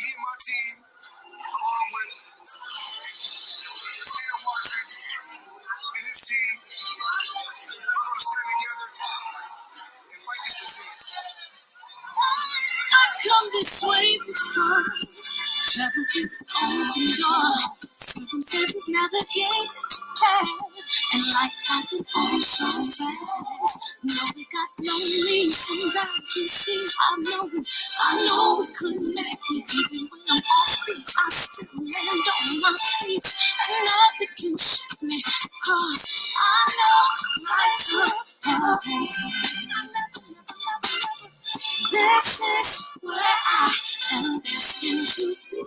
and my team, along with Sam Watson and his team, we're going to stand together and fight this disease. I've come this way before, traveled with open door, circumstances navigate path, and life happened all so fast. No, we got lonely, sometimes you see, I know we couldn't make it, even when I'm off beat, I still land on my feet, and nothing can shake me, cause I know life's a this is where I am destined to be.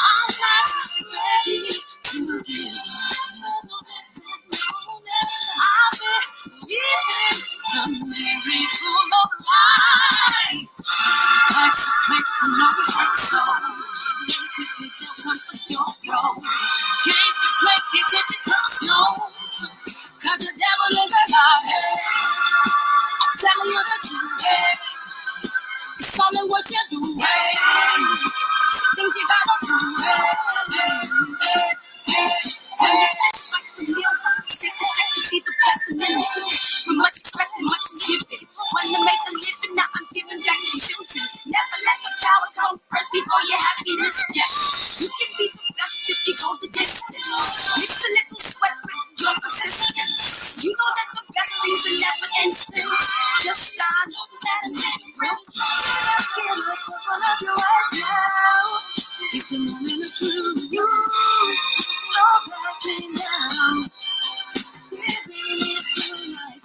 I'm not ready to give up. I believe in the miracle of life. Life's a quick and never hurts so. Don't quickly build up for your goal. Games we play, can't take it personal. Cause the devil is alive. I'm telling you the truth. It's only what you do. Some things you gotta do. See the blessing in it. From much expecting, much is given. When I make the living, now I'm giving back to children. Never let the power come first before your happiness. Yes, you can be the best if you go the distance. Mix a little sweat with your persistence. You know that the best things are never instant. Just shine on that and make it real. If the moment is true, you know backing down. We're bringing it through like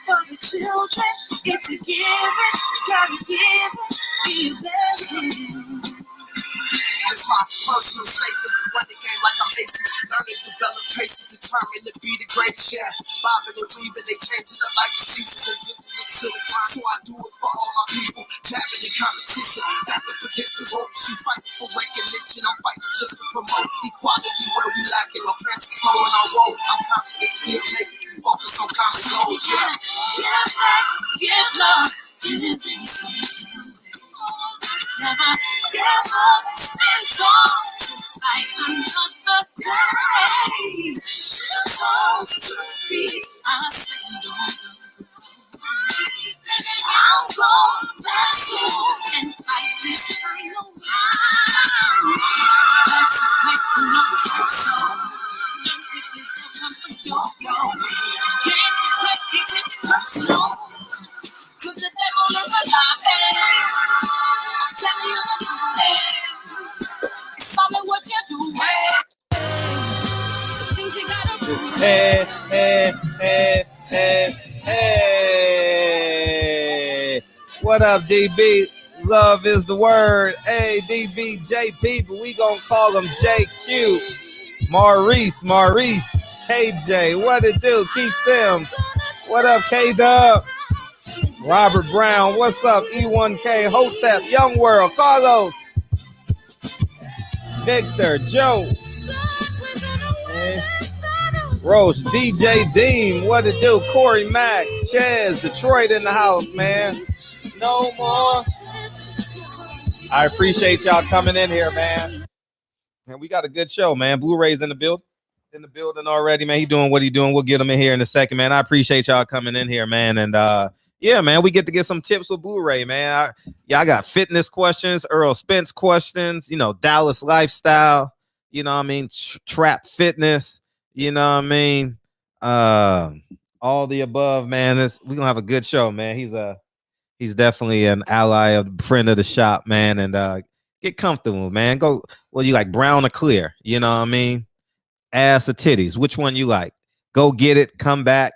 for the children, it's a given. Gotta give it, be a blessing. It's my personal statement. Run the game like I'm Mason. Learn and develop patience, determined to be the greatest. Yeah, bobbing and weaving, they came to the light of seasons and gentleness to the grind. So I do it for all my people. Jabbing in competition, back up against the ropes. You fighting for recognition, I'm fighting just to promote equality where we lacking. No plans to slow in our road. I'm confident we'll take it. Focus on common goals. Yeah, give back, give love to the things you do. Never give up, stand tall to fight another day. 2 toes, 2 feet, I stand on the ground. I'm going back soon and fight this final round. Let's make another song. Don't give me the time for your goal. Can't take it personal. Cause the devil is alive. I'm telling you the truth. It's only what you do. Some things you gotta do. Hey. What up, DB? Love is the word. Hey, DB, JP, but we gonna call him JQ. Maurice. KJ, what it do? Keith Sims. What up, K-Dub? Robert Brown, what's up? E1K, Hotep, Young World, Carlos, Victor, Joe, Roche, DJ Dean, what it do? Corey Mack, Chaz, Detroit in the house, man. No more. I appreciate y'all coming in here, man. And we got a good show, man. Blu-ray's in the building already, man. He doing what he doing. We'll get him in here in a second, man. I appreciate y'all coming in here, man. And yeah, man, we get to get some tips with Blu-ray, man. I got fitness questions, Errol Spence questions, Dallas lifestyle, trap fitness, all the above, man. We're gonna have a good show, man. He's definitely an ally, a friend of the shop, man. And get comfortable, man. Go, well, you like brown or clear, ass or titties, which one you like? Go get it, come back,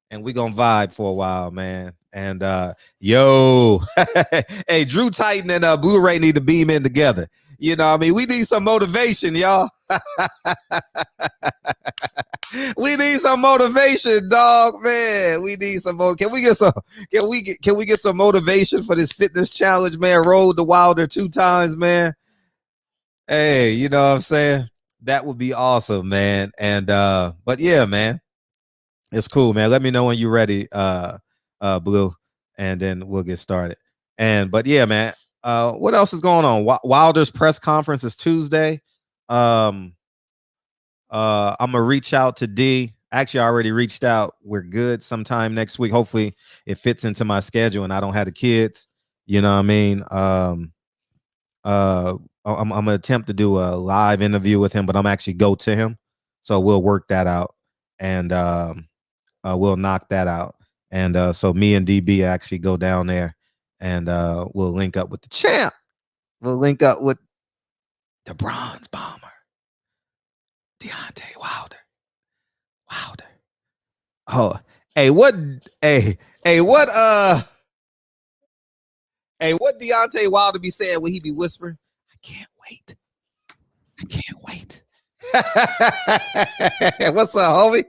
and we're gonna vibe for a while, man. And hey, Drew Titan and Blu-ray need to beam in together. We need some motivation, y'all. We need some motivation, dog, man. We need some more. Can we get some motivation for this fitness challenge, man? Road to Wilder 2 times, man. Hey, you know what I'm saying? That would be awesome, man. And but yeah, man. It's cool, man. Let me know when you're ready, Blue. and then we'll get started. But yeah, man. What else is going on? Wilder's press conference is Tuesday. I'm gonna reach out to D. Actually, I already reached out. We're good sometime next week. Hopefully, it fits into my schedule and I don't have the kids. You know what I mean? I'm gonna attempt to do a live interview with him, but I'm actually go to him, so we'll work that out, and we'll knock that out. And so me and DB actually go down there, and we'll link up with the champ. We'll link up with the bronze bomber, Deontay Wilder. Oh, hey, what? Hey, what Deontay Wilder be saying when he be whispering? I can't wait. I can't wait. What's up, homie?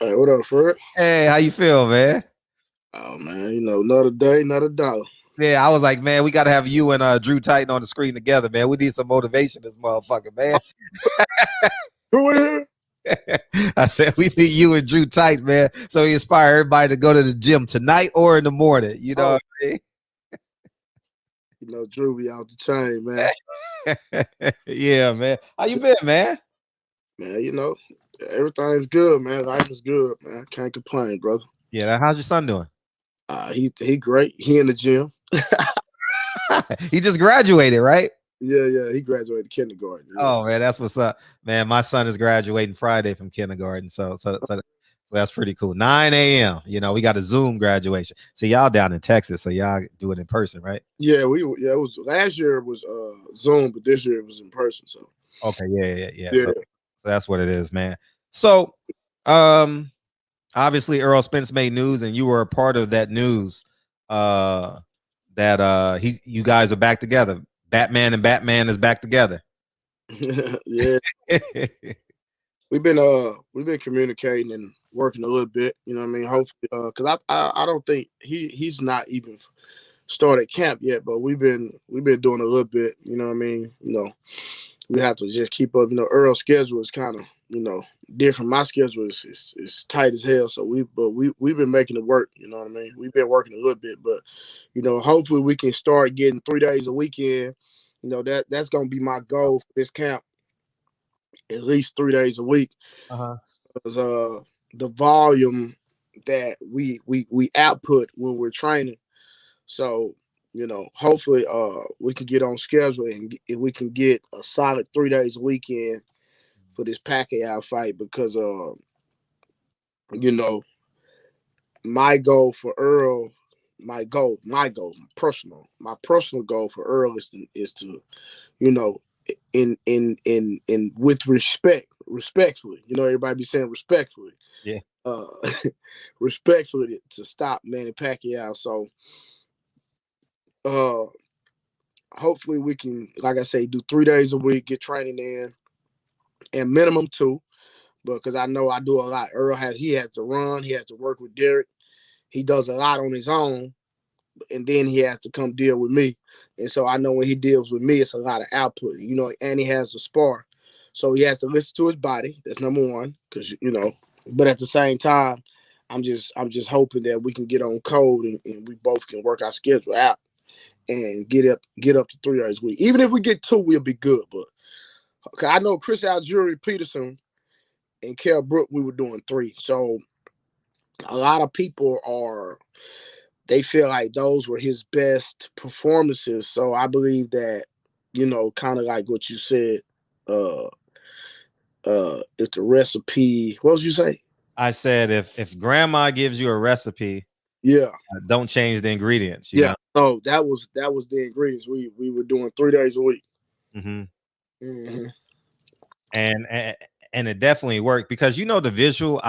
Hey, what up, Fred? Hey, how you feel, man? Oh man, you know, another day, another dollar. Yeah, I was like, man, we got to have you and Drew Titan on the screen together, man. We need some motivation, this motherfucker, man. Who in here? I said we need you and Drew Titan, man, so we inspire everybody to go to the gym tonight or in the morning. You know what I mean? You know, Drew be out the chain, man. Yeah, man. How you been, man? Man, you know, everything's good, man. Life is good, man. Can't complain, brother. Yeah, how's your son doing? He great. He in the gym. He just graduated, right? Yeah. He graduated kindergarten. Yeah. Oh man, that's what's up, man. My son is graduating Friday from kindergarten, so that's pretty cool. 9 a.m. You know, we got a Zoom graduation. So y'all down in Texas, so y'all do it in person, right? Yeah, it was last year it was Zoom, but this year it was in person. So okay, yeah. So that's what it is, man. So obviously Errol Spence made news, and you were a part of that news. That you guys are back together. Batman and Batman is back together. Yeah. We've been communicating and working a little bit, you know what I mean? Hopefully, because I don't think he's not even started camp yet, but we've been doing a little bit, you know what I mean? You know, we have to just keep up. You know, Earl's schedule is kind of, you know, different. My schedule is tight as hell, so we've been making it work, you know what I mean? We've been working a little bit, but you know, hopefully we can start getting 3 days a weekend. You know, that's gonna be my goal for this camp. At least 3 days a week. Because the volume that we output when we're training. So, you know, hopefully we can get on schedule and we can get a solid 3 days a weekend for this Pacquiao fight because you know, my goal for Earl, my personal goal for Earl is to, you know, in with respectfully, you know, everybody be saying respectfully. Yeah. Respectfully to stop Manny Pacquiao. So hopefully we can, like I say, do 3 days a week, get training in, and minimum 2, because I know I do a lot. Earl has to run, he has to work with Derek. He does a lot on his own, and then he has to come deal with me. And so I know when he deals with me, it's a lot of output, you know, and he has to spar. So he has to listen to his body. That's number one, because, you know, but at the same time, I'm just hoping that we can get on code and we both can work our schedule out and get up to 3 days a week. Even if we get 2, we'll be good. But I know Chris Algieri Peterson and Kell Brook, we were doing 3. So a lot of people they feel like those were his best performances. So I believe that, you know, kind of like what you said, if the recipe, what did you say? I said if grandma gives you a recipe, yeah, don't change the ingredients. You know? So that was the ingredients. We were doing 3 days a week. Mm-hmm. And it definitely worked because, you know, the visual,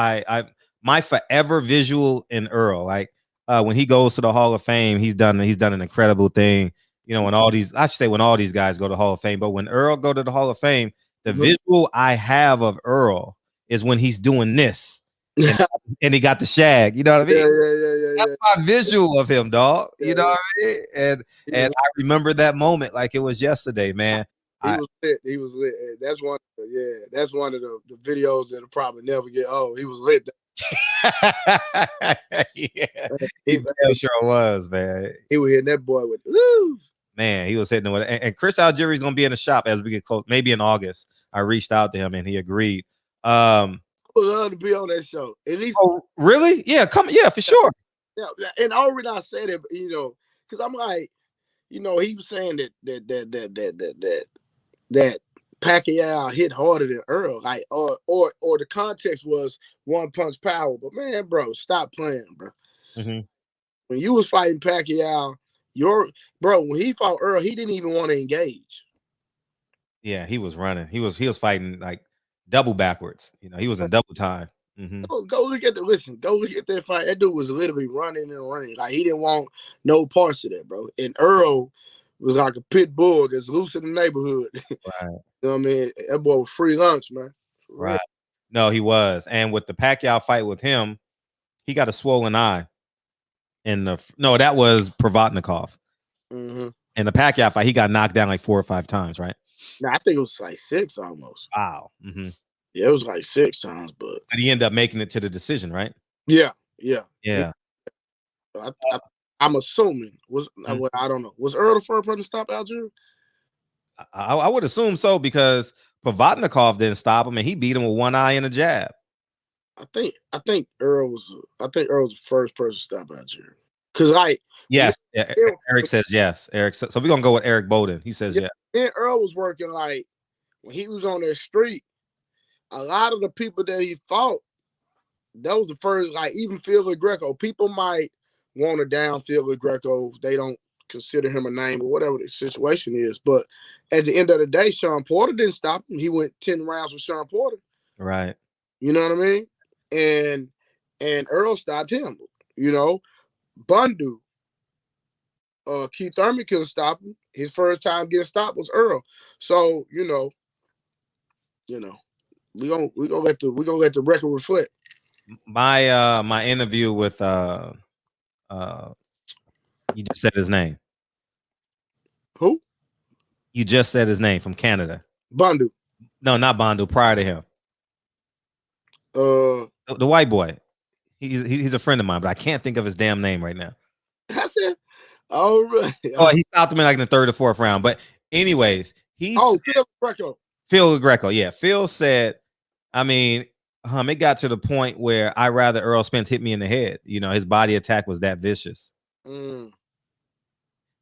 my forever visual in Earl, like when he goes to the Hall of Fame, he's done an incredible thing. You know, when all these guys go to the Hall of Fame, but when Earl go to the Hall of Fame, the visual I have of Earl is when he's doing this. And he got the shag, you know what I mean? Yeah. That's my visual of him, dog. You know what I mean? And I remember that moment like it was yesterday, man. He was lit. That's one of the videos that'll probably never get old. He was lit. Yeah, he damn sure was, man. He was hitting that boy with, woo. Man, he was hitting him with it. And Chris Algieri's gonna be in the shop as we get close, maybe in August. I reached out to him and he agreed. I would love to be on that show. At least, oh, really? Yeah, come, yeah, for sure. Yeah, and already I said it, you know, because I'm like, you know, he was saying that Pacquiao hit harder than Earl, like, or the context was one punch power. But man, bro, stop playing, bro. Mm-hmm. When you was fighting Pacquiao, when he fought Earl, he didn't even want to engage. Yeah, he was running. He was fighting like double backwards. You know, he was in double time. Mm-hmm. Go look at that fight. That dude was literally running and running. Like, he didn't want no parts of that, bro. And Earl was like a pit bull that's loose in the neighborhood. Right. You know what I mean? That boy was free lunch, man. Right. No, he was. And with the Pacquiao fight with him, he got a swollen eye. No, that was Provodnikov. Mm-hmm. In the Pacquiao fight, he got knocked down like 4 or 5 times, right? No, I think it was like 6 almost. Wow. Mm-hmm. Yeah, it was like 6 times, but he ended up making it to the decision, right? Yeah. I'm assuming I don't know. Was Earl the first person to stop Algieri? I would assume so, because Provodnikov didn't stop him and he beat him with one eye and a jab. I think Earl was the first person to stop Algieri. Because, like, yes, Eric says yes. Eric, so we're gonna go with Eric Bowden. He says yeah. And Earl was working, like, when he was on that street, a lot of the people that he fought, that was the first, like, even Phil Greco. People might want to down Phil Greco. They don't consider him a name or whatever the situation is. But at the end of the day, Sean Porter didn't stop him. He went 10 rounds with Sean Porter. Right. You know what I mean? And Earl stopped him. You know, Bundu, Keith Thurman couldn't stop him. His first time getting stopped was Earl. So, you know, we're gonna let the record reflect. My interview with you just said his name. Who? You just said his name, from Canada. Bundu. No, not Bundu. Prior to him. The white boy. He's a friend of mine, but I can't think of his damn name right now. I said, all right. Oh, he stopped him in like in the 3rd or 4th round. But anyways, Phil Greco. Phil Greco, yeah. Phil said, I mean, it got to the point where I rather Errol Spence hit me in the head. You know, his body attack was that vicious. You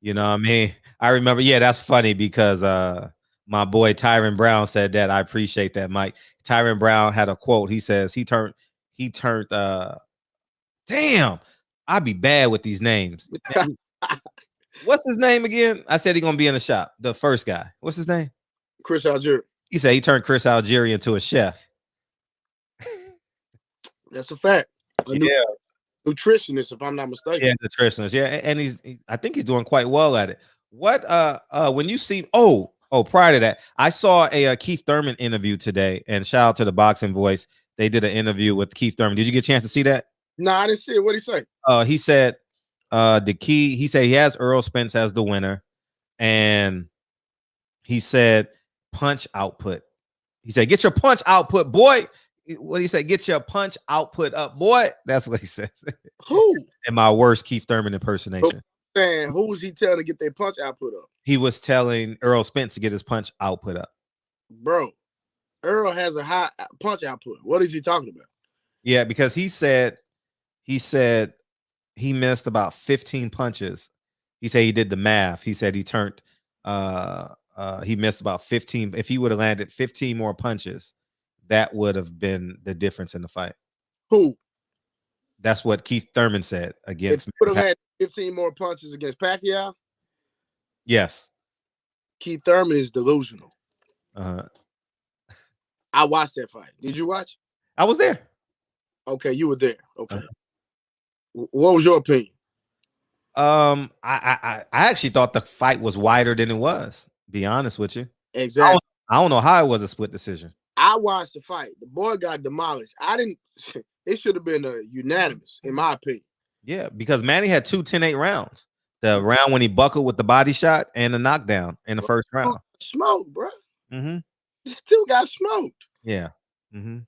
know what I mean? I remember, yeah, that's funny, because my boy Tyron Brown said that. I appreciate that, Mike. Tyron Brown had a quote. He says he turned damn, I'd be bad with these names. What's his name again? I said he's gonna be in the shop. The first guy. What's his name? Chris Algieri. He said he turned Chris Algieri into a chef. That's a fact. Nutritionist, if I'm not mistaken. Yeah, nutritionist. Yeah, and I think he's doing quite well at it. What when you see prior to that, I saw a Keith Thurman interview today, and shout out to the Boxing Voice. They did an interview with Keith Thurman. Did you get a chance to see that? No, I didn't see it. What did he say? He said he said he has Errol Spence as the winner, and he said punch output. He said, get your punch output, boy. What did he say? Get your punch output up, boy. That's what he said. Who? In my worst Keith Thurman impersonation. Man, who was he telling to get their punch output up? He was telling Errol Spence to get his punch output up. Bro, Errol has a high punch output. What is he talking about? Yeah, because he said he missed about 15 punches. He said he did the math. He said he turned he missed about 15. If he would have landed 15 more punches, that would have been the difference in the fight. Who? That's what Keith Thurman said against. If he would have had 15 more punches against Pacquiao? Yes. Keith Thurman is delusional. I watched that fight. Did you watch? I was there. Okay, you were there. Okay. What was your opinion? I actually thought the fight was wider than it was. Be honest with you. Exactly. I don't know how it was a split decision. I watched the fight. The boy got demolished. It should have been a unanimous, in my opinion. Yeah, because Manny had 2 10-8 rounds. The round when he buckled with the body shot and the knockdown in the first round. Smoked, bro. Mm-hmm. This dude got smoked. Yeah. Mm-hmm.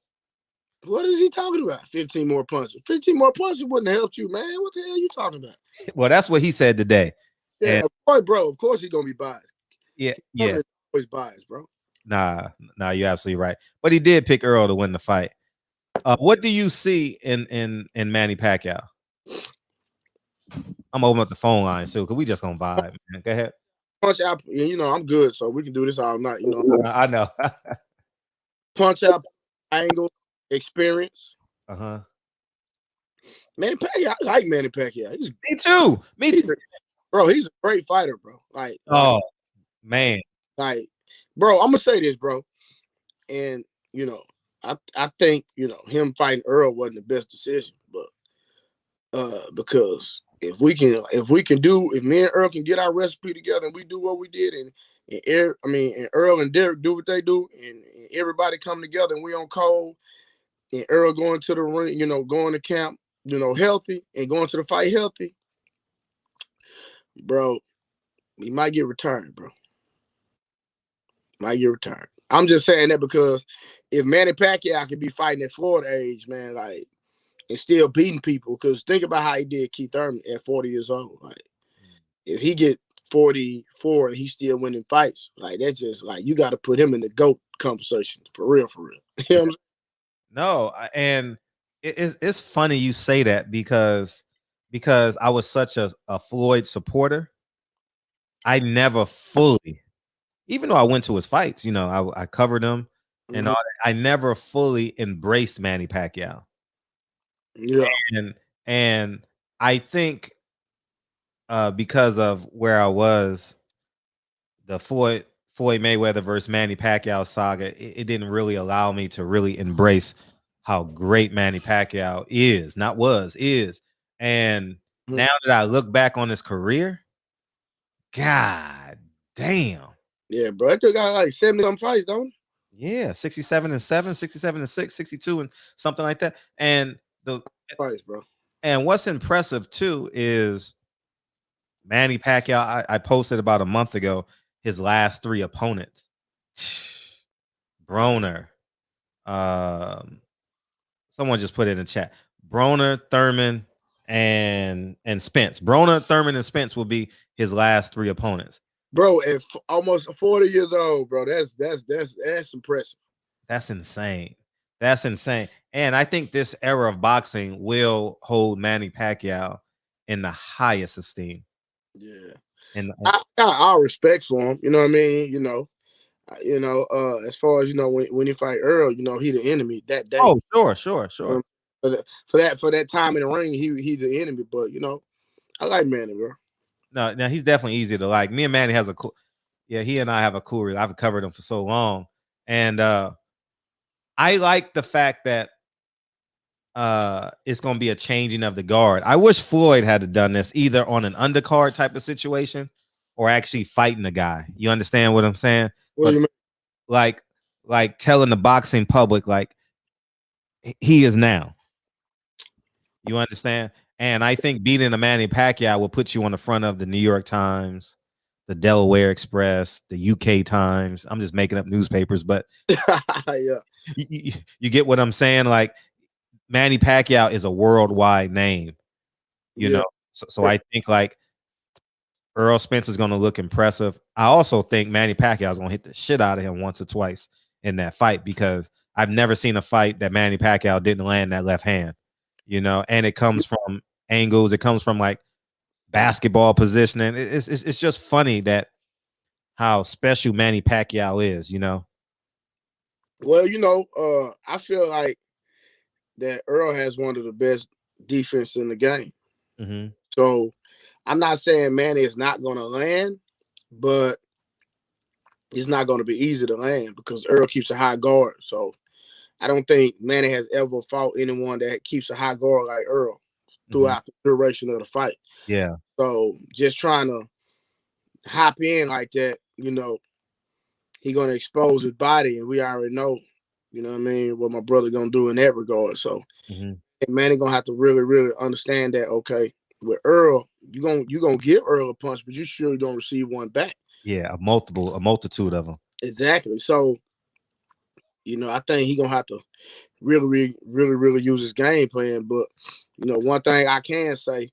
What is he talking about? 15 more punches. 15 more punches wouldn't have helped you, man. What the hell are you talking about? Well, that's what he said today. Yeah, And bro. Of course he's gonna be biased. yeah. Always biased, bro. Nah, you're absolutely right. But he did pick Earl to win the fight. What do you see in Manny Pacquiao? I'm opening up the phone line too, because we just gonna vibe, man. Go ahead. Punch out, you know, I'm good, so we can do this all night, you know. I know. Punch out, angle, experience. Uh-huh. Manny Pacquiao, I like Manny Pacquiao. Me too. Bro, he's a great fighter, bro. Man. Like, bro, I'm gonna say this, bro. And you know, I think, you know, him fighting Earl wasn't the best decision, but because if me and Earl can get our recipe together and we do what we did, and Earl and Derek do what they do, and everybody come together and we on cold, and Earl going to the ring, you know, going to camp, you know, healthy, and going to the fight healthy, bro, he might get retired, bro. Might get retired. I'm just saying that because if Manny Pacquiao could be fighting at Florida age, man, like, and still beating people, because think about how he did Keith Thurman at 40 years old. Like, if he get 44 and he's still winning fights, like, that's just like, you got to put him in the GOAT conversation for real, for real. You know what I'm saying? No, and it's funny you say that because I was such a Floyd supporter. I never fully, even though I went to his fights, you know, I covered him and all that, I never fully embraced Manny Pacquiao. Yeah. And I think because of where I was, the Floyd Mayweather versus Manny Pacquiao saga, it didn't really allow me to really embrace how great Manny Pacquiao is, not was, is. And now that I look back on his career, God damn. Yeah, bro. That dude got like 70-some fights, don't he? Yeah, 67-7, 67-6, 62, and something like that. And the fights, bro. And what's impressive too is Manny Pacquiao. I posted about a month ago his last 3 opponents. Broner. Someone just put it in the chat. Broner, Thurman, and Spence. Broner, Thurman, and Spence will be his last 3 opponents. Bro, at almost 40 years old, bro. That's impressive. That's insane. That's insane. And I think this era of boxing will hold Manny Pacquiao in the highest esteem. Yeah. And I got all respect for him. You know what I mean? As far as, you know, when he fight Earl, you know, he the enemy that day. Oh, sure. For that time in the ring, he the enemy. But, you know, I like Manny, bro. No, he's definitely easy to like. Me and Manny has a cool, he and I have a cool. I've covered him for so long, and I like the fact that it's going to be a changing of the guard. I wish Floyd had done this either on an undercard type of situation or actually fighting the guy. You understand what I'm saying? What do you mean? Like telling the boxing public, like, he is now. You understand? And I think beating a Manny Pacquiao will put you on the front of the New York Times, the Delaware Express, the UK Times. I'm just making up newspapers, but yeah. You get what I'm saying? Like, Manny Pacquiao is a worldwide name, you know? So I think, like, Errol Spence is going to look impressive. I also think Manny Pacquiao is going to hit the shit out of him once or twice in that fight, because I've never seen a fight that Manny Pacquiao didn't land that left hand, you know? And it comes from angles. It comes from, like, basketball positioning. It's just funny that how special Manny Pacquiao is, you know? Well, you know, I feel like that Earl has one of the best defense in the game. Mm-hmm. So I'm not saying Manny is not going to land, but it's not going to be easy to land because Earl keeps a high guard. So I don't think Manny has ever fought anyone that keeps a high guard like Earl throughout the duration of the fight. Yeah. So just trying to hop in like that, you know, he going to expose his body, and we already know, you know what I mean, what my brother going to do in that regard. So Manny going to have to really, really understand that, okay, with Earl, you're gonna give Earl a punch, but you sure don't receive one back. Yeah, a multitude of them. Exactly. So, you know, I think he's gonna have to really use his game plan. But one thing I can say,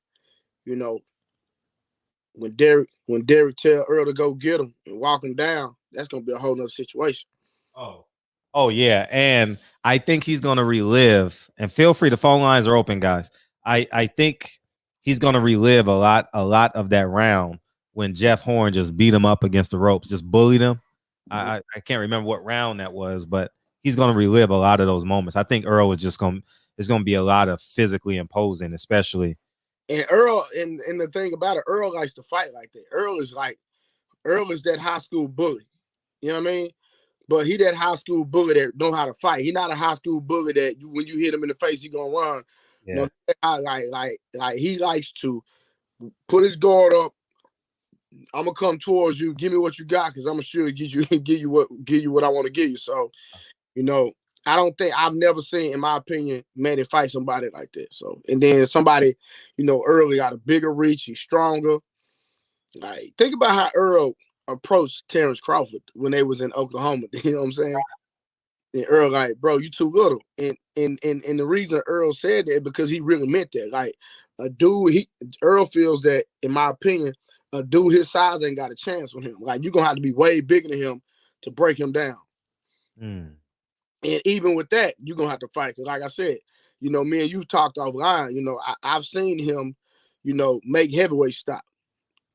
when Derek tell Earl to go get him and walk him down, that's gonna be a whole nother situation. Oh yeah, and I think he's gonna relive. And feel free, the phone lines are open, guys. I think he's gonna relive a lot of that round when Jeff Horn just beat him up against the ropes, just bullied him. I can't remember what round that was, but he's gonna relive a lot of those moments. I think Earl is just gonna be a lot of physically imposing, especially. And Earl, and the thing about it, Earl likes to fight like that. Earl is that high school bully. You know what I mean? But he that high school bully that know how to fight. He not a high school bully that when you hit him in the face, he gonna run. Yeah. Like he likes to put his guard up. I'm gonna come towards you. Give me what you got, because I'm gonna sure give you what I want to give you. So, I don't think I've never seen, in my opinion, Manny fight somebody like that. So, and then somebody, Earl got a bigger reach. He's stronger. Like, think about how Earl approached Terrence Crawford when they was in Oklahoma. You know what I'm saying? And Earl like, bro, you too little. And the reason Earl said that because he really meant that. Like, a dude, Earl feels that, in my opinion, a dude his size ain't got a chance with him. Like, you're gonna have to be way bigger than him to break him down. And even with that, you're gonna have to fight. Because like I said, me and you talked offline, I've seen him, make heavyweight stop.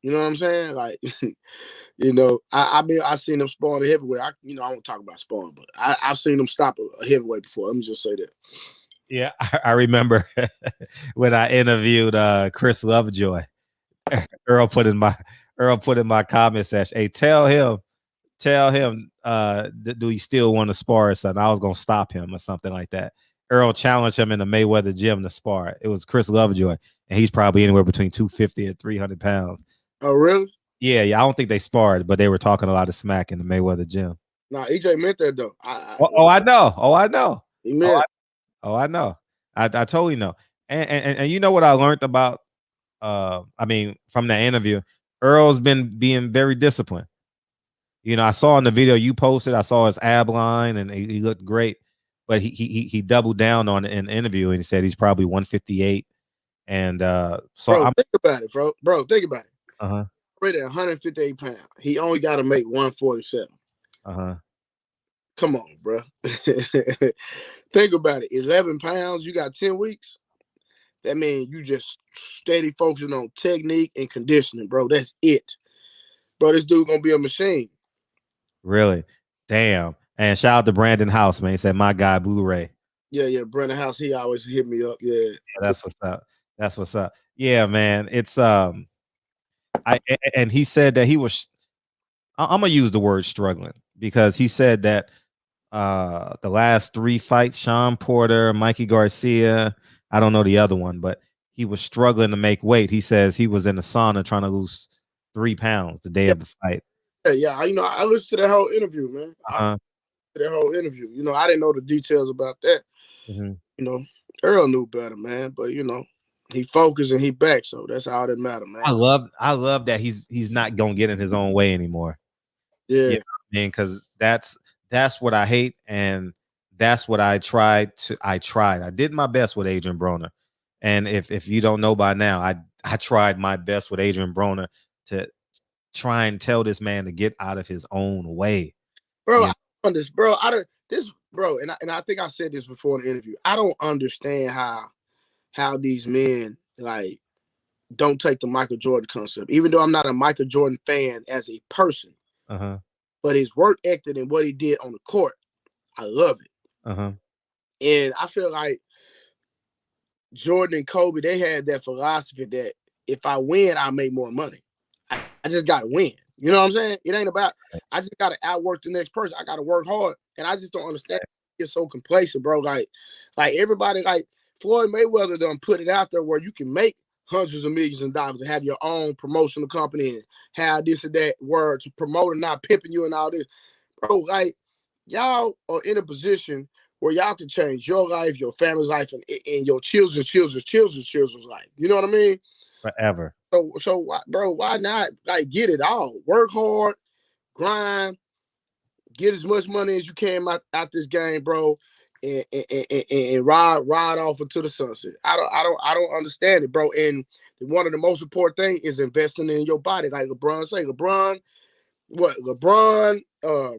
You know what I'm saying? Like, I've seen him spawn a heavyweight. I won't talk about spawn, but I've seen him stop a heavyweight before. Let me just say that. Yeah, I remember when I interviewed Chris Lovejoy. Earl put in my comment section, hey, tell him, do he still want to spar or something? I was gonna stop him or something like that. Earl challenged him in the Mayweather gym to spar. It was Chris Lovejoy, and he's probably anywhere between 250 and 300 pounds. Oh, really? Yeah. I don't think they sparred, but they were talking a lot of smack in the Mayweather gym. Nah, EJ meant that though. I know. He meant. I know. I totally know. And you know what I learned about? From that interview, Earl's been being very disciplined. I saw in the video you posted, I saw his ab line and he looked great, but he doubled down on it in the interview and he said he's probably 158. And think about it, bro. Think about it. Uh-huh. Right at 158 pounds. He only got to make 147. Uh-huh. Come on, bro. Think about it. 11 pounds, you got 10 weeks. That means you just steady focusing on technique and conditioning, bro. That's it. Bro, this dude gonna be a machine. Really? Damn. And shout out to Brandon House, man. He said, my guy, Blu-ray. Yeah. Brandon House, he always hit me up. Yeah. That's what's up. Yeah, man. It's and he said that he was, I'm gonna use the word struggling, because he said that the last 3 fights, Sean Porter, Mikey Garcia, I don't know the other one, but he was struggling to make weight. He says he was in the sauna trying to lose 3 pounds the day of the fight. Yeah. I listened to that whole interview, man. I didn't know the details about that. Mm-hmm. Earl knew better, man. But he focused and he back, so that's all that matter, man. I love that he's not gonna get in his own way anymore. Yeah, because that's what I hate, and that's what I tried. I did my best with Adrian Broner, and if you don't know by now, I tried my best with Adrian Broner to try and tell this man to get out of his own way, bro. I don't this, bro. And I think I said this before in the interview. I don't understand how these men like don't take the Michael Jordan concept, even though I'm not a Michael Jordan fan as a person. But his work ethic and what he did on the court, I love it. And I feel like Jordan and Kobe, they had that philosophy that if I win, I make more money. I just got to win. You know what I'm saying? It ain't about, I just got to outwork the next person. I got to work hard. And I just don't understand. It's so complacent, bro. Like everybody, like Floyd Mayweather done put it out there where you can make hundreds of millions of dollars and have your own promotional company and have this and that word to promote and not pimping you and all this. Bro, like, y'all are in a position where y'all can change your life, your family's life, and your children's life. You know what I mean? Forever. So, bro, why not like get it all? Work hard, grind, get as much money as you can out this game, bro, and ride off into the sunset. I don't understand it, bro. And one of the most important things is investing in your body, like LeBron say. LeBron,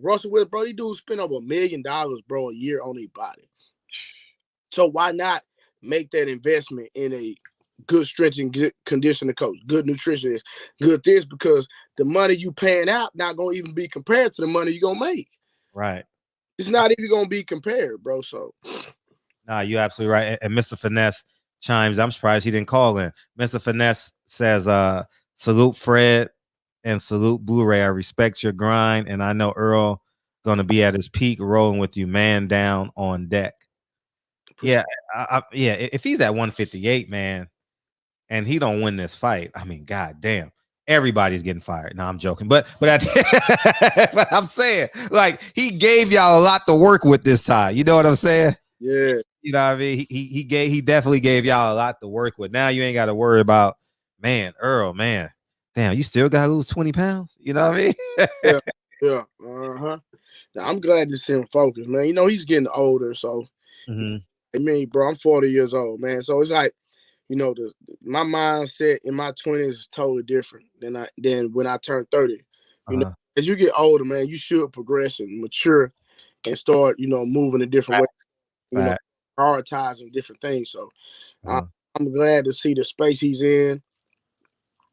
Russell Wilson, bro, these dudes spend over $1 million, bro, a year on their body. So why not make that investment in a good strength and good conditioning coach, good nutritionist, good this, because the money you paying out not gonna even be compared to the money you're gonna make. Right. It's not even gonna be compared, bro. So nah, you're absolutely right. And Mr. Finesse chimes. I'm surprised he didn't call in. Mr. Finesse says, salute Fred and salute Blu-ray. I respect your grind, and I know Earl gonna be at his peak rolling with you, man down on deck. Yeah, yeah. If he's at 158, man, and he don't win this fight, I mean, god damn, everybody's getting fired. No, I'm joking, but but I'm saying, like, he gave y'all a lot to work with this time. You know what I'm saying? Yeah. You know what I mean? He definitely gave y'all a lot to work with. Now you ain't got to worry about, man, Earl, man, damn, you still got to lose 20 pounds. You know what I mean? yeah. Now, I'm glad to see him focus, man. You know, he's getting older, so I mean, bro, I'm 40 years old, man. So it's like, you know, my mindset in my 20s is totally different than when I turned 30. You know, as you get older, man, you should progress and mature and start, you know, moving a different way. You know, prioritizing different things. So I'm glad to see the space he's in.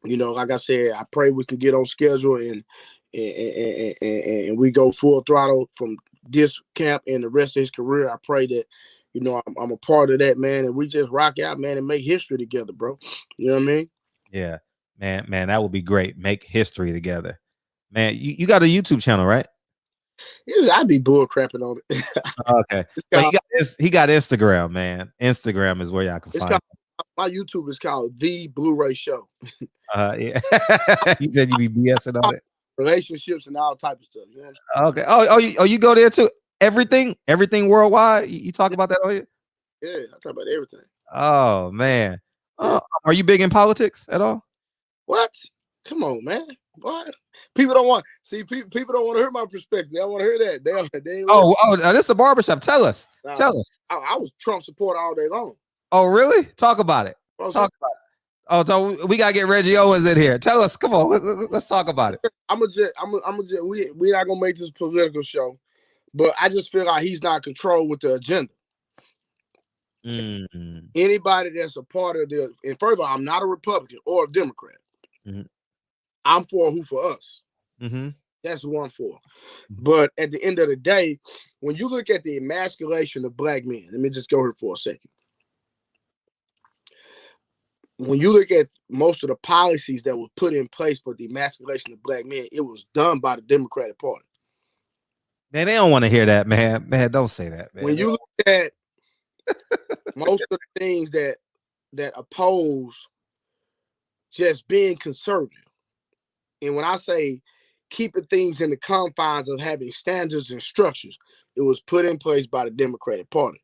You know, like I said, I pray we can get on schedule and we go full throttle from this camp and the rest of his career. I pray that, you know, I'm a part of that, man, and we just rock out, man, and make history together, bro. You know what I mean? Yeah, man, that would be great. Make history together, man. You got a YouTube channel, right? I'd be bull crapping on it. Okay, but he got Instagram, man. Instagram is where y'all can find. My YouTube is called The Blu-ray Show. Yeah. You said you be BSing on it. Relationships and all type of stuff. You know? Okay. You go there too. Everything worldwide. You talk about that on here? Yeah, I talk about everything. Oh man. Are you big in politics at all? What? Come on, man. What? People don't want people don't want to hear my perspective. They don't want to hear that. They this is a barbershop. Tell us. Tell us. I was Trump supporter all day long. Oh, really? Talk about it. Talk about it. Oh, so we gotta get Reggie Owens in here. Tell us. Come on, let's talk about it. We're not gonna make this a political show, but I just feel like he's not controlled with the agenda. Anybody that's a part of the, and further, I'm not a Republican or a Democrat. I'm for who for us. That's who I'm for. But at the end of the day, when you look at the emasculation of black men, let me just go here for a second. When you look at most of the policies that were put in place for the emasculation of black men, it was done by the Democratic Party. Man, they don't want to hear that, man. Man, don't say that, man. When you look at most of the things that oppose just being conservative, and when I say keeping things in the confines of having standards and structures, it was put in place by the Democratic Party.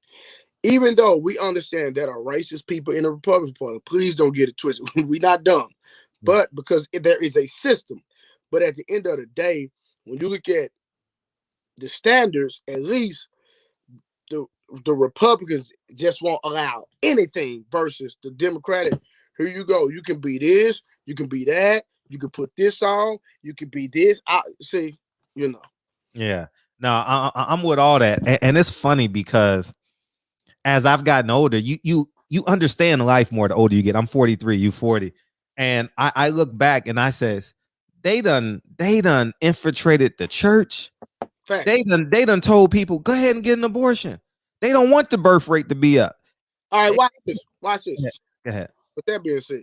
Even though we understand that are racist people in the Republican Party, please don't get it twisted. We're not dumb. But because there is a system. But at the end of the day, when you look at the standards, at least the Republicans just won't allow anything versus the Democratic. Here you go. You can be this. You can be that. You can put this on. You can be this. See, you know. Yeah. No, I'm with all that. And it's funny because as I've gotten older, you understand life more the older you get. I'm 43, you 40. And I look back and I says, they done infiltrated the church. Fact. They done told people, go ahead and get an abortion. They don't want the birth rate to be up. All right, watch this. Watch this. Go ahead. With that being said,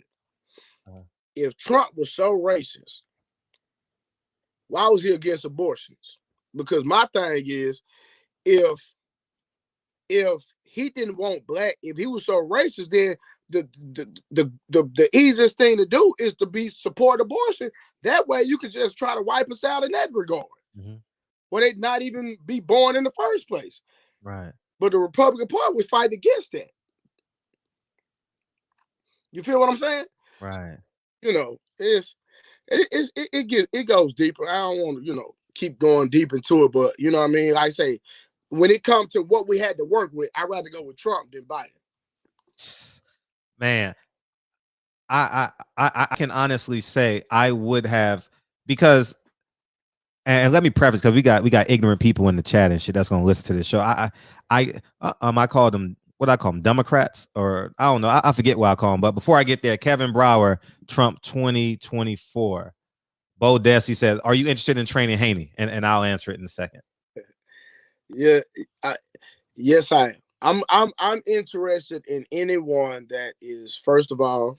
if Trump was so racist, why was he against abortions? Because my thing is, if he didn't want black, if he was so racist, then the easiest thing to do is to support abortion. That way you could just try to wipe us out in that regard. Or they'd not even be born in the first place. Right. But the Republican Party was fighting against that. You feel what I'm saying? Right. You know, it goes deeper. I don't want to, keep going deep into it, but you know what I mean? Like I say, when it comes to what we had to work with, I'd rather go with Trump than Biden. Man, I can honestly say I would have, because, and let me preface, because we got ignorant people in the chat and shit that's gonna listen to this show. I call them, what I call them, Democrats, or I don't know, I forget what I call them. But before I get there, Kevin Brower, Trump 2024. Bo Desi says, "Are you interested in training Haney?" And I'll answer it in a second. Yeah, yes, I am. I'm interested in anyone that is, first of all,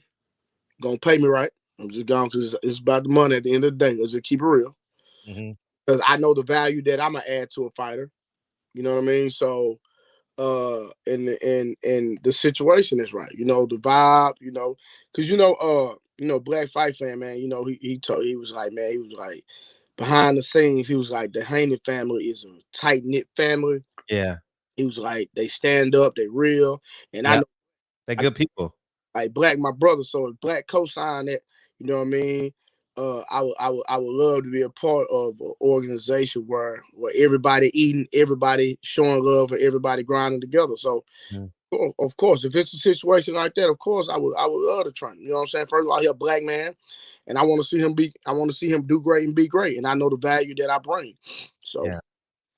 gonna pay me right. I'm just going because it's about the money at the end of the day. Let's just keep it real. Because I know the value that I'm gonna add to a fighter. You know what I mean? So, and the situation is right. You know, the vibe. You know, because Black Fight Fan, man. You know, he was like, man, he was like, behind the scenes, he was like, the Haney family is a tight knit family. Yeah. He was like, they stand up, they real, and I know they're good people. Like Black, my brother, so if Black co-sign that, you know what I mean. I would love to be a part of an organization where everybody eating, everybody showing love, and everybody grinding together. So, of course, if it's a situation like that, of course, I would love to train. You know what I'm saying? First of all, he's a Black man, and I want to see him do great and be great, and I know the value that I bring. So,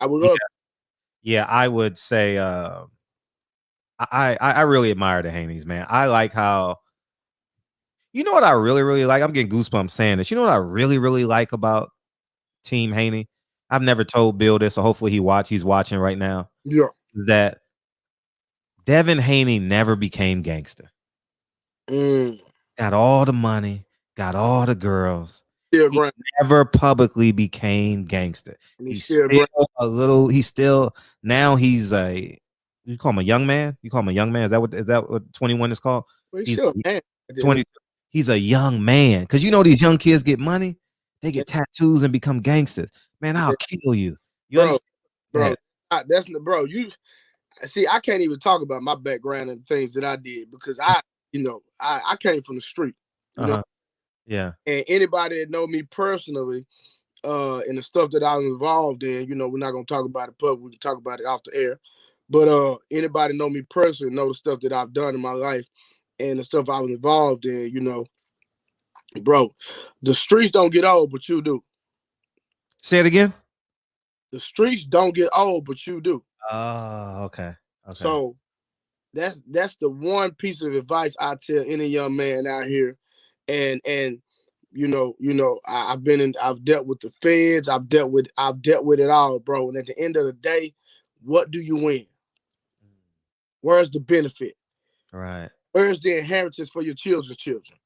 I would love. Yeah, I would say I really admire the Haneys, man. I like how, you know what I really, really like? I'm getting goosebumps saying this. You know what I really, really like about Team Haney? I've never told Bill this, so hopefully he's watching right now. Yeah. That Devin Haney never became gangster. Got all the money, got all the girls. He never publicly became gangster. He's still a little, now he's a, you call him a young man? You call him a young man? Is that what 21 is called? Well, he's still a man. 20. He's a young man. Because you know these young kids get money, they get tattoos and become gangsters. Man, I'll kill you. You understand? Bro, bro, you see, I can't even talk about my background and things that I did because I came from the street. You know? Yeah. And anybody that know me personally, and the stuff that I was involved in, we're not gonna talk about it public, we can talk about it off the air. But anybody know me personally know the stuff that I've done in my life and the stuff I was involved in, bro. The streets don't get old, but you do. Say it again. The streets don't get old, but you do. Oh, okay. So that's the one piece of advice I tell any young man out here. And I've dealt with the feds, I've dealt with it all, bro. And at the end of the day, what do you win? Where's the benefit? Right. Where's the inheritance for your children's children?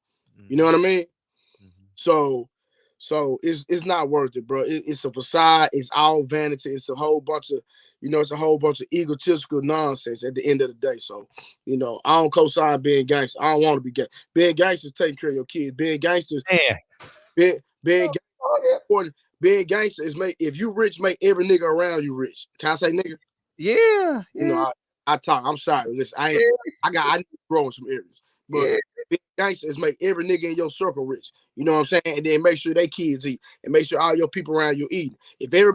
You know what I mean? So it's not worth it, bro. It's a facade. It's all vanity. It's a whole bunch of, egotistical nonsense at the end of the day. So, I don't co-sign being gangster. I don't want to be gangster. Being gangster is taking care of your kids. Being gangster, being gangster is if you rich, make every nigga around you rich. Can I say nigga? Yeah. I talk. I'm sorry. Listen, I need to grow in some areas. But being gangster is make every nigga in your circle rich. You know what I'm saying? And then make sure they kids eat and make sure all your people around you eating. If you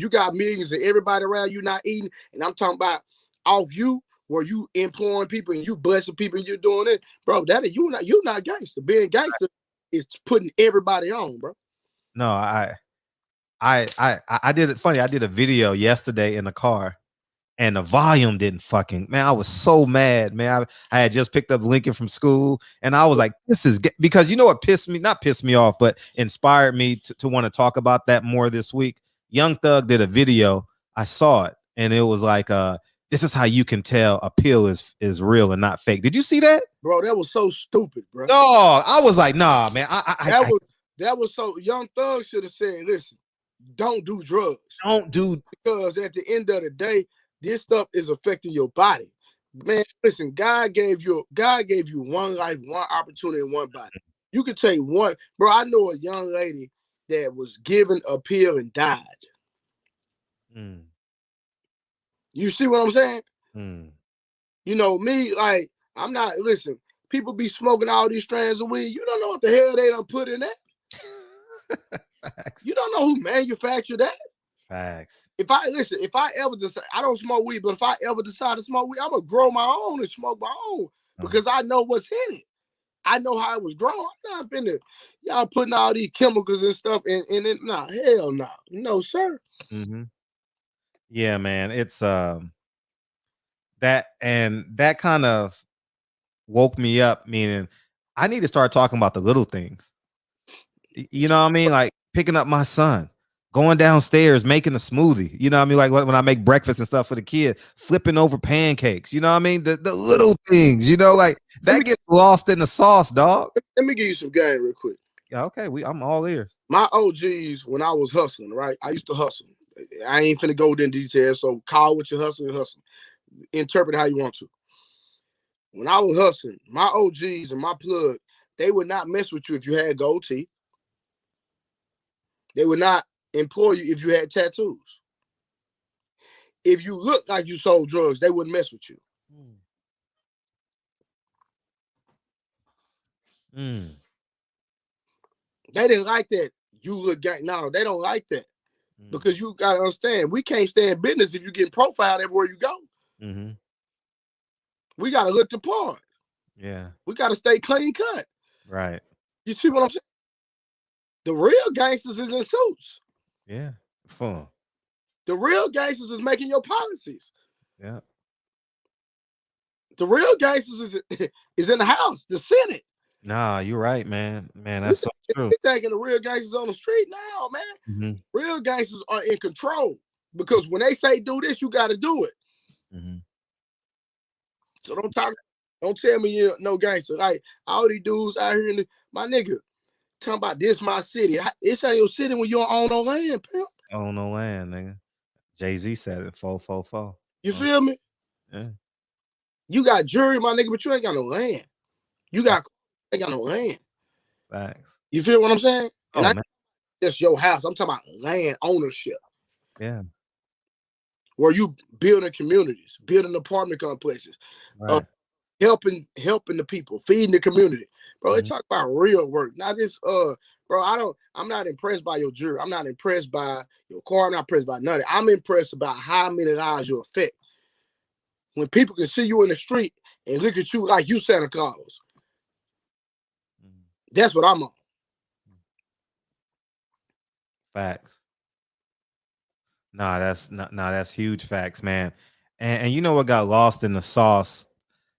got millions and everybody around you not eating, and I'm talking about off you, where you employing people and you blessing people and you're doing it, bro, you're not gangster. Being gangster is putting everybody on, bro. No, I did it funny. I did a video yesterday in the car. And the volume didn't man, I was so mad, man. I had just picked up Lincoln from school, and I was like, this is because you know what not pissed me off, but inspired me to want to talk about that more this week. Young Thug did a video. I saw it, and it was like, this is how you can tell a pill is real and not fake. Did you see that? Bro, that was so stupid, bro. No, I was like, nah, man. That was so Young Thug should have said, listen, don't do drugs. Because at the end of the day, this stuff is affecting your body. Man, listen, God gave you one life, one opportunity, one body. You could take one. Bro, I know a young lady that was given a pill and died. You see what I'm saying? You know, me, like, I'm not, listen, people be smoking all these strands of weed. You don't know what the hell they done put in that. You don't know who manufactured that. Facts. If I ever decide, I don't smoke weed, but if I ever decide to smoke weed, I'm gonna grow my own and smoke my own because I know what's in it. I know how it was grown. I'm not finna y'all putting all these chemicals and stuff in it. Nah, hell no. No, sir. Mm-hmm. Yeah, man. It's that kind of woke me up, meaning I need to start talking about the little things. You know what I mean? Like picking up my son, going downstairs, making a smoothie. You know what I mean? Like when I make breakfast and stuff for the kid, flipping over pancakes. You know what I mean? The little things, you know, like that gets lost in the sauce, dog. Let me give you some game real quick. Yeah, okay. I'm all ears. My OGs, when I was hustling, right? I used to hustle. I ain't finna go into detail, so call what you hustling. Interpret how you want to. When I was hustling, my OGs and my plug, they would not mess with you if you had gold teeth. They would not employ you if you had tattoos. If you looked like you sold drugs, they wouldn't mess with you. Mm. They didn't like that. You look gang. No, they don't like that. Because you got to understand, we can't stay in business if you get profiled everywhere you go. Mm-hmm. We got to look the part. Yeah. We got to stay clean cut. Right. You see what I'm saying? The real gangsters is in suits. Yeah. Fun. The real gangsters is making your policies. Yeah. The real gangsters is in the house, the Senate. Nah, you're right, man. Man, that's so true. We thinking the real gangsters on the street now, man. Mm-hmm. Real gangsters are in control because when they say do this, you got to do it. Mm-hmm. So don't tell me you're no gangster. Like all these dudes out here, my nigga, talking about this my city. It's ain't your city when you don't own no land, pimp. Own no land, nigga. Jay-Z said it. 444. You feel me? Yeah. You got jury, my nigga, but you ain't got no land. You ain't got no land. Facts. You feel what I'm saying? And man. That's your house. I'm talking about land ownership. Yeah. Where you building communities, building apartment complexes, right. Helping the people, feeding the community. Bro, they talk about real work. Not this, bro, I'm not impressed by your jury. I'm not impressed by your car. I'm not impressed by nothing. I'm impressed about how many lives you affect. When people can see you in the street and look at you like you Santa Claus. That's what I'm on. Facts. That's huge facts, man. And you know what got lost in the sauce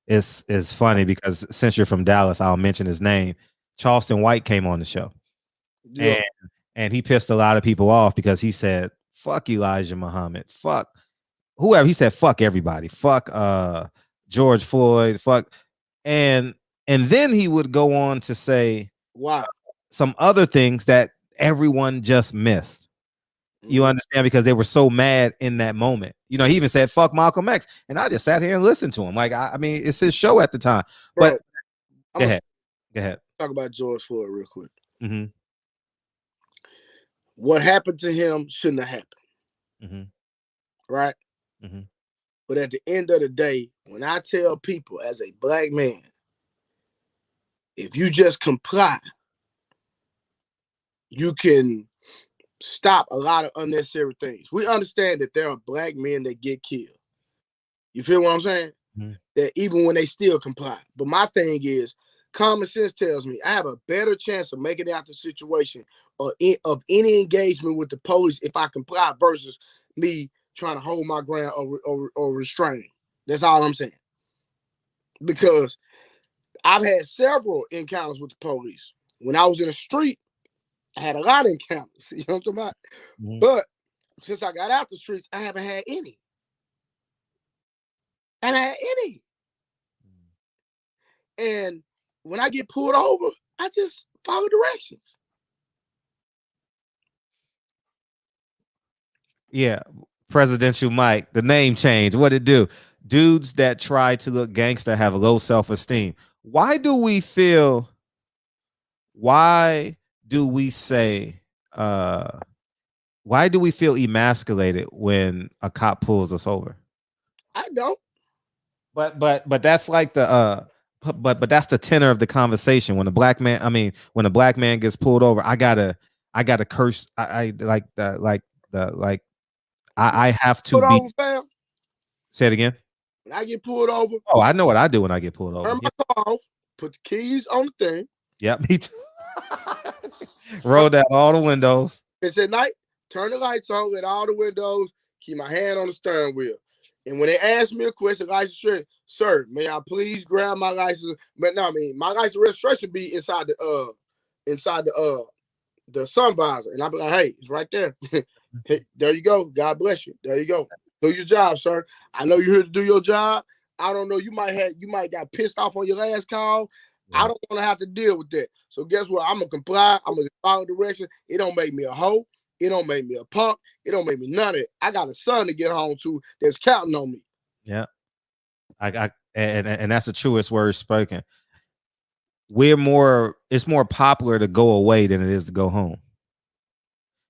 is funny because since you're from Dallas, I'll mention his name. Charleston White came on the show. Yeah. And he pissed a lot of people off because he said, fuck Elijah Muhammad. Fuck whoever. He said, fuck everybody. Fuck George Floyd. Fuck. And then he would go on to say some other things that everyone just missed. You understand? Because they were so mad in that moment. You know, he even said, fuck Malcolm X. And I just sat here and listened to him. Like, I mean, it's his show at the time. Bro, but go ahead. Talk about George Floyd real quick. Mm-hmm. What happened to him shouldn't have happened. Mm-hmm. Right? Mm-hmm. But at the end of the day, when I tell people as a black man, if you just comply, you can stop a lot of unnecessary things. We understand that there are black men that get killed. You feel what I'm saying? Mm-hmm. That even when they still comply. But my thing is, common sense tells me I have a better chance of making it out the situation or of any engagement with the police if I comply versus me trying to hold my ground or restrain. That's all I'm saying. Because I've had several encounters with the police. When I was in the street, I had a lot of encounters. You know what I'm talking about? Mm-hmm. But since I got out the streets, I haven't had any. And when I get pulled over, I just follow directions. Yeah. Presidential Mike, the name change. What it do? Dudes that try to look gangster have low self-esteem. Why do we say why do we feel emasculated when a cop pulls us over? I don't. But that's like the but that's the tenor of the conversation. When a black man gets pulled over, I gotta curse. I like I have to Put be. over, fam. Say it again. When I get pulled over, Oh, I know what I do when I get pulled over. turn my car off, put the keys on the thing. Yep, me too. Roll down all the windows. It's at night, turn the lights on, let all the windows, keep my hand on the steering wheel. And when they ask me a question, license registration, sir, may I please grab my license? But no, I mean my license registration be inside the sun visor. And I'll be like, hey, it's right there. Hey, there you go. God bless you. There you go. Do your job, sir. I know you're here to do your job. I don't know. You might got pissed off on your last call. I don't want to have to deal with that. So guess what? I'm gonna comply. I'm gonna follow direction. It don't make me a hoe. It don't make me a punk. It don't make me none of it. I got a son to get home to that's counting on me. Yeah. And that's the truest word spoken. It's more popular to go away than it is to go home.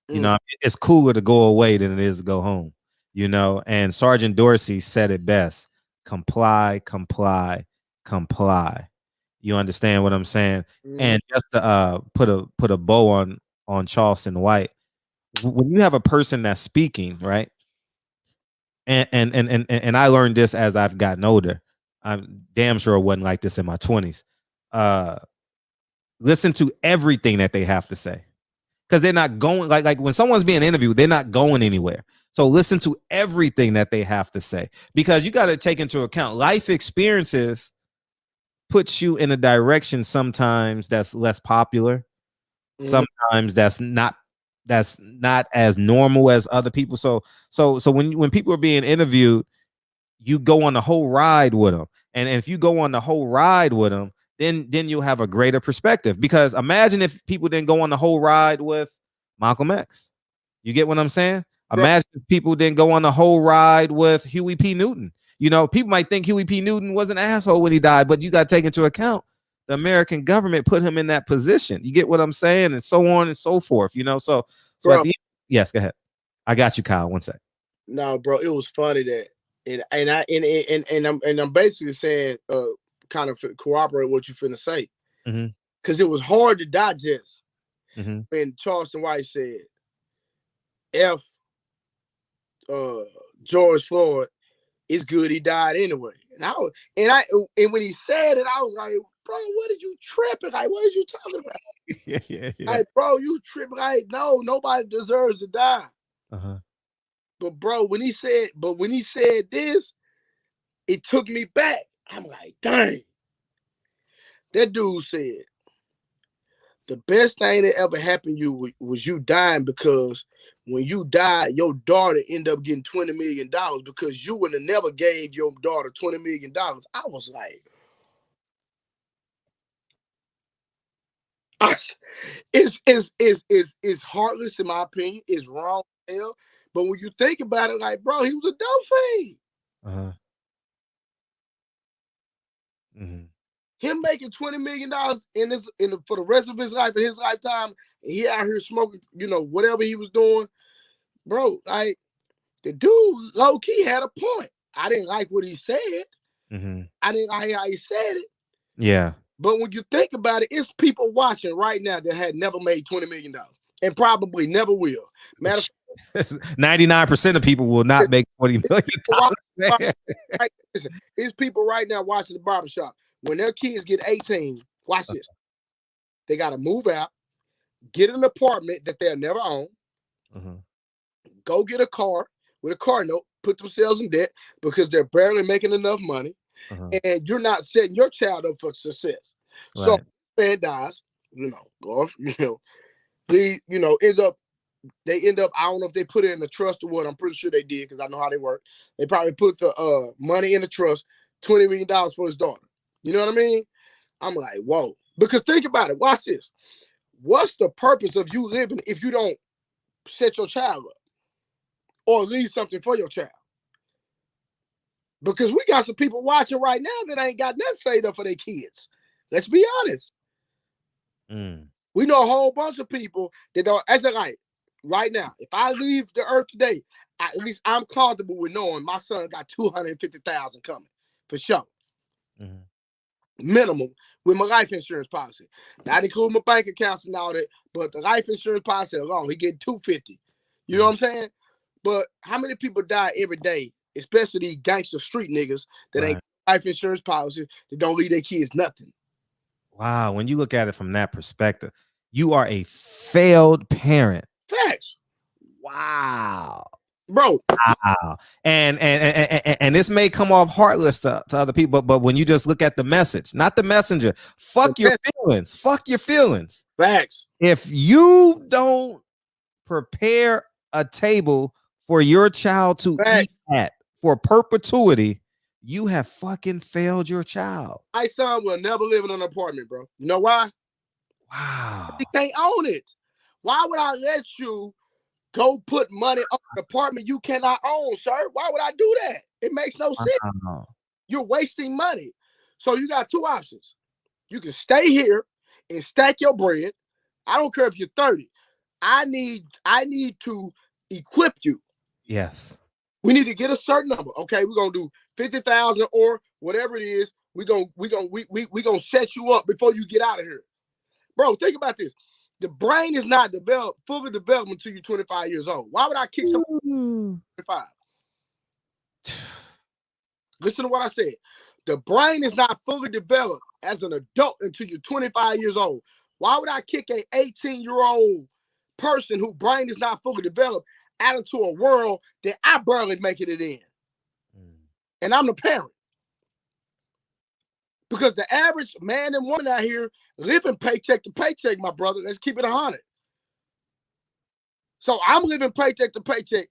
You know, it's cooler to go away than it is to go home. You know, and Sergeant Dorsey said it best: comply, comply, comply. You understand what I'm saying? And just to put a bow on Charleston White, when you have a person that's speaking, right? And I learned this as I've gotten older. I'm damn sure it wasn't like this in my 20s. Listen to everything that they have to say, because they're not going like when someone's being interviewed, they're not going anywhere. So listen to everything that they have to say, because you got to take into account life experiences puts you in a direction sometimes that's less popular, sometimes that's not as normal as other people. So when people are being interviewed, you go on the whole ride with them, and if you go on the whole ride with them, then you'll have a greater perspective. Because imagine if people didn't go on the whole ride with Malcolm X. You get what I'm saying? Imagine if people didn't go on the whole ride with Huey P. Newton. You know, people might think Huey P. Newton was an asshole when he died, but you got to take into account the American government put him in that position. You get what I'm saying? And so on and so forth, you know? So at the end, yes, go ahead. I got you, Kyle. One sec. No, bro, it was funny that, and I'm basically saying, kind of corroborate what you finna say, because it was hard to digest when Charleston White said, "F George Floyd, it's good he died anyway." And when he said it, I was like, "Bro, what did you tripping? Like, what are you talking about?" yeah. Like, bro, you tripping? Like, no, nobody deserves to die. But bro, when he said this, it took me back. I'm like, dang. That dude said the best thing that ever happened to you was you dying, because when you died, your daughter ended up getting $20 million because you would have never gave your daughter $20 million. I was like, it's heartless in my opinion. It's wrong as hell. But when you think about it, like, bro, he was a dope fiend. Him making $20 million for the rest of his life, in his lifetime, and he out here smoking, you know, whatever he was doing, bro. Like, the dude low key had a point. I didn't like what he said. I didn't like how he said it. Yeah. But when you think about it, it's people watching right now that had never made $20 million and probably never will. Matter of fact, 99% of people will not make $20 million. Listen, it's people right now watching the barbershop. When their kids get 18, watch this. They got to move out, get an apartment that they'll never own, go get a car with a car note, put themselves in debt because they're barely making enough money, and you're not setting your child up for success. Right. So, man dies, you know, golf, you know, they end up, I don't know if they put it in the trust or what. I'm pretty sure they did because I know how they work. They probably put the money in the trust, $20 million for his daughter. You know what I mean? I'm like, whoa. Because think about it. Watch this. What's the purpose of you living if you don't set your child up or leave something for your child? Because we got some people watching right now that ain't got nothing saved up for their kids. Let's be honest. We know a whole bunch of people that don't, as like, right now, if I leave the earth today, at least I'm comfortable with knowing my son got $250,000 coming for sure. Minimum with my life insurance policy. Not including my bank accounts and all that, but the life insurance policy alone, he get $250. You know what I'm saying? But how many people die every day, especially these gangster street niggas that ain't life insurance policy that don't leave their kids nothing? Wow, when you look at it from that perspective, you are a failed parent. Facts. Wow. Bro. Wow. And this may come off heartless to other people, but when you just look at the message, not the messenger, fuck your feelings. Fuck your feelings. Facts. If you don't prepare a table for your child to eat at for perpetuity, you have fucking failed your child. My son will never live in an apartment, bro. You know why? Wow. He can't own it. Why would I let you go put money on an apartment you cannot own, sir? Why would I do that? It makes no sense. You're wasting money. So you got two options. You can stay here and stack your bread. I don't care if you're 30. I need to equip you. Yes. We need to get a certain number. Okay, we're gonna do 50,000 or whatever it is. We gonna set you up before you get out of here. Bro, think about this. The brain is not fully developed until you're 25 years old. Why would I kick somebody 25? Listen to what I said. The brain is not fully developed as an adult until you're 25 years old. Why would I kick a 18-year-old person whose brain is not fully developed out into a world that I barely making it in? And I'm the parent. Because the average man and woman out here living paycheck to paycheck, my brother. Let's keep it 100. So I'm living paycheck to paycheck.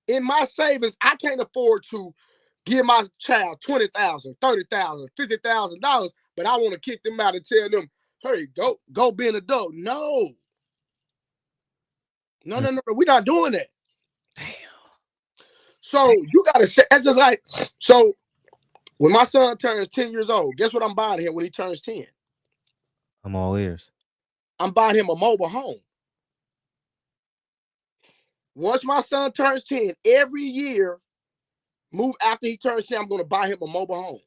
In my savings, I can't afford to give my child $20,000, $30,000, $50,000, but I want to kick them out and tell them, hey, go be an adult. No. No. We're not doing that. Damn. So you gotta say, it's just like, so when my son turns 10 years old, guess what I'm buying him when he turns 10? I'm all ears. I'm buying him a mobile home. Once my son turns 10, every year, move after he turns 10, I'm going to buy him a mobile home.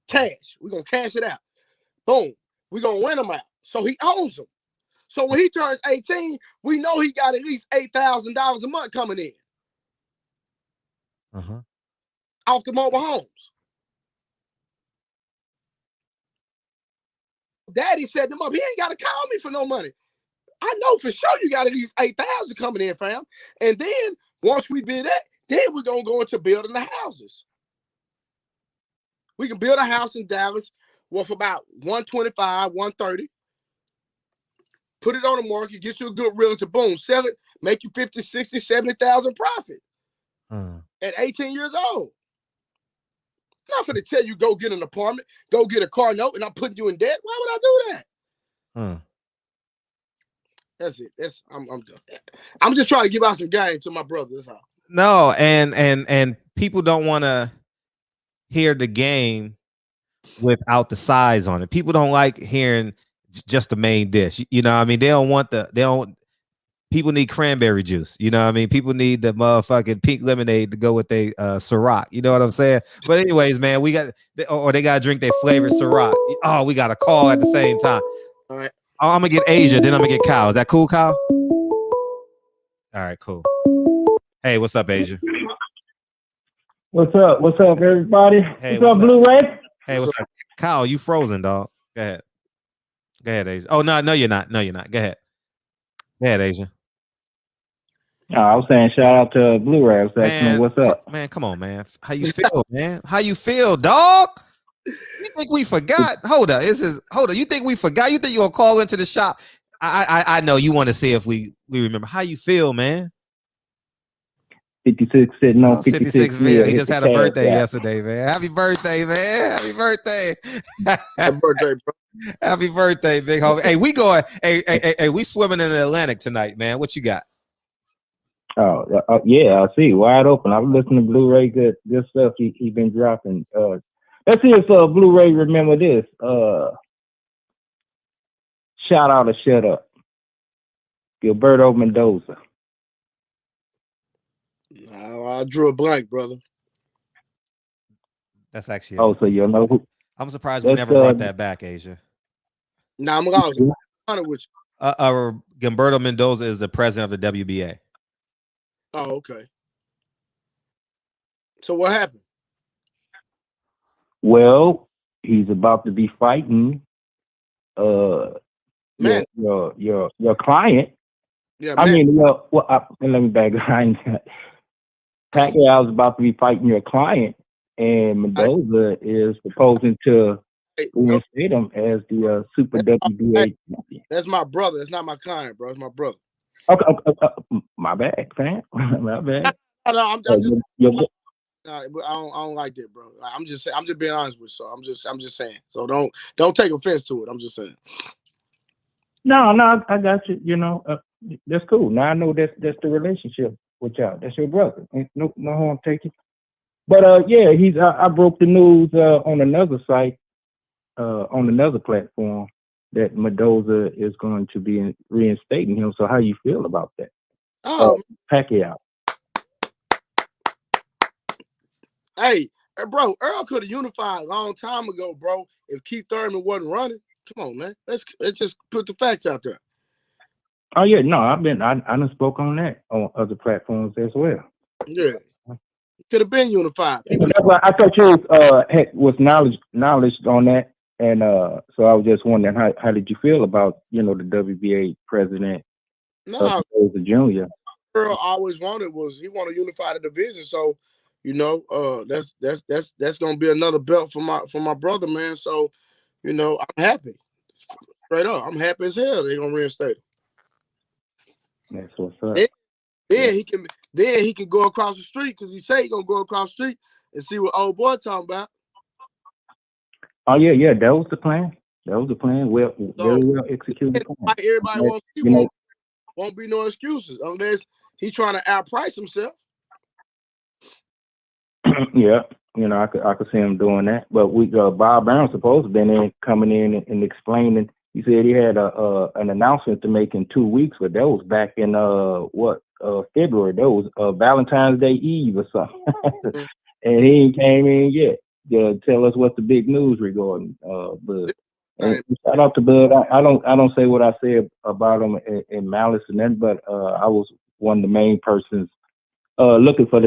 Cash. We're going to cash it out. Boom. We're going to rent him out. So he owns them. So when he turns 18, we know he got at least $8,000 a month coming in. Off the mobile homes. Daddy set them up. He ain't got to call me for no money. I know for sure you got at least 8,000 coming in, fam. And then once we did that, then we're going to go into building the houses. We can build a house in Dallas worth about 125, 130. Put it on the market, get you a good realtor, boom, sell it, make you 50, 60, 70,000 profit at 18 years old. I'm not going to tell you go get an apartment, go get a car note, and I'm putting you in debt. Why would I do that? That's it. I'm done. I'm just trying to give out some game to my brother. That's all. No, and people don't want to hear the game without the size on it. People don't like hearing just the main dish. You know what I mean? People need cranberry juice. You know what I mean? People need the motherfucking pink lemonade to go with their Ciroc. You know what I'm saying? But anyways, man, they got to drink their flavored Ciroc. Oh, we got a call at the same time. All right. Oh, I'm going to get Asia, then I'm going to get Kyle. Is that cool, Kyle? All right, cool. Hey, what's up, Asia? What's up? What's up, everybody? Hey, what's up, Blu-ray? Hey, what's up? Kyle, you frozen, dog. Go ahead. Go ahead, Asia. Oh, no, you're not. No, you're not. Go ahead. Go ahead, Asia. I was saying shout out to Blu-ray. I was asking what's up. Man, come on, man. How you feel, man? How you feel, dog? You think we forgot? Hold up. You think we forgot? You think you're gonna call into the shop? I know you want to see if we remember. How you feel, man? 56 sitting on 56 million. He just had a birthday yesterday, man. Happy birthday, man. Happy birthday. Happy birthday, bro. Happy birthday, big homie. Hey, we going. Hey, we swimming in the Atlantic tonight, man. What you got? Oh, yeah, I see. Wide open. I'm listening to Blu-ray. Good stuff he been dropping. Let's see if Blu-ray remember this. Shout out or shut up. Gilberto Mendoza. I drew a blank, brother. That's actually. Oh, so you know who? I'm surprised we never brought that back, Asia. Nah, I'm honest with you. Gilberto Mendoza is the president of the WBA. Oh, okay. So what happened? Well, he's about to be fighting Man, your client. yeah, I man. mean, let me back behind. Pacquiao is about to be fighting your client, and I, Mendoza is proposing to no, reinstate him as the Super hey, WBA champion. that's my brother. That's not my client, bro. It's my brother. Okay, my bad, fam. My bad. No, I'm Uh, just. your, your, But I don't like that, bro. I'm just being honest with you. So I'm just saying. So don't take offense to it. I'm just saying. no, I got you. That's cool. Now I know that's the relationship with y'all. That's your brother. Ain't no harm taken. But yeah, I broke the news on another site, on another platform, that Mendoza is going to be reinstating him. So how you feel about that? Oh, Pacquiao. hey, bro, Earl could have unified a long time ago, bro. If Keith Thurman wasn't running, come on, man. Let's just put the facts out there. Oh yeah, no, I done spoke on that on other platforms as well. Yeah, could have been unified. People, That's why I thought you was knowledge on that, and so I was just wondering how did you feel about the WBA president of no, Mendoza Jr. Earl always wanted was he wanted to unify the division. So, that's gonna be another belt for my brother, man. So, I'm happy. Straight up, I'm happy as hell they're gonna reinstate him. That's what's up. Then, Yeah. he can go across the street because he say he gonna go across the street and see what old boy talking about. Oh yeah, that was the plan. That was the plan. Well, So very well executed plan. everybody But, wants he you know, won't be no excuses unless he trying to outprice himself. yeah, I could see him doing that. But Bob Brown supposed to been coming in and explaining. He said he had an announcement to make in 2 weeks, but that was back in February. That was Valentine's Day Eve or something, Mm-hmm. and he ain't came in yet to tell us what's the big news regarding Bud. And shout out to Bud. I don't say what I said about him in malice and then, but I was one of the main persons looking for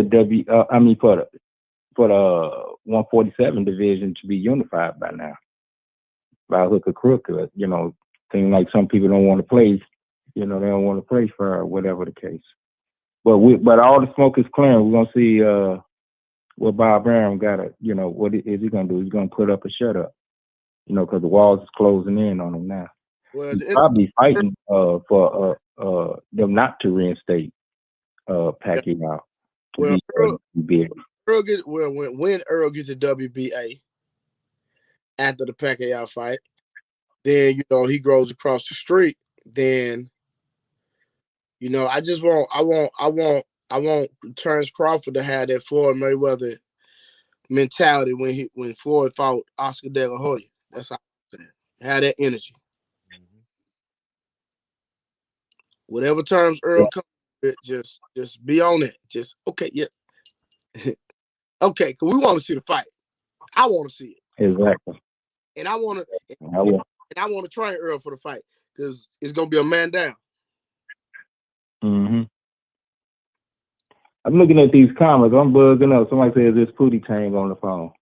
for the 147 division to be unified by now. By hook or crook, seems like some people don't want to play. They don't want to play for whatever the case. But all the smoke is clearing. We're gonna see what Bob Brown got. What is he gonna do? He's gonna put up a shut up. Because the walls is closing in on him now. Well, He's probably fighting for them not to reinstate Pacquiao to well, be big. When Earl gets the WBA after the Pacquiao fight, then he grows across the street. Then I just I want Terrence Crawford to have that Floyd Mayweather mentality when Floyd fought Oscar De La Hoya. That's how I'm saying. Have that energy. Mm-hmm. Whatever terms Earl comes with, just be on it. Just okay, yeah. Okay, because we want to see the fight. I want to see it. Exactly. And I want to train Earl for the fight because it's gonna be a man down. Mm-hmm. I'm looking at these comments. I'm buzzing up. Somebody says this Pootie Tang on the phone.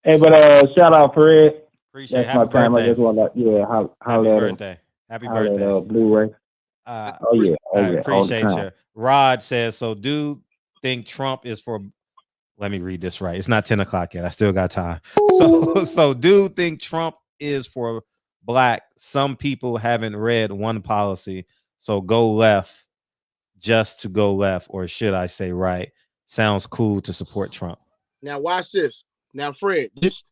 Hey, but shout out Fred. Appreciate it. That's my Happy time. birthday. I just want to Happy birthday. Happy birthday. Blu-ray. Oh yeah, I appreciate you. Rod says, so dude think Trump is for, let me read this right. It's not 10 o'clock yet. I still got time. So dude think Trump is for black. Some people haven't read one policy. So go left just to go left, or should I say right? Sounds cool to support Trump. Now watch this. Now, Fred, this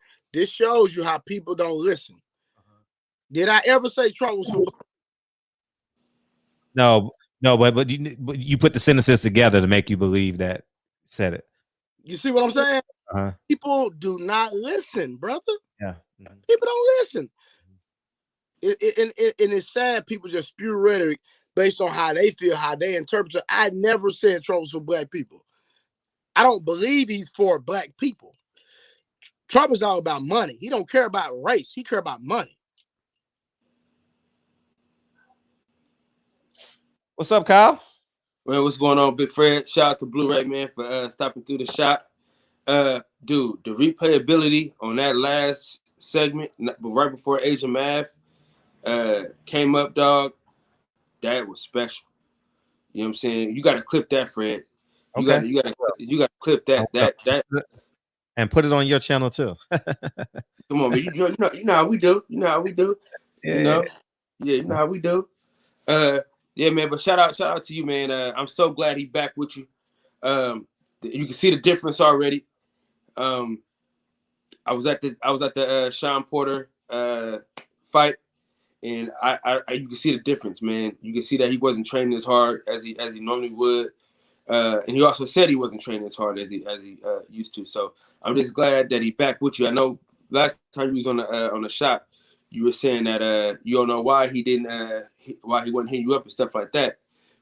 shows you how people don't listen. Did I ever say Trump was for black? No, but you put the sentences together to make you believe that said it. You see what I'm saying? Uh-huh. People do not listen, brother. Yeah. People don't listen. And it's sad people just spew rhetoric based on how they feel, how they interpret it. I never said Trump was for black people. I don't believe he's for black people. Trump is all about money. He don't care about race. He care about money. What's up, Kyle? Well, what's going on, Big Fred? Shout out to Blu-ray Man for stopping through the shop. Dude, the replayability on that last segment, right before Asian Math, came up, dog. That was special. You know what I'm saying? You got to clip that, Fred. You got to clip that. That and put it on your channel too. Come on, man. You know how we do. You know how we do. Yeah. You know how we do. Yeah, man. But shout out to you, man. I'm so glad he back with you. You can see the difference already. I was at the Sean Porter fight, and I you can see the difference, man. You can see that he wasn't training as hard as he normally would, and he also said he wasn't training as hard as he used to. So I'm just glad that he back with you. I know last time he was on the shop, you were saying that you don't know why he didn't why he wasn't hitting you up and stuff like that.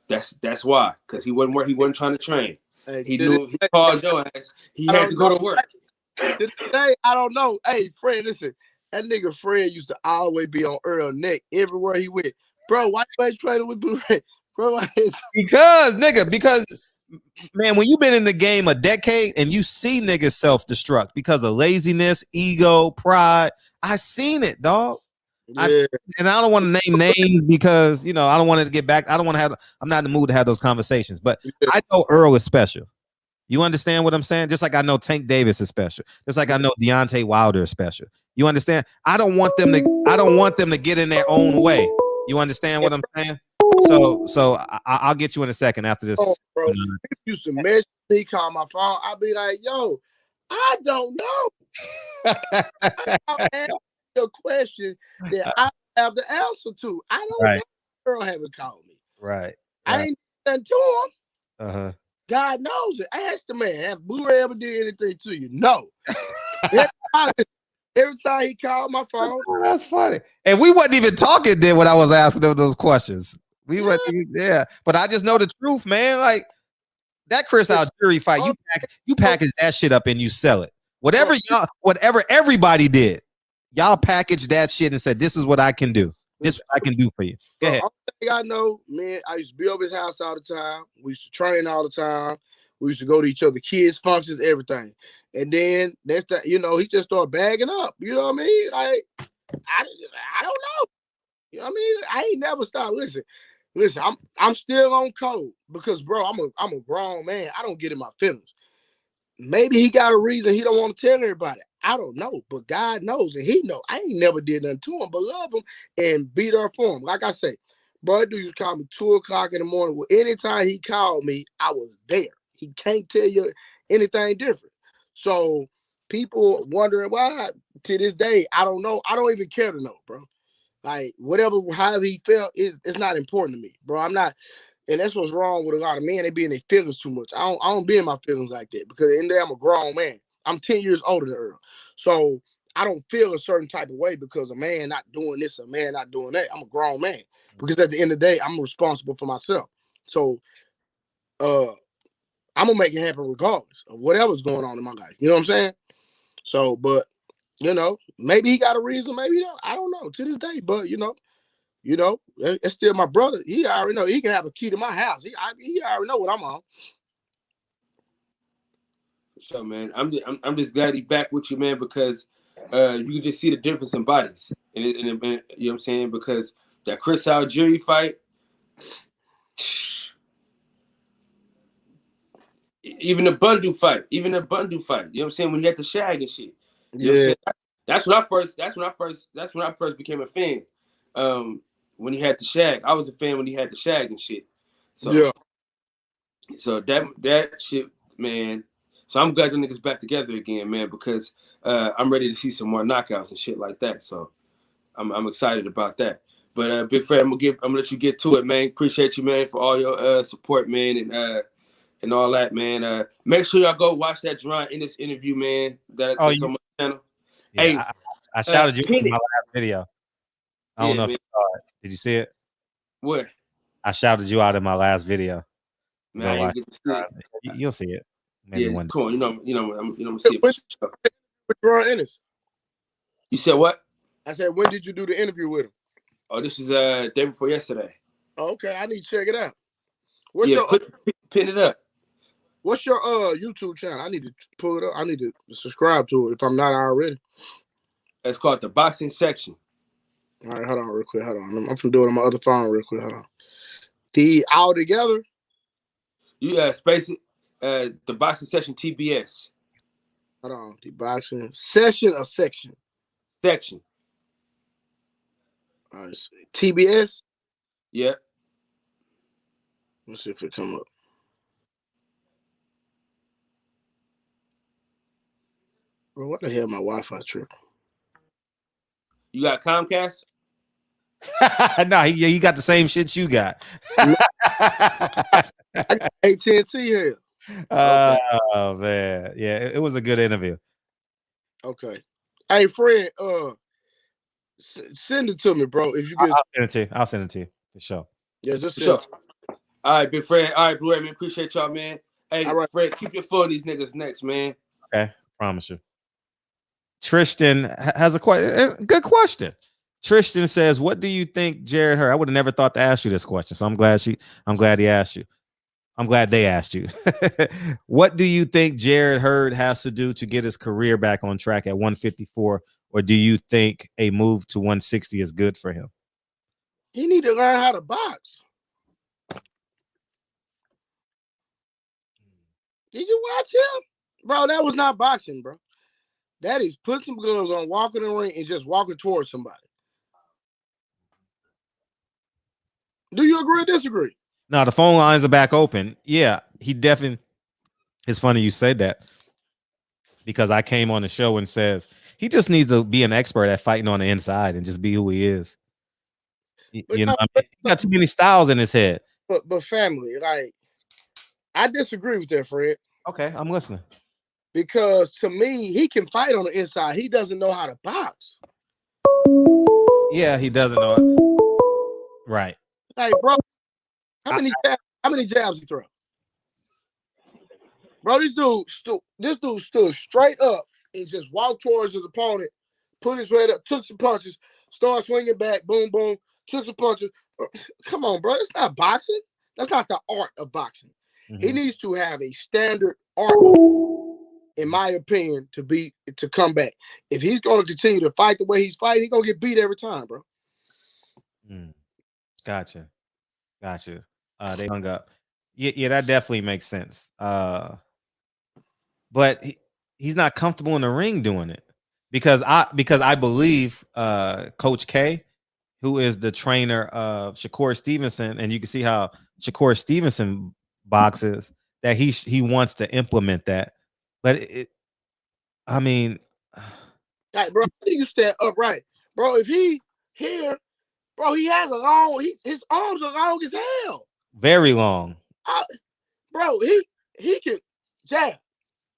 That's why, because he wasn't trying to train. Hey, he knew he called your ass. He had to go to work. Today, I don't know. Hey, Fred, listen. That nigga Fred used to always be on Earl neck everywhere he went. Bro, why you ain't training with Blu-ray? Bro, because man, when you've been in the game a decade and you see niggas self-destruct because of laziness, ego, pride, I seen it, dog. Yeah. And I don't want to name names because I don't want it to get back. I'm not in the mood to have those conversations. But I know Earl is special. You understand what I'm saying? Just like I know Tank Davis is special. Just like I know Deontay Wilder is special. You understand? I don't want them to get in their own way. You understand what I'm saying? So I'll get you in a second after this. Oh, bro, he used to message me, call my phone. I'd be like, yo, I don't know. I'll answer your question that I have the answer to. I don't know. Girl haven't called me. Right. I ain't done to him. Uh-huh. God knows it. Ask the man, have Blu-ray ever did anything to you? No. Every time he called my phone. That's funny. And we wasn't even talking then when I was asking them those questions. We wasn't even, but I just know the truth, man. Like that Chris Algieri fight, you package that shit up and you sell it. Whatever everybody did, y'all packaged that shit and said, this is what I can do. This is what I can do for you. Go ahead. All thing I know, man, I used to be over his house all the time. We used to train all the time. We used to go to each other kids' functions, everything. And then that's that, he just started bagging up. You know what I mean? Like, I don't know. You know what I mean? I ain't never stopped. Listen, I'm still on code because, bro, I'm a grown man. I don't get in my feelings. Maybe he got a reason he don't want to tell everybody. I don't know, but God knows and he know. I ain't never did nothing to him but love him and be there for him. Like I say, bro, dude used to call me 2 o'clock in the morning. Well, anytime he called me, I was there. He can't tell you anything different. So people wondering why, to this day, I don't know. I don't even care to know, bro. Like, however he felt, it's not important to me, bro. I'm not, and that's what's wrong with a lot of men. They be in their feelings too much. I don't be in my feelings like that because in there I'm a grown man. I'm 10 years older than Earl. So I don't feel a certain type of way because a man not doing this, a man not doing that. I'm a grown man because at the end of the day, I'm responsible for myself. So I'm gonna make it happen regardless of whatever's going on in my life. You know what I'm saying? So, but maybe he got a reason, maybe he don't. I don't know to this day, but it's still my brother. He already know he can have a key to my house. He already know what I'm on. So, man, I'm just glad he's back with you, man, because you can just see the difference in bodies, and you know what I'm saying? Because that Chris Algieri fight, even the Bundu fight, you know what I'm saying? When he had the shag and shit, you know what I'm saying? That's when I first became a fan. When he had the shag, I was a fan when he had the shag and shit. So that shit, man. So I'm glad the niggas back together again, man, because I'm ready to see some more knockouts and shit like that. So I'm excited about that. But Big Fred, I'm gonna let you get to it, man. Appreciate you, man, for all your support, man, and all that, man. Make sure y'all go watch that Jerron Ennis interview, man. That's on my channel. Yeah, hey, I shouted you in my last video. I don't know if you saw it. Did you see it? What? I shouted you out in my last video. Man, I didn't get to see it. You'll see it. Maybe one day. Cool. I'm gonna see it. With Jerron Ennis. You said what? I said, when did you do the interview with him? Oh, this was day before yesterday. Okay, I need to check it out. What's Yeah, your pin it up. What's your YouTube channel? I need to pull it up. I need to subscribe to it if I'm not already. It's called the Boxing Section. All right, hold on real quick. Hold on. I'm gonna do it on my other phone real quick. Hold on. The All Together. You space it. The Boxing Section TBS. Hold on. The Boxing Session or Section? Section. All right. TBS. Yeah. Let's see if it come up. Bro, what the hell my Wi-Fi trip? You got Comcast? No, you got the same shit you got. I got AT&T here. Okay. Oh man, yeah, it was a good interview. Okay. Hey Fred, send it to me, bro. If you get, I'll send it to you. I'll send it to you for sure. Yeah, just send it. All right, big Fred. All right, Blue, man. Appreciate y'all, man. Hey, all right. Fred, keep your foot on these niggas next, man. Okay, promise you. Tristan has a good question. Tristan says, "What do you think Jarrett Hurd?" I would have never thought to ask you this question, so I'm glad he asked you. I'm glad they asked you. What do you think Jarrett Hurd has to do to get his career back on track at 154, or do you think a move to 160 is good for him? He need to learn how to box. Did you watch him? Bro, that was not boxing, bro. That is put some gloves on, walking in the ring, and just walking towards somebody. Do you agree or disagree? No, the phone lines are back open. Yeah, he definitely. It's funny you said that because I came on the show and says he just needs to be an expert at fighting on the inside and just be who he is. You know, he got too many styles in his head. But family, like, I disagree with that, Fred. Okay, I'm listening. Because to me, he can fight on the inside. He doesn't know how to box. Yeah, he doesn't know it. Right. Like, bro, how many jabs he throw? Bro, this dude stood straight up and just walked towards his opponent, put his head up, took some punches, started swinging back, boom, boom, took some punches. Come on, bro. That's not boxing. That's not the art of boxing. Mm-hmm. He needs to have a standard art, in my opinion, to come back. If he's going to continue to fight the way he's fighting, he's going to get beat every time, bro. Gotcha. They hung up. Yeah, that definitely makes sense. But he's not comfortable in the ring doing it because I believe Coach K, who is the trainer of Shakur Stevenson, and you can see how Shakur Stevenson boxes, that he wants to implement that. But I mean, like, bro, you stand upright, bro. If he here, bro, he has his arms are long as hell, very long. Bro, he can jab.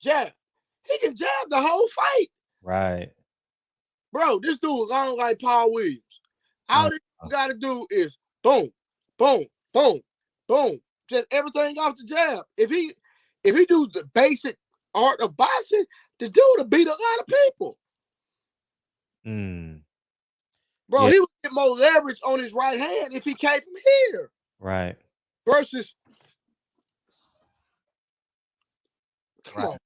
He can jab the whole fight. Right. Bro, this dude is long like Paul Williams. All you got to do is boom, boom, boom, boom. Just everything off the jab. If he do the basic art of boxing, the dude will beat a lot of people. Bro, he would get more leverage on his right hand if he came from here. Right. Versus, come on.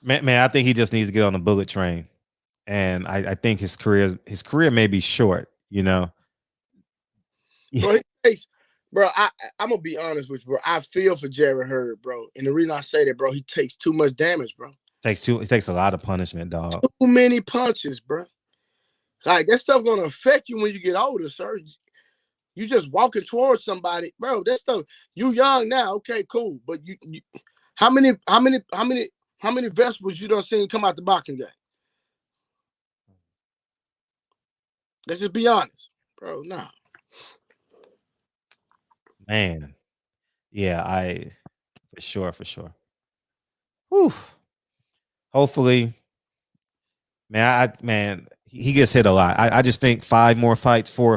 Man, I think he just needs to get on the bullet train, and I think his career may be short. You know, bro. I'm gonna be honest with you, bro. I feel for Jarrett Hurd, bro, and the reason I say that, bro, he takes too much damage, bro. He takes a lot of punishment, dog. Too many punches, bro. Like, that stuff gonna affect you when you get older, sir. You just walking towards somebody, bro. That stuff. You young now, okay, cool, but you how many vegetables you done seen come out the boxing game? Let's just be honest, bro. Nah. Man. Yeah, for sure. Whew. Hopefully, man, he gets hit a lot. I just think 4 or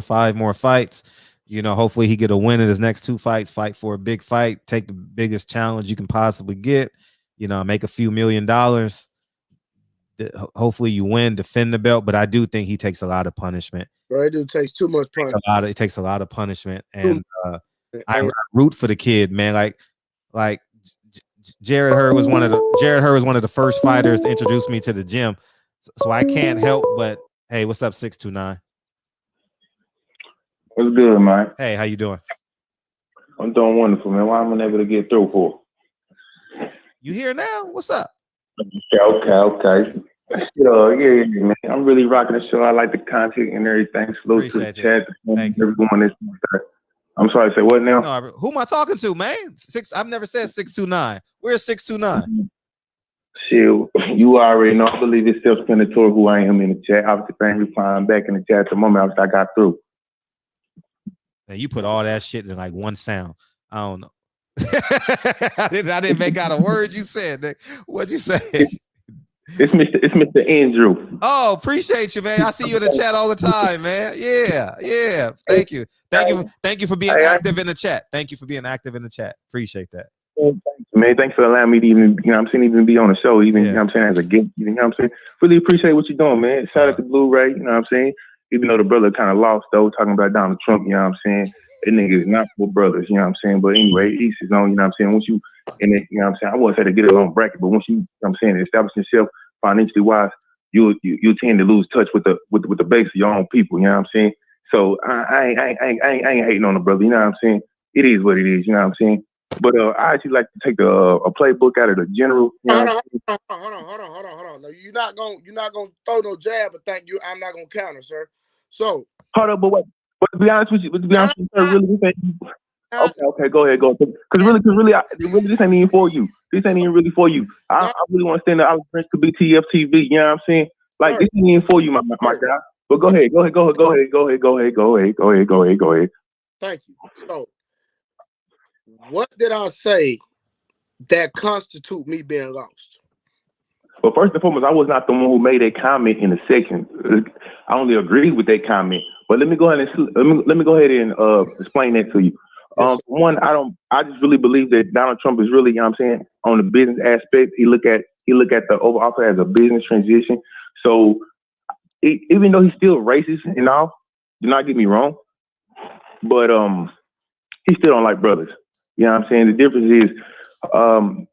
5 more fights. You know, hopefully he get a win in his next 2 fights, fight for a big fight, take the biggest challenge you can possibly get, you know, make a few $1 million. hopefully you win, defend the belt. But I do think he takes a lot of punishment. Bro, it dude takes too much punishment. It takes a lot of punishment, and I root for the kid, man. Like Jared Hurd was one of the first fighters to introduce me to the gym, so I can't help but, hey, what's up, 629? What's good, man? Hey, how you doing? I'm doing wonderful, man. Why am I unable to get through for? You here now? What's up? Okay. Yeah, man. I'm really rocking the show. I like the content and everything. Salute to the chat. Thank you. Everyone I'm sorry, say what now? No, who am I talking to, man? I've never said 629. Where's 629? Shit, you already know. I believe it's self-explanatory who I am in the chat. Obviously, if I ain't replying back in the chat at the moment, I got through. Man, you put all that shit in like one sound. I don't know. I didn't make out a word you said. Nick. What'd you say? It's Mr. Andrew. Oh, appreciate you, man. I see you in the chat all the time, man. Yeah. Thank you for being active in the chat. Thank you for being active in the chat. Appreciate that. Man, thanks for allowing me to even, even be on the show, as a guest, Really appreciate what you're doing, man. Shout out to Blu-ray, Even though the brother kind of lost, though, talking about Donald Trump, that nigga is not for brothers, But anyway, each his own, Once you, I wouldn't say to get a long bracket, but once you, establish yourself financially wise, you tend to lose touch with the base of your own people, So I ain't hating on the brother, It is what it is, But I actually like to take a playbook out of the general. Hold on. No, you're not gonna throw no jab, but thank you. I'm not gonna counter, sir. So hold up, but wait. But to be honest with you, sir, really, okay, go ahead. Because really, this ain't even for you. This ain't even really for you. I really want to stand up. I was friends to be TFTV. You know what I'm saying? Like, this ain't even for you, my guy. But go ahead. Thank you. So, what did I say that constitute me being lost? Well, first and foremost, I was not the one who made a comment in the section. I only agreed with that comment. But let me go ahead and explain that to you. Yes, one, I just really believe that Donald Trump is really, on the business aspect. He look at the overall as a business transition. So even though he's still racist and all, do not get me wrong, but he still don't like brothers. You know what I'm saying? The difference is, I'm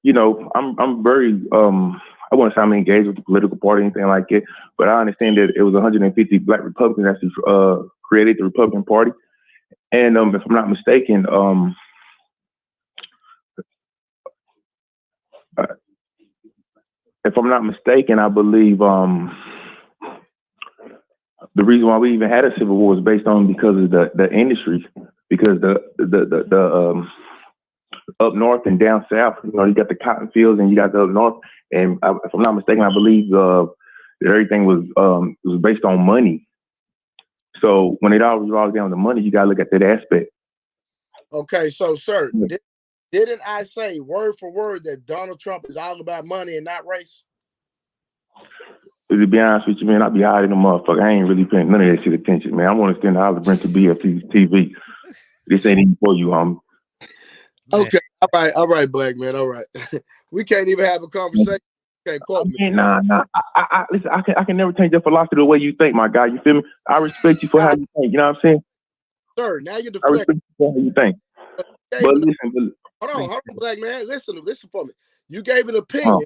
very, I wouldn't say I'm engaged with the political party or anything like it, but I understand that it was 150 Black Republicans that created the Republican Party. And if I'm not mistaken, I believe the reason why we even had a civil war was based on because of the industries, because the up north and down south, you got the cotton fields and you got the up north. And if I'm not mistaken, I believe that everything was based on money. So when it all revolves down to money, you gotta look at that aspect. Okay, so sir, didn't I say word for word that Donald Trump is all about money and not race? To be honest with you, man, I be hiding the motherfucker. I ain't really paying none of that shit attention, man. I want to stand the Olive Branch to BFT TV. This ain't even for you, homie. Okay, all right, Black man, all right. We can't even have a conversation. You can't quote me. Nah. Listen, I can never change your philosophy the way you think, my guy. You feel me? I respect you for how you think. You know what I'm saying? Sir, now you're I respect you for how you think. But listen, hold on, Black man. Listen for me. You gave an opinion,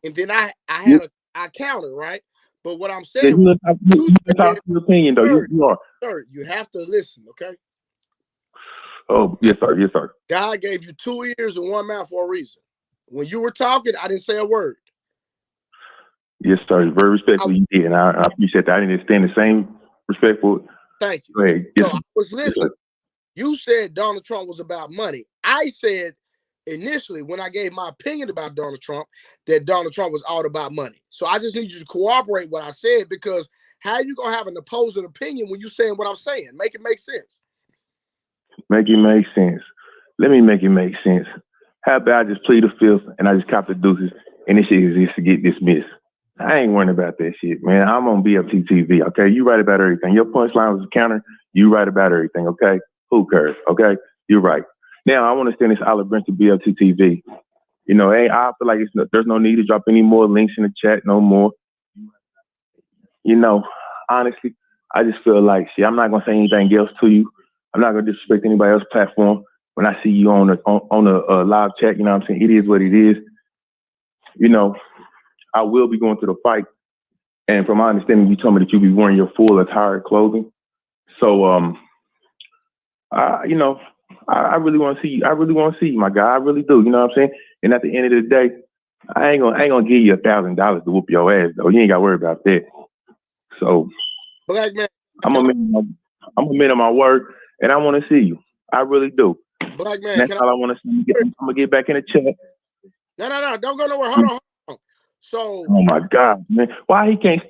and then I had I countered, right? But what I'm saying, you talk your opinion, though. Sir, you are. Sir, you have to listen, okay? Oh, yes, sir. God gave you 2 ears and 1 mouth for a reason. When you were talking, I didn't say a word. Yes, sir. Very respectful, you did, and I appreciate that. I didn't extend the same respectful. Thank you. Go ahead. So I was listening. You said Donald Trump was about money. I said initially, when I gave my opinion about Donald Trump, that Donald Trump was all about money. So I just need you to cooperate what I said, because how you gonna have an opposing opinion when you saying what I'm saying? Make it make sense. Make it make sense. Let me make it make sense. How about I just plead the fifth and I just cop the deuces and this shit is just to get dismissed? I ain't worrying about that shit, man. I'm on BFT TV, okay? You right about everything. Your punchline was a counter. You right about everything, okay? Who cares, okay? You're right. Now, I want to send this Olive Branch to BFT TV. I feel like there's no need to drop any more links in the chat no more. you know, honestly, I just feel like, shit, I'm not gonna say anything else to you. I'm not gonna disrespect anybody else's platform. When I see you on a live chat, you know what I'm saying? It is what it is. You know, I will be going to the fight. And from my understanding, you told me that you'll be wearing your full attire clothing. So, you know, I really want to see you. I really want to see you, my guy. I really do. You know what I'm saying? And at the end of the day, I ain't gonna give you $1,000 to whoop your ass, though. You ain't got to worry about that. So, Black man, I'm a man of my word, and I want to see you. I really do. Black man, and that's all I want to see. I'm gonna get back in the chat. No, don't go nowhere. Hold on. So, oh my God, man, why he can't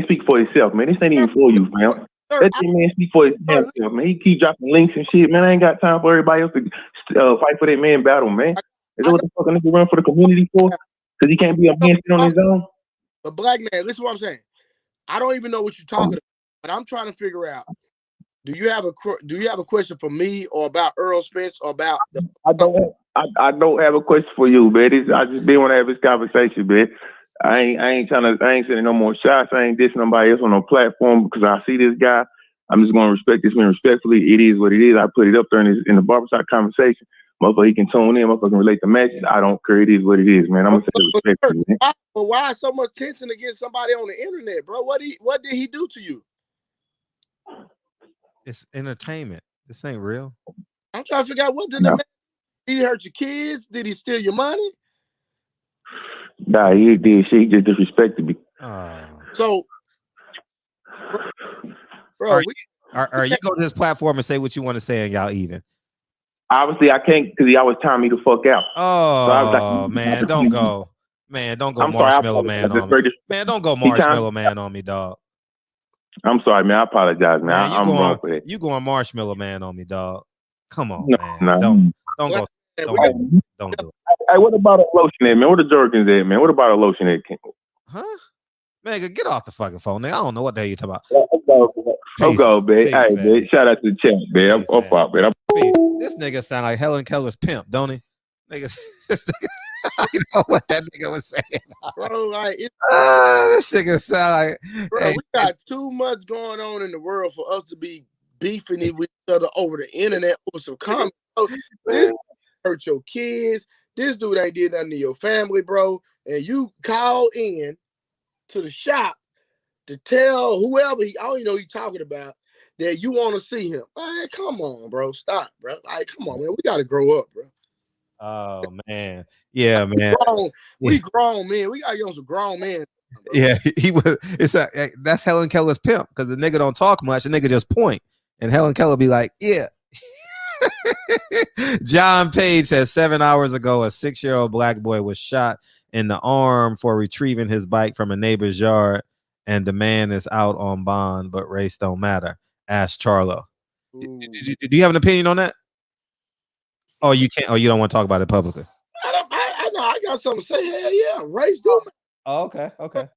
speak for himself, man? This ain't even for you, man. Let the man speak for himself, man. He keep dropping links and shit, man. I ain't got time for everybody else to fight for that man battle, man. Is that what the fuck a nigga run for the community for? Because he can't be a man on his own. But Black man, listen to what I'm saying. I don't even know what you're talking about, but I'm trying to figure out. Do you have a question for me or about Errol Spence or about the? I don't have a question for you, man. I just didn't want to have this conversation, man. I ain't sending no more shots. I ain't dissing nobody else on no platform because I see this guy. I'm just gonna respect this man respectfully. It is what it is. I put it up there in the barbershop conversation. Motherfucker, he can tune in. Motherfucker can relate to matches. I don't care. It is what it is, man. I'm gonna say it respectfully, man. But why so much tension against somebody on the internet, bro? What did he do to you? It's entertainment. This ain't real. I'm trying to figure out what did the man. Did he hurt your kids? Did he steal your money? Nah, he did shit. He just disrespected me. So, bro, are you go to this platform and say what you want to say and y'all even? Obviously, I can't because he always telling me to fuck out. Oh, so I was like, man, don't go. Man, don't go Marshmallow Man on me. Man, don't go Marshmallow Man on me, dog. I'm sorry, man. I apologize, man. I'm wrong for that. You going Marshmallow Man on me, dog. Come on, man. No. Don't go. Don't do it. Hey, what about a lotion at, man? What the Jerkins at, man? What about a lotion at? Huh? Man, get off the fucking phone, nigga. I don't know what the hell you talking about. Go, man. Hey, man. Shout out to the chat, man. I'm up, man. This nigga sound like Helen Keller's pimp, don't he? Nigga, I know what that nigga was saying. Bro, like this nigga sound like. Bro, we got too much going on in the world for us to be beefing with each other over the internet over some comments. This hurt your kids. This dude ain't did nothing to your family, bro. And you call in to the shop to tell whoever I don't even know who you talking about that you want to see him. Man, come on, bro. Stop, bro. Like, come on, man. We got to grow up, bro. Oh, man. Yeah, man. We grown men. We got to get on some grown men. Bro. Yeah, he was. That's Helen Keller's pimp because the nigga don't talk much. The nigga just point. And Helen Keller be like, yeah. John Page says 7 hours ago, a 6-year-old black boy was shot in the arm for retrieving his bike from a neighbor's yard, and the man is out on bond, but race don't matter. Ask Charlo. Do you have an opinion on that? Oh, you can't. Oh, you don't want to talk about it publicly. I know. I got something to say. Hell yeah, race don't matter. Oh, okay.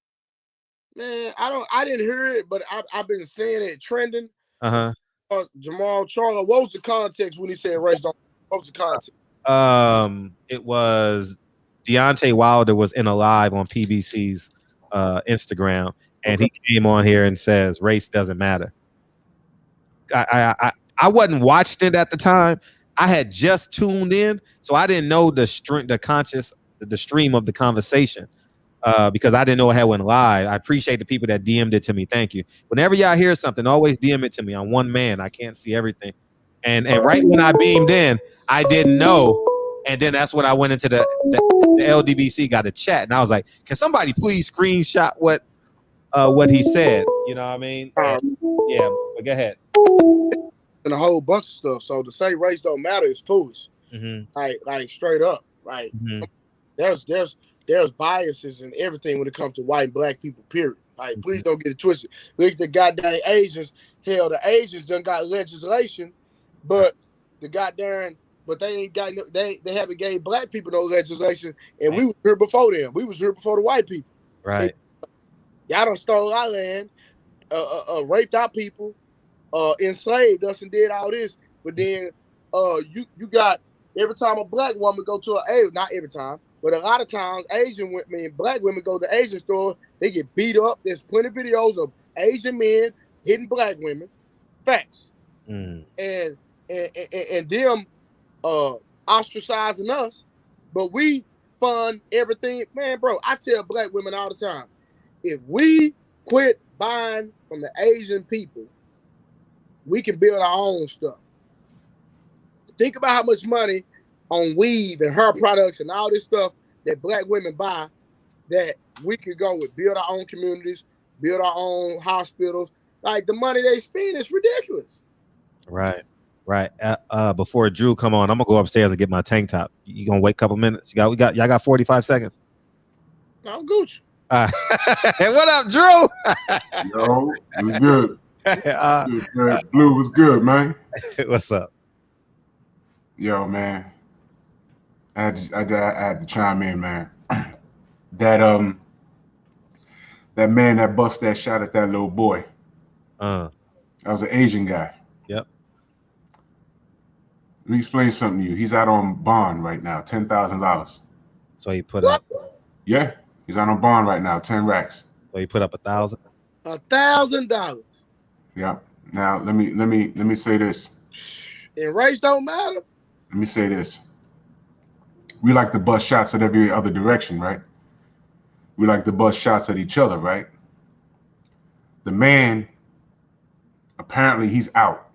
Man, I didn't hear it, but I've been seeing it trending. Jamal Charlo, what was the context when he said race don't? What was the context? It was Deontay Wilder was in a live on PBC's Instagram, and he came on here and says race doesn't matter. I wasn't watching it at the time. I had just tuned in, so I didn't know the stream of the conversation. Because I didn't know it had went live. I appreciate the people that DM'd it to me. Thank you. Whenever y'all hear something, always DM it to me. I'm one man. I can't see everything. And right when I beamed in, I didn't know. And then that's when I went into the LDBC, got a chat. And I was like, can somebody please screenshot what he said? You know what I mean? Yeah, but go ahead. And a whole bunch of stuff. So to say race don't matter is foolish. Like straight up. Right. There's biases and everything when it comes to white and black people, period. Like, please don't get it twisted. Look at the goddamn Asians. Hell, the Asians done got legislation, but they ain't got they haven't gave black people no legislation, and we was here before them. We was here before the white people. Right. Y'all done stole our land, raped our people, enslaved us and did all this. But then you got every time a black woman go to not every time. But a lot of times, black women go to Asian stores, they get beat up. There's plenty of videos of Asian men hitting black women. Facts. And them ostracizing us, but we fund everything. Man, bro, I tell black women all the time, if we quit buying from the Asian people, we can build our own stuff. Think about how much money on weave and hair products and all this stuff that black women buy that we could go with, build our own communities, build our own hospitals. Like, the money they spend is ridiculous. Right. Before Drew come on, I'm gonna go upstairs and get my tank top. You gonna wait a couple minutes? Y'all got 45 seconds. I'm Gucci. What up, Drew? Yo, it was good. Blue was good, man. What's up? Yo, man. I had to chime in, man. That man that bust that shot at that little boy. That was an Asian guy. Yep. Let me explain something to you. He's out on bond right now, $10,000. So he put up. Yeah, he's out on bond right now, 10 racks. So he put up $1,000. $1,000. Yeah. Now let me say this. And race don't matter. Let me say this. We like to bust shots at every other direction, right? We like to bust shots at each other, right? The man, apparently he's out.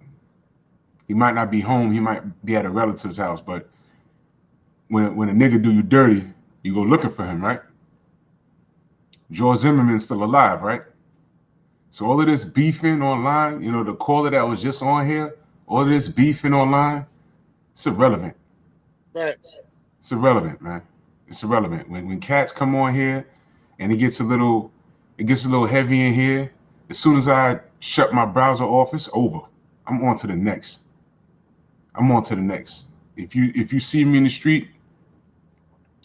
He might not be home. He might be at a relative's house. But when a nigga do you dirty, you go looking for him, right? George Zimmerman's still alive, right? So all of this beefing online, you know, the caller that was just on here, all of this beefing online, it's irrelevant. Right. It's irrelevant, man. It's irrelevant. When cats come on here and it gets a little heavy in here, as soon as I shut my browser off, it's over. I'm on to the next. If you see me in the street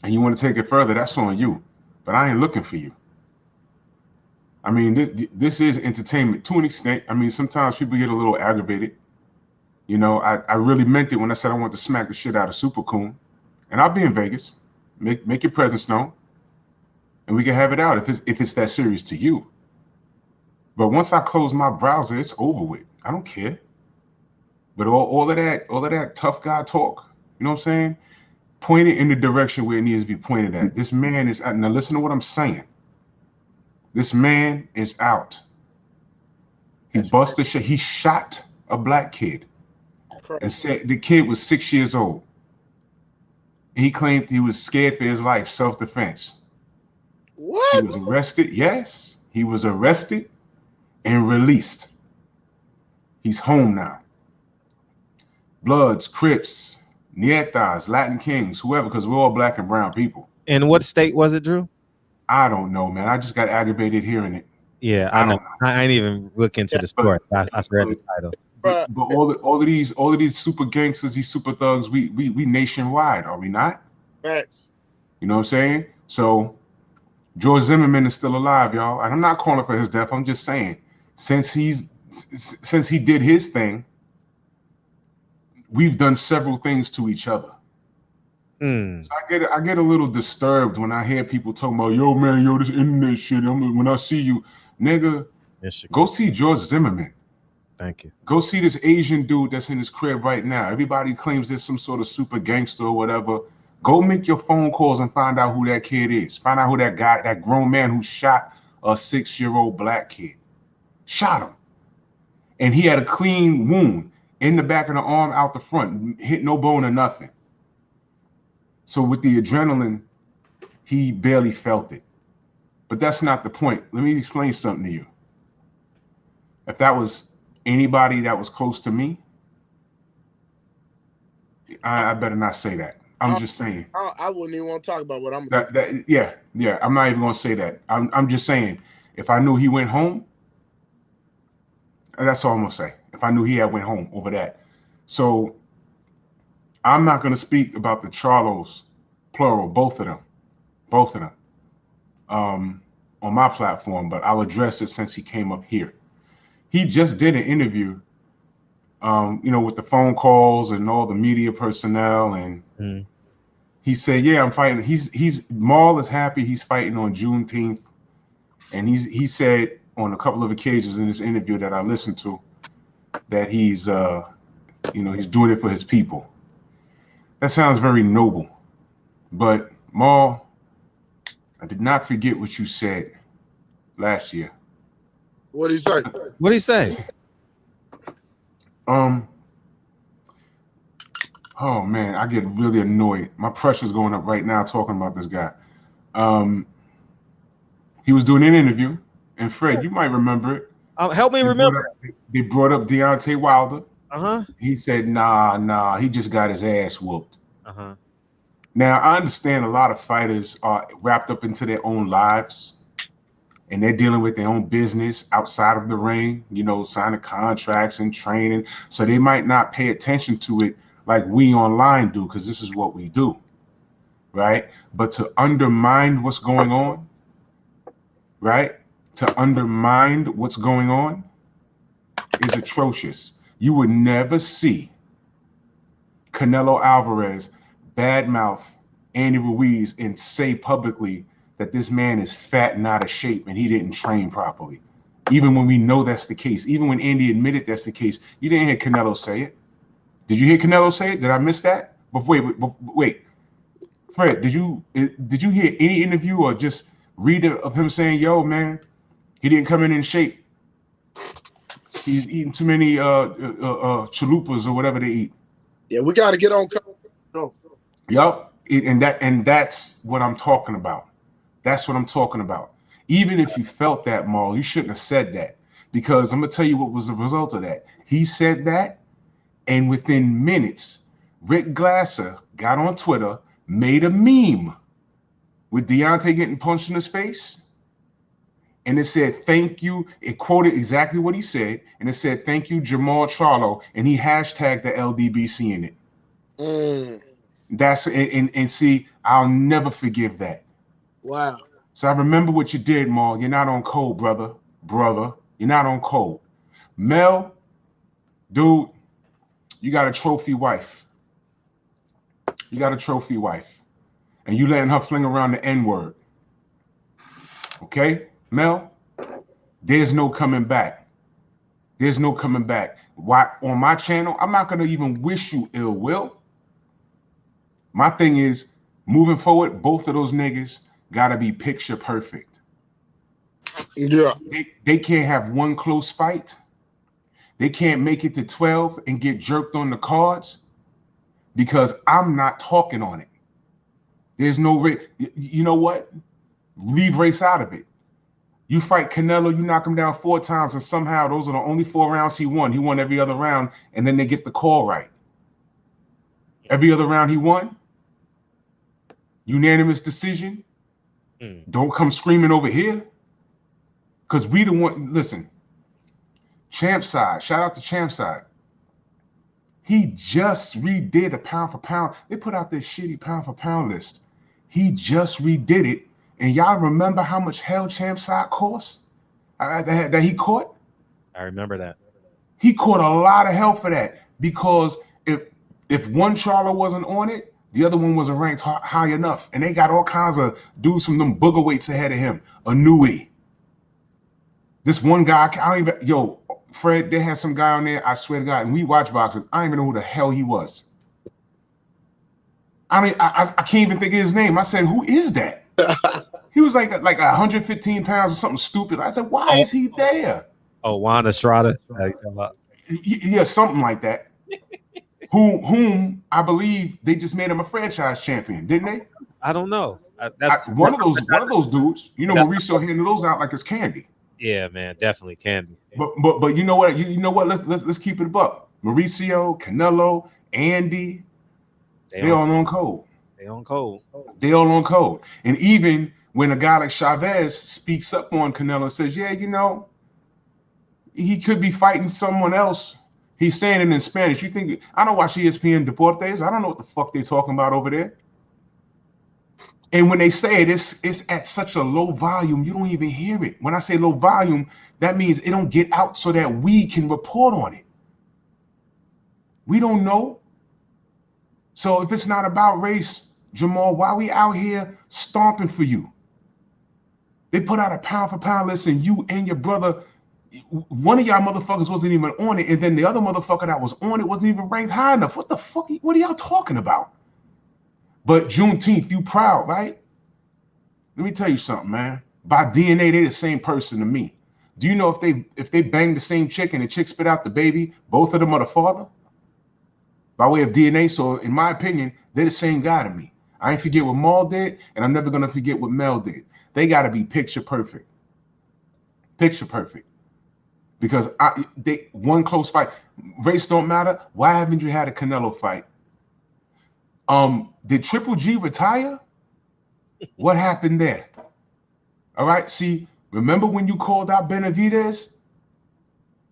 and you want to take it further, that's on you. But I ain't looking for you. I mean, this is entertainment to an extent. I mean, sometimes people get a little aggravated. You know, I really meant it when I said I want to smack the shit out of Super Coon. And I'll be in Vegas. Make your presence known. And we can have it out if it's that serious to you. But once I close my browser, it's over with. I don't care. But all of that tough guy talk, you know what I'm saying? Point it in the direction where it needs to be pointed at. This man is out. Now listen to what I'm saying. This man is out. He busted shit. He shot a black kid and said the kid was 6 years old. He claimed he was scared for his life, self-defense. What? He was arrested. Yes, he was arrested and released. He's home now. Bloods, Crips, Nietas, Latin Kings, whoever, because we're all black and brown people. And what state was it, Drew? I don't know, man. I just got aggravated hearing it. Yeah, I know. I ain't even look into the story. I read the title. But all of these super gangsters, these super thugs, we nationwide, are we not? Facts. You know what I'm saying? So George Zimmerman is still alive, y'all. And I'm not calling for his death. I'm just saying, since he did his thing, we've done several things to each other. So I get a little disturbed when I hear people talking about, yo, man, this internet shit. When I see you, nigga, go see George Zimmerman. Thank you. Go see this Asian dude that's in his crib right now. Everybody claims there's some sort of super gangster or whatever. Go make your phone calls and find out who that kid is. Find out who that guy, that grown man who shot a 6-year-old black kid. Shot him. And he had a clean wound in the back of the arm, out the front, hit no bone or nothing. So with the adrenaline, he barely felt it. But that's not the point. Let me explain something to you. If that was anybody that was close to me, I better not say that. I'm just saying. I wouldn't even want to talk about what I'm doing. Yeah. I'm not even going to say that. I'm just saying, if I knew he went home, that's all I'm going to say. If I knew he had went home over that. So I'm not going to speak about the Charlos, plural, both of them, on my platform, but I'll address it since he came up here. He just did an interview, with the phone calls and all the media personnel, and He said, "Yeah, I'm fighting." He's Maul is happy he's fighting on Juneteenth, and he said on a couple of occasions in this interview that I listened to that he's he's doing it for his people. That sounds very noble, but Maul, I did not forget what you said last year. What did he say? What did he say? Oh man, I get really annoyed. My pressure's going up right now talking about this guy. He was doing an interview, and Fred, you might remember it. Help me remember. They brought up Deontay Wilder. Uh-huh. He said, nah, he just got his ass whooped. Uh-huh. Now, I understand a lot of fighters are wrapped up into their own lives, and they're dealing with their own business outside of the ring, signing contracts and training. So they might not pay attention to it like we online do, because this is what we do, right? But to undermine what's going on, right? To undermine what's going on is atrocious. You would never see Canelo Alvarez badmouth Andy Ruiz and say publicly that this man is fat and out of shape and he didn't train properly. Even when we know that's the case, even when Andy admitted that's the case, you didn't hear Canelo say it. Did you hear Canelo say it? Did I miss that? But wait. Fred, did you hear any interview or just read of him saying, "Yo, man, he didn't come in shape. He's eating too many chalupas or whatever they eat"? Yeah, we got to get on. No. Yup, and that's what I'm talking about. That's what I'm talking about. Even if you felt that, Maul, you shouldn't have said that, because I'm gonna tell you what was the result of that. He said that, and within minutes, Rick Glasser got on Twitter, made a meme with Deontay getting punched in his face, and it said, "Thank you." It quoted exactly what he said, and it said, "Thank you, Jamal Charlo," and he hashtagged the LDBC in it. That's and see, I'll never forgive that. Wow. So I remember what you did, Maul. You're not on code, brother. You're not on code. Mel, dude, you got a trophy wife. And you letting her fling around the N-word. Okay, Mel? There's no coming back. Why on my channel, I'm not gonna even wish you ill will. My thing is, moving forward, both of those niggas gotta be picture perfect. Yeah. They can't have one close fight. They can't make it to 12 and get jerked on the cards, because I'm not talking on it. There's no race. You know what? Leave race out of it. You fight Canelo, you knock him down 4 times, and somehow those are the only 4 rounds he won. He won every other round, and then they get the call right. Every other round he won. Unanimous decision. Don't come screaming over here, because we the one. Listen, Champ Side, shout out to Champ Side. He just redid a pound for pound. They put out this shitty pound for pound list. He just redid it, and y'all remember how much hell Champ Side cost that he caught? I remember that. He caught a lot of hell for that, because if one Charlo wasn't on it, the other one wasn't ranked high enough, and they got all kinds of dudes from them booger weights ahead of him. Anui. This one guy, I don't even, Fred, they had some guy on there, I swear to God, and we watch boxing, I don't even know who the hell he was. I can't even think of his name. I said, who is that? He was like 115 pounds or something stupid. I said, why is he there? Oh, Juan Estrada. Yeah, something like that. Whom I believe they just made him a franchise champion, didn't they? I don't know. One of those dudes. Mauricio handed those out like it's candy. Yeah, man, definitely candy. But you know what? You know what? Let's keep it a buck. Mauricio, Canelo, Andy, they all on code. They all on code. And even when a guy like Chavez speaks up on Canelo and says, "Yeah, he could be fighting someone else," he's saying it in Spanish. You think I don't watch ESPN Deportes? I don't know what the fuck they're talking about over there. And when they say it, it's at such a low volume, you don't even hear it. When I say low volume, that means it don't get out so that we can report on it. We don't know. So if it's not about race, Jamal, why we out here stomping for you? They put out a pound for pound list, and you and your brother, one of y'all motherfuckers wasn't even on it, and then the other motherfucker that was on it wasn't even ranked high enough. What the fuck? What are y'all talking about? But Juneteenth, you proud, right? Let me tell you something, man. By DNA, they the same person to me. Do you know if they bang the same chick and the chick spit out the baby, both of them are the father? By way of DNA, so in my opinion, they're the same guy to me. I ain't forget what Maul did, and I'm never gonna forget what Mel did. They gotta be picture perfect. Picture perfect. Because they one close fight. Race don't matter. Why haven't you had a Canelo fight? Did Triple G retire? What happened there? All right, see, remember when you called out Benavidez?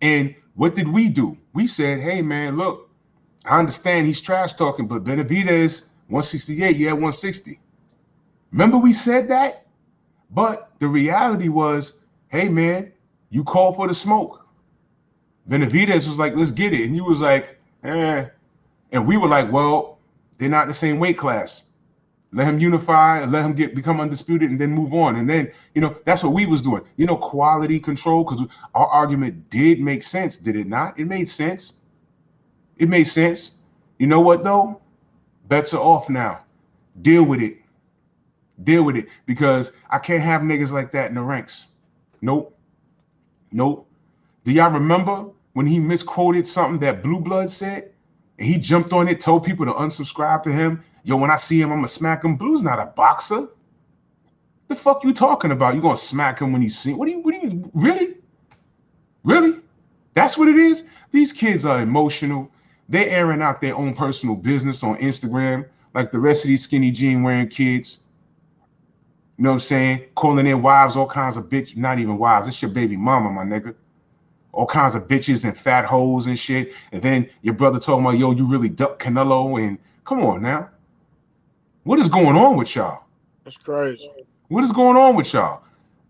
And what did we do? We said, hey man, look, I understand he's trash talking, but Benavidez 168, yeah, 160. Remember we said that? But the reality was, hey man, you called for the smoke. Benavidez was like, let's get it. And you was like, eh. And we were like, well, they're not in the same weight class. Let him unify, let him become undisputed, and then move on. And then, that's what we was doing. Quality control, because our argument did make sense, did it not? It made sense. It made sense. You know what, though? Bets are off now. Deal with it. Deal with it. Because I can't have niggas like that in the ranks. Nope. Nope. Do y'all remember when he misquoted something that Blue Blood said? And he jumped on it, told people to unsubscribe to him. Yo, when I see him, I'm going to smack him. Blue's not a boxer. The fuck you talking about? You going to smack him when you see him? What do you, really? Really? That's what it is? These kids are emotional. They're airing out their own personal business on Instagram, like the rest of these skinny jean wearing kids. You know what I'm saying? Calling their wives all kinds of bitch, not even wives. It's your baby mama, my nigga. All kinds of bitches and fat hoes and shit. And then your brother told me, yo, you really duck Canelo. And come on now. What is going on with y'all? That's crazy. What is going on with y'all?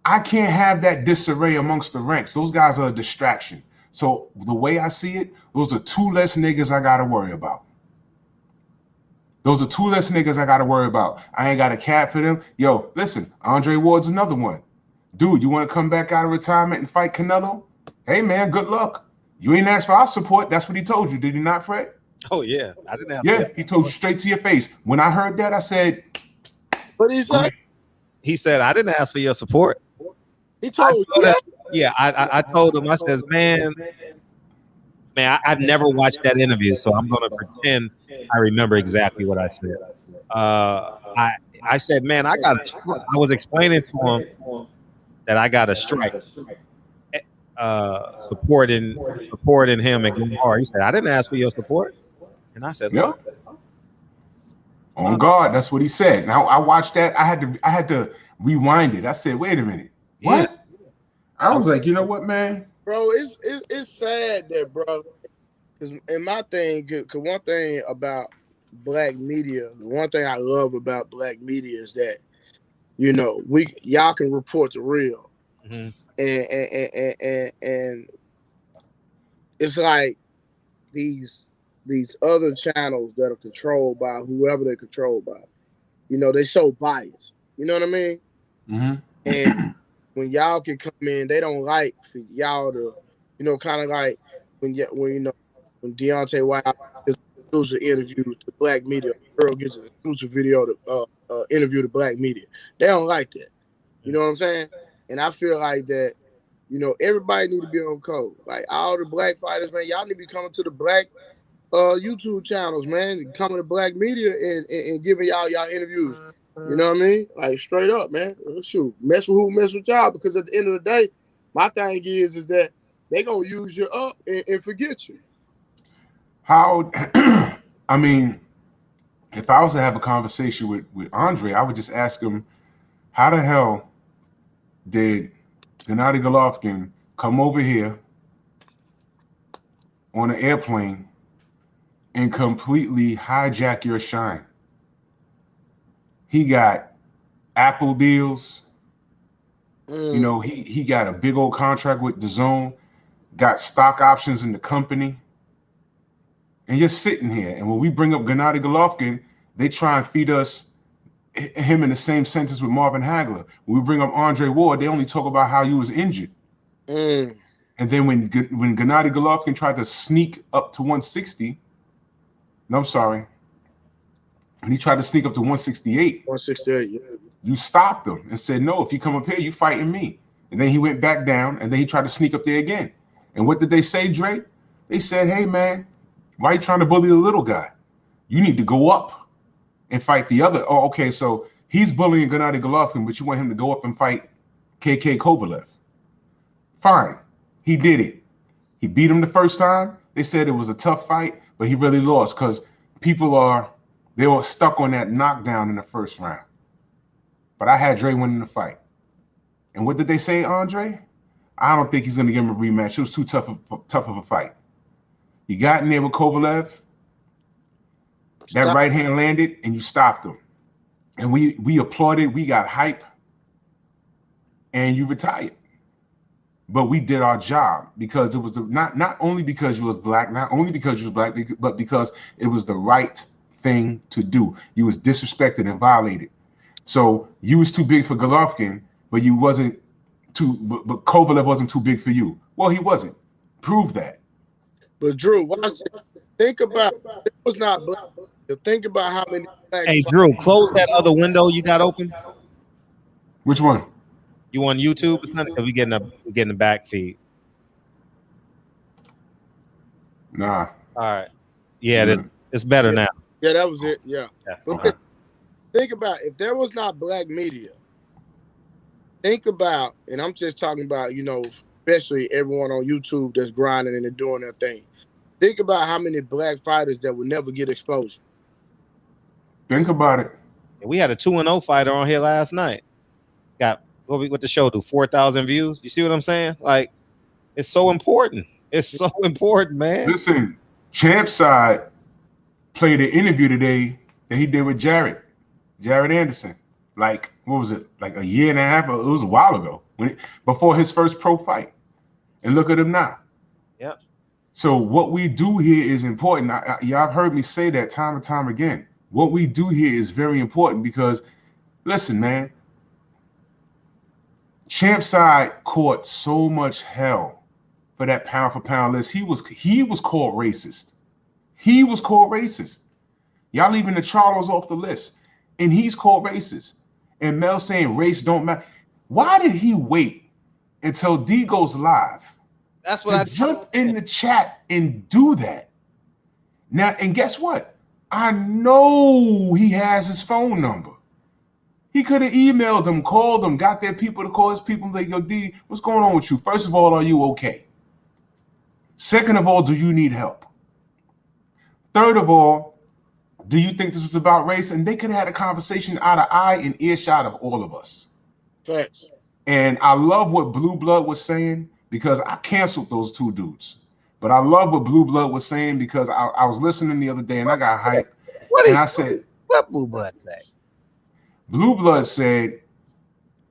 I can't have that disarray amongst the ranks. Those guys are a distraction. So the way I see it, those are two less niggas I got to worry about. Those are two less niggas I got to worry about. I ain't got a cap for them. Yo, listen, Andre Ward's another one. Dude, you want to come back out of retirement and fight Canelo? Hey, man, good luck. You ain't asked for our support. That's what he told you. Did he not, Fred? Oh, yeah. I didn't have Yeah, he told you straight to your face. When I heard that, I said... What did he say? He said, I didn't ask for your support. He told you that? Yeah, I told him, I says, man, I've never watched that interview, so I'm going to pretend I remember exactly what I said. I said, man, I was explaining to him that I got a strike. Supporting him and going hard. He said, I didn't ask for your support. And I said, yep. On God, that's what he said. Now I watched that. I had to rewind it. I said, wait a minute. What? Yeah. I was like, you know what, man? Bro, it's sad that, bro. Because in my thing, cause one thing about black media, one thing I love about black media is that, y'all can report the real. Mm-hmm. And it's like these other channels that are controlled by whoever they're controlled by, they show bias. You know what I mean? Mm-hmm. And when y'all can come in, they don't like for y'all to, kind of like when Deontay Wilder is exclusive interview to black media, Earl gets an exclusive video to interview the black media. They don't like that. You know what I'm saying? And I feel like that, everybody need to be on code. Like all the black fighters, man, y'all need to be coming to the black YouTube channels, man, coming to black media and giving y'all interviews. You know what I mean? Like straight up, man. Shoot, mess with who mess with y'all, because at the end of the day, my thing is that they gonna use you up and forget you. How? I mean, if I was to have a conversation with Andre, I would just ask him, how the hell did Gennady Golovkin come over here on an airplane and completely hijack your shine? He got Apple deals. He got a big old contract with DAZN, got stock options in the company. And you're sitting here. And when we bring up Gennady Golovkin, they try and feed us him in the same sentence with Marvin Hagler. When we bring up Andre Ward, they only talk about how he was injured. And then when Gennady Golovkin tried to sneak up to 160, no, I'm sorry, when he tried to sneak up to 168, yeah. You stopped him and said, no, if you come up here, you fighting me. And then he went back down, and then he tried to sneak up there again. And what did they say, Dre? They said, hey, man, why are you trying to bully the little guy? You need to go up and fight the other. Oh, okay, so he's bullying Gennady Golovkin, but you want him to go up and fight KK Kovalev. Fine. He did it. He beat him the first time. They said it was a tough fight, but he really lost because they were stuck on that knockdown in the first round. But I had Dre winning the fight. And what did they say, Andre? I don't think he's going to give him a rematch. It was too tough of a fight. He got in there with Kovalev. That right hand landed, and you stopped him. And we applauded. We got hype. And you retired. But we did our job because it was not only because you was black, but because it was the right thing to do. You was disrespected and violated. So you was too big for Golovkin, but you wasn't but Kovalev wasn't too big for you. Well, he wasn't. Prove that. But Drew, think about it was not black. Think about how many black. Hey, Drew, close that other window you got open. Which one? You on YouTube? Because we getting the back feed. Nah. All right. Yeah, it's better now. Yeah, that was it. Yeah. Okay. Think about if there was not black media. Think about, and I'm just talking about, especially everyone on YouTube that's grinding and doing their thing. Think about how many black fighters that would never get exposure. Think about it. We had a 2-0 fighter on here last night. Got what the show do? 4,000 views. You see what I'm saying? Like, it's so important. It's so important, man. Listen, Champside played an interview today that he did with Jared Anderson. Like, what was it? Like a year and a half? It was a while ago, before his first pro fight. And look at him now. Yep. So what we do here is important. Y'all have heard me say that time and time again. What we do here is very important because, listen, man, Champside caught so much hell for that pound for pound list. He was called racist. He was called racist. Y'all leaving the Charlos off the list, and he's called racist. And Mel saying race don't matter. Why did he wait until D goes live? That's what I jump in the chat and do that. Now, and guess what? I know he has his phone number. He could have emailed him, called him, got their people to call his people. Like, yo, D, what's going on with you? First of all, are you okay? Second of all, do you need help? Third of all, do you think this is about race? And they could have had a conversation eye to eye and earshot of all of us. Thanks. And I love what Blue Blood was saying because I canceled those two dudes. But I love what Blue Blood was saying because I was listening the other day and I got hyped. I said, what Blue Blood say? Blue Blood said,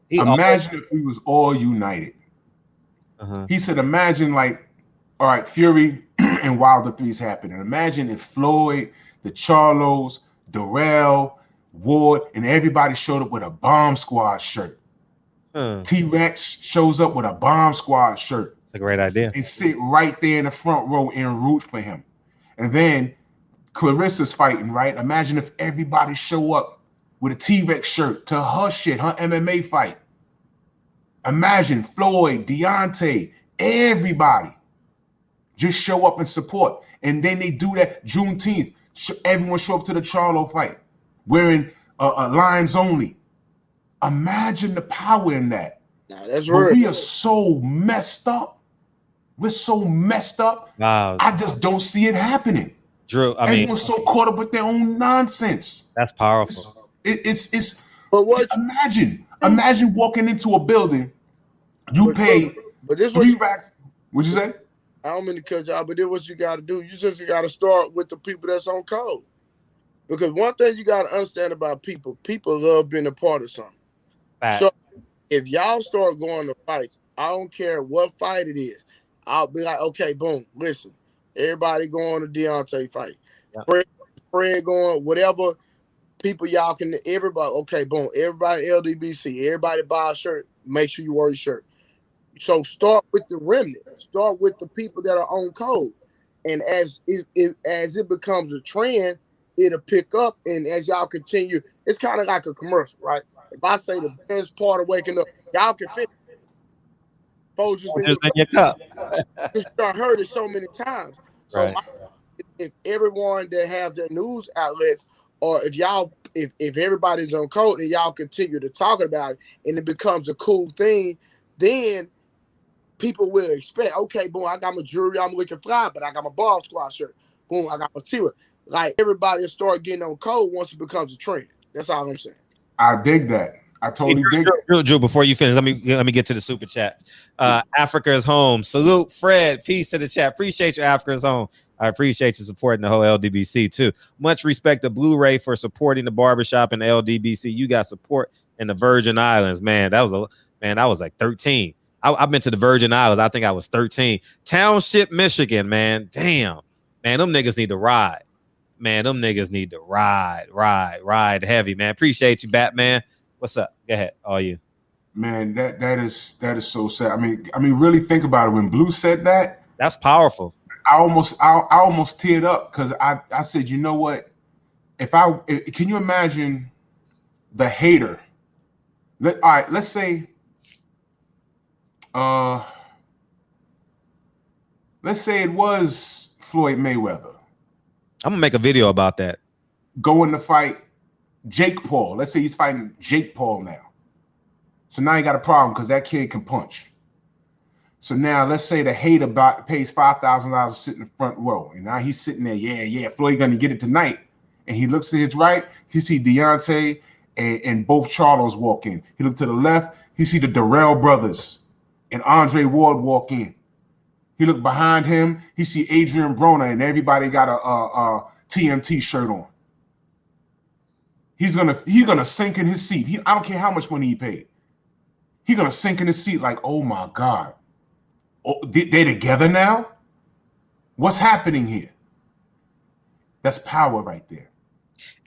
imagine if we was all united. He said, imagine like, all right, Fury and Wilder 3's happening. Imagine if Floyd, the Charlos, Darrell, Ward, and everybody showed up with a Bomb Squad shirt. T-Rex shows up with a Bomb Squad shirt. It's a great idea. And sit right there in the front row and root for him. And then Clarissa's fighting, right? Imagine if everybody show up with a T-Rex shirt to her shit, her MMA fight. Imagine Floyd, Deontay, everybody just show up and support. And then they do that Juneteenth. Everyone show up to the Charlo fight wearing lines only. Imagine the power in that. Nah, that's but right. We are so messed up. We're so messed up. Wow. I just don't see it happening. Drew, everyone's so caught up with their own nonsense. That's powerful. It's but what imagine walking into a building, you pay but this 3 racks. What'd you say? I don't mean to cut you out, but this what you got to do. You just got to start with the people that's on code. Because one thing you got to understand about people love being a part of something. Fact. So if y'all start going to fights, I don't care what fight it is. I'll be like, okay, boom, listen. Everybody going to Deontay fight. Yeah. Fred going, whatever people y'all can everybody. Okay, boom. Everybody LDBC. Everybody buy a shirt. Make sure you wear your shirt. So start with the remnant. Start with the people that are on code. And as it becomes a trend, it'll pick up. And as y'all continue, it's kind of like a commercial, right? If I say the best part of waking up, y'all can finish. Folks just in your cup. Because you done heard it so many times. So Right. if everyone that has their news outlets, or if everybody's on code and y'all continue to talk about it and it becomes a cool thing, then people will expect, okay, boom, I got my jewelry, I'm looking fly, but I got my Bomb Squad shirt. Boom, I got my t-shirt. Like, everybody will start getting on code once it becomes a trend. That's all I'm saying. I dig that. I totally dig that. Drew, before you finish, let me get to the super chat. Africa is home. Salute, Fred. Peace to the chat. Appreciate you, Africa is home. I appreciate you supporting the whole LDBC too. Much respect to Blu-ray for supporting the barbershop and the LDBC. You got support in the Virgin Islands, man. That was like 13. I've been to the Virgin Islands. I think I was 13. Township, Michigan, man. Damn. Man, them niggas need to ride. Man, them niggas need to ride heavy, man. Appreciate you, Batman. What's up? Go ahead. All you. Man, that is so sad. I mean, really think about it. When Blue said that, that's powerful. I almost teared up because I said, you know what? Can you imagine the hater? All right, let's say it was Floyd Mayweather. I'm gonna make a video about that. Going to fight Jake Paul. Let's say he's fighting Jake Paul now. So now you got a problem because that kid can punch. So now let's say the hater pays $5,000 to sit in the front row. And now he's sitting there, yeah, Floyd gonna get it tonight. And he looks to his right, he see Deontay and both Charlos walk in. He looked to the left, he see the Darrell brothers and Andre Ward walk in. He looked behind him, he see Adrian Broner and everybody got a TMT shirt on. He's gonna sink in his seat. I don't care how much money he paid. He's gonna sink in his seat like, oh my God. Oh, they together now? What's happening here? That's power right there.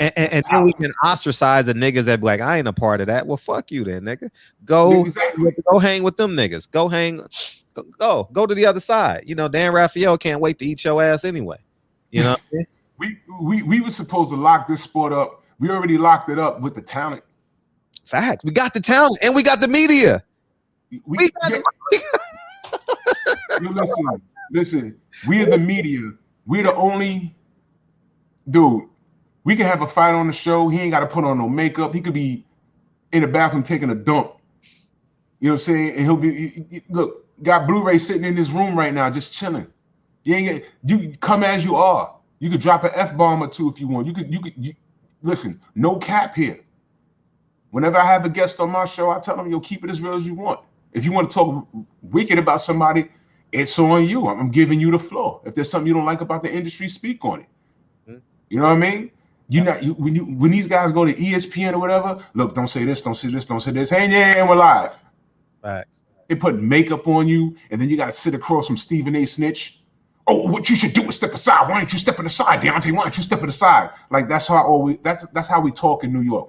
And then we can ostracize the niggas that be like, I ain't a part of that. Well, fuck you then, nigga. Go hang with them niggas. Go to the other side. You know, Dan Raphael can't wait to eat your ass anyway. You know what I mean? We were supposed to lock this sport up. We already locked it up with the talent. Facts. We got the talent and we got the media. Listen. We are the media. We're the only dude. We can have a fight on the show. He ain't got to put on no makeup. He could be in the bathroom taking a dump. You know what I'm saying? And he'll be look. Got Blu-ray sitting in his room right now, just chilling. You come as you are. You could drop an F-bomb or two if you want. You could listen. No cap here. Whenever I have a guest on my show, I tell them, keep it as real as you want. If you want to talk wicked about somebody, it's on you. I'm giving you the floor. If there's something you don't like about the industry, speak on it. Mm-hmm. You know what I mean? When these guys go to ESPN or whatever, look, don't say this, don't say this, don't say this. Hey, yeah, we're live. Facts. They put makeup on you, and then you got to sit across from Stephen A. Snitch. Oh, what you should do is step aside. Why aren't you stepping aside, Deontay? Why aren't you stepping aside? Like that's how we talk in New York.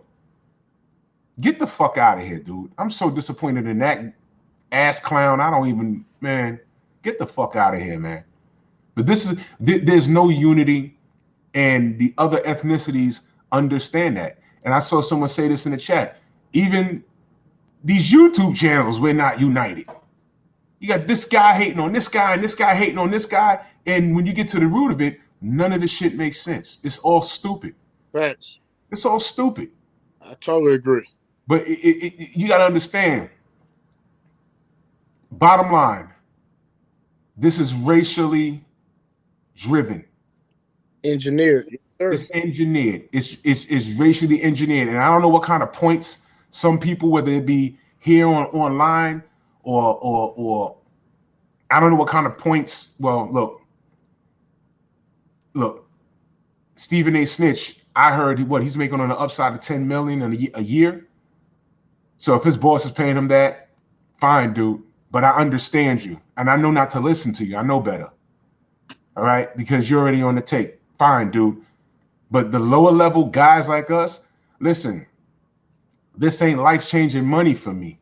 Get the fuck out of here, dude. I'm so disappointed in that ass clown. Man, get the fuck out of here, man. But there's no unity, and the other ethnicities understand that. And I saw someone say this in the chat. Even these YouTube channels, we're not united. You got this guy hating on this guy and this guy hating on this guy. And when you get to the root of it, none of this shit makes sense. It's all stupid. Thanks. It's all stupid. I totally agree. But you got to understand, bottom line, this is racially driven. Engineered. It's engineered. It's racially engineered. And I don't know what kind of points some people, whether it be here online or I don't know what kind of points. Well, look, Stephen A. Snitch, I heard he's making on the upside of $10 million a year. So if his boss is paying him that, fine, dude. But I understand you, and I know not to listen to you. I know better. All right, because you're already on the tape. Fine, dude. But the lower level guys like us, listen, this ain't life-changing money for me.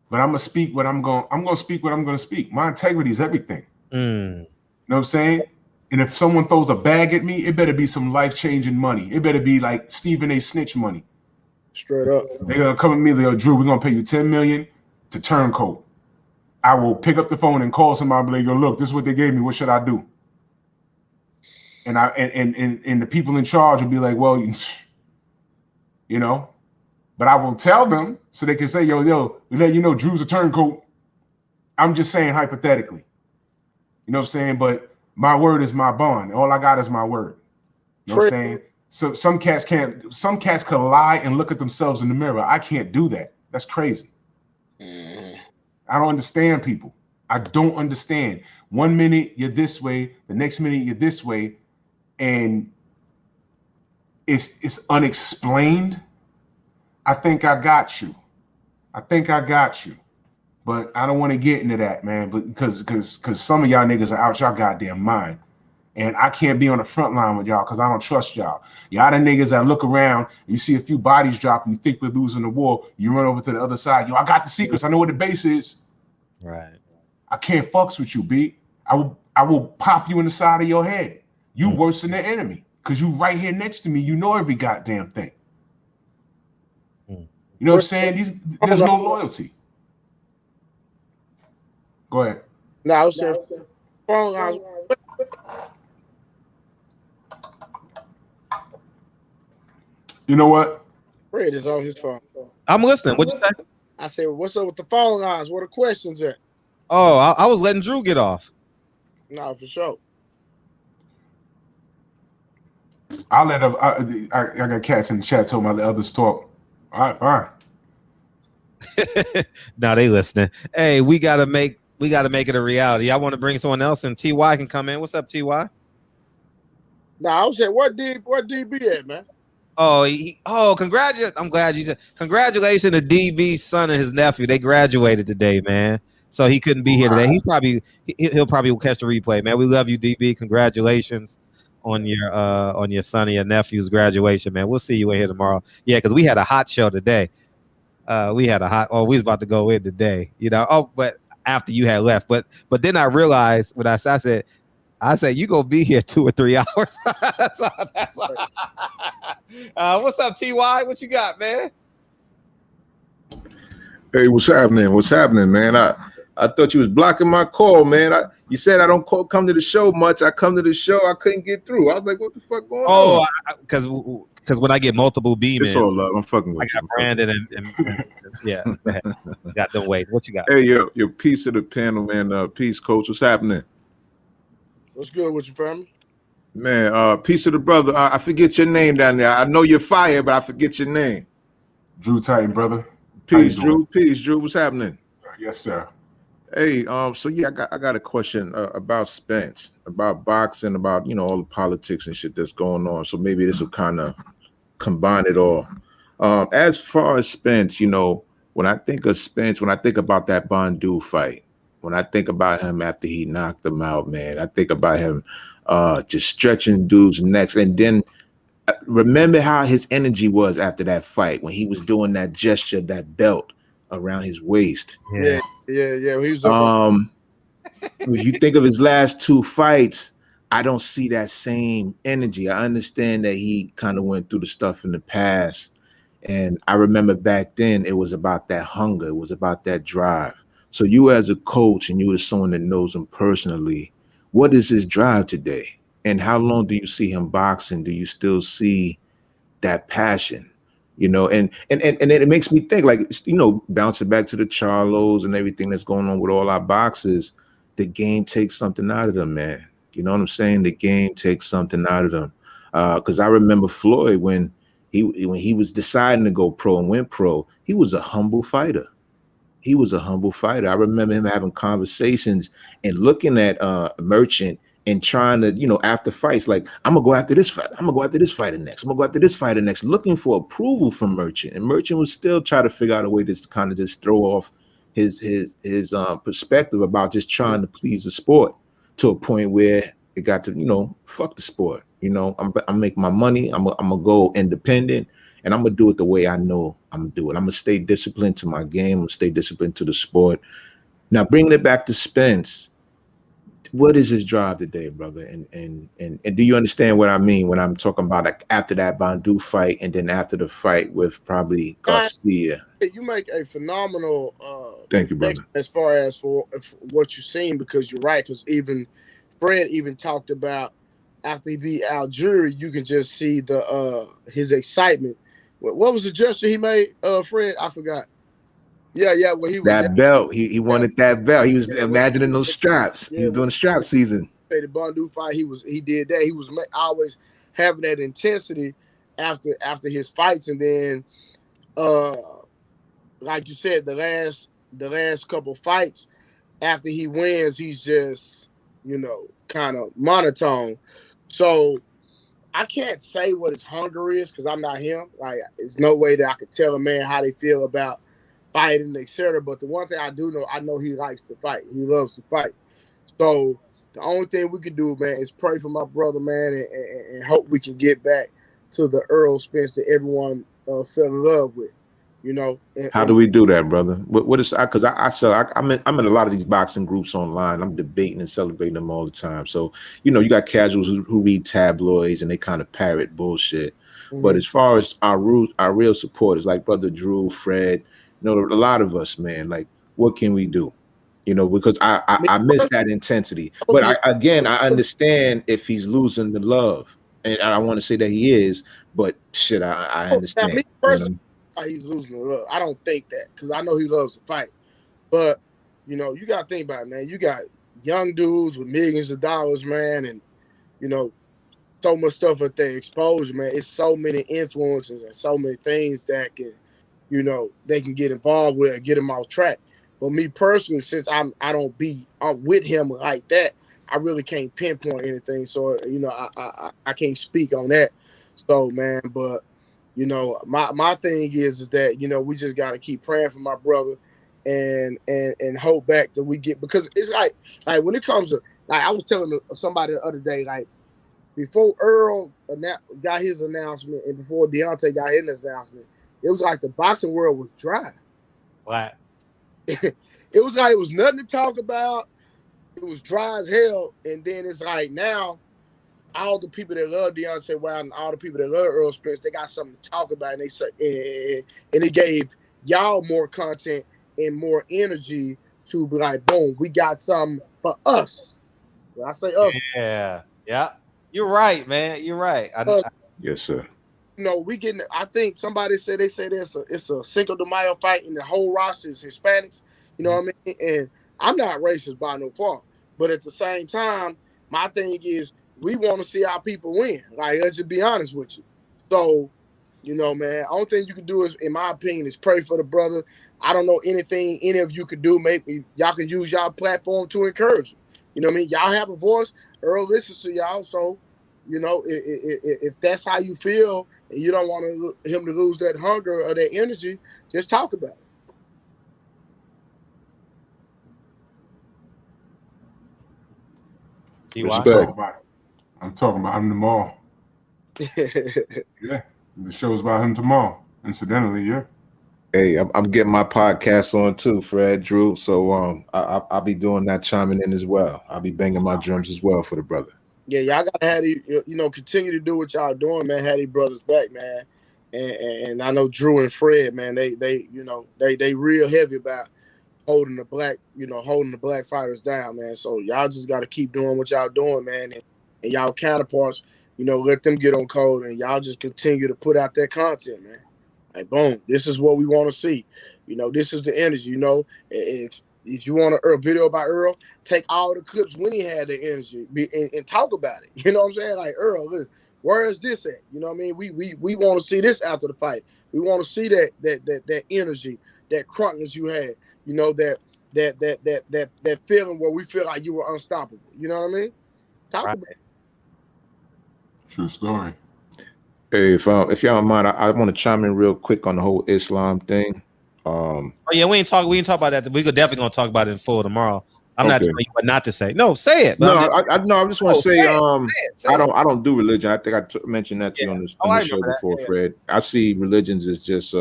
But I'm gonna speak what I'm gonna speak what I'm gonna speak. My integrity is everything. You know what I'm saying? And if someone throws a bag at me, it better be some life-changing money. It better be like Stephen A. Snitch money. Straight up. They're gonna come at me, they'll Drew, we're gonna pay you $10 million to turncoat. I will pick up the phone and call somebody and be like, look, this is what they gave me. What should I do? And the people in charge will be like, well, you know, but I will tell them so they can say, yo, we let you know Drew's a turncoat. I'm just saying hypothetically. You know what I'm saying? But my word is my bond. All I got is my word. You know what I'm saying? So some cats could lie and look at themselves in the mirror. I can't do that. That's crazy. I don't understand people. I don't understand. 1 minute you're this way, the next minute you're this way, and it's unexplained. I think I got you. But I don't want to get into that, man. But because some of y'all niggas are out y'all goddamn mind. And I can't be on the front line with y'all because I don't trust y'all. Y'all the niggas that look around, you see a few bodies drop, and you think we're losing the war, you run over to the other side. Yo, I got the secrets. I know where the base is. Right. I can't fucks with you, B. I will pop you in the side of your head. You worse than the enemy. Because you right here next to me. You know every goddamn thing. You know what I'm saying? There's no loyalty. Go ahead. No, I was saying phone lines. You know what? Fred is on his phone. I'm listening. What'd you say? I said, what's up with the phone lines? Where the questions at? Oh, I was letting Drew get off. No, for sure. I'll let them. I got cats in the chat told my others talk. All right. Now they listening. Hey, we gotta make it a reality. I want to bring someone else, and TY can come in. What's up, TY? No, I was saying, what DB at, man? Oh, congratulations! I'm glad you said congratulations to DB's son and his nephew. They graduated today, man. So he couldn't be here today. He'll probably catch the replay, man. We love you, DB. Congratulations on your son and your nephew's graduation, man. We'll see you in here tomorrow. Yeah, because we had a hot show today. We was about to go in today, you know. Oh, but after you had left, but then I realized when I said you gonna be here 2 or 3 hours. that's why. What's up, TY? What you got, man? Hey, what's happening, man? I thought you was blocking my call, man. You said I don't come to the show much. I come to the show, I couldn't get through. I was like, what the fuck going on? Because when I get multiple beamers, it's all love. I'm fucking with you. I got Brandon and yeah, got them wait. What you got? Hey, your piece of the panel, man. Peace, coach. What's happening? What's good with your family? Man, peace of the brother. I forget your name down there. I know you're fired, but I forget your name. Drew Titan, brother. Peace, Drew. Peace, Drew. What's happening? Yes, sir. Hey, so yeah, I got a question about Spence, about boxing, about all the politics and shit that's going on. So maybe this will kind of combine it all. As far as Spence, when I think of Spence, when I think about that Bondu fight, when I think about him after he knocked him out, man, I think about him just stretching dudes' necks, and then remember how his energy was after that fight when he was doing that gesture, that belt around his waist. Yeah. He was if you think of his last 2 fights, I don't see that same energy. I understand that he kind of went through the stuff in the past, and I remember back then it was about that hunger, it was about that drive. So you as a coach and you as someone that knows him personally, what is his drive today? And how long do you see him boxing? Do you still see that passion? And it makes me think, like, bouncing back to the Charlos and everything that's going on with all our boxers, the game takes something out of them, man. You know what I'm saying? The game takes something out of them. Because I remember Floyd when he was deciding to go pro and went pro, he was a humble fighter. I remember him having conversations and looking at Merchant and trying to, after fights, like, I'm gonna go after this fight. I'm gonna go after this fighter next. I'm gonna go after this fighter next, looking for approval from Merchant. And Merchant was still trying to figure out a way to kind of just throw off his perspective about just trying to please the sport to a point where it got to, fuck the sport. I'm making my money. I'm gonna go independent And I'm gonna do it the way I know I'm gonna do it. I'm gonna stay disciplined to my game. I'm gonna stay disciplined to the sport. Now, bringing it back to Spence, what is his drive today, brother? And do you understand what I mean when I'm talking about like after that Bandu fight and then after the fight with probably Garcia? You make a phenomenal Thank you, brother. as far as for what you've seen, because you're right. Because even Fred even talked about after he beat Algieri, you can just see the his excitement. What was the gesture he made, Fred? I forgot. Yeah. Well, he was that belt. He wanted that belt. He was imagining those straps. He was doing the strap season. The Bandu fight, he did that. He was always having that intensity after his fights, and then like you said, the last couple fights after he wins, he's just kind of monotone. So I can't say what his hunger is because I'm not him. Like, there's no way that I could tell a man how they feel about fighting, etc. But the one thing I do know, I know he likes to fight. He loves to fight. So the only thing we can do, man, is pray for my brother, man, and hope we can get back to the Errol Spence that everyone fell in love with. How do we do that, brother? What is, because I'm in a lot of these boxing groups online. I'm debating and celebrating them all the time. So you got casuals who read tabloids and they kind of parrot bullshit. Mm-hmm. But as far as our real supporters, like brother Drew, Fred, a lot of us, man, like what can we do? Because I miss that intensity. But I understand if he's losing the love, and I want to say that he is. But shit, I understand. Now, me personally, he's losing the love. I don't think that, because I know he loves to fight. But you got to think about it, man. You got young dudes with millions of dollars, man, and so much stuff at their exposure, man. It's so many influences and so many things that can, they can get involved with and get them off track. But me personally, since I'm with him like that, I really can't pinpoint anything. So I can't speak on that. So man, but my thing is that we just got to keep praying for my brother, and hope back that we get, because it's like when it comes to, like, I was telling somebody the other day, like, before Earl got his announcement and before Deontay got his announcement, it was like the boxing world was dry. What? It was like it was nothing to talk about. It was dry as hell, and then it's like now, all the people that love Deontay Wilder and all the people that love Errol Spence, they got something to talk about, and they say, and it gave y'all more content and more energy to be like, boom, we got something for us. When I say us, yeah, you're right, man. You're right. Yes, sir. We getting. I think somebody said it's a Cinco de Mayo fight, and the whole roster is Hispanics. You know what I mean? And I'm not racist by no fault, but at the same time, my thing is, we want to see our people win. Like, let's just be honest with you. So, man, only thing you can do is, in my opinion, is pray for the brother. I don't know anything any of you could do. Maybe y'all can use y'all platform to encourage him. You know what I mean? Y'all have a voice. Earl listens to y'all. So, if that's how you feel and you don't want him to lose that hunger or that energy, just talk about it. Respect. I'm talking about him tomorrow. Yeah, the show's about him tomorrow. Incidentally, yeah. Hey, I'm getting my podcast on too, Fred, Drew. So I'll be doing that, chiming in as well. I'll be banging my drums as well for the brother. Yeah, y'all gotta have continue to do what y'all doing, man. Have these brothers back, man. And I know Drew and Fred, man, they real heavy about holding the black fighters down, man. So y'all just got to keep doing what y'all doing, man, and y'all counterparts, let them get on code, and y'all just continue to put out that content, man. Like, boom, this is what we want to see. This is the energy. If you want a video about Earl, take all the clips when he had the energy and talk about it. You know what I'm saying? Like, Earl, listen, where is this at? You know what I mean? We want to see this after the fight. We want to see that energy, that crunkness you had. That feeling where we feel like you were unstoppable. You know what I mean? Talk about it. True story. Hey, if y'all don't mind, I want to chime in real quick on the whole Islam thing. We ain't talk about that. We could definitely gonna talk about it in full tomorrow. I'm not telling you what not to say. No, say it. No, I just want to say, say it. I don't do religion. I think I mentioned that to you on the show before, Fred. I see religions as just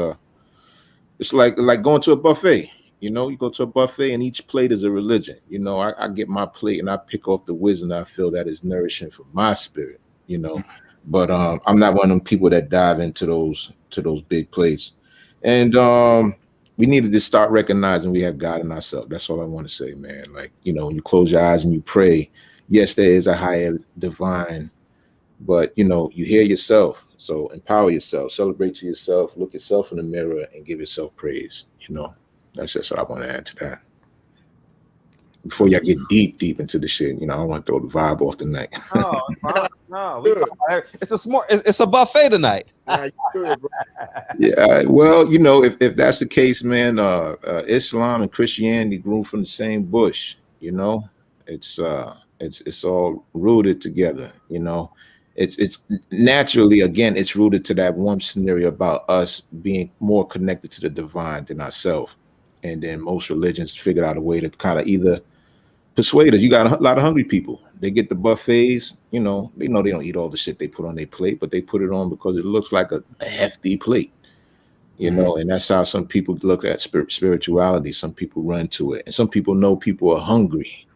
it's like going to a buffet. You know, you go to a buffet and each plate is a religion. You know, I get my plate and I pick off the wisdom that I feel that is nourishing for my spirit. You know, but I'm not one of them people that dive into those big plates. And we need to just start recognizing we have God in ourselves. That's all I want to say, man. Like, you know, when you close your eyes and you pray, yes, there is a higher divine, but you know, you hear yourself. So empower yourself, celebrate to yourself, look yourself in the mirror and give yourself praise. You know, that's just what I want to add to that. Before y'all get deep into the shit, you know, I don't want to throw the vibe off tonight. No, it's a buffet tonight. Yeah, well, you know, if that's the case, man, Islam and Christianity grew from the same bush. You know, it's all rooted together. You know, it's naturally, again, it's rooted to that one scenario about us being more connected to the divine than ourselves. And then most religions figured out a way to kind of either persuade us. You got a lot of hungry people. They get the buffets, you know they don't eat all the shit they put on their plate, but they put it on because it looks like a hefty plate, you know, and that's how some people look at spirituality. Some people run to it, and some people know people are hungry,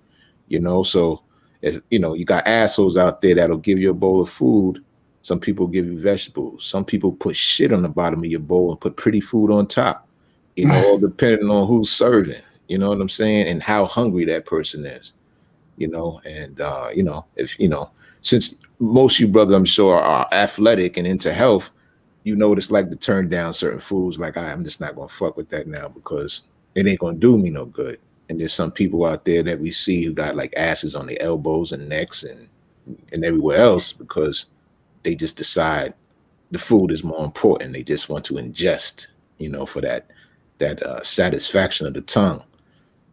you know. So, if, you know, you got assholes out there that'll give you a bowl of food. Some people give you vegetables. Some people put shit on the bottom of your bowl and put pretty food on top, you know, all depending on who's serving. You know what I'm saying? And how hungry that person is, you know. And, you know, if, you know, since most of you brothers, I'm sure, are athletic and into health, you know, it's like to turn down certain foods. Like, I'm just not going to fuck with that now because it ain't going to do me no good. And there's some people out there that we see who got like asses on their elbows and necks and everywhere else because they just decide the food is more important. They just want to ingest, you know, for that satisfaction of the tongue.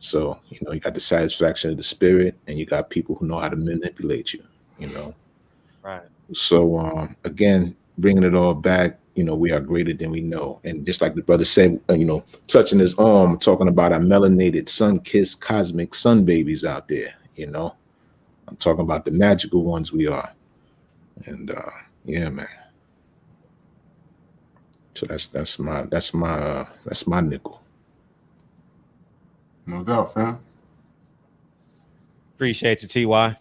So, you know, you got the satisfaction of the spirit and you got people who know how to manipulate you, you know. Right. So, again, bringing it all back, you know, we are greater than we know. And just like the brother said, you know, touching his arm, talking about our melanated, sun-kissed, cosmic sun babies out there, you know. I'm talking about the magical ones we are. And, yeah, man. So that's my nickel. No doubt, fam. Appreciate you, TY.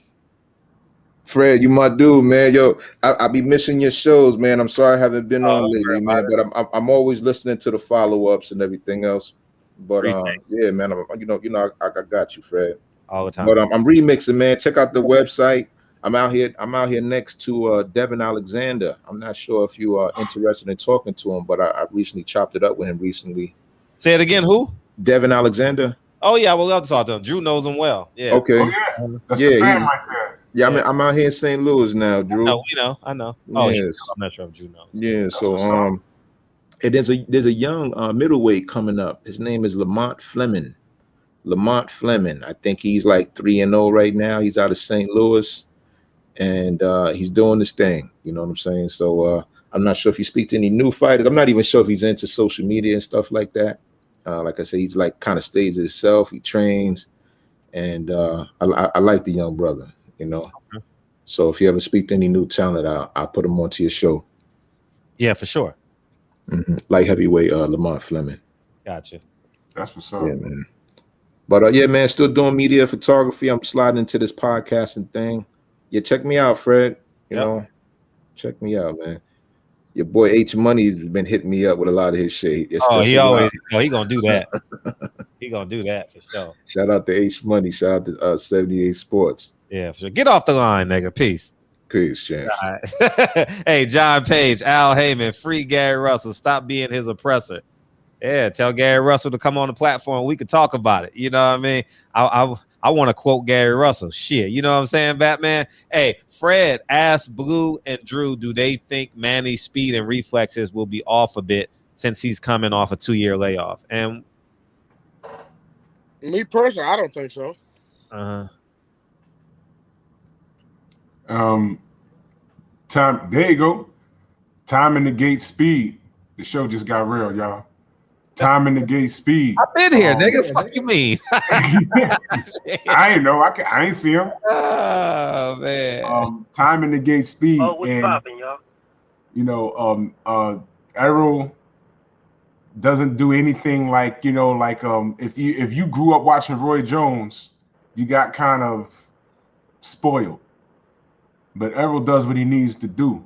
Fred, you my dude, man. Yo, I be missing your shows, man. I'm sorry I haven't been on lately, man. But I'm always listening to the follow-ups and everything else. But yeah, man. I got you, Fred. All the time. But I'm remixing, man. Check out the website. I'm out here next to Devin Alexander. I'm not sure if you are interested in talking to him, but I recently chopped it up with him recently. Say it again. Who? Devin Alexander. Oh yeah, we'll love to talk to him. Drew knows him well. Yeah. Okay. Oh, yeah. That's the fan right there. Yeah, I'm out here in St. Louis now, Drew. I know. Oh, yes. I'm not sure if Drew knows. Yeah, so and there's a young middleweight coming up. His name is Lamont Fleming. I think he's like 3-0 right now. He's out of St. Louis, and he's doing this thing. You know what I'm saying? So I'm not sure if you speak to any new fighters. I'm not even sure if he's into social media and stuff like that. Like I said, he's like kind of stays to himself. He trains, and I like the young brother. You know, so if you ever speak to any new talent, I'll put them onto your show. Yeah, for sure. Light heavyweight Lamont Fleming. Gotcha. That's what's up. Yeah, man. But yeah, man, still doing media photography. I'm sliding into this podcasting thing. Yeah, check me out, Fred. You know, check me out, man. Your boy H Money has been hitting me up with a lot of his shit. He gonna do that. He gonna do that for sure. Shout out to H Money. Shout out to 78 Sports. Yeah, for sure. Get off the line, nigga. Peace. Peace, champ. Right. Hey, John Page, Al Heyman, free Gary Russell. Stop being his oppressor. Yeah, tell Gary Russell to come on the platform. We could talk about it. You know what I mean? I want to quote Gary Russell. Shit, you know what I'm saying, Batman? Hey, Fred asked Blue and Drew, do they think Manny's speed and reflexes will be off a bit since he's coming off a 2-year layoff? And me personally, I don't think so. Time. There you go. Time and negate speed. The show just got real, y'all. Time and negate speed. I've been here, nigga. Fuck you mean? I ain't know. I ain't see him. Oh man. Time and negate speed. Oh, what's popping, y'all? You know, Errol doesn't do anything like, you know, like if you grew up watching Roy Jones, you got kind of spoiled. But Errol does what he needs to do.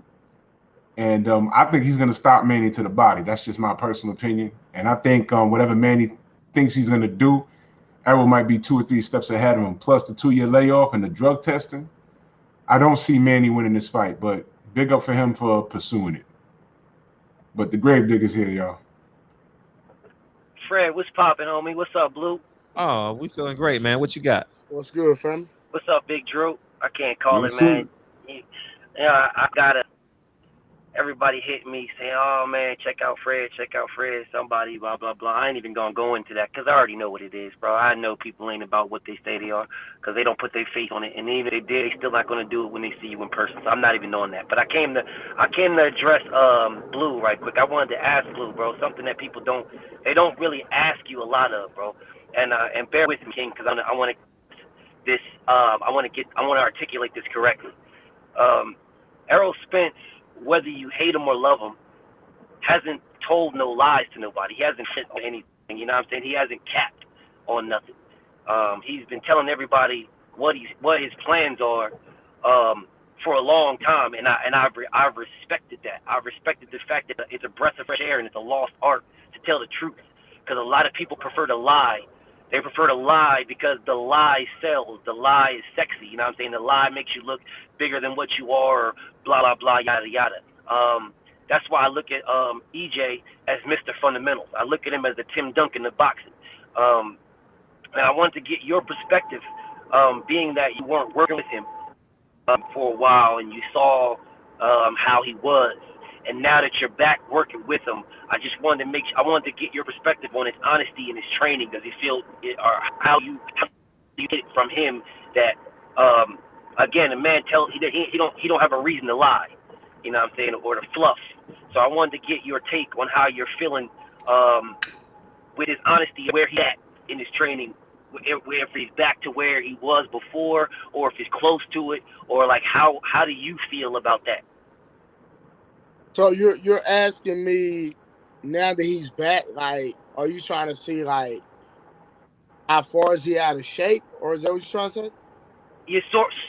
And I think he's going to stop Manny to the body. That's just my personal opinion. And I think whatever Manny thinks he's going to do, Errol might be 2 or 3 steps ahead of him. Plus the 2-year layoff and the drug testing. I don't see Manny winning this fight, but big up for him for pursuing it. But the grave digger's here, y'all. Fred, what's popping, homie? What's up, Blue? Oh, we feeling great, man. What you got? What's good, fam? What's up, Big Drew? I can't call Yes, it, man. sir. Yeah, I gotta. Everybody hit me saying, "Oh man, check out Fred, somebody, blah blah blah." I ain't even gonna go into that because I already know what it is, bro. I know people ain't about what they say they are because they don't put their face on it, and even if they did, they still not gonna do it when they see you in person. So I'm not even on that. But I came to address Blue right quick. I wanted to ask Blue, bro, something that people don't really ask you a lot of, bro. And bear with me, King, because I want to articulate this correctly. Errol Spence, whether you hate him or love him, hasn't told no lies to nobody. He hasn't said anything. You know what I'm saying? He hasn't capped on nothing. He's been telling everybody what his plans are for a long time, and I've respected that. I've respected the fact that it's a breath of fresh air and it's a lost art to tell the truth. Because a lot of people prefer to lie. They prefer to lie because the lie sells. The lie is sexy. You know what I'm saying? The lie makes you look bigger than what you are, or blah, blah, blah, yada, yada. That's why I look at EJ as Mr. Fundamentals. I look at him as the Tim Duncan of boxing. And I wanted to get your perspective, being that you weren't working with him for a while and you saw how he was. And now that you're back working with him, I just wanted to get your perspective on his honesty and his training. Does he feel it, or how you get it from him that again, a man he don't have a reason to lie, you know what I'm saying, or to fluff. So I wanted to get your take on how you're feeling with his honesty, where he's at in his training, if he's back to where he was before, or if he's close to it, or like how do you feel about that? So you're asking me now that he's back, like, are you trying to see like how far is he out of shape, or is that what you're trying to say? Yeah,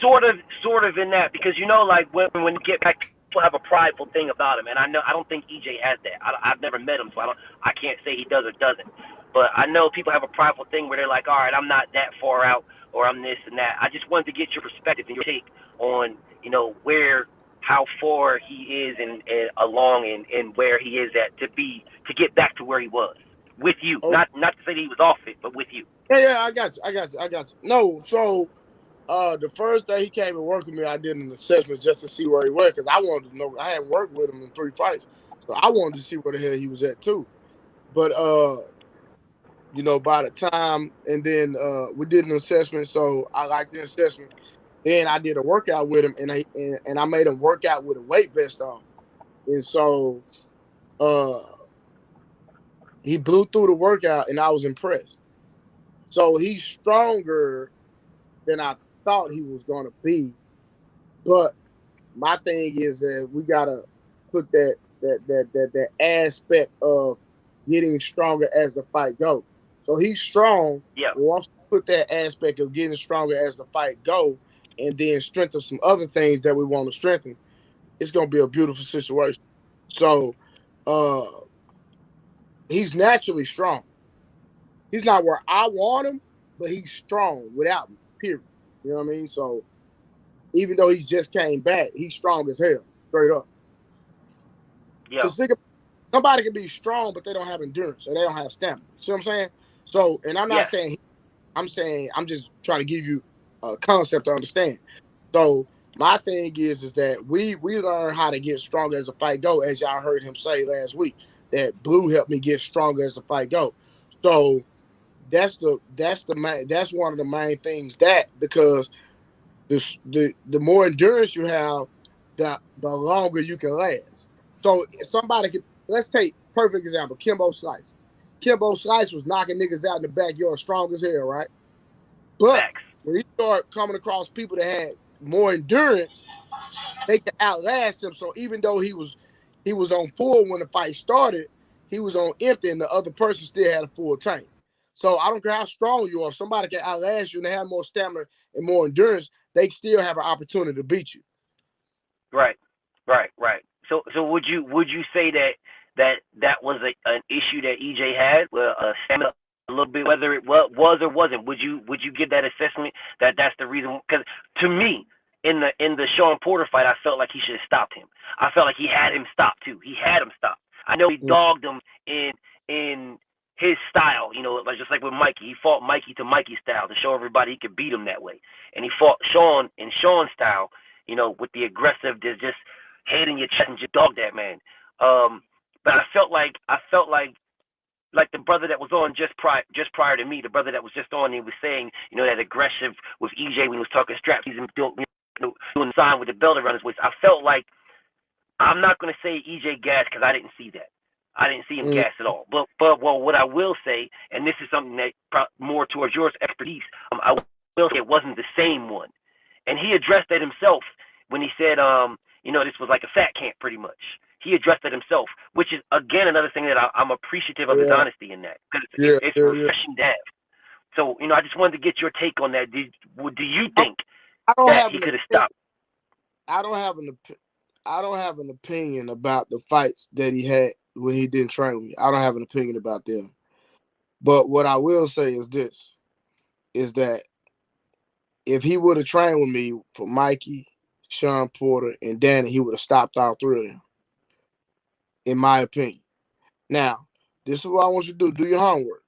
sort of in that, because you know, like when you get back, people have a prideful thing about him, and I don't think EJ has that. I've never met him, so I can't say he does or doesn't. But I know people have a prideful thing where they're like, all right, I'm not that far out, or I'm this and that. I just wanted to get your perspective and your take on, you know, how far he is and along and where he is at to get back to where he was with you. Oh. Not to say that he was off it, but with you. Yeah, I got you. No, so the first day he came and worked with me, I did an assessment just to see where he was, because I wanted to know. I had worked with him in 3 fights, so I wanted to see where the hell he was at too. But you know, by the time, and then we did an assessment, so I liked the assessment. Then I did a workout with him, and I made him work out with a weight vest on. And so he blew through the workout, and I was impressed. So he's stronger than I thought he was going to be. But my thing is that we got to put that aspect of getting stronger as the fight goes. So he's strong. Yeah. Once we put that aspect of getting stronger as the fight goes, and then strengthen some other things that we want to strengthen, it's going to be a beautiful situation. So he's naturally strong. He's not where I want him, but he's strong without me, period. You know what I mean? So even though he just came back, he's strong as hell, straight up. Yeah. Because somebody can be strong, but they don't have endurance, or they don't have stamina. See what I'm saying? So, and I'm not saying, I'm just trying to give you a concept to understand. So my thing is that we learn how to get stronger as the fight go, as y'all heard him say last week, that Blue helped me get stronger as the fight go. So that's one of the main things, that because the more endurance you have, the longer you can last. So if somebody let's take perfect example, Kimbo Slice. Kimbo Slice was knocking niggas out in the backyard strong as hell, right? But Facts. when he started coming across people that had more endurance, they could outlast him. So even though he was on full when the fight started, he was on empty, and the other person still had a full tank. So I don't care how strong you are, if somebody can outlast you and they have more stamina and more endurance, they still have an opportunity to beat you. Right. So would you say that was an issue that EJ had, stamina a little bit, whether it was or wasn't? Would you give that assessment that that's the reason? Because to me, in the Sean Porter fight, I felt like he should have stopped him. I felt like he had him stopped too. He had him stopped. I know he dogged him in his style, like just like with Mikey. He fought Mikey to Mikey style to show everybody he could beat him that way, and he fought Sean in Sean's style, with the aggressive, just head in your chest and just dog that man. But I felt like the brother that was on just prior to me, the brother that was just on, he was saying, that aggressive with EJ when he was talking straps, he's doing the sign with the belt around his waist. I felt like, I'm not going to say EJ gassed because I didn't see that. I didn't see him gas at all. But what I will say, and this is something that more towards your expertise, I will say it wasn't the same one. And he addressed that himself when he said, this was like a fat camp pretty much. He addressed it himself, which is, again, another thing that I'm appreciative of his honesty in that. Because it's refreshing to have. So, I just wanted to get your take on that. Do you think that he could have stopped? I don't have an opinion about the fights that he had when he didn't train with me. I don't have an opinion about them. But what I will say is this, is that if he would have trained with me for Mikey, Sean Porter, and Danny, he would have stopped all three of them, in my opinion. Now, this is what I want you to do. Do your homework.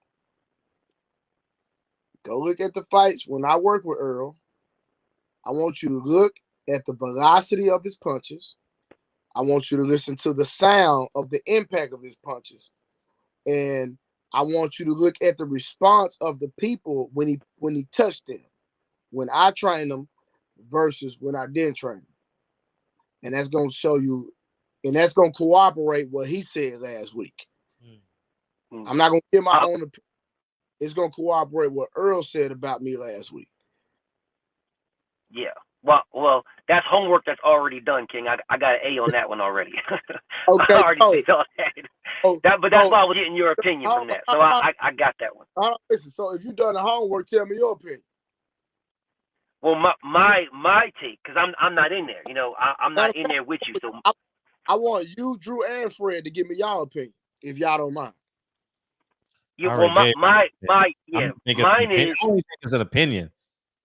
Go look at the fights when I work with Earl. I want you to look at the velocity of his punches. I want you to listen to the sound of the impact of his punches. And I want you to look at the response of the people when he touched them, when I trained them versus when I didn't train them. And that's going to show you, and that's going to corroborate what he said last week. I'm not going to give my own opinion. It's going to corroborate what Earl said about me last week. Yeah. Well, that's homework that's already done, King. I got an A on that one already. Okay. I already did all that. But that's why I was getting your opinion from that. So I got that one. Listen, so if you've done the homework, tell me your opinion. Well, my take, because I'm not in there. I'm not in there with you. So I want you, Drew, and Fred to give me y'all opinion, if y'all don't mind. Yeah. Well, mine is. I don't think it's an opinion.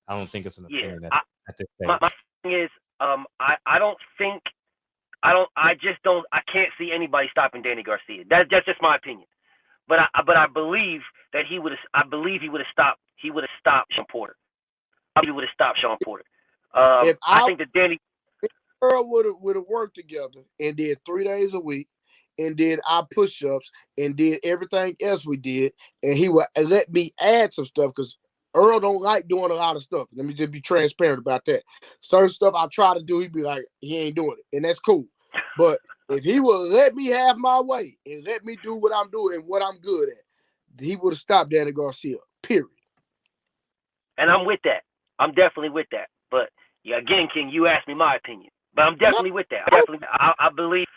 I don't think it's an opinion at this stage. My thing is, I can't see anybody stopping Danny Garcia. That's just my opinion. But I believe that he would have stopped Sean Porter. I believe he would have stopped Sean Porter. I think that Danny Earl would have worked together and did 3 days a week and did our push-ups and did everything else we did, and he would let me add some stuff because Earl don't like doing a lot of stuff. Let me just be transparent about that. Certain stuff I try to do, he'd be like, he ain't doing it, and that's cool. But if he would let me have my way and let me do what I'm doing and what I'm good at, he would have stopped Danny Garcia, period. And I'm with that. I'm definitely with that. But yeah, again, King, you asked me my opinion. But I'm definitely with that. I believe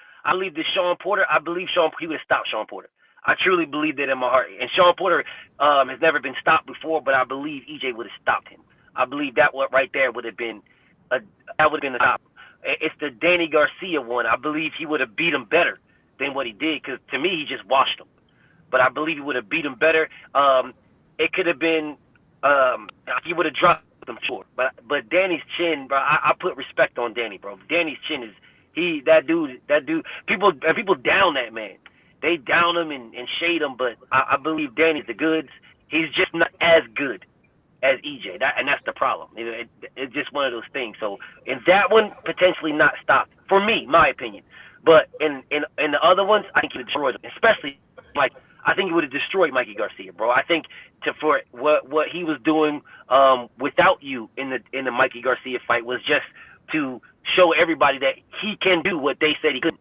that Sean Porter, he would have stopped Sean Porter. I truly believe that in my heart. And Sean Porter has never been stopped before, but I believe EJ would have stopped him. I believe that right there would have been a stop. It's the Danny Garcia one. I believe he would have beat him better than what he did, because to me, he just washed him. But I believe he would have beat him better. It could have been he would have dropped him short. But Danny's chin, bro, I put respect on Danny, bro. Danny's chin is that dude. People down that man. They down him and shade him, but I believe Danny's the goods. He's just not as good as EJ, and that's the problem. It's just one of those things. So in that one, potentially not stopped for me, my opinion. But in the other ones, I think he destroyed them. Especially I think he would have destroyed Mikey Garcia, bro. I think for what he was doing without you in the Mikey Garcia fight was just to show everybody that he can do what they said he couldn't.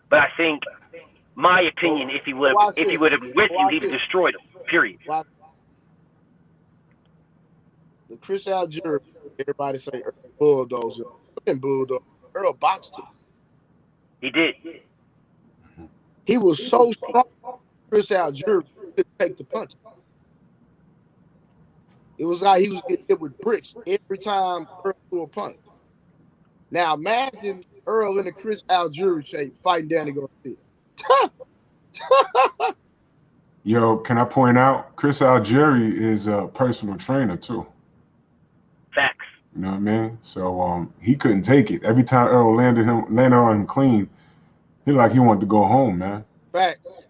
But I think My opinion, if he would have with you, he'd have destroyed him. Period. Watch. The Chris Algieri, everybody say Earl bulldozer. Bulldog. Earl boxed him. He did. He was so strong. Chris Algieri could take the punch. It was like he was getting hit with bricks every time Earl threw a punch. Now imagine Earl in a Chris Algieri shape fighting Danny Garcia. Yo, can I point out, Chris Algieri is a personal trainer too. Facts. You know what I mean? So he couldn't take it. Every time Earl landed on him clean, he wanted to go home, man. Facts.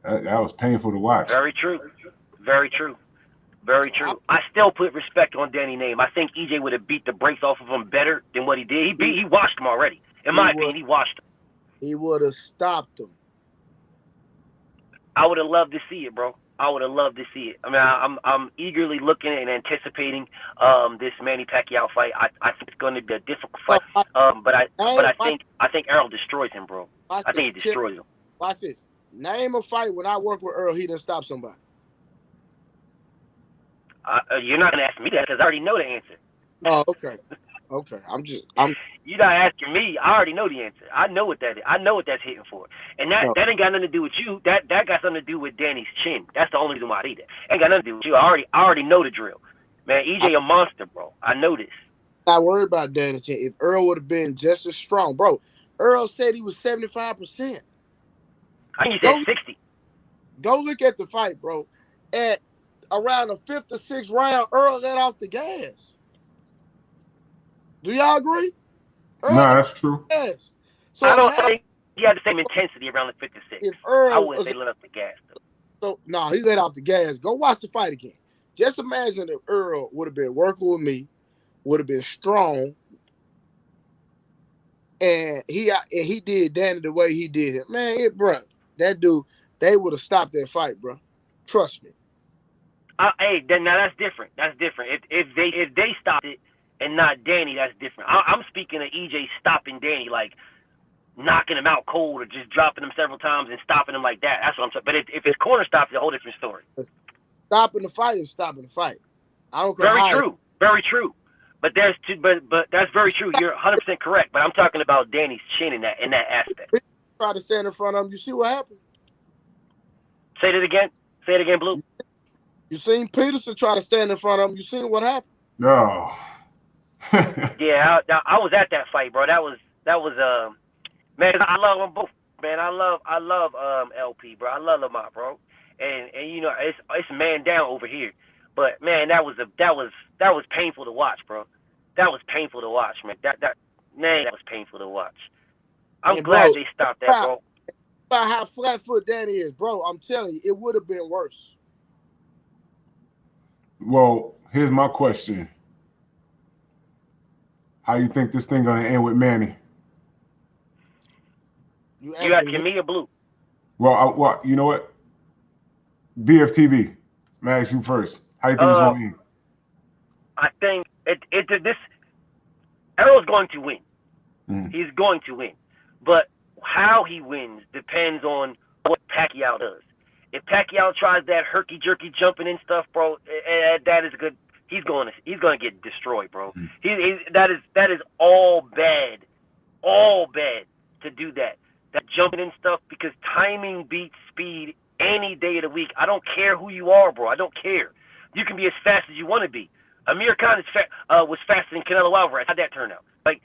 That was painful to watch. Very true. Very true. Very true. I still put respect on Danny's name. I think EJ would have beat the brakes off of him better than what he did. He washed him already. In my opinion, he washed him. He would have stopped him. I would have loved to see it, bro. I would have loved to see it. I mean, I'm eagerly looking and anticipating this Manny Pacquiao fight. I think it's going to be a difficult fight. But I think Errol destroys him, bro. I think he destroys him. Watch this. Name a fight when I worked with Earl, he didn't stop somebody. You're not going to ask me that because I already know the answer. Oh, okay. Okay. You're not asking me. I already know the answer. I know what that is. I know what that's hitting for. And that ain't got nothing to do with you. That got something to do with Danny's chin. That's the only reason why I did it. Ain't got nothing to do with you. I already know the drill. Man, EJ a monster, bro. I know this. Not worried about Danny's chin. If Earl would have been just as strong, bro. Earl said he was 75%. I think he said 60. Go look at the fight, bro. At around the 5th or 6th round, Earl let off the gas. Do y'all agree? No, that's true. Yes. So I don't think he had the same intensity around the 5th or 6th. If Earl I wouldn't say let off the gas, though. So, no, he let off the gas. Go watch the fight again. Just imagine if Earl would have been working with me, would have been strong, and he did Danny the way he did it. Man, bro, that dude, they would have stopped that fight, bro. Trust me. Hey, now that's different. That's different. If they stopped it and not Danny, that's different. I'm speaking of EJ stopping Danny, like knocking him out cold or just dropping him several times and stopping him like that. That's what I'm saying. But if his corner stops, it's a whole different story. Stopping the fight is stopping the fight. I don't care. Very true. Very true. But that's very true. You're 100% correct. But I'm talking about Danny's chin in that aspect. Try to stand in front of him. You see what happened? Say it again. Say it again, Blue. You seen Peterson try to stand in front of him. You seen what happened? No. Yeah, I was at that fight, bro. That was man. I love them both, man. I love LP, bro. I love Lamont, bro. And you know it's man down over here, but man, that was painful to watch, bro. That was painful to watch, man. That was painful to watch. I'm glad they stopped that, bro. About how flat-foot Danny is, bro. I'm telling you, it would have been worse. Well, here's my question. How you think this thing gonna end with Manny? You asking me or Blue? Well, you know what? BFTV. I'm gonna ask you first. How you think it's gonna end? I think this Errol's going to win. He's going to win, but how he wins depends on what Pacquiao does. If Pacquiao tries that herky-jerky jumping and stuff, bro, that is good. He's going to get destroyed, bro. That is all bad to do that jumping and stuff, because timing beats speed any day of the week. I don't care who you are, bro. I don't care. You can be as fast as you want to be. Amir Khan was faster than Canelo Alvarez. How'd that turn out? Like,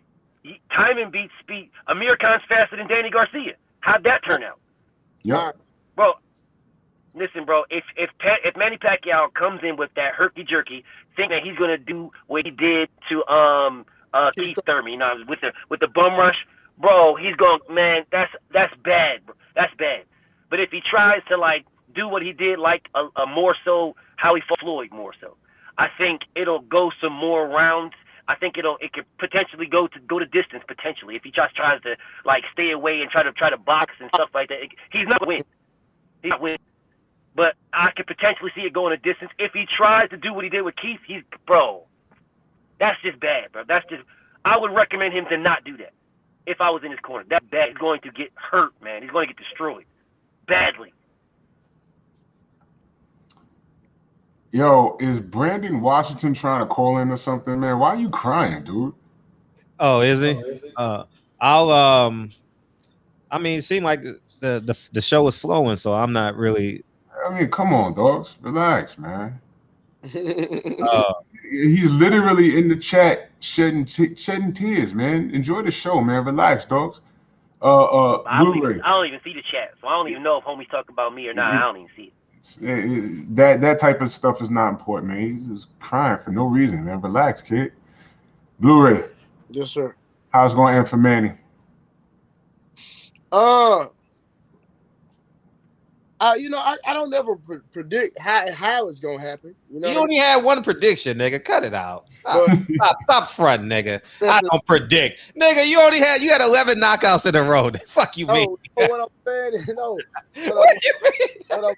timing beats speed. Amir Khan's faster than Danny Garcia. How'd that turn out? Yeah, bro. Listen, bro. If Manny Pacquiao comes in with that herky jerky, think that he's gonna do what he did to Keith Thurman, you know, with the bum rush, bro, he's going, man. That's bad, bro. That's bad. But if he tries to like do what he did, like a more so how he fought Floyd, more so, I think it'll go some more rounds. I think it could potentially go to distance potentially if he just tries to like stay away and try to box and stuff like that. He's not win. He's not win. But I could potentially see it going a distance if he tries to do what he did with Keith. Bro, that's just bad, bro. I would recommend him to not do that if I was in his corner. That bad. He's going to get hurt, man. He's going to get destroyed. badly. Yo, is Brandon Washington trying to call in or something, man? Why are you crying, dude? Oh, is he? I'll I mean, it seemed like the show was flowing, so I'm not really. I mean, come on, dogs. Relax, man. Uh, He's literally in the chat shedding tears, man. Enjoy the show, man. Relax, dogs. Blu-ray. I don't even see the chat, so I don't even know if homie's talking about me or not. I don't even see it. That type of stuff is not important, man. He's just crying for no reason, man. Relax, kid. Blu-ray. Yes, sir. How's it going to end for Manny? I don't never predict how it's gonna happen. You only had one prediction, nigga. Cut it out. Stop fronting, nigga. I don't predict, nigga. You had 11 knockouts in a row. Fuck you, mean? What I'm saying, what I'm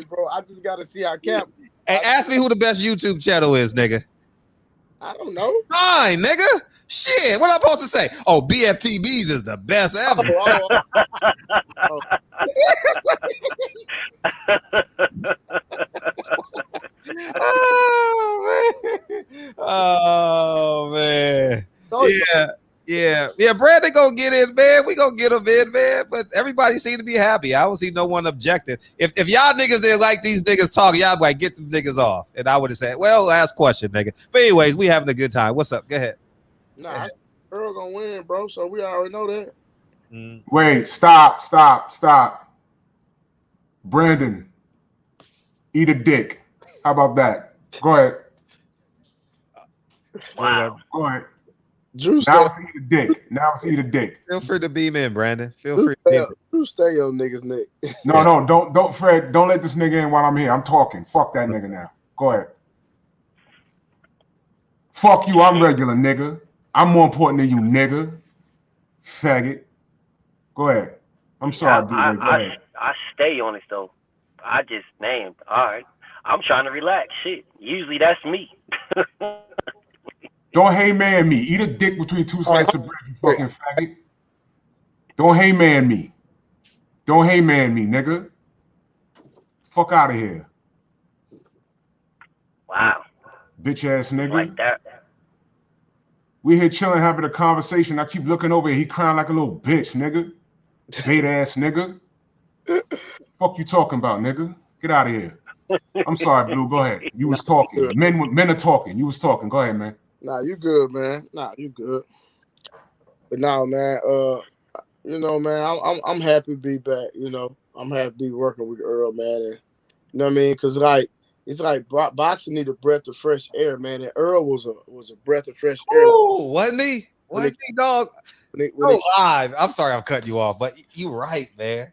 bro. I just gotta see how Cap. Hey, ask me who the best YouTube channel is, nigga. I don't know. Fine, nigga. Shit, what am I supposed to say? Oh, BFTBs is the best ever. Oh man. Yeah. Brandon gonna get in, man. We gonna get him in, man. But everybody seem to be happy. I don't see no one objective. If y'all niggas didn't like these niggas talking, y'all like get them niggas off. And I would have said, well, last question, nigga. But anyways, we having a good time. What's up? Go ahead. Nah, Earl gonna win, bro. So we already know that. Wait, stop. Brandon, eat a dick. How about that? Go ahead. Wow. Go ahead. Drew, now it's eat a dick. Now it's eat a dick. Feel free to beam in, Brandon. Feel free to beam in. Drew, stay on niggas' neck. No, don't, Fred. Don't let this nigga in while I'm here. I'm talking. Fuck that nigga now. Go ahead. Fuck you. I'm regular, nigga. I'm more important than you, nigga. Faggot. Go ahead. I'm sorry, Go ahead. I stay on it though. I just named. All right. I'm trying to relax. Shit. Usually that's me. Don't hangman me. Eat a dick between two slices of bread, you fucking faggot. Don't hangman me. Don't hangman me, nigga. Fuck out of here. Wow. Bitch ass nigga. Like that. We here chilling, having a conversation. I keep looking over here. He crying like a little bitch, nigga. Bait ass nigga. Fuck you talking about, nigga? Get out of here. I'm sorry, Blue. Go ahead. You was talking. Men are talking. You was talking. Go ahead, man. Nah, you good, man. Nah, you good. But nah, man. Man, I'm happy to be back. I'm happy to be working with Earl, man. And you know what I mean? Because it's like boxing need a breath of fresh air, man. And Earl was a breath of fresh air. Oh, wasn't he? Wasn't he, dog? Live. I'm sorry, I'm cutting you off, but you right, man.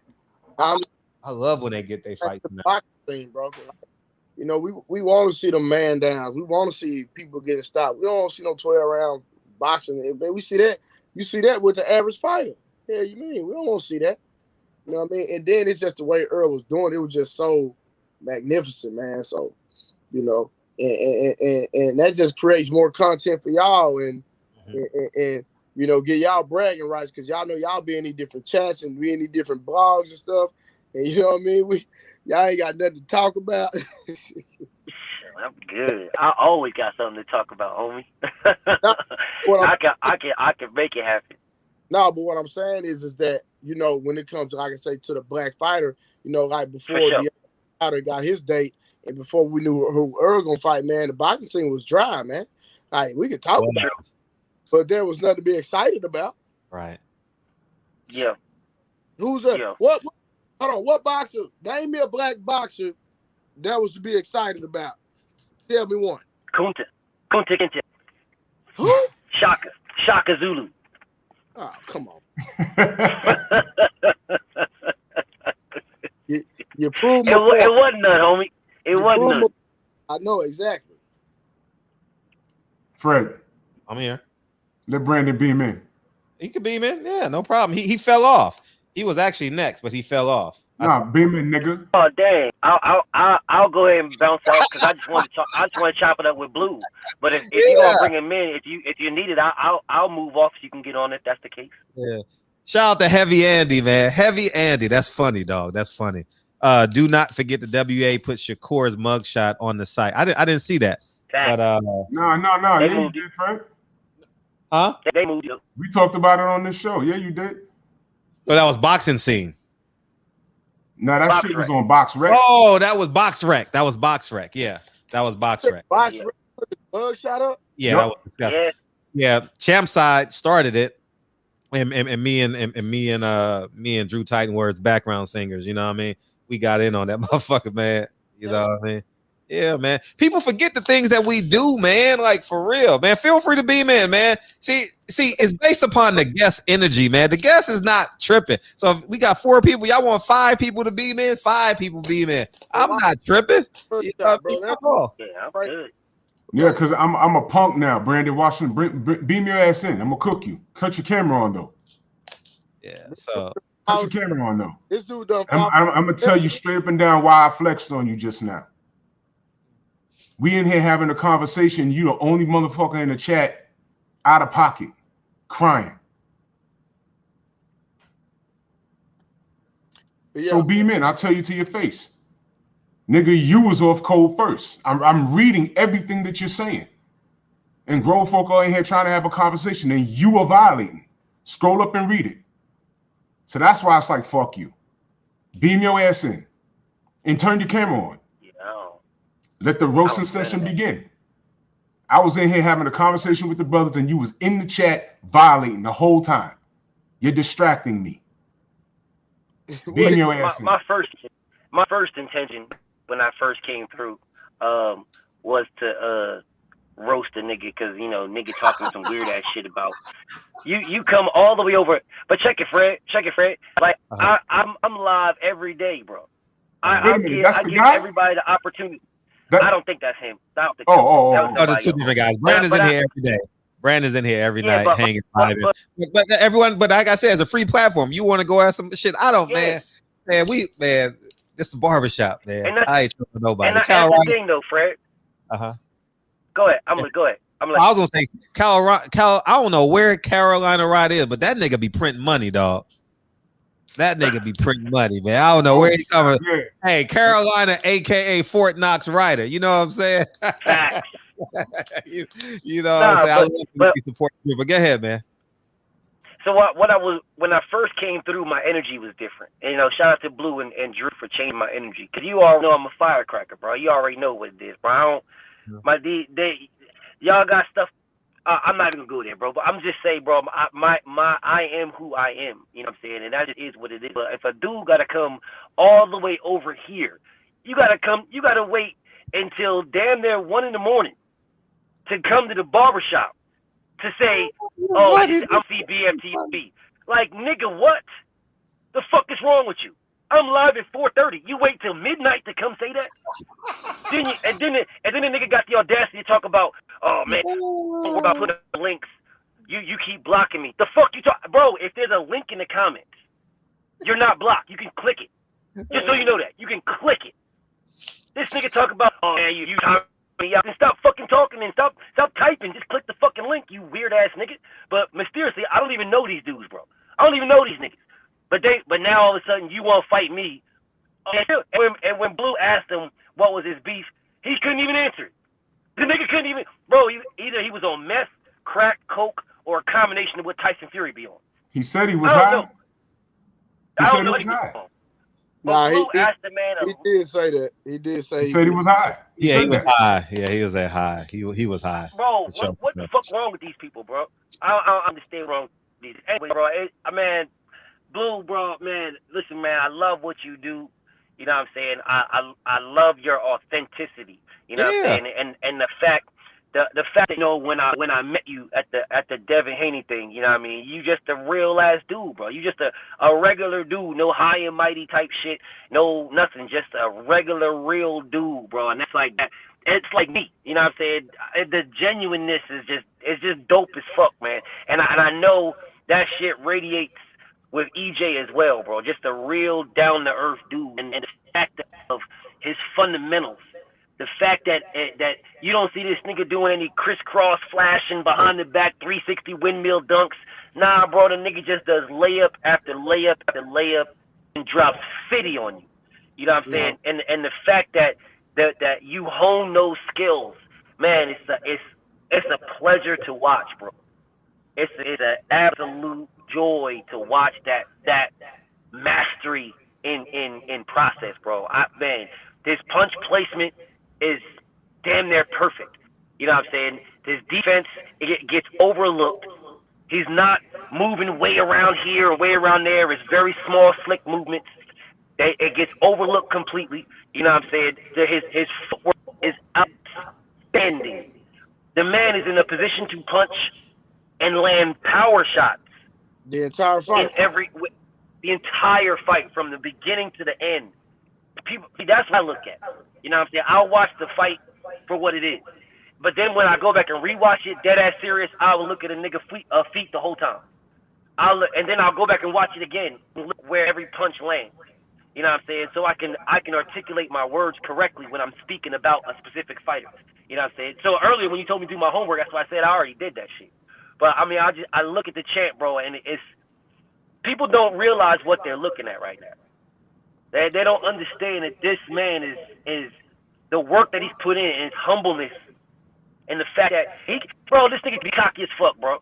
I love when they get their fight. The boxing thing, bro. We want to see them man downs. We want to see people getting stopped. We don't want to see no 12-round boxing. We see that. You see that with the average fighter. Yeah, you mean we don't want to see that. You know what I mean? And then it's just the way Earl was doing it. It was just so magnificent, man. So, and that just creates more content for y'all and get y'all bragging rights because y'all know y'all be in any different chats and be in any different blogs and stuff. And you know what I mean? Y'all ain't got nothing to talk about. I'm good. I always got something to talk about, homie. I can make it happen. No, but what I'm saying is that, when it comes to, like I say, to the black fighter, like before the fighter got his date and before we knew who Earl gonna fight, man, the boxing scene was dry, man. Like we could talk about it, but there was nothing to be excited about. Right. Yeah. Who's that? Yeah. What? Hold on. What boxer? Name me a black boxer that was to be excited about. Tell me one. Kunta Kinte. Who? Shaka Zulu. Oh, come on. you proved it wasn't none, homie. It wasn't none. I know exactly. Fred. I'm here. Let Brandon beam in. He could beam in. Yeah, no problem. He fell off. He was actually next, but he fell off. Nah, beam in, nigga. Oh dang! I'll go ahead and bounce out because I just want to chop it up with Blue. But if you're gonna bring him in, if you need it, I'll move off so you can get on it. That's the case. Yeah. Shout out to Heavy Andy, man. Heavy Andy. That's funny, dog. That's funny. Do not forget the WA put Shakur's mugshot on the site. I didn't see that. Fact. But No. They Yeah, you moved did, Frank. huh? They moved it. We talked about it on this show. Yeah, you did. So that was boxing scene. No, that Box shit was Rec. on Box Rec. Oh, that was Box Rec. That was Box Rec. Yeah, that was Box Rec. Box Yeah. Rec put the bug shot up. Yeah, Yup. that was disgusting. Yeah. Yeah, Champ side started it, and me and Drew Titan were its background singers. You know what I mean? We got in on that motherfucker, man. You know what I mean? Yeah, man. People forget the things that we do, man. Like for real, man. Feel free to beam in, man. See, it's based upon the guest energy, man. The guest is not tripping. So if we got 4 people, y'all want 5 people to beam in, 5 people beam in. I'm not tripping. You know what I mean? Come on. Yeah, I'm good. Yeah, because I'm a punk now. Brandon Washington, beam your ass in. I'm gonna cook you. Cut your camera on though. Yeah. So Cut your camera on though. This dude done. I'm gonna tell you straight up and down why I flexed on you just now. We in here having a conversation. You the only motherfucker in the chat out of pocket, crying. Yeah. So beam in. I'll tell you to your face. Nigga, you was off cold first. I'm reading everything that you're saying. And grown folk are in here trying to have a conversation and you are violating. Scroll up and read it. So that's why it's like, fuck you. Beam your ass in. And turn your camera on. Yeah. Let the roasting session begin. I was in here having a conversation with the brothers and you was in the chat violating the whole time. You're distracting me. Beam your ass in. My first intention when I first came through was to roast a nigga because nigga talking some weird ass shit about you come all the way over. But check it, Fred. Like I'm live every day, bro. I give everybody the opportunity. I don't think that's him. I don't think the 2 different guys. Brandon's in here every day. Brandon's in here every night hanging live. But everyone, but like I said, it's a free platform. You want to go ask some shit? I don't, man. This is a barbershop, man. I ain't tripping nobody. And that's the thing, though, Fred. Go ahead. Go ahead. I was gonna say Cal. I don't know where Carolina Rod is, but that nigga be printing money, dog. That nigga be printing money, man. I don't know where he coming. Hey, Carolina, aka Fort Knox Rider. You know what I'm saying? you know what I'm saying? I love to support you, but go ahead, man. So when I first came through, my energy was different. And, shout out to Blue and Drew for changing my energy. Cause you all know I'm a firecracker, bro. You already know what it is, bro. Y'all got stuff. I'm not even gonna go there, bro. But I'm just saying, bro. I am who I am. You know what I'm saying? And that just is what it is. But if a dude gotta come all the way over here, you gotta wait until damn near 1 a.m. to come to the barbershop to say, "Oh, I'm CBFTV." Like, nigga, what? The fuck is wrong with you? I'm live at 4:30. You wait till midnight to come say that? And then the nigga got the audacity to talk about, oh man, we're about to put up links. You keep blocking me. The fuck you talk, bro? If there's a link in the comments, you're not blocked. You can click it. Just so you know that, you can click it. This nigga talk about, oh man, you me out and stop fucking talking and stop typing. Just click the fucking link, you weird ass nigga. But mysteriously, I don't even know these dudes, bro. I don't even know these niggas. But now all of a sudden you want to fight me. And when Blue asked him what was his beef, he couldn't even answer it. The nigga couldn't even, bro. Either he was on meth, crack, coke, or a combination of what Tyson Fury be on. He said he was high. I don't know what he was on. Nah, Blue asked the man. He did say that. He did say he said he was high. Yeah, he was high. Yeah, he was that high. He was high. Bro, what the fuck wrong with these people, bro? I don't understand wrong with these. Anyway, bro, man, Blue, bro, man, listen, man, I love what you do. You know what I'm saying? I love your authenticity. You know what I'm saying? And the fact that when I met you at the Devin Haney thing, you know what I mean? You just a real ass dude, bro. You just a regular dude, no high and mighty type shit, no nothing, just a regular real dude, bro. And that's like that. It's like me, you know what I'm saying? The genuineness is just dope as fuck, man. And I know that shit radiates with EJ as well, bro. Just a real down-to-earth dude. And the fact of his fundamentals. The fact that you don't see this nigga doing any crisscross flashing behind the back 360 windmill dunks, Nah, bro, the nigga just does layup after layup after layup and drops 50 on you. You know what I'm saying? And the fact that you hone those skills, man, it's a pleasure to watch, bro. It's an absolute joy to watch that mastery in process, bro. Man, his punch placement is damn near perfect. You know what I'm saying? His defense, it gets overlooked. He's not moving way around here or way around there. It's very small, slick movements. It gets overlooked completely. You know what I'm saying? His footwork is outstanding. The man is in a position to punch and land power shots. The entire fight. The entire fight from the beginning to the end. People, that's what I look at. You know what I'm saying? I'll watch the fight for what it is. But then when I go back and rewatch it, dead ass serious, I will look at a nigga feet the whole time. And then I'll go back and watch it again and look where every punch lands. You know what I'm saying? So I can articulate my words correctly when I'm speaking about a specific fighter. You know what I'm saying? So earlier when you told me to do my homework, that's why I said I already did that shit. But I mean, I look at the champ, bro, and it's people don't realize what they're looking at right now. They don't understand that this man is the work that he's put in and his humbleness and the fact that this nigga can be cocky as fuck, bro.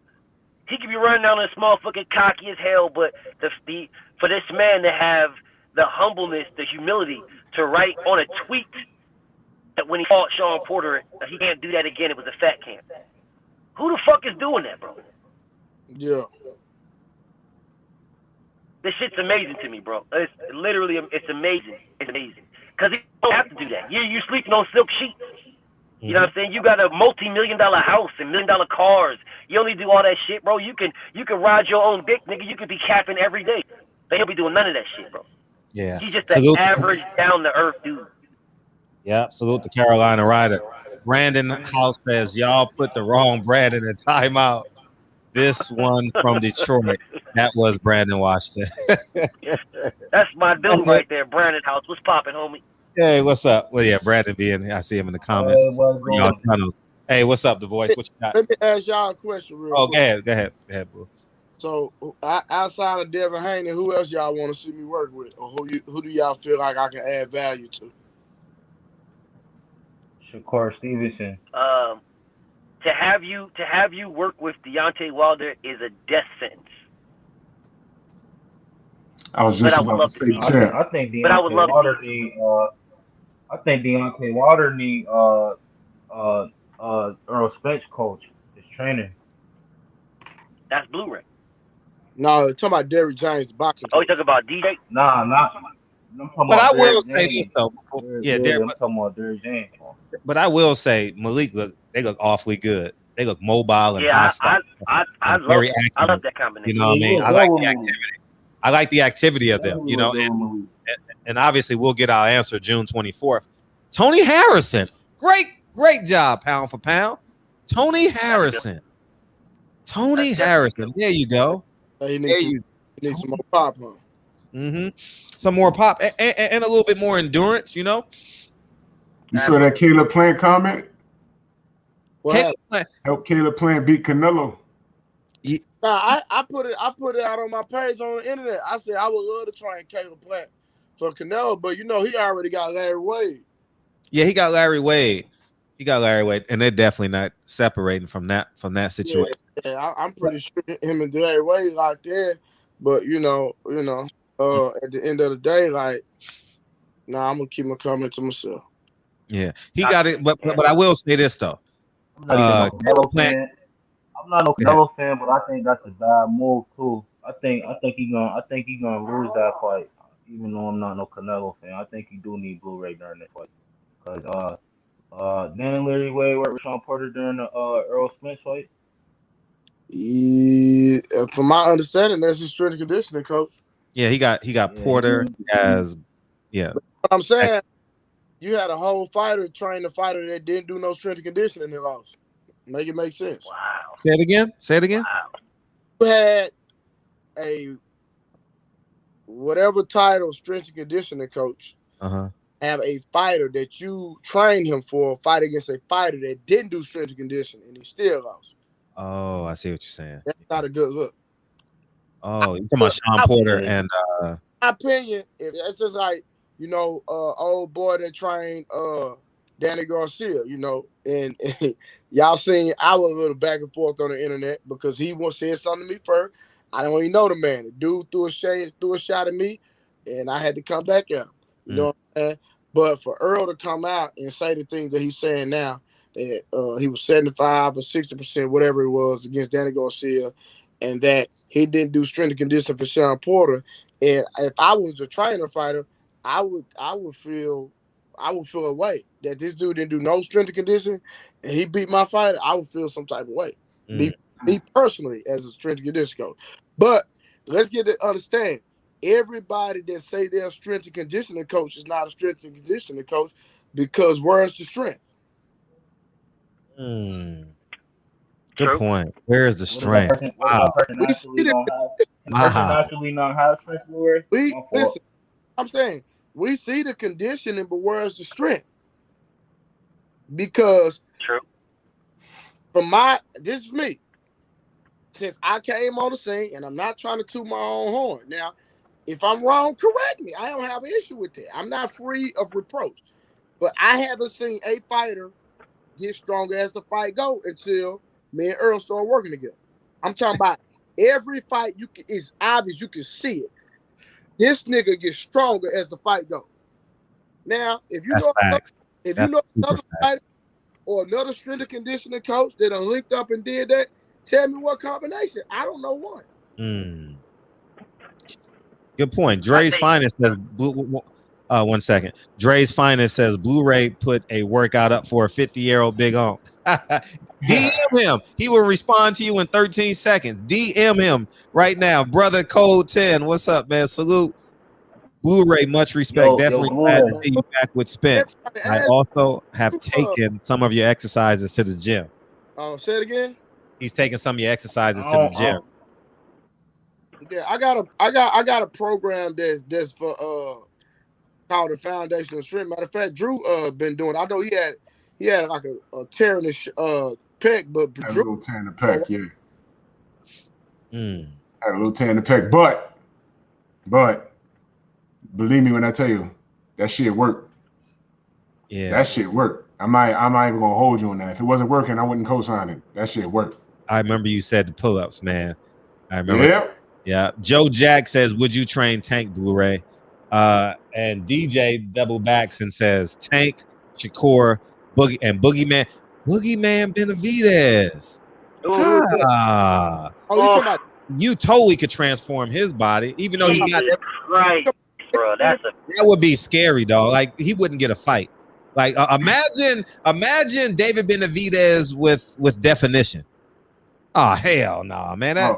He could be running down this motherfucking cocky as hell, but for this man to have the humbleness, the humility to write on a tweet that when he fought Sean Porter, he can't do that again. It was a fat camp. Who the fuck is doing that, bro? Yeah. This shit's amazing to me, bro. It's literally, it's amazing. It's amazing. Because you don't have to do that. You're sleeping on silk sheets. You know what I'm saying? You got a multi-million-dollar house and million-dollar cars. You only do all that shit, bro. You can ride your own dick, nigga. You could be capping every day. But he'll be doing none of that shit, bro. Yeah. He's just an average, down-to-earth dude. Yeah, salute the Carolina Rider. Brandon House says, y'all put the wrong Brandon in timeout. This one from Detroit. That was Brandon Washington. That's my dude right there, Brandon House. What's popping, homie? Hey, what's up? Well, yeah, Brandon being here. I see him in the comments. Hey, what's up, the voice? What you got? Let me ask y'all a question real quick. Go ahead, bro. So outside of Devin Haney, who else y'all want to see me work with, or who do y'all feel like I can add value to? Shakur Stevenson. To have you work with Deontay Wilder is a death sentence. I was just about to say that. I think Deontay Wilder need Errol Spence coach, his trainer. That's Blu-ray. No, talking about Derrick James boxing. Oh, you talking about DJ? Nah, not. But I will say this though. Yeah, I'm talking about Derrick James. But I will say Malik they look awfully good. They look mobile and hostile. I love that combination. You know what I mean? I like the activity. I like the activity of them. You know, and obviously we'll get our answer June 24th. Tony Harrison, great job, pound for pound. Tony Harrison. There you go. He needs some more pop, huh? Some more pop and a little bit more endurance, you know. You saw that Caleb Plant comment? Help Caleb Plant beat Canelo. Yeah. Nah, I put it out on my page on the internet. I said I would love to train Caleb Plant for Canelo, but you know he already got Larry Wade. Yeah, he got Larry Wade. And they're definitely not separating from that situation. Yeah, I'm pretty sure him and Larry Wade locked in, but you know, at the end of the day, like, I'm gonna keep my comment to myself. Yeah, he got it, but I will say this though. I'm not no Canelo fan, but I think that's a bad move too. I think he's gonna lose that fight, even though I'm not no Canelo fan. I think he do need Blu-ray during that fight, because didn't Larry Wade work with Sean Porter during the Errol Spence fight? Yeah, from my understanding, that's his strength and conditioning coach. Yeah, he got Porter as But what I'm saying, you had a whole fighter train a fighter that didn't do no strength and conditioning and lost. Make it make sense. Wow. Say it again. Wow. You had a whatever title strength and conditioning coach. Have a fighter that you trained him for fight against a fighter that didn't do strength and conditioning and he still lost. Oh, I see what you're saying. That's not a good look. Oh, you talking about Sean Porter and my opinion, it's just like, old boy that trained Danny Garcia, and y'all seen I was a little back and forth on the internet because he said something to me first. I don't even know the man. The dude threw a shot at me, and I had to come back at him. You know what I'm saying? But for Earl to come out and say the things that he's saying now, that he was 75 or 60%, whatever it was, against Danny Garcia, and that he didn't do strength and conditioning for Sean Porter. And if I was a trainer fighter, I would feel a way that this dude didn't do no strength and conditioning, and he beat my fighter. I would feel some type of way. Me personally, as a strength and conditioning coach. But let's get to understand, everybody that say they're a strength and conditioning coach is not a strength and conditioning coach, because where's the strength? Good point. Where is the strength? Wow. Naturally not have strength. Listen, I'm saying we see the conditioning, but where's the strength? Because this is me. Since I came on the scene, and I'm not trying to toot my own horn. Now, if I'm wrong, correct me. I don't have an issue with that. I'm not free of reproach. But I haven't seen a fighter get stronger as the fight go until me and Earl start working together. I'm talking about every fight it's obvious, you can see it. This nigga gets stronger as the fight goes. Now, if you know another fighter or another strength and conditioning coach that done linked up and did that, tell me what combination. I don't know one. Good point. Dre's Finest says, 1 second. Dre's Finest says, Blu-ray put a workout up for a 50-year-old big onk. DM him. He will respond to you in 13 seconds. DM him right now. Brother Code 10. What's up, man? Salute. Blu-ray, much respect. Definitely glad to see you back with Spence. I also have taken some of your exercises to the gym. Oh, say it again. He's taking some of your exercises to the gym. Yeah, I got a program that's for called the Foundation of Strength. Matter of fact, Drew been doing. I know he had like a tear in his pec, but Had Drew, a little tear in the pec, Had a little tear in the pec, but believe me when I tell you, that shit worked. Yeah, that shit worked. I'm not even gonna hold you on that. If it wasn't working, I wouldn't co-sign it. That shit worked. I remember you said the pull-ups, man. I remember. Yeah. Joe Jack says, "Would you train Tank Blu-ray?" And DJ double backs and says, "Tank, Shakur, Boogeyman Benavidez." You totally could transform his body, even though he got that. Bro, that would be scary, dog. Like he wouldn't get a fight. Like imagine David Benavidez with definition. Oh hell no, man! That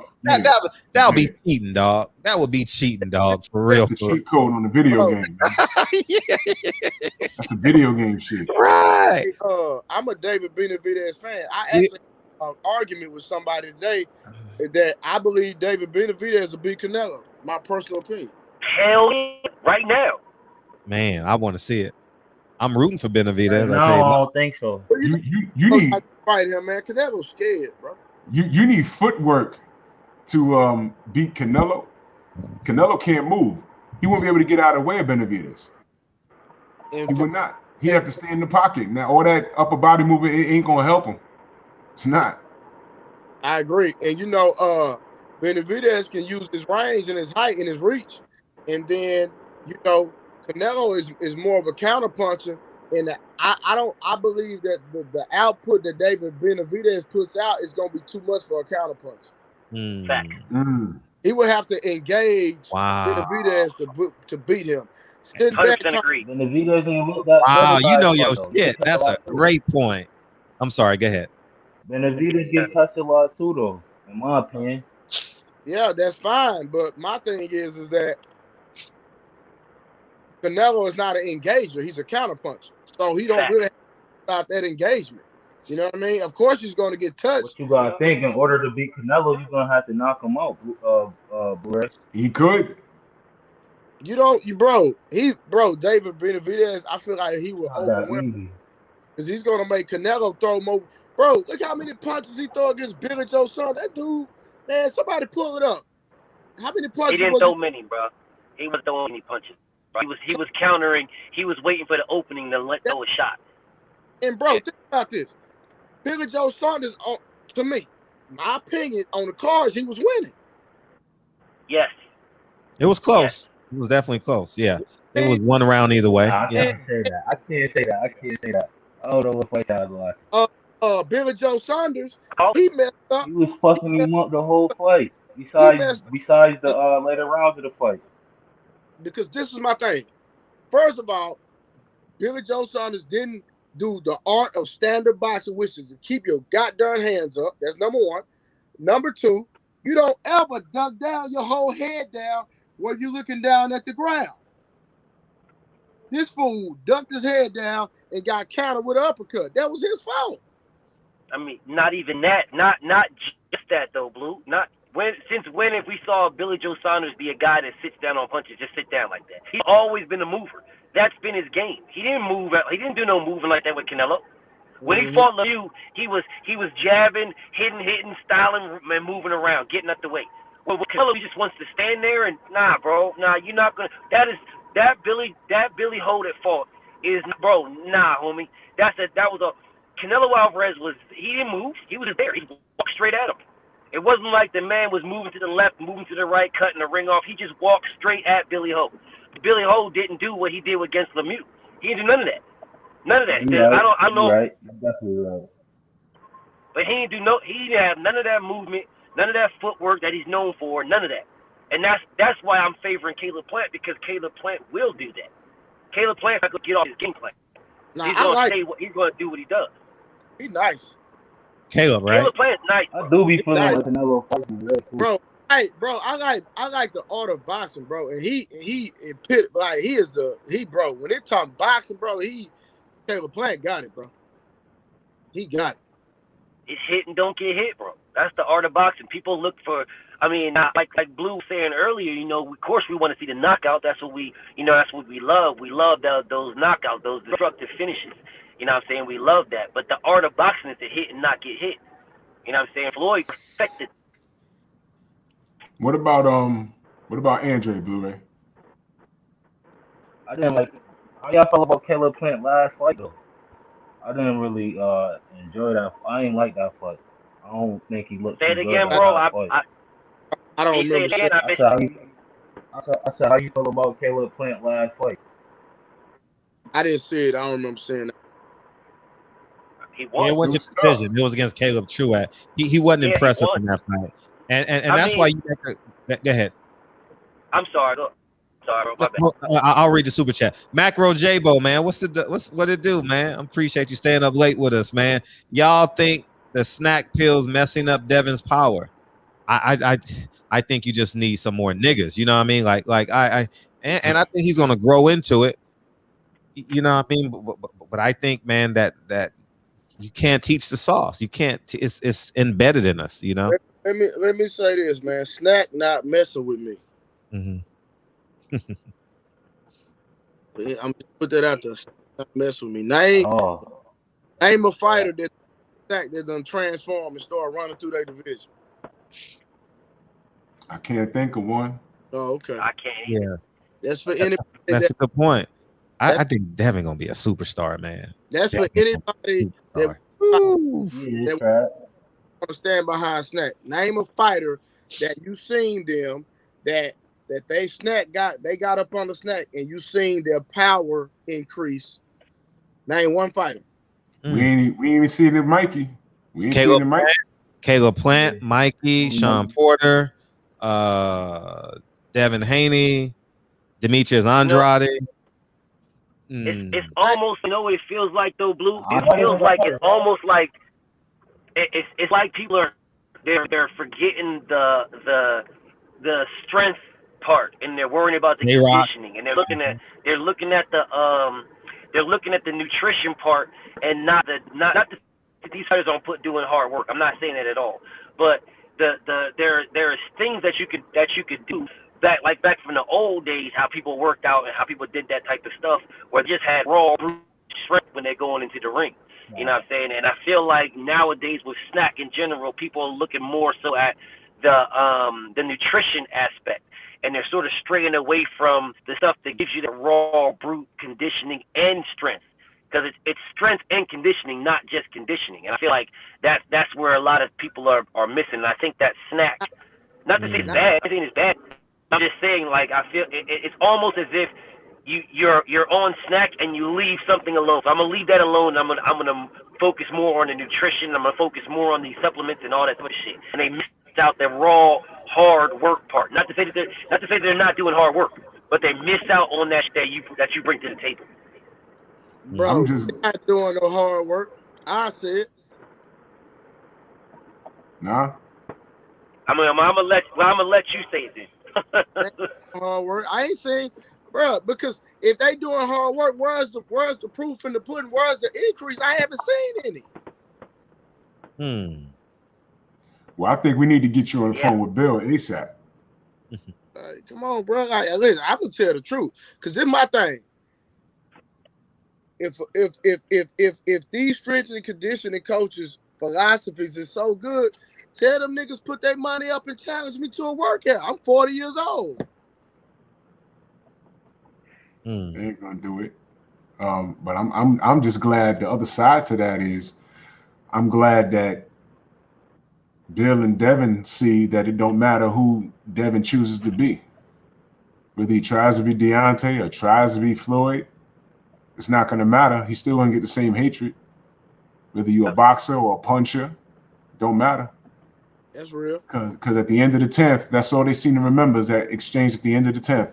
would be cheating, dog. That would be cheating, dog. For real. That's the cheat code on the video game. That's a video game shit. Right. I'm a David Benavidez fan. I actually had an argument with somebody today that I believe David Benavidez will beat Canelo. My personal opinion. Hell yeah, right now. Man, I want to see it. I'm rooting for Benavidez. No, I don't think so. You need fight him, man. Canelo's scared, bro. You need footwork to beat Canelo. Canelo can't move. He won't be able to get out of the way of Benavidez. He would not. He have to stay in the pocket. Now, all that upper body movement, it ain't gonna help him. It's not. I agree. And Benavidez can use his range and his height and his reach. And then, Canelo is more of a counterpuncher. And I believe that the output that David Benavidez puts out is going to be too much for a counterpuncher. He would have to engage Benavidez to beat him. 100% agree. Benavidez ain't look that wow, your shit. That's a great point. I'm sorry. Go ahead. Benavidez gets touched a lot too, though, in my opinion. Yeah, that's fine. But my thing is that Canelo is not an engager. He's a counterpuncher. So he don't really have about that engagement. You know what I mean? Of course he's going to get touched. What you got to think, in order to beat Canelo, you're going to have to knock him out, Brett. He could. David Benavidez, I feel like he will overwhelm because he's going to make Canelo throw more. Bro, look how many punches he throw against Billy Joe Saunders. That dude, man, somebody pull it up. How many He punches didn't was throw he? many, bro. He was throwing any punches. Bro. He was countering. He was waiting for the opening to throw a shot. And bro, think about this. Billy Joe Saunders, to me, my opinion on the cards, he was winning. Yes. It was close. Yes. It was definitely close. Yeah. It was one round either way. Nah, I Yeah. can't say that. I can't say that. I don't know what fight I was watching. Billy Joe Saunders, Oh, he messed up. He was fucking him up the whole fight. messed Besides the later rounds of the fight. Because this is my thing. First of all, Billy Joe Saunders didn't do the art of standard boxing, which is to keep your goddamn hands up. That's number one. Number two, you don't ever duck down your whole head down when you're looking down at the ground. This fool ducked his head down and got countered with an uppercut. That was his fault. I mean, not even that. Not just that though, Blue. Since when have we saw Billy Joe Saunders be a guy that sits down on punches, just sit down like that? He's always been a mover. That's been his game. He didn't move. He didn't do no moving like that with Canelo. When he fought Lemieux, he was jabbing, hitting, styling, and moving around, getting up the way. Well, with Canelo, he just wants to stand there and bro, you're not gonna. That Billy Ho that fought is, bro, homie. That was a Canelo Alvarez he didn't move. He was there. He walked straight at him. It wasn't like the man was moving to the left, moving to the right, cutting the ring off. He just walked straight at Billy Ho. Billy Ho didn't do what he did against Lemieux. He didn't do none of that. None of that. Right. I know. Right. You're definitely right. But he didn't have none of that movement, none of that footwork that he's known for, none of that. And that's why I'm favoring Caleb Plant, because Caleb Plant will do that. Caleb Plant's not gonna get off his game plan. He's gonna do what he does. He's nice. Caleb, right? Caleb Plant's nice. I do be feeling like Canelo fighting real cool. Bro, I like the art of boxing, bro. And he bro, when it talk boxing, bro, Caleb Plant got it, bro. He got it. It's hit and don't get hit, bro. That's the art of boxing. People look for, like Blue was saying earlier, of course we want to see the knockout. That's what we love. We love those knockouts, those destructive finishes. You know what I'm saying? We love that. But the art of boxing is to hit and not get hit. You know what I'm saying? Floyd perfected. What about Andre, Blu-ray? I didn't like. How y'all feel about Caleb Plant last fight though? I didn't really enjoy that. I ain't like that fight. I don't think he looked. Say it again, bro. I don't remember. I said, how you feel about Caleb Plant last fight? I didn't see it. I don't remember seeing that. He won. Yeah, it went to decision. It was against Caleb Truatt. He wasn't impressive in that fight, and that's why you go ahead. I'm sorry. Sorry, bro. My bad. I'll read the super chat. Macro J-Bo, man, what it do, man? I appreciate you staying up late with us, man. Y'all think the snack pills messing up Devin's power? I think you just need some more niggas. You know what I mean? I think he's gonna grow into it. You know what I mean? But I think, man, that you can't teach the sauce. You can't. It's embedded in us. You know. Let me say this, man. Snack not messing with me. Mm-hmm. I'm gonna put that out there. Not mess with me. Name a fighter that done transform and start running through their division. I can't think of one. Oh, okay. I can't. Yeah, that's for anybody. That's a good point. I think Devin gonna be a superstar, man. That's for anybody that want to stand behind Snack. Name a fighter that you seen them that they got up on the Snack and you seen their power increase. Name one fighter. We ain't even seen it, Mikey. We ain't seen it, Mikey. Caleb Plant, Mikey, Sean Porter, Devin Haney, Demetrius Andrade. It's almost, what it feels like though, Blue. It feels like it's almost like it's like people are they're forgetting the strength part, and they're worrying about the conditioning, and they're looking at the nutrition part, and not these fighters don't doing hard work. I'm not saying that at all, but there is things that you could do back from the old days, how people worked out and how people did that type of stuff, where they just had raw strength when they're going into the ring. You know what I'm saying? And I feel like nowadays with Snack in general, people are looking more so at the nutrition aspect, and they're sort of straying away from the stuff that gives you the raw, brute conditioning and strength. Because it's strength and conditioning, not just conditioning. And I feel like that's where a lot of people are missing. And I think that snack, not to say it's bad, everything is bad. I'm just saying, like, I feel it's almost as if you're on snack and you leave something alone. So I'm gonna leave that alone. I'm gonna focus more on the nutrition. I'm gonna focus more on the supplements and all that sort of shit. And they missed out the raw, hard work part. Not to say that they're not doing hard work, but they miss out on that you bring to the table. Bro, they're not doing no hard work. I said. Nah. I'm gonna let you say it then. Hard work. I ain't saying, bro, because if they doing hard work, where's the proof in the pudding? Where's the increase? I haven't seen any. Well, I think we need to get you on the phone with Bill ASAP. Come on, bro. Listen, I'm gonna tell the truth, because it's my thing. If these strength and conditioning coaches' philosophies is so good, tell them niggas put their money up and challenge me to a workout. I'm 40 years old. They ain't gonna do it. But I'm just glad the other side to that is I'm glad that Bill and Devin see that it don't matter who Devin chooses to be. Whether he tries to be Deontay or tries to be Floyd, it's not gonna matter. He's still gonna get the same hatred. Whether you're a boxer or a puncher, don't matter. That's real. Because at the end of the 10th, that's all they seem to remember is that exchange at the end of the 10th.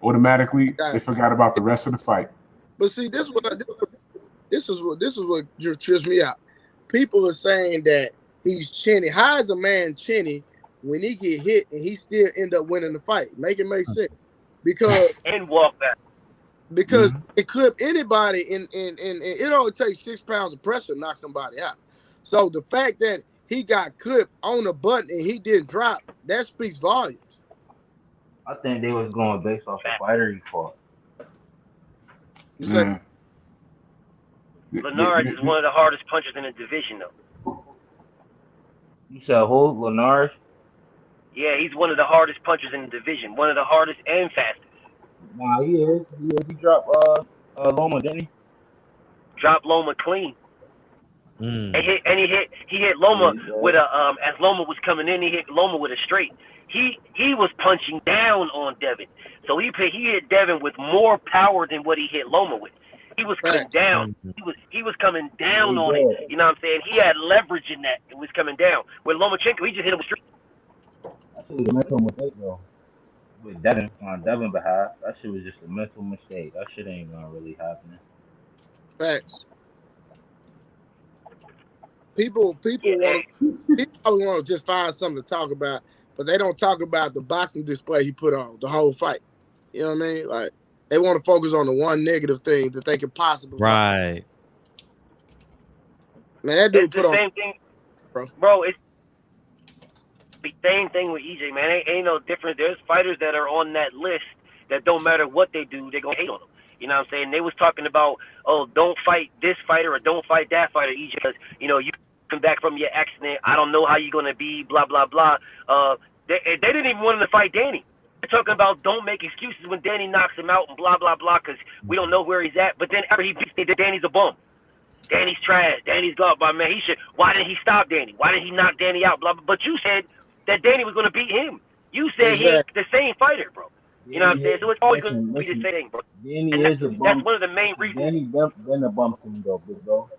Automatically, they forgot about the rest of the fight. But see, this is what trips me out. People are saying that he's chinny. How is a man chinny when he get hit and he still end up winning the fight? Make it make sense. Because and walk back. Because it clip anybody and it only takes 6 pounds of pressure to knock somebody out. So the fact that he got clipped on the button and he didn't drop, that speaks volumes. I think they was going based off the fighter he fought. Linares is one of the hardest punchers in the division, though. You said who? Linares? Yeah, he's one of the hardest punchers in the division. One of the hardest and fastest. Nah, he is. He dropped Loma, didn't he? Dropped Loma clean. And he hit Loma with a as Loma was coming in, he hit Loma with a straight. He was punching down on Devin. So he hit Devin with more power than what he hit Loma with. He was coming down. He was coming down on it. You know what I'm saying? He had leverage in that. It was coming down. With Lomachenko, he just hit him with straight. That shit was a mental mistake, though. With Devin, on Devin's behalf, that shit was just a mental mistake. That shit ain't gonna really happen. Facts. People always want to just find something to talk about, but they don't talk about the boxing display he put on the whole fight. You know what I mean? Like, they want to focus on the one negative thing that they could possibly find. Man, that dude it's put the on same thing, bro. It's the same thing with EJ, man. Ain't no difference. There's fighters that are on that list that don't matter what they do, they're gonna hate on them. You know what I'm saying? They was talking about, oh, don't fight this fighter or don't fight that fighter, EJ, because you come back from your accident. I don't know how you're gonna be, blah blah blah. They didn't even want him to fight Danny. They're talking about don't make excuses when Danny knocks him out and blah blah blah, because we don't know where he's at. But then after he beats Danny's a bum. Danny's trash. Danny's gone, but man, why didn't he stop Danny? Why didn't he knock Danny out? Blah blah. But you said that Danny was gonna beat him. You said he ain't the same fighter, bro. You know what I'm saying? So it's always going to be the same thing, bro. That's one of the main reasons. Danny been a bum to me, though, big bro.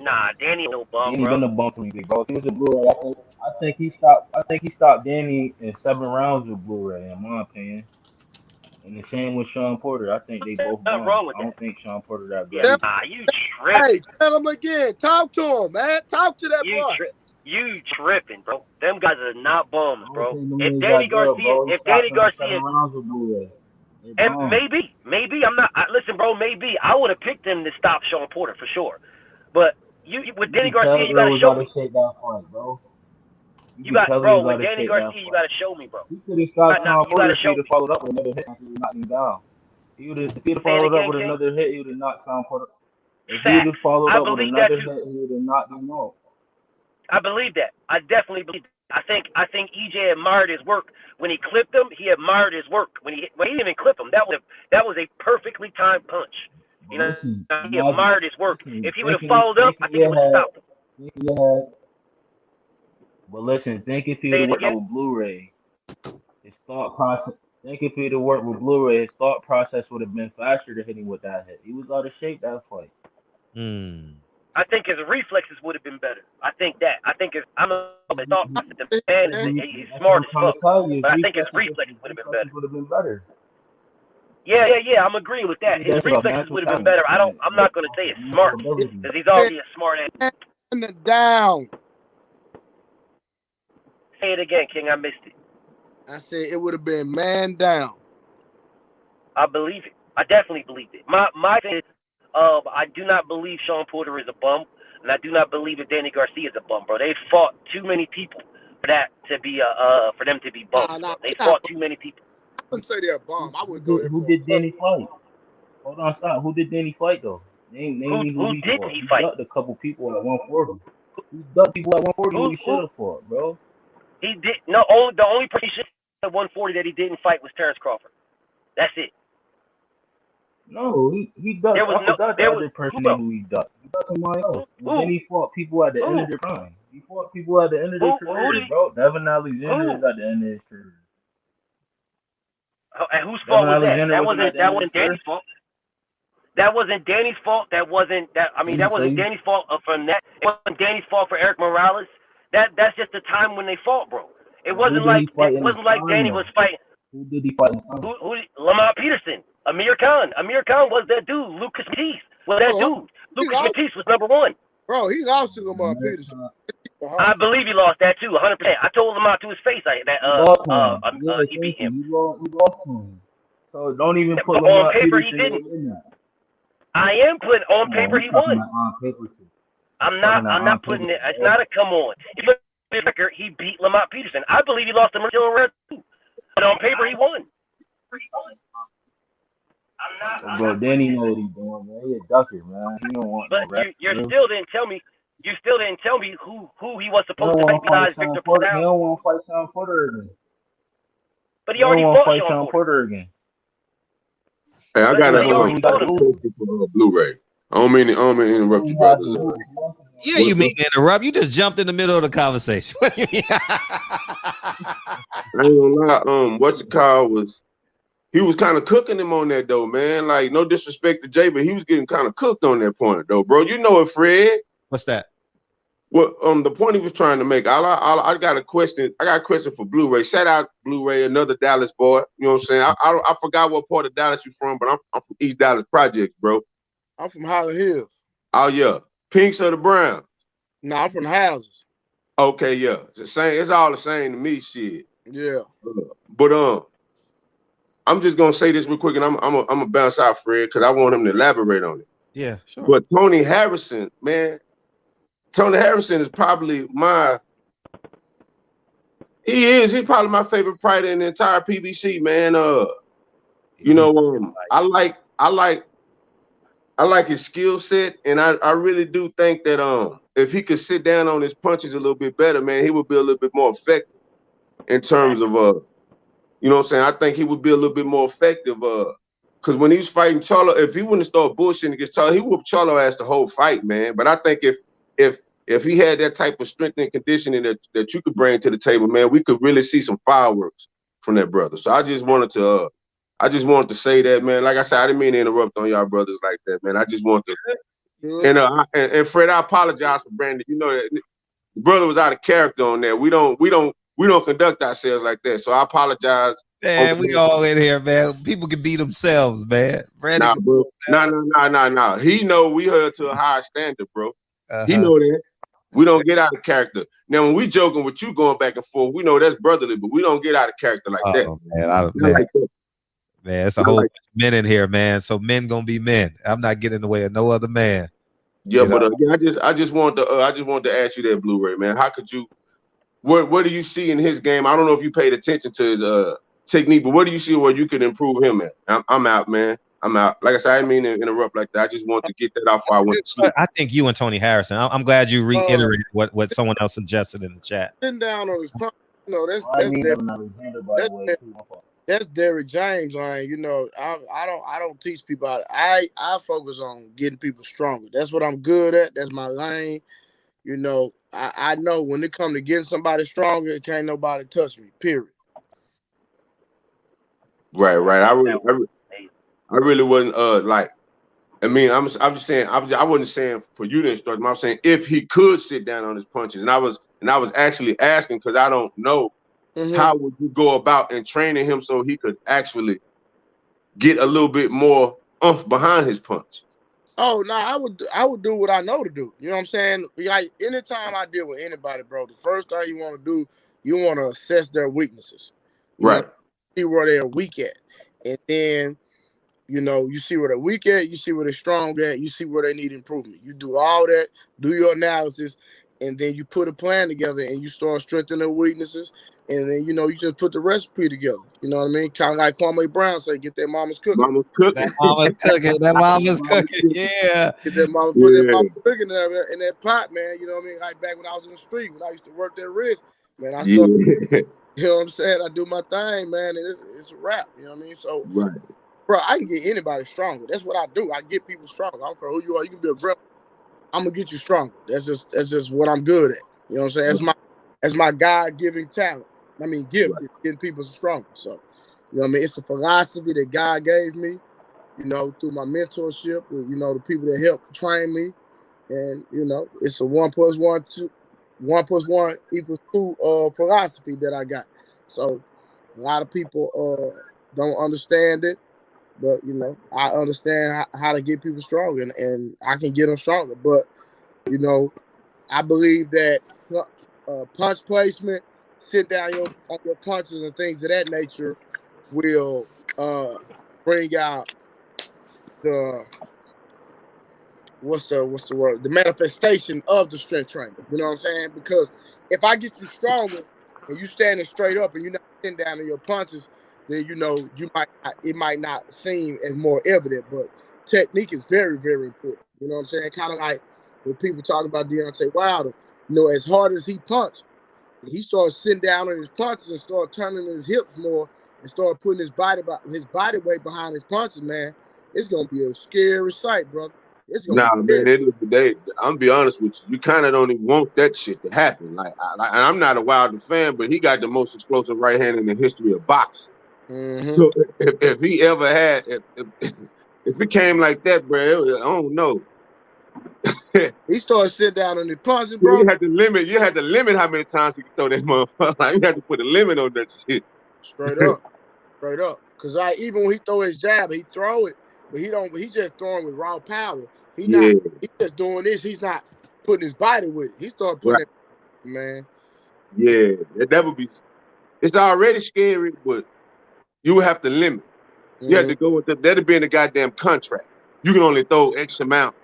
Nah, Danny no bum, Danny bro. been a bum to me, big bro. He was a Blu-ray. I think he stopped Danny in 7 rounds with Blu-ray, in my opinion. And the same with Sean Porter. I think they both Nothing wrong with I don't think Sean Porter that good. Nah, you tripping. Hey, tell him again. Talk to him, man. Talk to that boy. You tripping, bro. Them guys are not bums, bro. If Danny Garcia, and maybe I'm not. Listen, bro, maybe I would have picked him to stop Sean Porter for sure. But with Danny Garcia, you gotta show me. With Danny Garcia, you gotta show me, bro. He could have stopped Sean Porter if he would have followed up with another hit after he knocked him down. If he would have followed up with another hit, he would have knocked Sean Porter. If he would have followed up with another hit, he would have knocked him out. I believe that. I definitely believe I think EJ admired his work when he clipped him. He admired his work when he didn't even clip him. That was a perfectly timed punch. You know, Listen, he admired his work. listen, If he would have followed up, I think he would have stopped him. But listen, think if he Say would it have worked again. with Blu-ray, his thought process. Think if he'd have worked with Blu-ray, his thought process would have been faster to hit him with that hit. He was out of shape that fight. I think his reflexes would have been better. I think that. I think I'm a thought process. The man he's smart as fuck, but I think his reflexes would have been better. Would have been better. Yeah. I'm agreeing with that. His reflexes would have been better. I'm not gonna say it's smart because he's already a smart ass. Down. Say it again, King. I missed it. I said it would have been man down. I believe it. I definitely believe it. My thing is, I do not believe Sean Porter is a bum, and I do not believe that Danny Garcia is a bum, bro. They fought too many people for that to be for them to be bums. Nah, they fought too many people. I wouldn't say they're a bum. I would go there. Who did Danny fight? Hold on, stop. Who did Danny fight though? Name me who he didn't fought. he fight? He ducked a couple people at 140. He ducked people at 140 who he should have fought, bro. He did no. The only person at 140 that he didn't fight was Terrence Crawford. That's it. No, he ducked. I forgot the other person who he ducked. He ducked somebody else. Then he fought people at the end of their prime. He fought people at the end of their career, bro. Devin Alexander is at the end of his career. And whose fault was that? That wasn't Danny's fault. That wasn't Danny's fault. That wasn't Danny's fault from that. It wasn't Danny's fault for Eric Morales. That's just the time when they fought, bro. It wasn't like Danny was fighting. Who did he fight? Who Lamont Peterson, Amir Khan. Amir Khan was that dude. Lucas Matisse was that dude. Lucas Matisse was number one. Bro, he lost to Lamont Peterson. I believe he lost that too, 100%. I told Lamont to his face he beat him. He lost him. So don't even put on paper he didn't. I am putting on paper he won. I'm not putting it. It's not a come on. If you look at the record, he beat Lamont Peterson. I believe he lost to Marcelo Reyes too. But on paper, he won. Bro, Danny know what he's doing, man. He a ducker, man. He don't want but you still didn't tell me. You still didn't tell me who he was supposed to fight besides Victor Portal. He don't want to fight Sean Porter again. But he already fought Sean Porter again. Hey, I got a Blu-ray. I don't mean to interrupt you, brother. Yeah, you mean to interrupt? You just jumped in the middle of the conversation. I ain't gonna lie. What you call he was kind of cooking him on that though, man. Like no disrespect to Jay, but he was getting kind of cooked on that point though, bro. You know it, Fred. What's that? Well, the point he was trying to make. I got a question. I got a question for Blu-ray. Shout out Blu-ray, another Dallas boy. You know what I'm saying? I forgot what part of Dallas you from, but I'm from East Dallas Projects, bro. I'm from Holly Hills. Oh yeah, Pinks or the Browns? No, I'm from the houses. Okay, yeah, it's the same. It's all the same to me, shit. Yeah. But I'm just gonna say this real quick, and I'm gonna bounce out Fred because I want him to elaborate on it. Yeah, sure. But Tony Harrison, man. Tony Harrison is probably he's probably my favorite fighter in the entire PBC, man. You know, I like his skill set, and I really do think that if he could sit down on his punches a little bit better, man, he would be a little bit more effective in terms of you know what I'm saying? I think he would be a little bit more effective because when he was fighting Charlo, if he wouldn't start bullshitting against Charlo, he whooped Charlo ass the whole fight, man. But I think if he had that type of strength and conditioning that you could bring to the table, man, we could really see some fireworks from that brother. So I just wanted to say that, man. Like I said, I didn't mean to interrupt on y'all brothers like that, man. I just want to and Fred, I apologize for Brandon. You know that the brother was out of character on that. We don't conduct ourselves like that. So I apologize. Man, we all in here, man. People can be themselves, man. Nah, bro. Nah. He know we held to a high standard, bro. He know that. We don't get out of character. Now, when we joking with you going back and forth, we know that's brotherly, but we don't get out of character like that. Man, it's a whole bunch of men in here, man. So men gonna be men. I'm not getting in the way of no other man. Yeah, but I just wanted to ask you that, Blu-ray, man. How could you? What do you see in his game? I don't know if you paid attention to his technique, but what do you see where you could improve him at? I'm out, man. I'm out. Like I said, I didn't mean to interrupt like that. I just wanted to get that off before I went to sleep. I think you and Tony Harrison. I'm glad you reiterated what someone else suggested in the chat. Sitting down on his punch, you know, that's Derrick James line. You know, I don't teach people how I focus on getting people stronger. That's what I'm good at. That's my lane. You know, I know when it comes to getting somebody stronger, it can't nobody touch me. Period. Right. I really wasn't like. I mean, I'm just saying. I wasn't saying for you to instruct him. I was saying if he could sit down on his punches, and I was actually asking because I don't know how would you go about in training him so he could actually get a little bit more oomph behind his punch. Oh no, I would do what I know to do. You know what I'm saying? Like anytime I deal with anybody, bro, the first thing you want to do, you want to assess their weaknesses. You right. See where they're weak at, and then you know you see where they're weak at, you see where they're strong at, you see where they need improvement. You do all that, do your analysis, and then you put a plan together and you start strengthening their weaknesses. And then, you know, you just put the recipe together. You know what I mean? Kind of like Kwame Brown said, get that mama's cooking. Mama's cooking. That mama's cooking. That mama's cooking. Yeah. Get that mama, put that mama cooking in that pot, man. You know what I mean? Like back when I was in the street, when I used to work that wrist, man, I started, you know what I'm saying? I do my thing, man, and it's a wrap. You know what I mean? So, bro, I can get anybody stronger. That's what I do. I get people stronger. I don't care who you are. You can be a grandma. I'm gonna get you stronger. That's just what I'm good at. You know what I'm saying? That's my God-given talent. I mean, gift is getting people stronger. So, you know what I mean? It's a philosophy that God gave me, you know, through my mentorship, you know, the people that helped train me. And, you know, it's a 1 + 1 = 2 philosophy that I got. So a lot of people don't understand it, but, you know, I understand how to get people stronger, and I can get them stronger. But, you know, I believe that punch placement, sit down on your punches and things of that nature will bring out the what's the word? The manifestation of the strength training. You know what I'm saying? Because if I get you stronger and you standing straight up and you're not sitting down on your punches, then you know it might not seem as more evident, but technique is very, very important. You know what I'm saying? Kind of like when people talk about Deontay Wilder, you know, as hard as he punched, he started sitting down on his punches and started turning his hips more and started putting his body weight behind his punches, man. It's gonna be a scary sight, brother. It's gonna be man, at the end of the day, I'm gonna be honest with you. You kind of don't even want that shit to happen. Like, I'm not a Wilder fan, but he got the most explosive right hand in the history of boxing. So if he ever had, if it came like that, bro, I don't know. He started sitting down on his punches, bro. You had to limit how many times he could throw that motherfucker. Like, you had to put a limit on that shit. Straight up. Cause even when he throw his jab, he throw it, but he just throwing with raw power. He's just doing this. He's not putting his body with it. He started putting it, man. Yeah, that would be. It's already scary, but you would have to limit. You have to go with that'd be in the goddamn contract. You can only throw X amount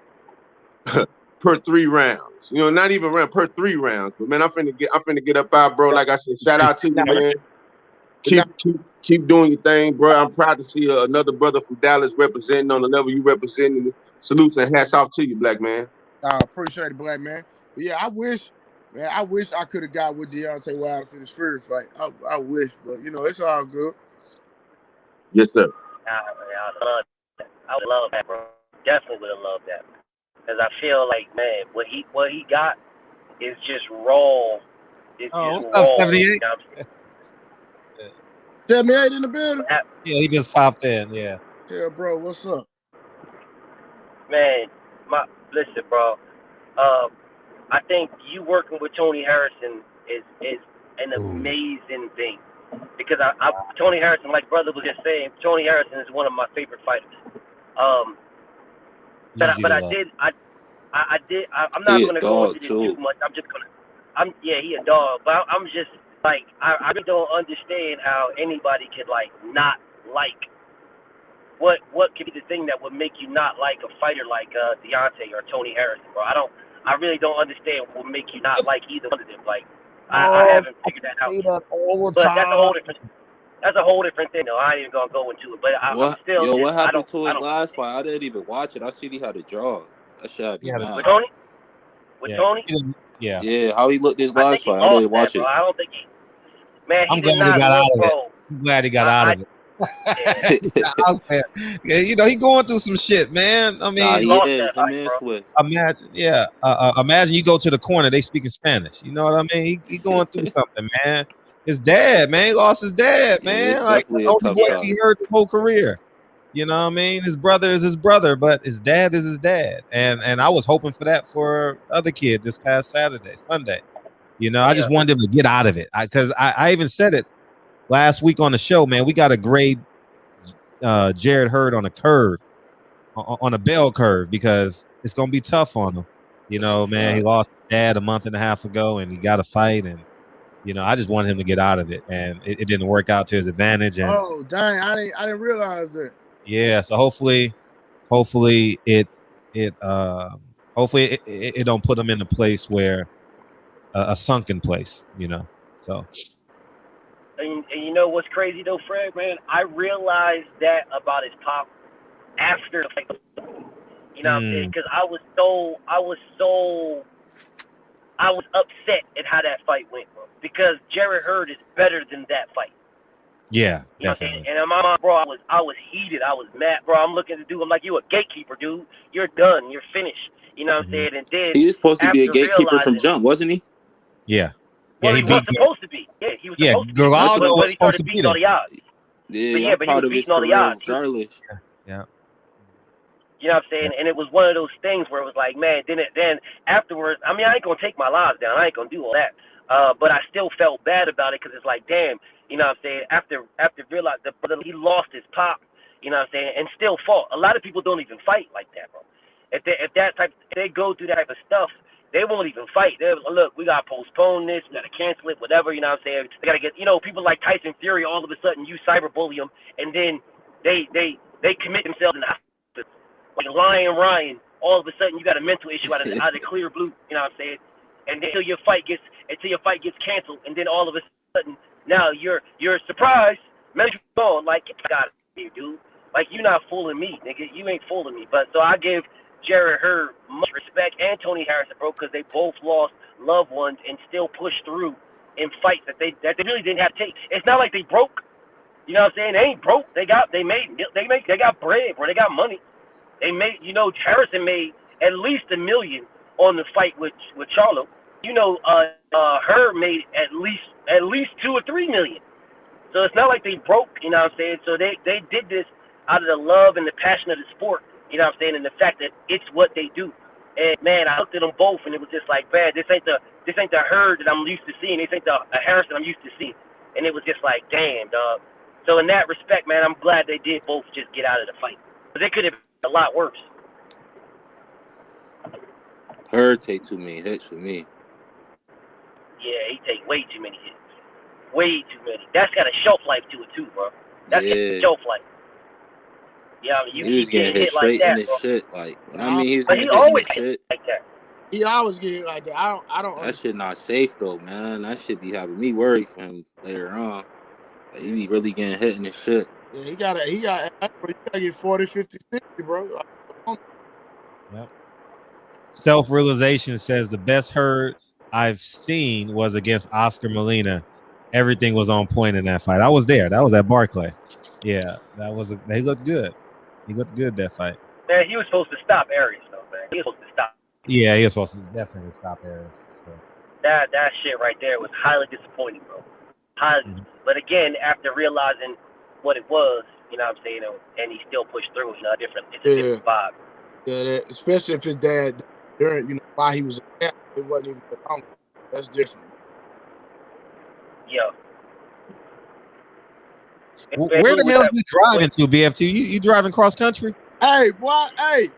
per 3 rounds. You know, not even round per 3 rounds. But man, I'm finna get up out, bro. Like I said, shout out to you, man. Keep doing your thing, bro. I'm proud to see another brother from Dallas representing on the level you representing. Salutes and hats off to you, black man. I appreciate it, black man. But yeah, I wish I could have got with Deontay Wilder for this first fight. I wish, but you know, it's all good. Yes, sir. I would love that, bro. Definitely would have loved that. Because I feel like, man, what he got is just raw. It's just what's raw. up, 78? You know 78 in the building? Yeah, he just popped in, yeah. Yeah, bro, what's up? Man, listen, bro. I think you working with Tony Harrison is an amazing thing. Because Tony Harrison, like brother was just saying, Tony Harrison is one of my favorite fighters. But I'm not gonna go into this too much. He a dog. But I'm just like I really don't understand how anybody could like not like what could be the thing that would make you not like a fighter like Deontay or Tony Harrison, bro. I really don't understand what would make you not like either one of them. Like I haven't figured that out. Say that all the but time. that's a whole different thing. though. I ain't even gonna go into it, but I'm What? still. Yo, Just, what I happened don't. to I his don't. last fight? I didn't even watch it. I see he had a draw. That shit had me Yeah, mad. With Tony. With yeah, Tony. yeah. Yeah, how he looked his I think last he fight. I lost didn't that, watch bro. it. I don't think he. Man, he I'm did glad he not got look, out of it. bro. I'm glad he got out of it. Yeah. I'm saying, yeah, you know, he going through some shit, man. I Nah, mean, he Lost is. that Him fight, and bro. Swift. imagine, yeah, imagine you go to the corner, they speaking Spanish. You know what I mean? He going through something, man. His dad, man, he lost his dad, Yeah, man. it's Like definitely the a only tough voice time. he heard his whole career. You know what I mean? His brother is his brother, but his dad is his dad. And I was hoping for that for other kid this past Sunday. You know, I just wanted him to get out of it. Because I even said it last week on the show, man. We got to grade Jared Hurd on a curve, on a bell curve, because it's gonna be tough on him. You know, man, he lost his dad a month and a half ago, and he got a fight, and you know, I just wanted him to get out of it, and it didn't work out to his advantage. And Oh dang, I didn't realize that. yeah, so hopefully it don't put him in a place where a sunken place, you know. So And you know what's crazy though, Fred, man? I realized that about his pop after the fight. You know what I'm saying? Because I was upset at how that fight went, bro. Because Jared Hurd is better than that fight. yeah, You know what I'm definitely. saying? And my mom, bro, I was heated. I was mad, bro. I'm looking at the dude. I'm like, you a gatekeeper, dude. You're done. You're finished. You know what I'm saying? And then He was supposed to be a after gatekeeper from realizing, jump, wasn't he? Yeah. well, Yeah, he was supposed to be. Yeah, he was yeah, supposed to be. Geraldo was But he supposed to started be beating there. all the odds. Yeah, I'm But he proud was of his beating all the career odds. regardless. Yeah. You know what I'm saying? Yeah. And it was one of those things where it was like, man, then afterwards, I mean, I ain't going to take my lives down. I ain't going to do all that. But I still felt bad about it because it's like, damn, you know what I'm saying? After realizing the brother, he lost his pop, you know what I'm saying, and still fought. A lot of people don't even fight like that, bro. If they go through that type of stuff, they won't even fight. They're like, look, we got to postpone this. We got to cancel it, whatever, you know what I'm saying? They got to get, you know, people like Tyson Fury all of a sudden you cyberbully them, and then they commit themselves in the hospital. Like Lion Ryan, all of a sudden you got a mental issue out of the clear blue, you know what I'm saying? And then until your fight gets canceled, and then all of a sudden now you're surprised, medically gone. Like, get out of here, dude. Like, you're not fooling me, nigga. You ain't fooling me. But so I give Jared Hurd much respect, and Tony Harrison, bro, because they both lost loved ones and still pushed through in fights that they really didn't have to take. It's not like they broke. You know what I'm saying? They ain't broke. They got bread, bro. They got money. They made, you know, Harrison made at least $1 million on the fight with Charlo. You know, Hurd made at least 2 or 3 million. So it's not like they broke, you know what I'm saying? So they did this out of the love and the passion of the sport, you know what I'm saying, and the fact that it's what they do. And man, I looked at them both, and it was just like, man, this ain't the Hurd that I'm used to seeing. This ain't the Harrison I'm used to seeing. And it was just like, damn, dog. So in that respect, man, I'm glad they did both just get out of the fight. But they could have been a lot worse. Hurd take too many hits for me. Yeah, he take way too many hits. Way too many. That's got a shelf life to it too, bro. That's got a shelf life. Yeah, I mean, you he was keep getting hit like straight that, in his bro. shit. Like, when I mean he's But getting he hit in always his shit. like that. He always get hit like that. I don't. That shit not safe though, man. That shit be having me worried for him later on. Like, he be really getting hit in his shit. Yeah, he got to get 40, 50, 60, bro. Yep. Self-realization says the best Hurd I've seen was against Oscar Molina. Everything was on point in that fight. I was there. That was at Barclay. Yeah, he looked good. He looked good that fight. Man, he was supposed to stop Arias, though, man. He was supposed to stop. Yeah, he was supposed to definitely stop Arias. Sure. That shit right there was highly disappointing, bro. But again, after realizing what it was, you know what I'm saying, and he still pushed through, you know, it's a different vibe. Yeah, especially if his dad, during, you know, while he was a camp, it wasn't even the uncle. That's different. Yeah. Where the hell are you driving to, BFT? You driving cross country? Hey, boy, hey.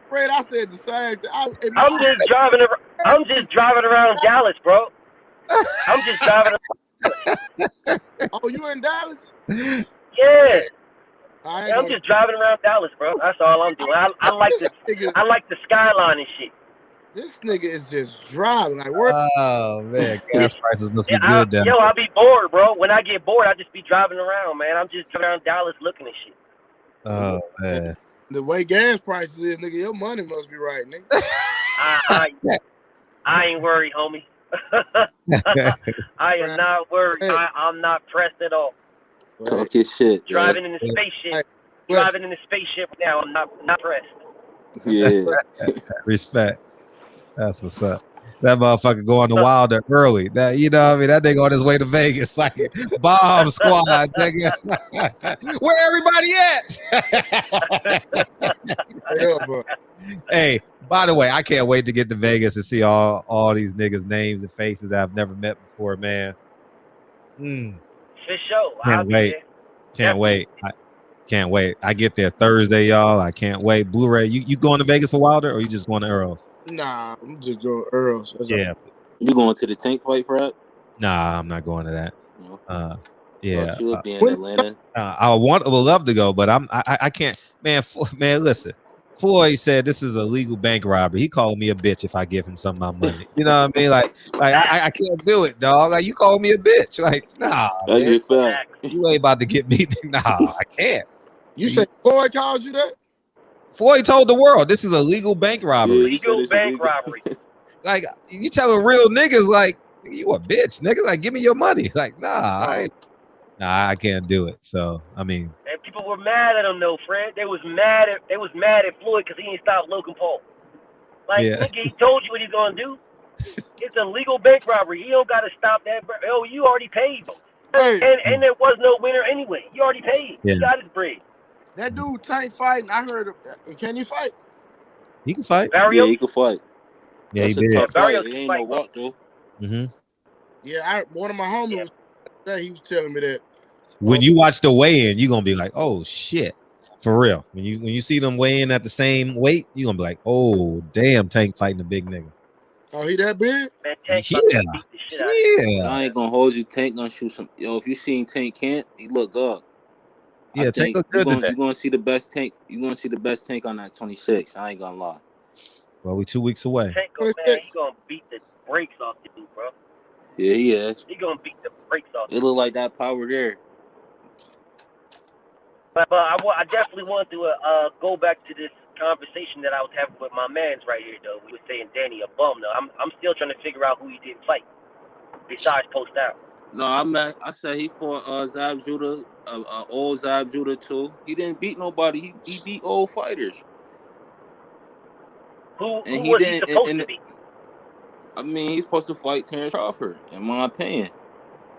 Fred, I said the same thing. I'm just driving around Dallas, bro. I'm just driving around. Oh, you in Dallas? Yeah. I'm just driving around Dallas, bro. That's all I'm doing. I like the skyline and shit. This nigga is just driving. Like, where? Oh man, gas prices must be good down. I'll be bored, bro. When I get bored, I just be driving around, man. I'm just driving around Dallas looking at shit. Oh man. The way gas prices is, nigga, your money must be right, nigga. I ain't worried, homie. I am not worried. I'm not pressed at all. Talk your shit. Driving in the spaceship. Driving in the spaceship now. I'm not pressed. Yeah. Respect. That's what's up. That motherfucker going to Wilder early. That, you know what I mean? That nigga on his way to Vegas. Like bomb squad, nigga. Where everybody at? Hey, by the way, I can't wait to get to Vegas and see all these niggas' names and faces that I've never met before, man. For sure. Can't wait. Can't wait. Can't wait. I get there Thursday, y'all. I can't wait. Blu-ray. You going to Vegas for Wilder, or you just going to Earl's? Nah, I'm just going to Earl's. Yeah. You going to the Tank fight, Fred? Nah, I'm not going to that. No. Yeah. You would be in Atlanta. I would love to go, but I can't. Man, listen. Floyd said this is a legal bank robbery. He called me a bitch if I give him some of my money. You know what I mean? Like I can't do it, dog. Like you call me a bitch. Like, nah. That's man. your fact. You ain't about to get me. Nah, I can't. You say Floyd called you that? Floyd told the world this is a legal bank robbery. Legal bank robbery. Like you telling real niggas like you a bitch, nigga. Like give me your money. Like nah, I can't do it. So I mean, and people were mad at him though, Fred. They was mad at Floyd because he didn't stop Logan Paul. Like nigga, he told you what he's gonna do. It's a legal bank robbery. He don't gotta stop that. Oh, you already paid. And there was no winner anyway. You already paid. Yeah. You got his bread. That dude Tank fighting. I heard. Can he fight? He can fight. Yeah, he can fight. Yeah, that's he did. Tough fight. It ain't no walk though. Yeah, one of my homies he was telling me that. When you watch the weigh-in, you're gonna be like, "Oh shit!" For real. When you see them weigh in at the same weight, you're gonna be like, "Oh damn, Tank fighting a big nigga." Oh, he that big? Man, Tank yeah. I ain't gonna hold you. Tank gonna shoot some. Yo, if you seen Tank can't, he look good. Yeah, Tank look good today. You're gonna see the best Tank. You're gonna see the best Tank on that 26. I ain't gonna lie. Well, we 2 weeks away. Tank, man, he gonna beat the brakes off the dude, bro. Yeah, he is. He gonna beat the brakes off. It look like that power there. But I definitely want to go back to this conversation that I was having with my mans right here, though. We were saying Danny a bum, though. I'm still trying to figure out who he didn't fight besides Post out. No, I said he fought Zab Judah, old Zab Judah too. He didn't beat nobody. He beat old fighters. Who was he supposed to beat? I mean, he's supposed to fight Terrence Crawford, in my opinion.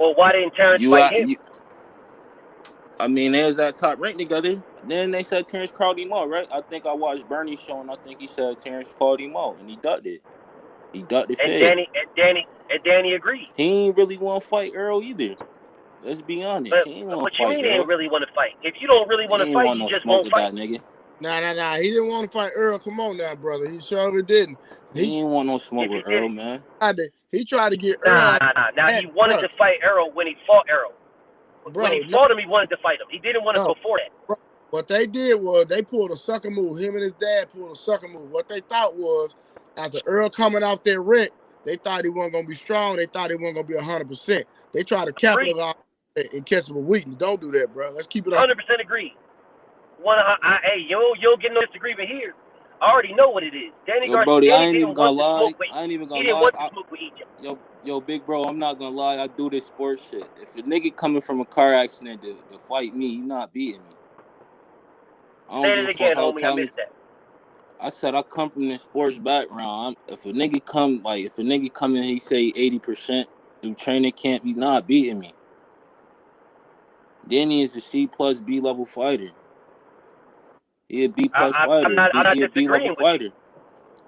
Well, why didn't Terrence fight him? I mean, there's that top rank together. Then they said Terrence called him out, right? I think I watched Bernie's show, and I think he said Terrence called him out, and he ducked it. He ducked it. And Danny agreed. He ain't really want to fight Errol either. Let's be honest. But, he ain't want what to you fight mean he Errol. didn't really want to fight? If you don't really want to fight, you just won't fight. That nigga. Nah. He didn't want to fight Earl. Come on now, brother. He surely didn't. He ain't want no smoke with Earl, man. He tried to get Earl. Now he wanted to fight Errol when he fought Errol. When he fought him, he wanted to fight him. He didn't want to before that. Bro, what they did was they pulled a sucker move. Him and his dad pulled a sucker move. What they thought was after Earl coming off that wreck, they thought he wasn't going to be strong. They thought he wasn't going to be 100%. They tried to capitalize and catch him a weakness. Don't do that, bro. Let's keep it 100% agree. Hey, you don't get no disagreement here. I already know what it is. Danny Garcia Brody, I ain't even gonna lie. He didn't want to smoke with Egypt. Yo, big bro, I'm not gonna lie. I do this sports shit. If a nigga coming from a car accident to fight me, he not beating me. Say it again, homie. I missed that. I said I come from the sports background. If a nigga come and he say 80% through training camp, he not beating me. Danny is a C+ B level fighter. He a B+ fighter. I'm not disagreeing with fighter.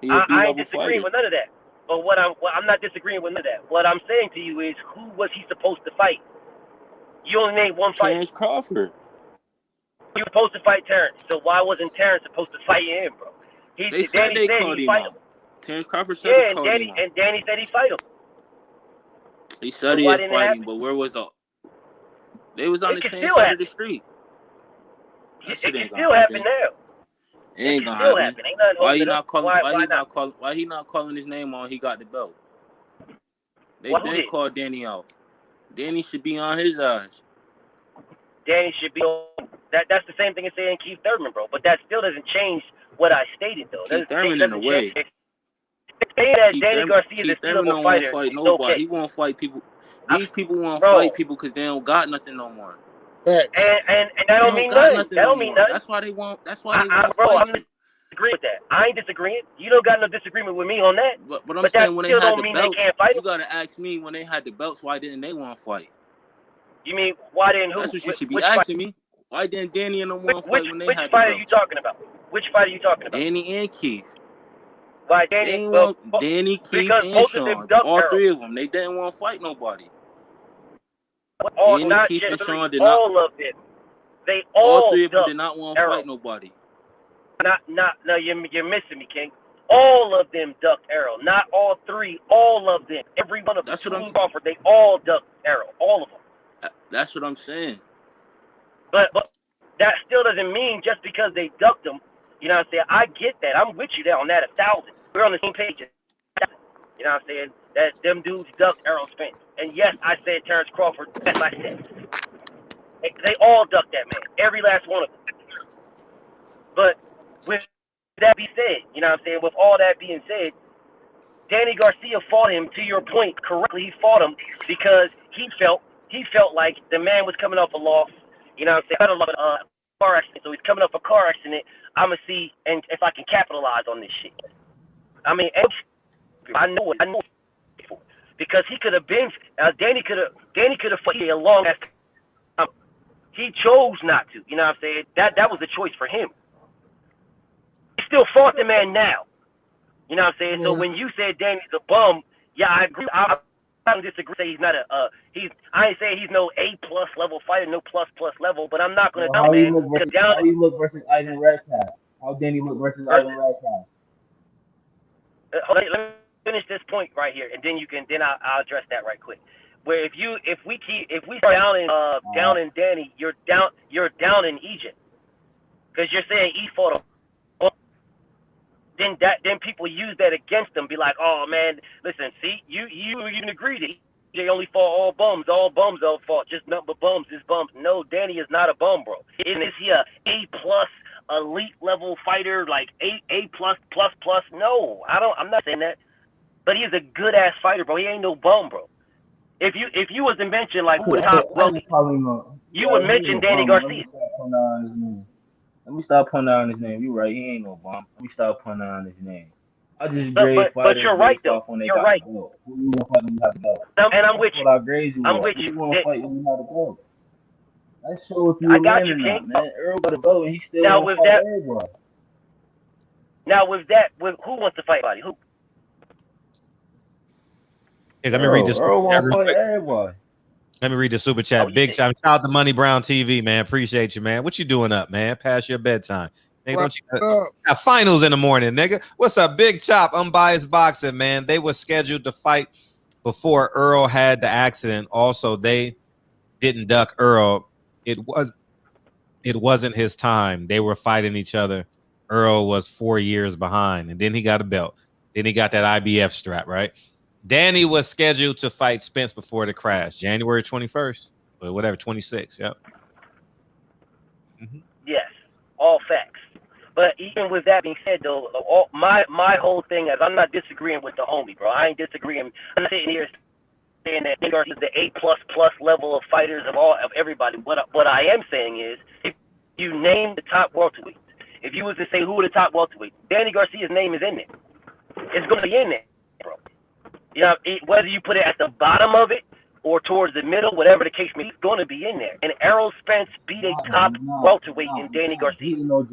He a B-level I ain't disagreeing with none of that. But I'm not disagreeing with none of that. What I'm saying to you is, who was he supposed to fight? You only named one fighter. Terrence Crawford. He was supposed to fight Terrence. So why wasn't Terrence supposed to fight him, bro? They said he fight him. Terrence Crawford said he called him. And Danny said he fight him. He said he had fighting, but where was the? They was on the same side of the street. It can still happen now. It ain't can gonna still happen. happen. Ain't nothing Why holding he it up. not calling? Why not? Why he not calling his name on? He got the belt. They Well, who been did? called Danny out. Danny should be on his eyes. Danny should be on. That's the same thing as saying Keith Thurman, bro. But that still doesn't change what I stated, though. Keith It Thurman in the doesn't change. way. Saying that Danny Garcia is a Keith Thurman stealable don't want to fighter fight is nobody. okay. He won't fight people. These people want to Bro. fight people because they don't got nothing no more. Facts. And that They don't don't mean got nothing. nothing That no don't mean more. nothing. That's why they want. Bro, fight I'm you. not disagreeing with that. I ain't disagreeing. You don't got no disagreement with me on that. But I'm that saying when they still had don't the mean belts, they can't fight you him. gotta ask me when they had the belts. Why didn't they want to fight? You mean why didn't who? That's what you should be Which asking fight? me. Why didn't Danny and them want to fight when they Which had the fight are you belts? talking about? Which fight are you talking about? Danny and Keith. Why They Danny? ain't Well, want Danny, Keith, because and both of them Sean. ducked All Errol. three of them. They didn't want to fight nobody. All, Danny, not Keith, just and three. Sean did not. All of them. They All all three of them did ducked not want to Errol. fight nobody. No, you're missing me, King. All of them ducked Errol. Not all three. All of them. Every one of them. That's what I'm saying. Crawford, they all ducked Errol. All of them. That's what I'm saying. But that still doesn't mean just because they ducked him, you know what I'm saying? I get that. I'm with you there on that 1,000. We're on the same page. You know what I'm saying? That them dudes ducked Errol Spence. And yes, I said Terrence Crawford. Yes, I said. They all ducked that man. Every last one of them. But with that being said, you know what I'm saying? With all that being said, Danny Garcia fought him, to your point, correctly. He fought him because he felt like the man was coming off a loss. You know what I'm saying? Car accident. So he's coming off a car accident. I'm going to see and if I can capitalize on this shit. I mean, I know it. Because he could have been, Danny could have fought a long ass time. He chose not to. You know what I'm saying? That was a choice for him. He still fought the man now. You know what I'm saying? Yeah. So when you said Danny's a bum, yeah, I agree. I don't disagree. Say he's not I ain't saying he's no A+ level fighter, no plus level, but I'm not gonna how man. How he look versus Ivan Redcap? How Danny look versus Ivan Redcap? Let me finish this point right here, and then I'll address that right quick. Where if we start down in Danny, you're down in Egypt, because you're saying he fought a. Then people use that against them. Be like, oh man, listen, see, you even agreed it. They only fought all bums. All bums all fought. Just nothing but bums is bums. No, Danny is not a bum, bro. Is he a A+ elite level fighter, like A++++? No, I'm not saying that. But he's a good ass fighter, bro. He ain't no bum, bro. If you was to mention like who the top wealthy, you would mention Danny Garcia. Let me stop putting out his name. You right, he ain't no bum. Let me stop putting out his name. I just grade fighters. But you're right though. You're right. Who you want to fight when you have the belt? And I'm with you. I'm with you. Who you want to fight when you have the belt? Let's show if you a man or not, man. Earl got a belt and he still want to fight everybody. Now with who wants to fight everybody? Who? Hey, let me read this. Earl want to fight everybody. Let me read the super chat. Big shout out to Money Brown TV, man. Appreciate you, man. What you doing up, man? Past your bedtime. Nigga, don't you got finals in the morning, nigga? What's up, Big Chop? Unbiased Boxing, man. They were scheduled to fight before Earl had the accident. Also, they didn't duck Earl. It wasn't his time. They were fighting each other. Earl was 4 years behind, and then he got a belt. Then he got that IBF strap, right? Danny was scheduled to fight Spence before the crash, January 21st, or whatever, 26th. Yep. Mm-hmm. Yes, all facts. But even with that being said, though, my whole thing is I'm not disagreeing with the homie, bro. I ain't disagreeing. I'm not sitting here saying that Danny Garcia is the A++ level of fighters of everybody. What I am saying is, if you name the top welterweights, if you was to say who are the top welterweights, Danny Garcia's name is in there. It's going to be in there, bro. You know, whether you put it at the bottom of it or towards the middle, whatever the case may be, it's going to be in there. And Errol Spence beat a top welterweight in Danny Garcia. He's not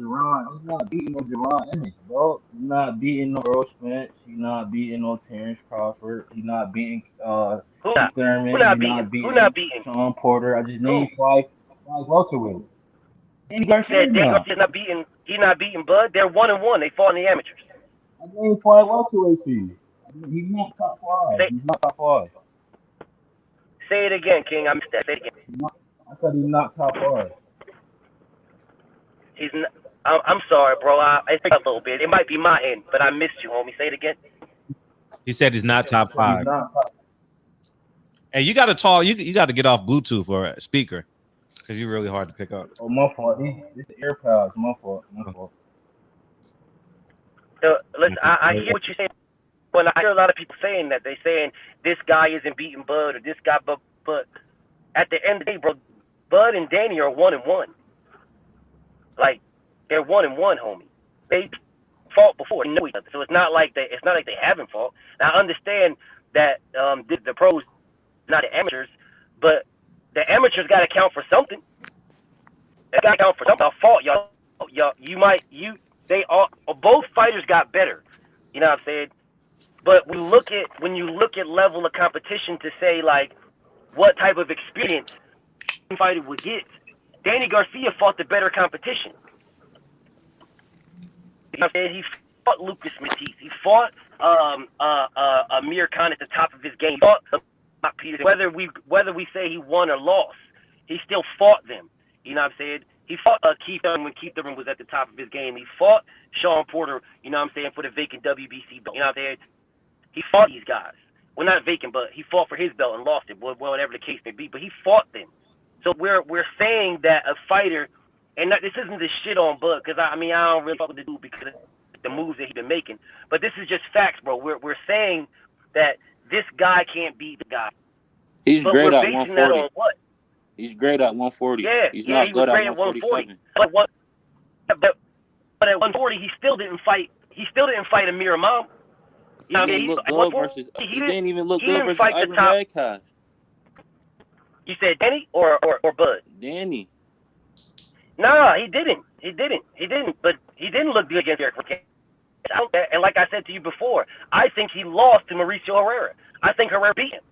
beating no Jerron Ennis, bro. He's not beating no Errol Spence. He's not beating no Terrence Crawford. He's not beating Thurman. Who not beating? Sean Porter. I just named five welterweights. Danny Garcia's not beating. He's not beating Bud. They're 1-1. They fought in the amateurs. I named five welterweights for you. He's not top five. He's not top five. Say it again, King. I missed that. Say it again. I said he's not top five. He's not. I'm sorry, bro. I think a little bit. It might be my end, but I missed you, homie. Say it again. He said he's not top 5. Hey, you got to talk. You got to get off Bluetooth or a speaker because you're really hard to pick up. Oh, my fault. This the AirPods. My fault. Listen, I hear what you're saying. When I hear a lot of people saying that, they're saying this guy isn't beating Bud or this guy, but at the end of the day, bro, Bud and Danny are 1-1. Like they're 1-1, homie. They fought before, they know each other, so it's not like they haven't fought. Now I understand that the pros, not the amateurs, but the amateurs got to count for something. They got to count for something. I fought y'all. They all both fighters got better. You know what I'm saying? But when you look at level of competition to say like what type of experience a fighter would get, Danny Garcia fought the better competition. You know what I'm saying? He fought Lucas Matisse. He fought Amir Khan at the top of his game. He fought Peter. Whether we say he won or lost, he still fought them. You know what I'm saying? He fought Keith Thurman when Keith Thurman was at the top of his game. He fought Sean Porter, you know what I'm saying, for the vacant WBC belt. You know what I'm saying? He fought these guys. Well, not vacant, but he fought for his belt and lost it, whatever the case may be. But he fought them. So we're saying that a fighter, and this isn't the shit on Bud, because I don't really fuck with the dude because of the moves that he's been making. But this is just facts, bro. We're saying that this guy can't beat the guy. He's but great we're at basing 140. That on what? He's great at 140. Yeah, He's he not good was at great at 140. 147. But at 140, he still didn't fight. He still didn't fight Amir Imam. He didn't look good versus. He didn't even look good versus Ivan Radcliffe. You said Danny or Bud? Danny. Nah, he didn't. But he didn't look good against Eric Raquel. And like I said to you before, I think he lost to Mauricio Herrera. I think Herrera beat him.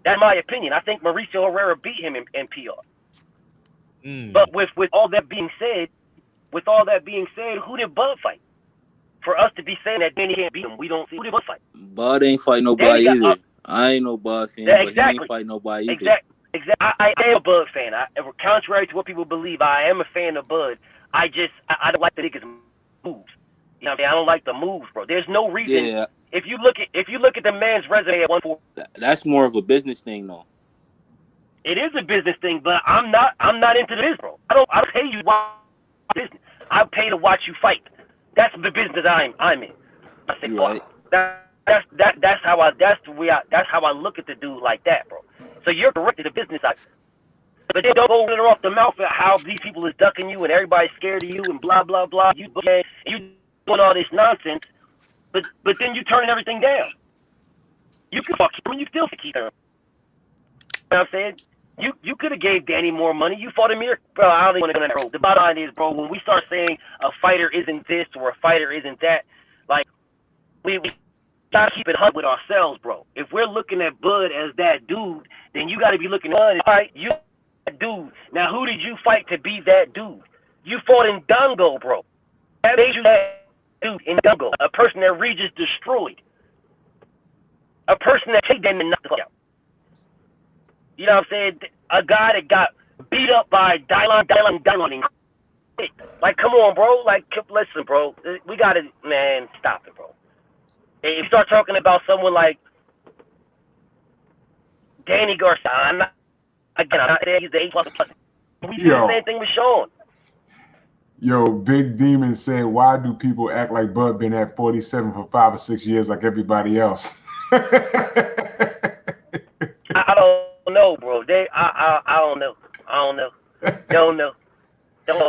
That's my opinion. I think Mauricio Herrera beat him in PR. But with all that being said, who did Bud fight? For us to be saying that Danny can't beat him, we don't see who did Bud fight. Bud ain't fight nobody either. I ain't no Bud fan, but he ain't fight nobody either. Exactly. I am a Bud fan. Contrary to what people believe, I am a fan of Bud. I don't like the niggas moves. You know what I mean? I don't like the moves, bro. There's no reason. Yeah. If you look at the man's resume at 140, that's more of a business thing, though. It is a business thing, but I'm not into this, bro. I don't pay you to watch business. I pay to watch you fight. That's the business I'm in. I say, right. That's how I look at the dude like that, bro. So you're correct to the business side. But then don't go off the mouth at how these people is ducking you and everybody's scared of you and blah blah blah. You doing all this nonsense, but then you turning everything down. You can fuck him and you still keep him. You know what I'm saying? You could have gave Danny more money. You fought Amir, bro. I don't even want to go that road. The bottom line is, bro, when we start saying a fighter isn't this or a fighter isn't that, like we gotta keep it hard with ourselves, bro. If we're looking at Bud as that dude, then you got to be looking at Bud. All right, you that dude. Now, who did you fight to be that dude? You fought in Dongo, bro. That made you that dude in Dongo. A person that Regis destroyed. A person that take them and knocked the fuck out. You know what I'm saying? A guy that got beat up by Dylan. Like, come on, bro. Like, listen, bro. We got to, man, stop it, bro. If you start talking about someone like Danny Garcia, I'm not saying he's the A++. We do the same thing with Sean. Yo, Big Demon said, why do people act like Bud been at 47 for 5 or 6 years like everybody else? I don't know, bro. I don't know. Don't know.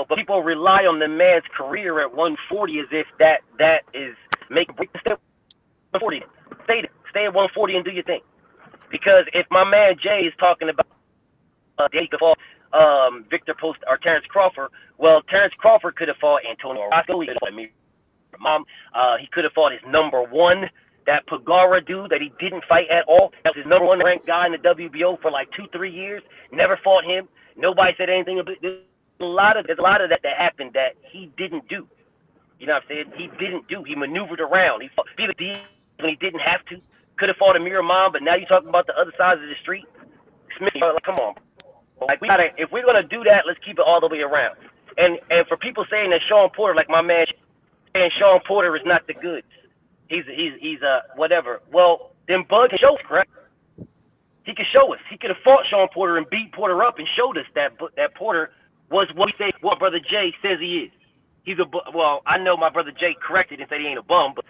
But people rely on the man's career at 140 as if that is make break the step 140. Stay at 140 and do your thing. Because if my man Jay is talking about they could fought Victor Post or Terrence Crawford, well, Terrence Crawford could have fought Antonio Orozco. He could have fought me. He could have fought his number one. That Pagara dude that he didn't fight at all. That was his number one ranked guy in the WBO for like 2-3 years. Never fought him. Nobody said anything about it. There's a lot of that happened that he didn't do. You know what I'm saying? He didn't do. He maneuvered around. He fought when he didn't have to. Could have fought Amir Imam, but now you're talking about the other side of the street. Smith, like, come on. Like, if we're gonna do that, let's keep it all the way around. And for people saying that Sean Porter, like my man, saying Sean Porter is not the goods. He's whatever. Well, then Bud can show us, correct? He can show us. He could have fought Sean Porter and beat Porter up and showed us that Porter was what Brother Jay says he is. Well, I know my brother Jay corrected and said he ain't a bum, but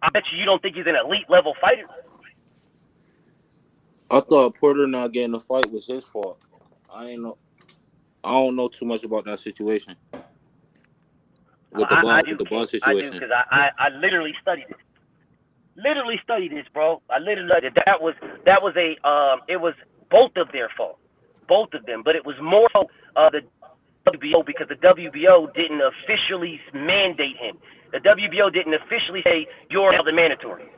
I bet you don't think he's an elite level fighter. I thought Porter not getting a fight was his fault. I don't know too much about that situation. With the Bud situation. I do, because I literally studied it. Literally studied this, bro. I literally studied it. That was it was both of their fault. Both of them. But it was more the WBO, because the WBO didn't officially mandate him. The WBO didn't officially say you're now the mandatory.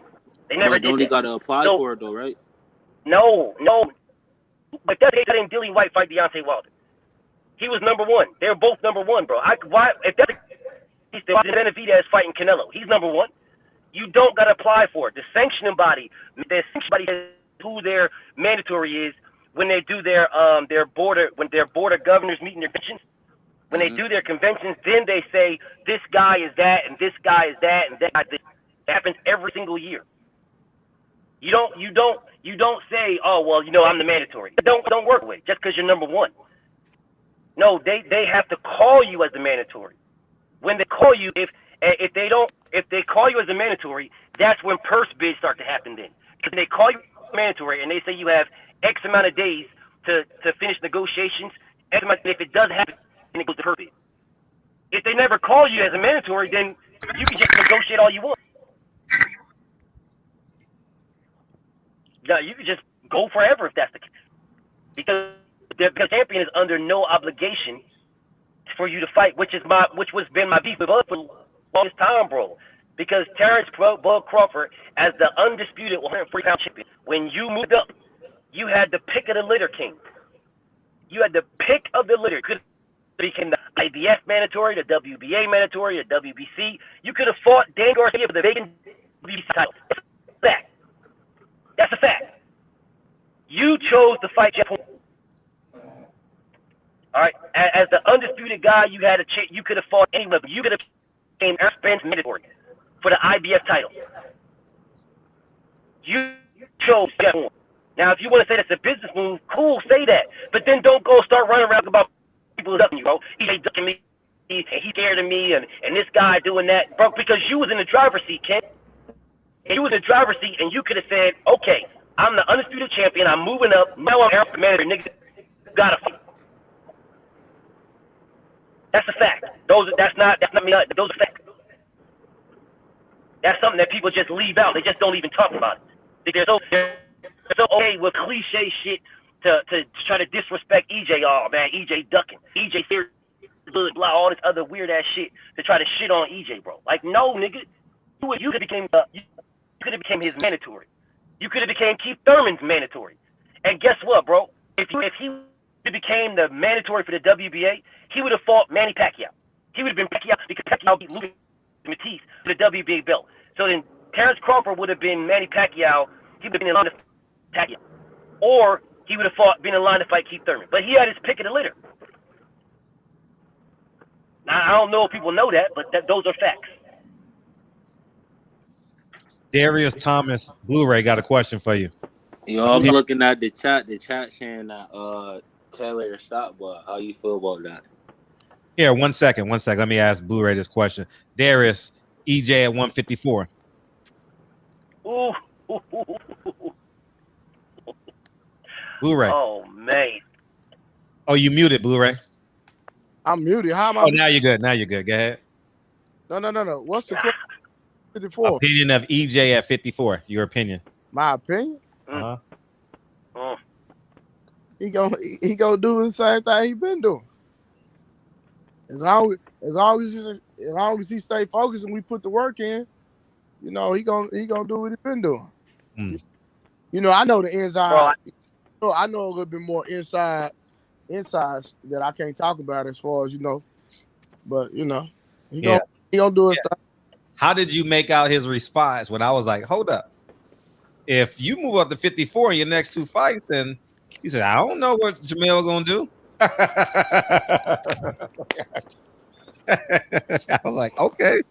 They never did that. Don't he got to apply for it though, right? No. But that didn't Dillian White fight Deontay Wilder. He was number one. They were both number one, bro. If that's Benavidez fighting Canelo, he's number one. You don't got to apply for it. The sanctioning body says who their mandatory is when they do their board of governors meeting their conventions. When they do their conventions, then they say this guy is that and this guy is that and that guy is this. It happens every single year. You don't say, oh well, I'm the mandatory. Don't work with it just because you're number one. No, they have to call you as the mandatory. When they call you, if they call you as a mandatory, that's when purse bids start to happen then. Because they call you mandatory and they say you have X amount of days to finish negotiations, if it does happen, then it goes to purse bid. If they never call you as a mandatory, then you can just negotiate all you want. Yeah, you can just go forever if that's the case. Because the champion is under no obligation for you to fight, which was been my beef with Bud for the longest time, bro. Because Terrence Bud Crawford, as the undisputed 140-pound champion, when you moved up, you had the pick of the litter, King. You had the pick of the litter. You could have become the IBF mandatory, the WBA mandatory, the WBC. You could have fought Dan Garcia for the vacant WBC title. That's a fact. You chose to fight Jeff Horn. All right, as the undisputed guy, you had a chance. You could have fought anyone, but you could have became Errol Spence mandatory for the IBF title. You chose Jeff Horn. Now, if you want to say that's a business move, cool, say that. But then don't go start running around about people ducking you, bro. He's ducking me, and he's scared of me, and this guy doing that, bro. Because you was in the driver's seat, Ken. And you was in the driver's seat, and you could have said, okay, I'm the undisputed champion. I'm moving up. Now I'm Errol manager. Nigga, gotta fight. That's a fact. That's not me. Those are facts. That's something that people just leave out. They just don't even talk about it. They're so okay with cliche shit to try to disrespect EJ. Oh man, EJ ducking. EJ serious, blah, all this other weird ass shit to try to shit on EJ, bro. Like, no, nigga, you could have became his mandatory. You could have became Keith Thurman's mandatory. And guess what, bro? If he became the mandatory for the WBA, he would have fought Manny Pacquiao. He would have been Pacquiao because Pacquiao beat Lucas Matisse for the WBA belt. So then Terrence Crawford would have been Manny Pacquiao. He would have been in line to fight Pacquiao. Or he would have been in line to fight Keith Thurman. But he had his pick of the litter. Now, I don't know if people know that, but those are facts. Darius Thomas Blu-ray got a question for you. Yo, I'm looking at the chat. The chat saying that Taylor stopped, but how you feel about that? Here, one second. Let me ask Blu-ray this question. Darius, EJ at 154. Ooh. Blu-ray. Oh man. Oh, you muted, Blu-ray. I'm muted. How am I? Oh, now you're good. Go ahead. No. What's the question? 54. Opinion of EJ at 54. Your opinion. My opinion? Uh-huh. He gonna do the same thing he been doing. As long as he stay focused and we put the work in, he gonna do what he been doing. I know the inside. I know a little bit more insides that I can't talk about as far as but he gonna do his stuff. How did you make out his response when I was like, hold up? If you move up to 54 in your next two fights, then he said, I don't know what Jamel gonna do. I was like, okay.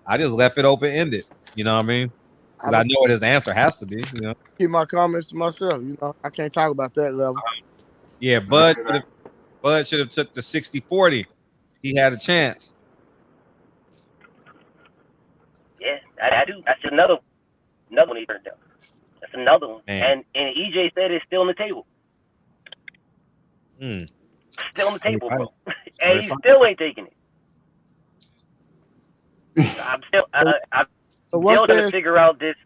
I just left it open ended. You know what I mean? Because I know what his answer has to be. You know, keep my comments to myself. You know, I can't talk about that level. Yeah, Bud should have took the 60-40. He had a chance. Yeah, I do. That's another one he turned down. That's another one. Man. And EJ said it's still on the table. Still on the table, bro. And he still ain't taking it. I'm still trying to figure out this.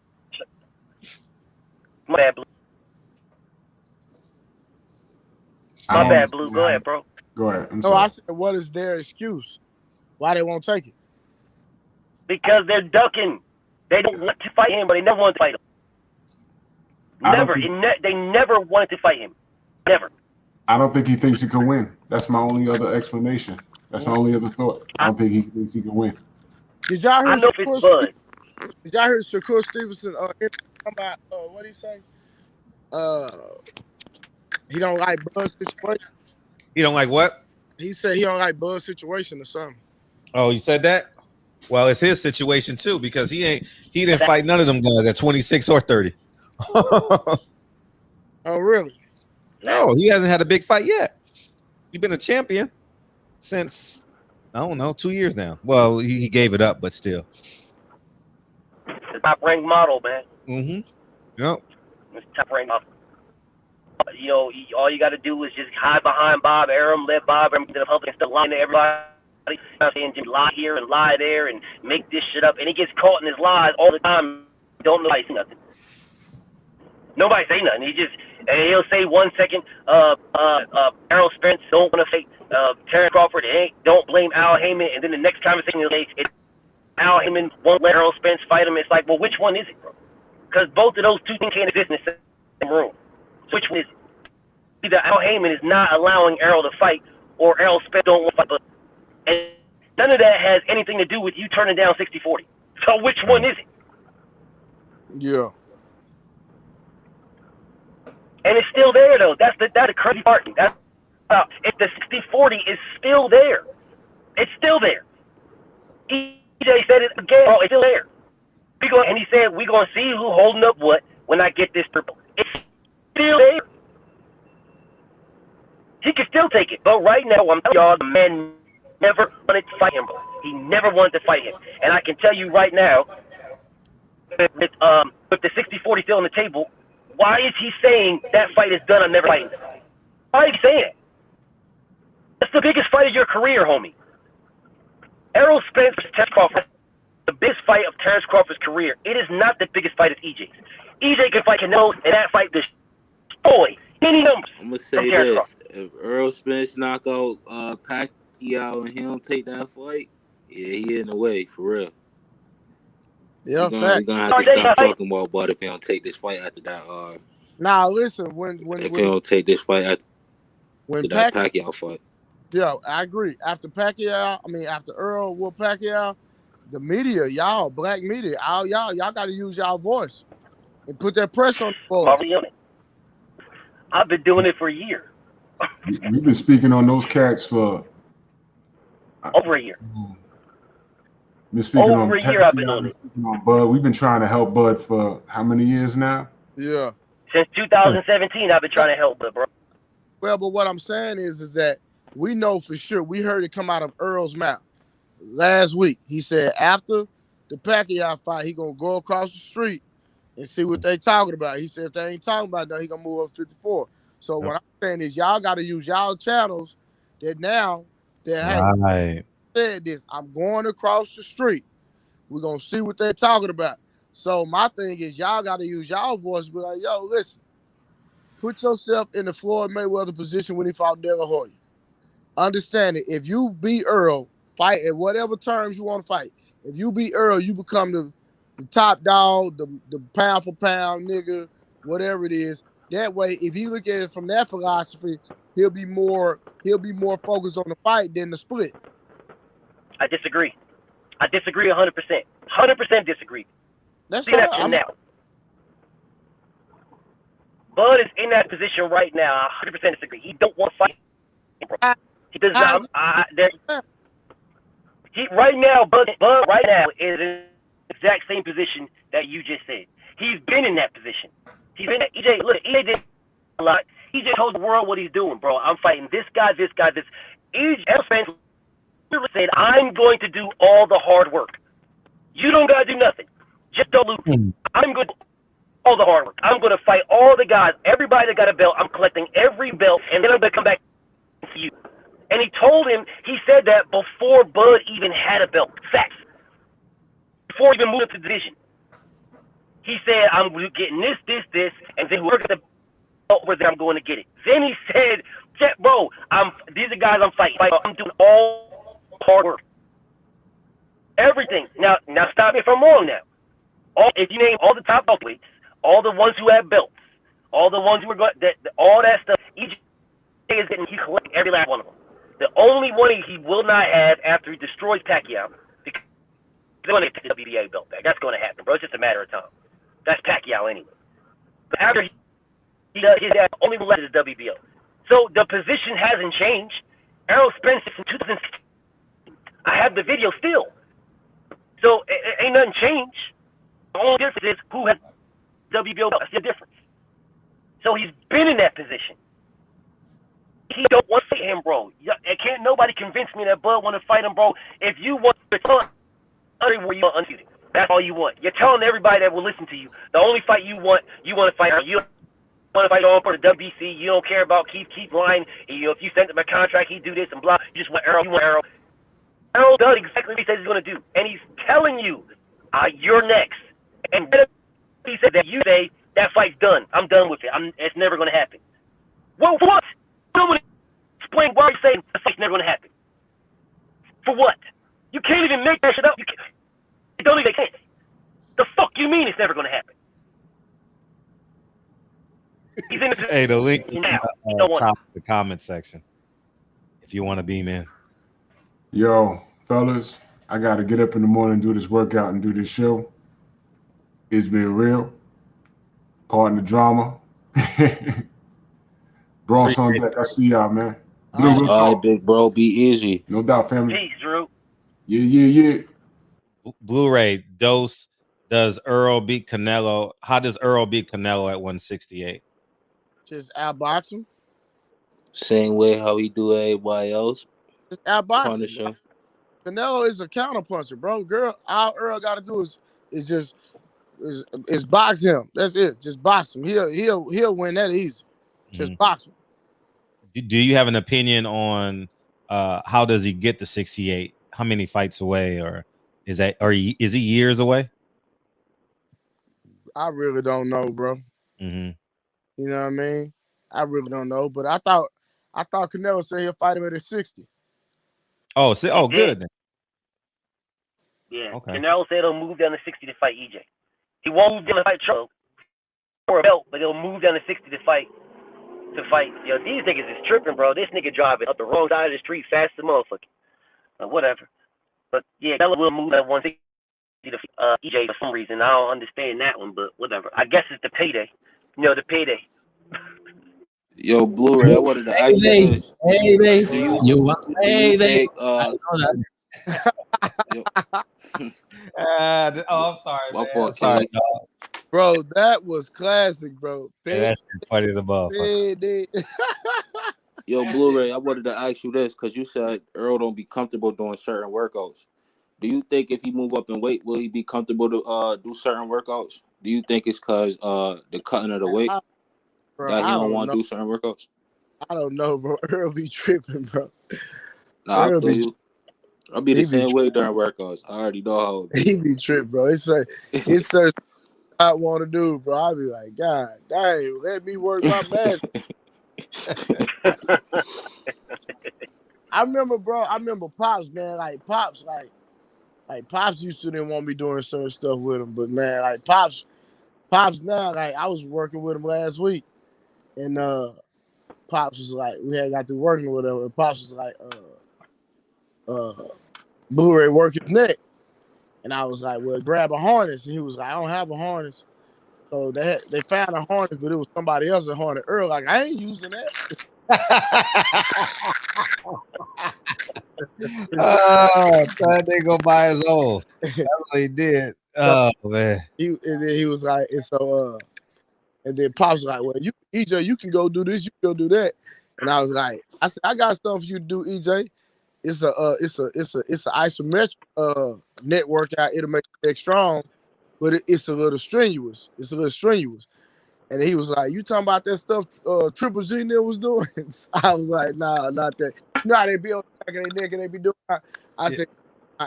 My bad, Blue. My bad, Blue. Go ahead, bro. Go ahead. No, I said, what is their excuse? Why they won't take it? Because they're ducking. They don't want to fight him, but they never want to fight him. Never. They never wanted to fight him. Never. I don't think he thinks he can win. That's my only other explanation. That's my only other thought. I don't think he thinks he can win. Did y'all hear? I know if it's Bud. Did y'all hear Shakur Stevenson about what he say? He don't like Bud's situation. He don't like what? He said he don't like Bud's situation or something. Oh, you said that? Well, it's his situation too because he didn't fight none of them guys at 26 or 30. Oh, really? No, he hasn't had a big fight yet. He's been a champion since, I don't know, 2 years now. Well, he gave it up, but still. The top ranked model, man. Yep. It's top ranked model. You know, all you got to do is just hide behind Bob Arum, let Bob Arum to the public and start lying to everybody. And just lie here and lie there and make this shit up. And he gets caught in his lies all the time. Don't nobody say nothing. Nobody say nothing. He'll say 1 second, Errol Spence don't want to fight Terrence Crawford. Don't blame Al Heyman. And then the next conversation he'll say Al Heyman won't let Errol Spence fight him. It's like, well, which one is it, bro? Because both of those two things can't exist in the same room. Which one is it? Either Al Heyman is not allowing Errol to fight, or Errol Spence don't want to fight. And none of that has anything to do with you turning down 60-40. So which one is it? Yeah. And it's still there, though. That's the crazy part. If the 60-40 is still there, it's still there. EJ said it again. Oh, it's still there. And he said, we're going to see who holding up what when I get this purple. It's still there. He can still take it. But right now, I'm telling y'all, the man never wanted to fight him, bro. He never wanted to fight him. And I can tell you right now, with the 60-40 still on the table, why is he saying that fight is done? I'm never fighting. Why is he saying it? That's the biggest fight of your career, homie. Errol Spence versus Terrence Crawford, the biggest fight of Terrence Crawford's career. It is not the biggest fight of EJ's. EJ can fight Canelo, and that fight destroy any numbers. I'm gonna say this: Crawford. If Errol Spence knock out Pacquiao and he don't take that fight, yeah, he in the way for real. Yeah, we're gonna have to stop talking about Bud if he don't take this fight after that. Nah, listen. If he don't take this fight after that Pacquiao fight. Yeah, I agree. After Errol with Pacquiao, the media, y'all, black media, y'all got to use y'all voice and put that pressure on the boys. I've been doing it for a year. We've been speaking on those cats for over a year. Been speaking over a year. I've been on it. On Bud, we've been trying to help Bud for how many years now? Yeah, since 2017, I've been trying to help Bud, bro. Well, but what I'm saying is that we know for sure. We heard it come out of Earl's mouth last week. He said after the Pacquiao fight, he gonna go across the street and see what they talking about. He said if they ain't talking about that, he gonna move up 54. So what I'm saying is y'all got to use y'all channels that now that hey, said this. I'm going across the street. We're gonna see what they're talking about. So my thing is y'all got to use y'all voice. Be like, yo, listen. Put yourself in the Floyd Mayweather position when he fought De La Hoya. Understand it. If you beat Earl, fight at whatever terms you want to fight. If you beat Earl, you become the top dog, the pound for pound nigga, whatever it is. That way, if he look at it from that philosophy, he'll be more focused on the fight than the split. I disagree. 100%. 100% disagree. That's that now. Bud is in that position right now. 100% disagree. He don't want to fight him, bro. Because right now, Bud right now is in the exact same position that you just said. He's been in that position. He's been at EJ. Look, EJ did a lot. He just told the world what he's doing, bro. I'm fighting this guy, this guy, this. Errol Spence said, I'm going to do all the hard work. You don't got to do nothing. Just don't lose. I'm going to do all the hard work. I'm going to fight all the guys, everybody that got a belt. I'm collecting every belt, and then I'm going to come back to you. And he told him, he said that before Bud even had a belt. Facts. Before he even moved up to the division. He said, I'm getting this, and then whoever gets the belt, I'm going to get it. Then he said, bro, these are guys I'm fighting. I'm doing all hard work. Everything. Now stop me if I'm wrong now. If you name all the top weights, all the ones who have belts, all the ones who are going, all that stuff, each is getting, he collects every last one of them. The only one he will not have after he destroys Pacquiao, because he's going to get the WBA belt back. That's going to happen, bro. It's just a matter of time. That's Pacquiao anyway. But after he does, his only one left is WBO. So the position hasn't changed. Errol Spence in 2016. I have the video still. So ain't nothing changed. The only difference is who has WBO belt. That's the difference. So he's been in that position. He don't want to fight him, bro. Can't nobody convince me that Bud want to fight him, bro. If you want to fight where you want undefeated. That's all you want. You're telling everybody that will listen to you. The only fight you want to fight. You want to fight on for the WBC. You don't care about keep lying. If you sent him a contract, he'd do this and blah. You just want Errol. You want Errol. Errol does exactly what he says he's going to do, and he's telling you, you're next. And he said that you say that fight's done. I'm done with it. It's never going to happen. Well, for what? Someone explain why you're saying the fight's never going to happen. For what? You can't even make that shit up. It don't even make sense. The fuck you mean it's never going to happen? He's in the Hey, the link is now. Top of the comment section if you want to beam in. Yo, fellas, I got to get up in the morning, do this workout, and do this show. It's been real. Pardon the drama. Bronx on deck. I see y'all, man. All right, big bro. Be easy. No doubt, family. Peace, Drew. Yeah. Blu-ray dose. Does Errol beat Canelo? How does Errol beat Canelo at 168? Just outbox him. Same way how he do everybody else. Just outbox Punish him. him. Canelo is a counterpuncher, bro. All Earl got to do is box him. That's it. Just box him. He'll win that easy. Just box him. Do you have an opinion on how does he get to 68? How many fights away, or is he years away? I really don't know, bro. Mm-hmm. You know what I mean? I really don't know, but I thought Canelo said he'll fight him at 60. Oh, good. Yeah. Okay. Canelo said he'll move down to 60 to fight EJ. He won't move down to fight Trump for a belt, but he'll move down to 60 to fight. Yo, these niggas is tripping, bro. This nigga driving up the wrong side of the street fast as a motherfucker. Whatever. But yeah, Canelo will move at 160 to EJ for some reason. I don't understand that one, but whatever. I guess it's the payday. The payday. Yo, Blu-ray, I wanted to ask you this. Hey, babe. I'm sorry, My man. fault, Sorry, Bro, that was classic, bro. yeah, that's funny as a motherfucker. Yo, Blu-ray, I wanted to ask you this because you said Earl don't be comfortable doing certain workouts. Do you think if he move up in weight, will he be comfortable to do certain workouts? Do you think it's because the cutting of the weight that he don't want to do certain workouts? I don't know, bro. Earl be tripping, bro. Nah, I feel you. I'll be the same way during workouts. I already know how it be. He be tripping, bro. It's I want to do, bro. I'll be like, God dang, let me work my magic. I remember Pops, man. Like Pops used to didn't want me doing certain stuff with him, but man, like Pops now, like I was working with him last week, and Pops was like, we had got to working with him, and Pops was like, Blu-ray work his neck, and I was like, well, grab a harness, and he was like, I don't have a harness. So they found a harness, but it was somebody else's harness. Earl, like, I ain't using that. That nigga by his own. That's what he did. Oh man. And then he was like, and so and then Pops was like, well, EJ, you can go do this, you can go do that. And I was like, I said, I got stuff for you to do, EJ. It's a isometric net workout. It'll make you strong, but it's a little strenuous. And he was like, you talking about that stuff Triple G was doing? I was like, nah, not that. You know how they be on the back of their neck and they be doing I said,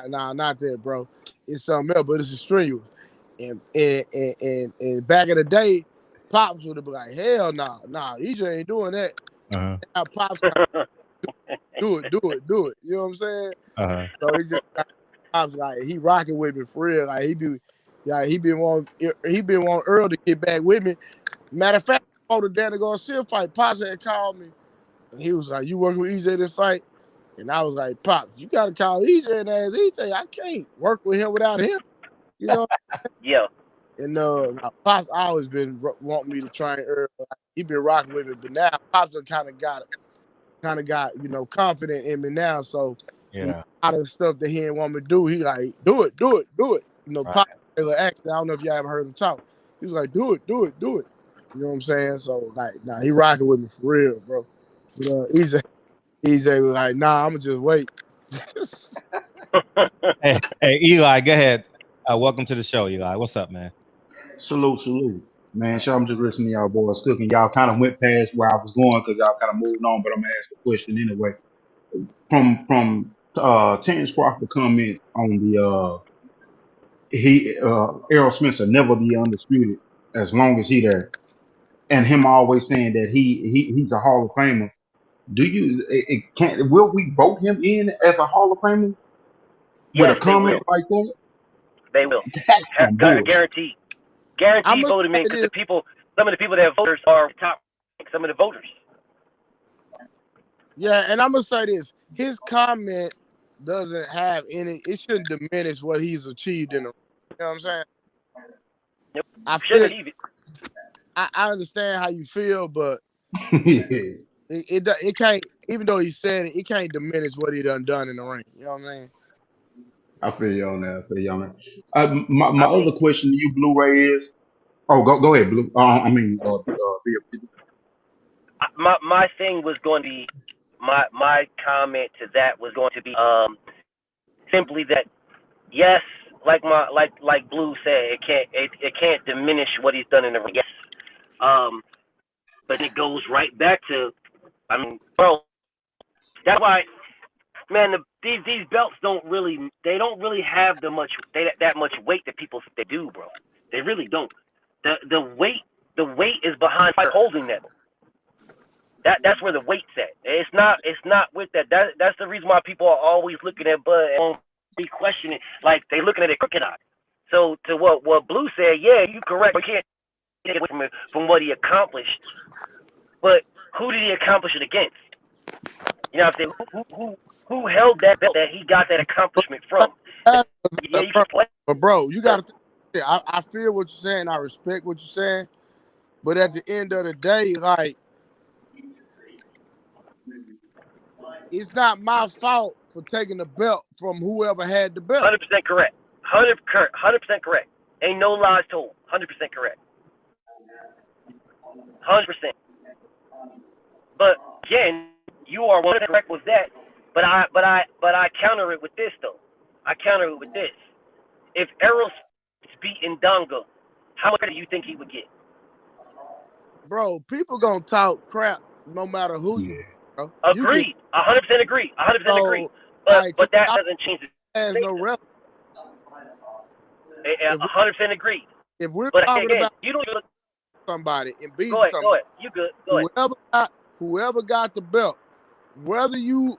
nah, not that, bro. It's something else, but it's a strenuous. And back in the day, Pops would have been like, hell nah, EJ ain't doing that. Uh-huh. Now Pops do it. You know what I'm saying? Uh-huh. So he just Pops like he rocking with me for real. Like he been wanting Earl to get back with me. Matter of fact, the Danny Garcia fight, Pops had called me. And he was like, you working with EJ this fight? And I was like, Pops, you got to call EJ and ask EJ. I can't work with him without him. You know? Yeah. And Pops always been wanting me to train Earl. He been rocking with me, but now Pops kind of got confident in me now. So yeah, a lot of the stuff that he didn't want me to do, he like, do it. You know, right. Pops actually, I don't know if y'all ever heard him talk. He was like, do it. You know what I'm saying? So like, he rocking with me for real, bro. You know, EJ was like, nah, I'ma just wait. Hey, Eli, go ahead. Welcome to the show, Eli. What's up, man? Salute. Man, sure, I'm just listening to y'all boys cooking. Y'all kind of went past where I was going because y'all kind of moved on, but I'm gonna ask the question anyway. From Terrence Crawford comment on the Errol Spence will never be undisputed as long as he there, and him always saying that he's a Hall of Famer. Do you will we vote him in as a Hall of Famer with Yes, a they will. comment like that? They will. That's some bullshit. Guaranteed. I'm gonna Vote him in say because this. some of the people that voters are top. Some of the voters. Yeah, and I'm gonna say this. His comment doesn't have any. It shouldn't diminish what he's achieved in the. You know what I'm saying? Yep. I Shouldn't feel. even. I understand how you feel, but Yeah. it can't. Even though he said it, it can't diminish what he done in the ring. You know what I'm saying? I feel you on that. My other question to you, Blu-ray, is go ahead, Blue. My thing was going to be my comment to that was going to be simply that yes, like Blue said, it can't diminish what he's done in the ring. Yes, but it goes right back to, I mean, bro, that's why, man, these belts don't really have that much weight that people think they do, bro. They really don't. The weight is behind holding them. That's where the weight's at. It's not with that. That's the reason why people are always looking at Bud and be questioning, like they looking at it crooked eye. So to what Blue said, yeah, you correct. We can't take away from what he accomplished, but who did he accomplish it against? You know what I'm saying? Who held that belt that he got that accomplishment from? Yeah, you can play. But bro, you got to. I feel what you're saying. I respect what you're saying. But at the end of the day, like, it's not my fault for taking the belt from whoever had the belt. 100% correct. 100% correct. Ain't no lies told. 100% correct. 100%. But again, you are 100% correct with that. But I counter it with this though. I counter it with this. If Errol beat Ndonga, how much do you think he would get? Bro, people gonna talk crap no matter who you. Bro. Agreed. 100% agree. 100% agree. But that doesn't change it. Has no relevance. 100% agree. If we're but talking again, about you don't even somebody and beating go ahead. somebody, You good? Go ahead. Whoever got the belt, whether you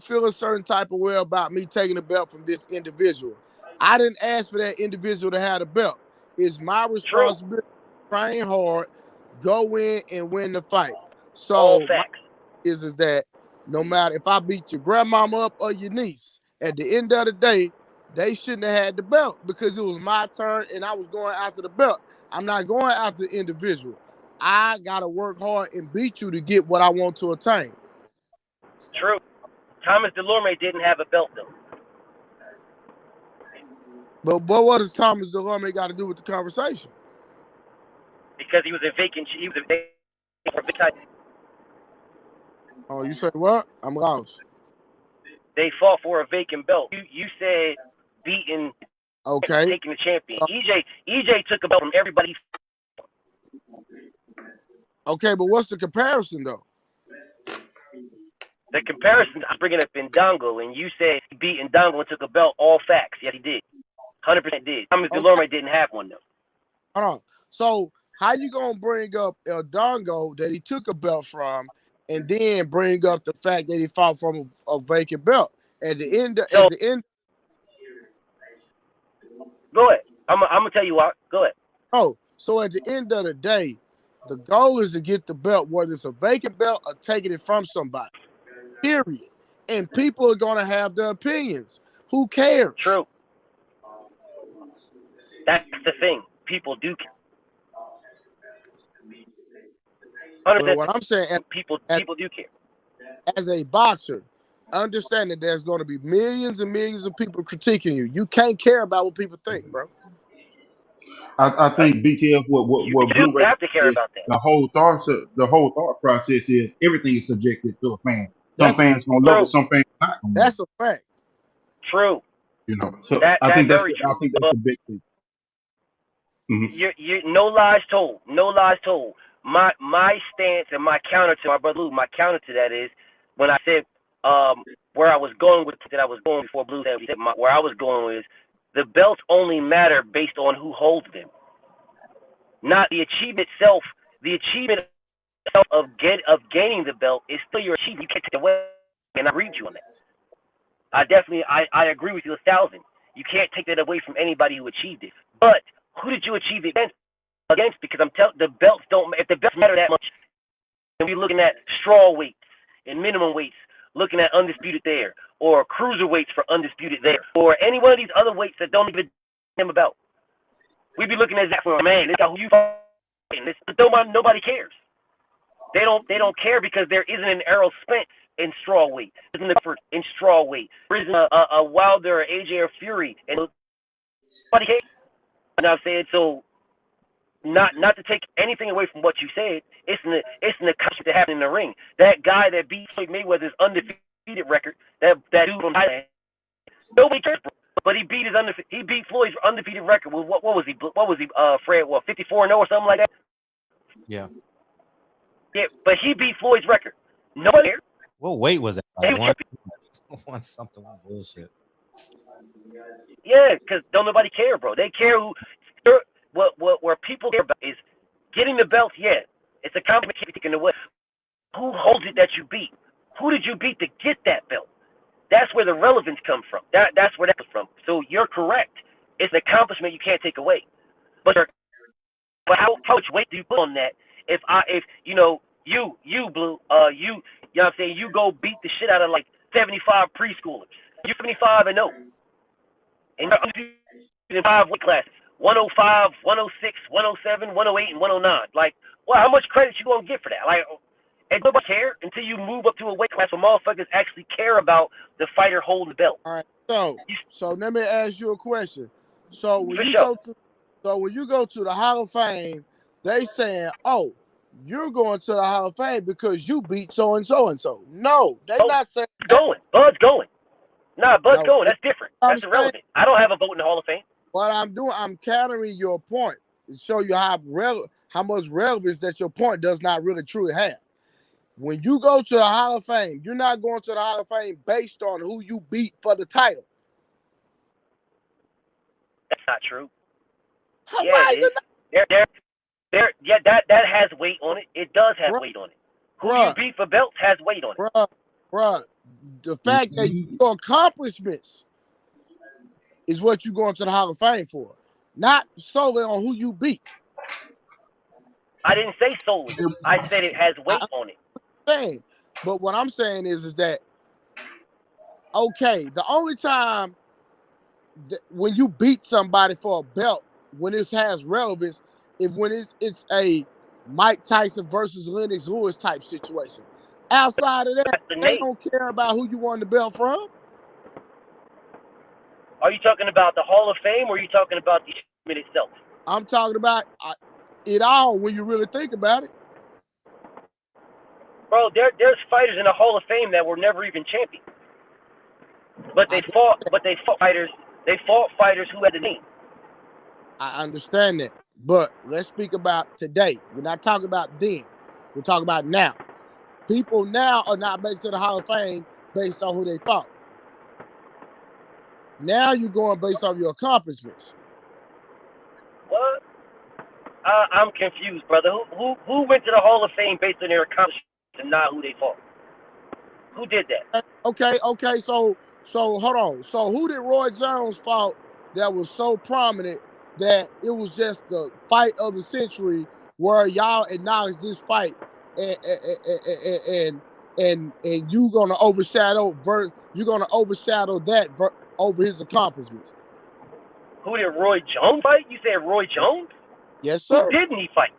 feel a certain type of way about me taking the belt from this individual, I didn't ask for that individual to have the belt. It's my responsibility to train hard, go in and win the fight. So all facts. Is that no matter if I beat your grandmama up or your niece, at the end of the day, they shouldn't have had the belt because it was my turn and I was going after the belt. I'm not going after the individual. I gotta work hard and beat you to get what I want to attain. True. Thomas Delorme didn't have a belt though. But what does Thomas Delorme got to do with the conversation? Because he was a vacant. He was a vacant. Oh, you say what? I'm lost. They fought for a vacant belt. You said beating. Okay. Taking the champion. EJ took a belt from everybody. Okay, but what's the comparison though? The comparison, I'm bringing up Ndongo, and you said he beat Ndongo and took a belt. All facts. Yes, he did. 100% did. Thomas Delorme didn't have one though. Hold on. So how you gonna bring up Ndongo that he took a belt from, and then bring up the fact that he fought from a vacant belt at the end? Go ahead. I'm gonna tell you what. Go ahead. Oh, so at the end of the day, the goal is to get the belt, whether it's a vacant belt or taking it from somebody. Period. And people are gonna have their opinions. Who cares? True. That's the thing. People do care. Well, what I'm saying, people do care. As a boxer, understand that there's going to be millions and millions of people critiquing you. You can't care about what people think, bro. I think BTF what you Blu-ray have to care is, about that. the whole thought process is everything is subjective to a fan. Some fans gonna love it, some fans not gonna love it. That's a fact. True. You know, so I think that's the big thing. Mm-hmm. You no lies told. No lies told. My stance and my counter to my brother Lou, my counter to that is when I said where I was going with that I was going before Blue said where I was going is the belts only matter based on who holds them, not the achievement itself. The achievement of gaining the belt is still your achievement. You can't take it away, and I agree with you on that. I agree with you 1,000. You can't take that away from anybody who achieved it. But who did you achieve it against? Because I'm telling the belts don't. If the belts matter that much, and we're looking at straw weights and minimum weights, looking at undisputed there, or cruiserweights for undisputed there, or any one of these other weights that don't even him about. We'd be looking at that for man. This guy who you fighting. Nobody cares. They don't care because there isn't an Errol Spence in straw weight. There isn't an effort in straw weight. There isn't a Wilder, or AJ, or Fury, and nobody cares. You know what I'm saying? So, not to take anything away from what you said, it's in the accomplishment that happened in the ring. That guy that beat Floyd Mayweather's undefeated record, that dude from Thailand, nobody cares, but he beat Floyd's undefeated record. Well, what was he? Fred? 54-0 or something like that? Yeah. Yeah, but he beat Floyd's record. Nobody cared. What weight was that? Like one something bullshit. Yeah, because don't nobody care, bro. They care where people care about is getting the belts. Yeah, it's a compliment taken away. Who holds it that you beat? Who did you beat to get that belt? That's where the relevance comes from. That's where that comes from. So you're correct. It's an accomplishment you can't take away. But how much weight do you put on that? If you know Blue, you know what I'm saying, you go beat the shit out of like 75 preschoolers. You're 75-0. And you're in 5 weight classes. 105, 106, 107, 108, and 109. Like, well, how much credit you gonna get for that? Like, and nobody care until you move up to a weight class where motherfuckers actually care about the fighter holding the belt. All right. So let me ask you a question. So when you go to the Hall of Fame, they saying, "Oh, you're going to the Hall of Fame because you beat so and so and so." No, they're not saying Bud's going. Nah, Bud's going. That's different. That's irrelevant. I don't have a vote in the Hall of Fame. What I'm doing, I'm countering your point to show you how much relevance that your point does not really truly have. When you go to the Hall of Fame, you're not going to the Hall of Fame based on who you beat for the title. That's not true. Why is it not? That has weight on it. It does have weight on it. Who you beat for belts has weight on it. Bruh, the fact that your accomplishments is what you're going to the Hall of Fame for, not solely on who you beat. I didn't say solely. I said it has weight on it. But what I'm saying is that, okay, the only time when you beat somebody for a belt, when it has relevance, is when it's a Mike Tyson versus Lennox Lewis type situation. Outside of that, That's the they name. don't care about who you won the belt from. Are you talking about the Hall of Fame, or are you talking about the tournament itself? I'm talking about it all when you really think about it. Bro, there's fighters in the Hall of Fame that were never even champions, but they fought fighters. They fought fighters who had the name. I understand that, but let's speak about today. We're not talking about then. We're talking about now. People now are not making to the Hall of Fame based on who they fought. Now you're going based on your accomplishments. What? I'm confused, brother. Who went to the Hall of Fame based on their accomplishments and not who they fought? Who did that? Okay. So hold on. So who did Roy Jones fought that was so prominent that it was just the fight of the century, where y'all acknowledge this fight and you're gonna overshadow that over his accomplishments? Who did Roy Jones fight? You said Roy Jones? Yes, sir. Who didn't he fight?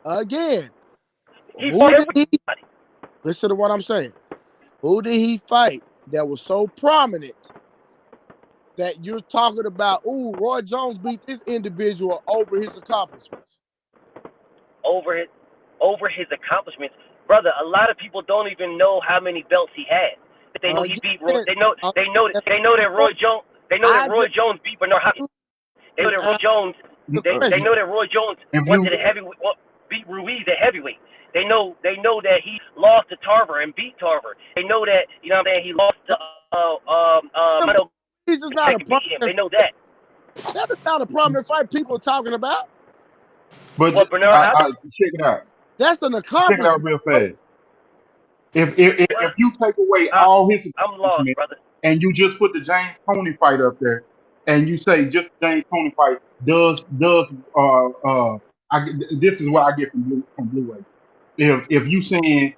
Again, He fought everybody. Listen to what I'm saying. Who did he fight that was so prominent that you're talking about? Ooh, Roy Jones beat this individual over his accomplishments. Over his accomplishments, brother. A lot of people don't even know how many belts he had. They know he beat Roy. They know that Roy Jones. They know that Roy Jones beat Bernard Hopkins. They know that Roy Jones. They know that Roy Jones went to the heavyweight, beat Ruiz at heavyweight. They know that he lost to Tarver and beat Tarver. They know that he lost to This is not a prominent. They know that. That is not a prominent fight people are talking about. But Bernard check it out. That's an accomplishment. Check it out real fast. If you take away all his I'm lost, brother. and you just put the James Toney fight up there, and you say just the James Toney fight this is what I get from Blue-ray. If you saying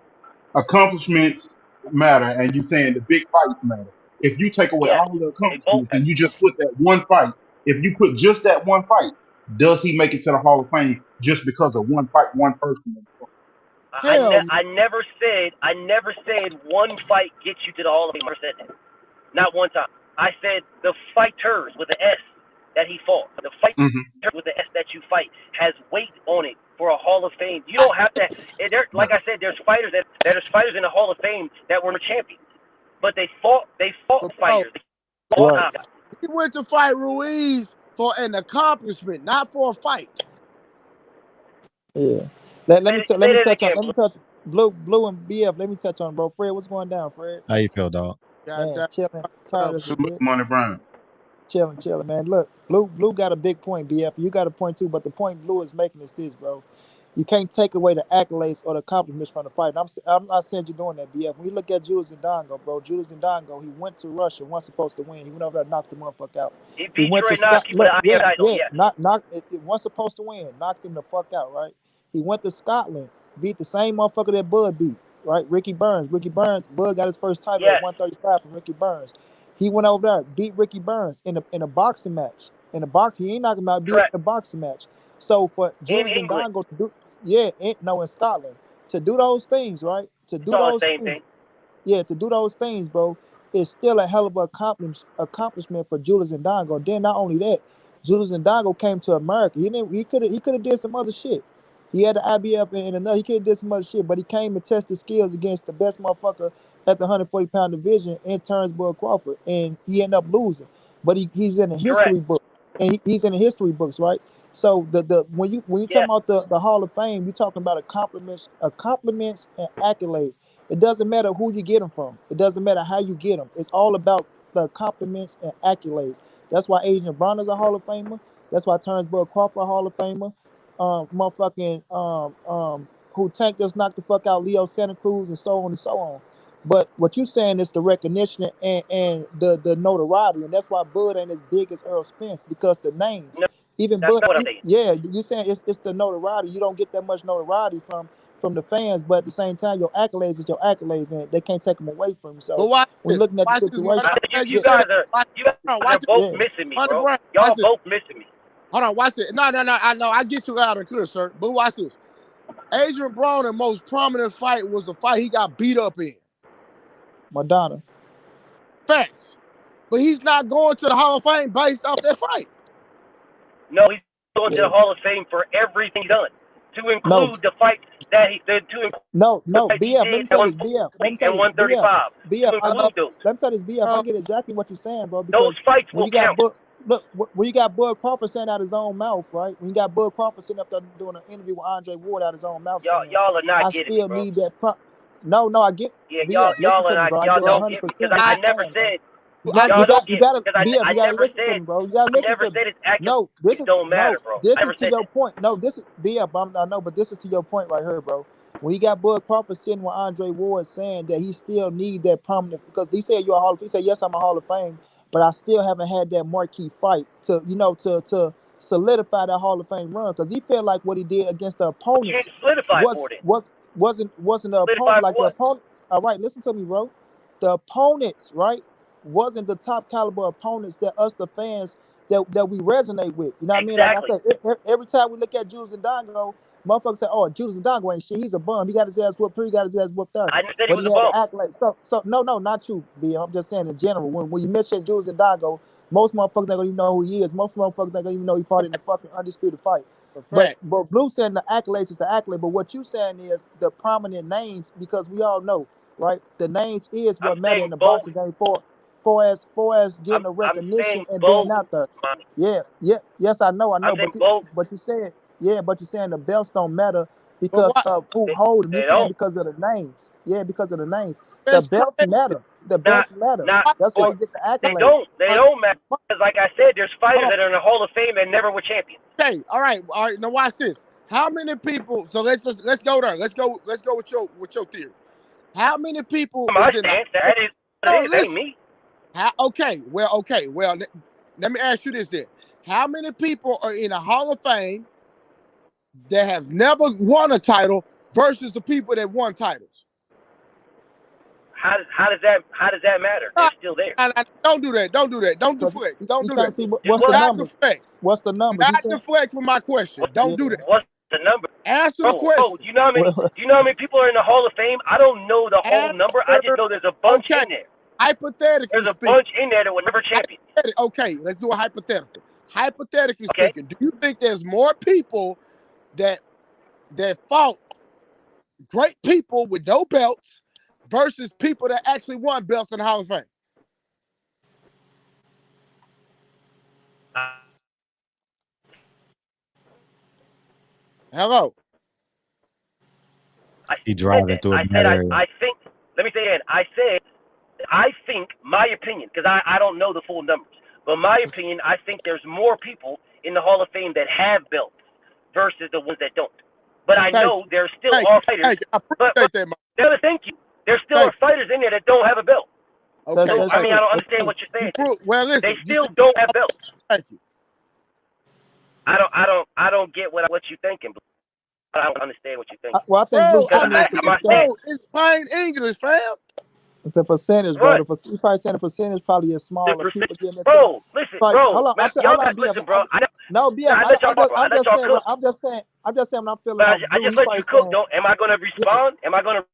accomplishments matter and you saying the big fights matter, if you take away all the accomplishments and you just put that one fight, if you put just that one fight, does he make it to the Hall of Fame just because of one fight, one person? I never said one fight gets you to the Hall of Fame. I never said that. Not one time. I said the fighters with the S that he fought. The fighters with the S that you fight has weight on it for a Hall of Fame. You don't have to. Like I said, there's fighters in the Hall of Fame that were champions, but they fought fighters. He went to fight Ruiz for an accomplishment, not for a fight. Yeah. Let me touch Blue and BF. Let me touch on, bro. Fred, what's going down, Fred? How you feel, dog? Man, chilling. Tired as a bit. Money Brown. Chilling, man. Look, Blue got a big point, BF. You got a point too, but the point Blue is making is this, bro. You can't take away the accolades or the accomplishments from the fight. And I'm not saying you're doing that, BF. When you look at Julius Ndongo, bro, he went to Russia, wasn't supposed to win. He went over there and knocked the motherfucker out. He went to Scotland. Wasn't supposed to win. Knocked him the fuck out, right? He went to Scotland, beat the same motherfucker that Bud beat, right? Ricky Burns, Bud got his first title at 135 from Ricky Burns. He went over there, beat Ricky Burns in a boxing match. He ain't knocking him out, beat in a boxing match. So for Julius Ndongo to do, in Scotland, to do those things, right? To do those things, bro, is still a hell of an accomplishment for Julius Ndongo. Then not only that, Julius Ndongo came to America. He could have did some other shit. He had the IBF and another. He could have did some other shit, but he came and tested skills against the best motherfucker at the 140-pound division in Terrence Crawford, and he ended up losing. But he's in the history book, and he's in the history books, right? So when you talk about the Hall of Fame, you're talking about accomplishments and accolades. It doesn't matter who you get them from. It doesn't matter how you get them. It's all about the accomplishments and accolades. That's why Adrian Brown is a Hall of Famer. That's why Terrence Crawford a Hall of Famer. Who Tank just knocked the fuck out Leo Santa Cruz and so on and so on. But what you saying is the recognition and the notoriety, and that's why Bud ain't as big as Errol Spence, because the names. Even Bud, you're saying it's the notoriety. You don't get that much notoriety from the fans, but at the same time, your accolades is your accolades, and they can't take them away from you. So we're looking at the situation. You guys are both missing me, bro. Y'all both missing me. Hold on, watch it. No. I know. I get you loud and clear, sir. But watch this. Adrian Broner's most prominent fight was the fight he got beat up in. Madonna. Facts. But he's not going to the Hall of Fame based off that fight. No, he's going to the Hall of Fame for everything he's done, to include the fight that he did. No, BF. Let me say this, BF. Let me say this, 135. BF. Let me say this, BF. I get exactly what you're saying, bro. Because those fights will count. Look, when you got Bud Crawford saying out his own mouth, right? When you got Bud Crawford sitting up there doing an interview with Andre Ward out his own mouth, y'all are not getting me, bro. I still need that. No, I get. Yeah, BF, y'all are not. Y'all don't get me because I never said. Y'all don't get me because I never said. Bro. You gotta listen I never to me. said it's accurate. No, this don't matter, bro. This is to your point. No, this is BF. I know, but this is to your point right here, bro. When you got Bud Crawford sitting with Andre Ward saying that he still need that prominent, because he said you're a Hall of Fame. He said, yes, I'm a Hall of Fame, but I still haven't had that marquee fight to solidify that Hall of Fame run. Because he felt like what he did against the opponents wasn't the opponent like the opponent. All right, listen to me, bro. The opponents, right, wasn't the top caliber opponents that us, the fans, that we resonate with. You know what I mean? Like I said, every time we look at Jules and Dongo, motherfuckers say, "Oh, Jules and Dongo ain't shit. He's a bum. He got his ass whooped here. He got his ass whooped there." I said he was a bum. Act like so. No, not you, B. I'm just saying in general. When you mention Jules and Dongo, most motherfuckers ain't gonna even know who he is. Most motherfuckers ain't gonna even know he fought in the fucking undisputed fight. But Blue saying the accolades is the accolade. But what you saying is the prominent names, because we all know, right? The names is what matter in the boxing game for as getting the recognition and being out there. Yes, I know. But you said, but you're saying the belts don't matter because of who hold them. You're saying because of the names. Yeah, because of the names. The belts matter. The belts matter. That's why you get the accolades. They don't matter. Because like I said, there's fighters that are in the Hall of Fame that never were champions. Okay, all right. Now watch this. How many people? So let's go there. Let's go with your theory. How many people? My stance, that ain't me. Okay. Well, let me ask you this then. How many people are in a Hall of Fame that have never won a title versus the people that won titles? How does that matter? They're still there. Don't do that. Don't deflect. Don't do that. What's the number? Not deflect from my question. Don't do that. What's the number? Answer the question. Oh, you know how many people are in the Hall of Fame? I don't know the whole number. I just know there's a bunch in there. Hypothetically, there's a bunch in there that were never champions. Okay, let's do a hypothetical. Hypothetically speaking, do you think there's more people that fought great people with no belts versus people that actually won belts in the Hall of Fame? Hello. He driving through a bad area. I think. Let me say it again. I think my opinion, because I don't know the full numbers, but my opinion, I think there's more people in the Hall of Fame that have belts versus the ones that don't. But I know there's still all fighters. Thank you. There still are fighters in there that don't have a belt. Okay. So, I don't understand what you're saying. Listen, they still don't have belts. Thank you. I don't get what you're thinking. I don't understand what you're thinking. Well, I think it's plain English, fam. The percentage, bro. You probably saying the percentage probably is smaller. People getting into bro, listen, bro. Hold on, I'm just saying when I'm feeling. I just let you cook, though. Am I going to respond? Am I going to?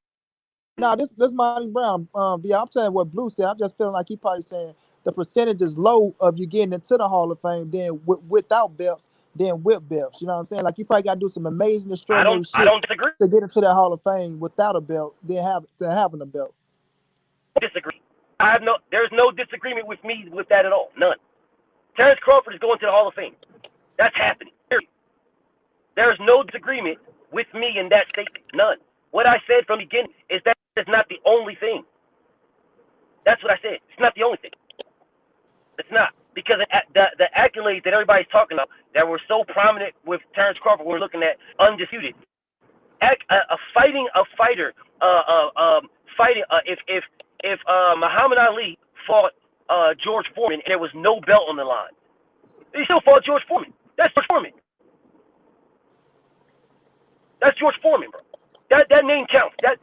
No, this Monty Brown. I'm saying what Blue said. I'm just feeling like he probably saying the percentage is low of you getting into the Hall of Fame, then without belts, then with belts. You know what I'm saying? Like you probably got to do some amazing, extraordinary shit. I don't disagree. To get into that Hall of Fame without a belt, then having a belt. Disagree. There's no disagreement with me with that at all. None. Terrence Crawford is going to the Hall of Fame. That's happening. There's no disagreement with me in that statement. None. What I said from the beginning is that it's not the only thing. That's what I said. It's not the only thing. It's not. Because the accolades that everybody's talking about that were so prominent with Terrence Crawford, we're looking at undisputed. If Muhammad Ali fought George Foreman and there was no belt on the line, he still fought George Foreman. That's George Foreman. That's George Foreman, bro. That name counts. That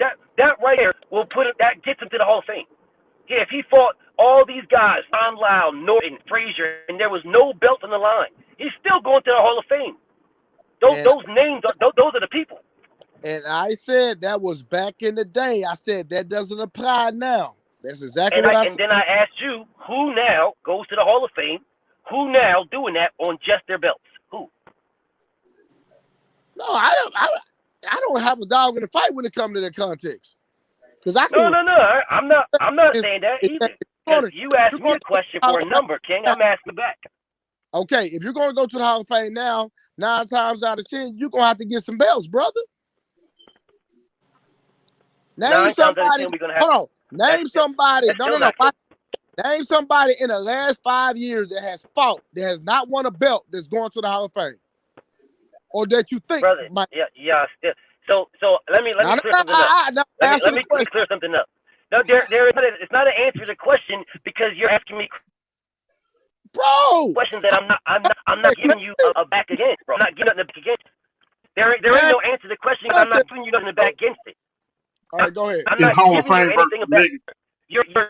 right there will put it. That gets him to the Hall of Fame. Yeah, if he fought all these guys, Ron Lau, Norton, Frazier, and there was no belt on the line, he's still going to the Hall of Fame. Those names, those are the people. And I said that was back in the day. I said that doesn't apply now. That's exactly what I said. And then I asked you, who now goes to the Hall of Fame? Who now doing that on just their belts? Who? No, I don't have a dog in the fight when it comes to that context. Because I No, can. I'm not saying that either. Because you asked me a question for a number, King. I'm asking back. Okay, if you're going to go to the Hall of Fame now, 9 times out of 10, you're going to have to get some belts, brother. Name somebody. Hold on. Name somebody. No. Name somebody in the last 5 years that has fought, that has not won a belt, that's going to the Hall of Fame, or that you think, brother. Yeah. So let me clear something up. Let me clear something up. No, it's not an answer to the question, because you're asking me questions that I'm not giving you a back against, bro. I'm not giving nothing back against. There ain't no answer to the question, because I'm not giving you nothing back against it. All right, go ahead. I'm not giving you anything about it.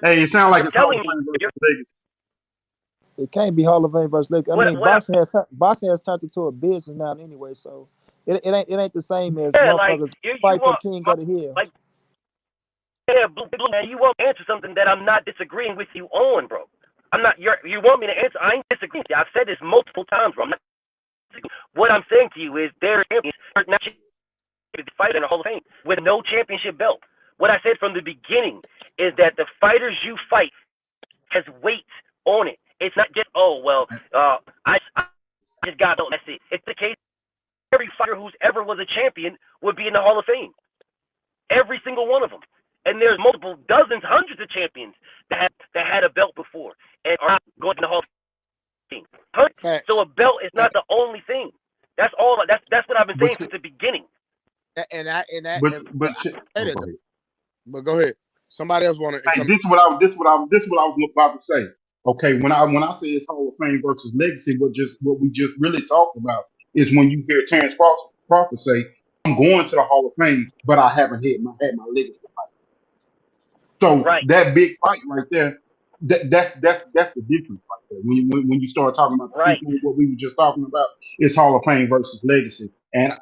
Hey, it sounds like it's telling Hall of me. Fame versus legacy. It can't be Hall of Fame versus legacy. I mean, boxing has turned into a business now anyway, so it ain't the same as motherfuckers fight for King of the Hill. Like, yeah, Blue, man, you won't answer something that I'm not disagreeing with you on, bro. I'm not. You want me to answer? I ain't disagreeing with you. I've said this multiple times, bro. What I'm saying to you is there champions are not fighting in the Hall of Fame with no championship belt. What I said from the beginning is that the fighters you fight has weight on it. It's not just I just got belt. That's it. It's the case. Every fighter who's ever was a champion would be in the Hall of Fame. Every single one of them. And there's multiple dozens, hundreds of champions that had a belt before and are not going to the Hall of Fame. So a belt is not the only thing. That's all. That's what I've been saying since the beginning. But go ahead. Somebody else want to. Hey, this is what I was about to say. Okay, when I say it's Hall of Fame versus legacy, what we just really talked about is when you hear Terrence Crawford say, "I'm going to the Hall of Fame, but I haven't had my legacy fight." So that big fight right there, that's the difference right there. When you start talking about what we were just talking about, it's Hall of Fame versus legacy, and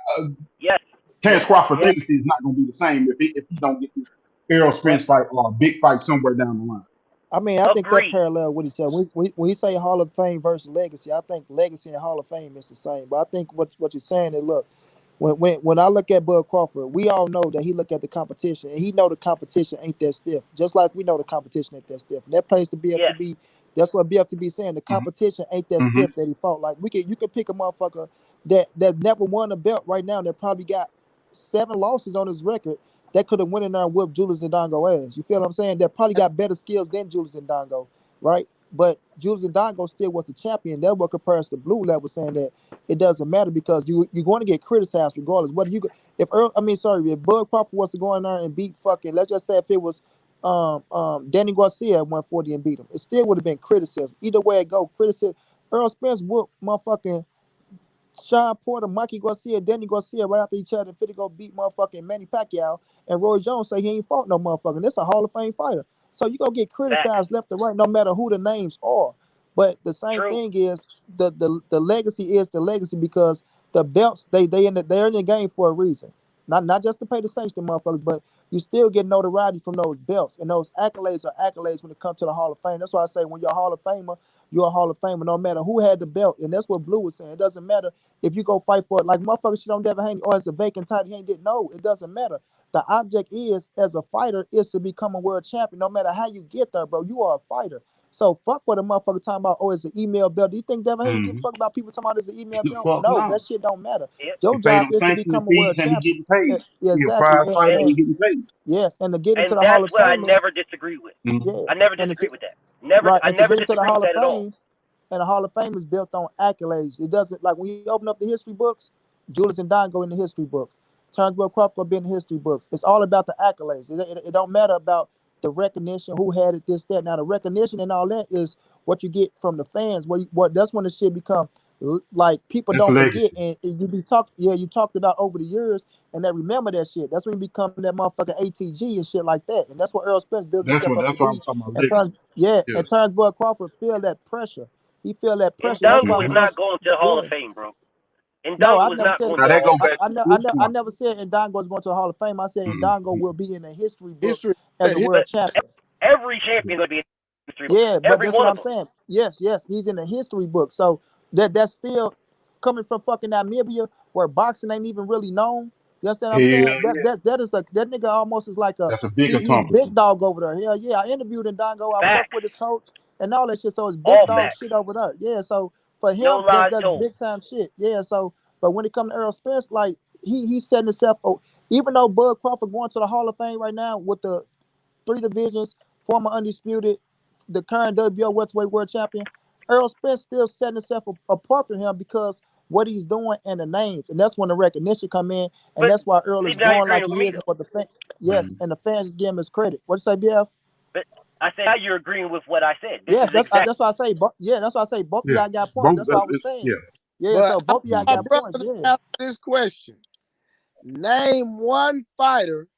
Terrence Crawford's legacy is not going to be the same if he don't get this Errol Spence fight or a big fight somewhere down the line. I mean, I think that parallel what he said. When he say Hall of Fame versus legacy, I think legacy and Hall of Fame is the same. But I think what you're saying is, look, when I look at Bud Crawford, we all know that he look at the competition and he know the competition ain't that stiff. Just like we know the competition ain't that stiff. And that plays to BFTB. That's what BFTB saying. The competition ain't that stiff that he fought. Like you can pick a motherfucker that never won a belt right now that probably got 7 losses on his record that could have went in there and whipped Julius Ndongo ass. You feel what I'm saying? That probably got better skills than Julius Ndongo, right? But Julius Ndongo still was a champion. That what compares to Blue Level saying that it doesn't matter because you're going to get criticized regardless. Whether you if Bud Crawford was to go in there and beat fucking, let's just say if it was Danny Garcia at 140 and beat him, it still would have been criticism. Either way it go, criticism. Errol Spence whooped motherfucking Sean Porter, Mikey Garcia, Danny Garcia right after each other, fit to go beat motherfucking Manny Pacquiao, and Roy Jones say he ain't fought no motherfucking. This a Hall of Fame fighter. So you gonna get criticized left and right, no matter who the names are. But the same thing is the legacy is the legacy because the belts they're in the game for a reason. Not just to pay the saints to motherfuckers, but you still get notoriety from those belts, and those accolades are accolades when it comes to the Hall of Fame. That's why I say when you're a Hall of Famer, you're a Hall of Famer, no matter who had the belt. And that's what Blue was saying. It doesn't matter if you go fight for it. Like motherfuckers shit on Devin Haney, or it's a vacant title he ain't did. No, it doesn't matter. The object is, as a fighter, is to become a world champion. No matter how you get there, bro, you are a fighter. So fuck what a motherfucker talking about. Oh, it's an email belt. Do you think Devin Haney give a fuck about people talking about it's an email belt? No, that shit don't matter. Your job is to become a world champion. Yeah, exactly. And to get into the Hall of Fame. And that's what I never disagree with. I never disagree with that. I never disagree with that at all. And the Hall of Fame is built on accolades. It doesn't, like when you open up the history books, Julius Ndongo in the history books, Turnbull Crawford be in the history books. It's all about the accolades. It don't matter about the recognition, who had it, this, that. Now the recognition and all that is what you get from the fans. That's when the shit become like people don't forget, and you be talked. Yeah, you talked about over the years, and they remember that shit. That's when you become that motherfucking ATG and shit like that. And that's what Errol Spence built himself up to be. And Turnbull Crawford feel that pressure. He feel that pressure. Ndongo is not going to the Hall of Fame, bro. Ndongo No, I was never not said. going Now to the that Hall go of back Fame. to I point. never said Ndongo is going to the Hall of Fame. I said Ndongo will be in the history books History. as a world But champion. every champion going to be in the history book. Yeah, but Every that's one what of I'm them. saying. Yes, he's in the history book. So that's still coming from fucking Namibia, where boxing ain't even really known. You understand what I'm Hell saying? yeah, That is like that nigga almost is like that's a big he's big accomplishment. dog over there. Hell yeah, I interviewed Ndongo. I fuck Facts. with his coach and all that shit. So it's big All Mm. dog facts. shit over there. Yeah, so for No him, lies that's told. big time shit. Yeah, so but when it comes to Errol Spence, like he's setting himself. Oh, even though Bud Crawford going to the Hall of Fame right now with the 3 divisions, former undisputed, the current WBO welterweight world champion, Errol Spence still setting himself apart from him because what he's doing and the names, and that's when the recognition come in, and But that's why Earl see, is now you're growing agreeing like with he me is, and though. what the yes, Mm. and the fans just give him his credit. What you say, BF? But I said now you're agreeing with what I said. This Yes, is exact. that's why I say, that's why I say both of Yeah, y'all got points. both. That's what I was Yeah. saying. Yeah, But so I both of y'all want my got brother points. to Yeah, answer this question. Name one fighter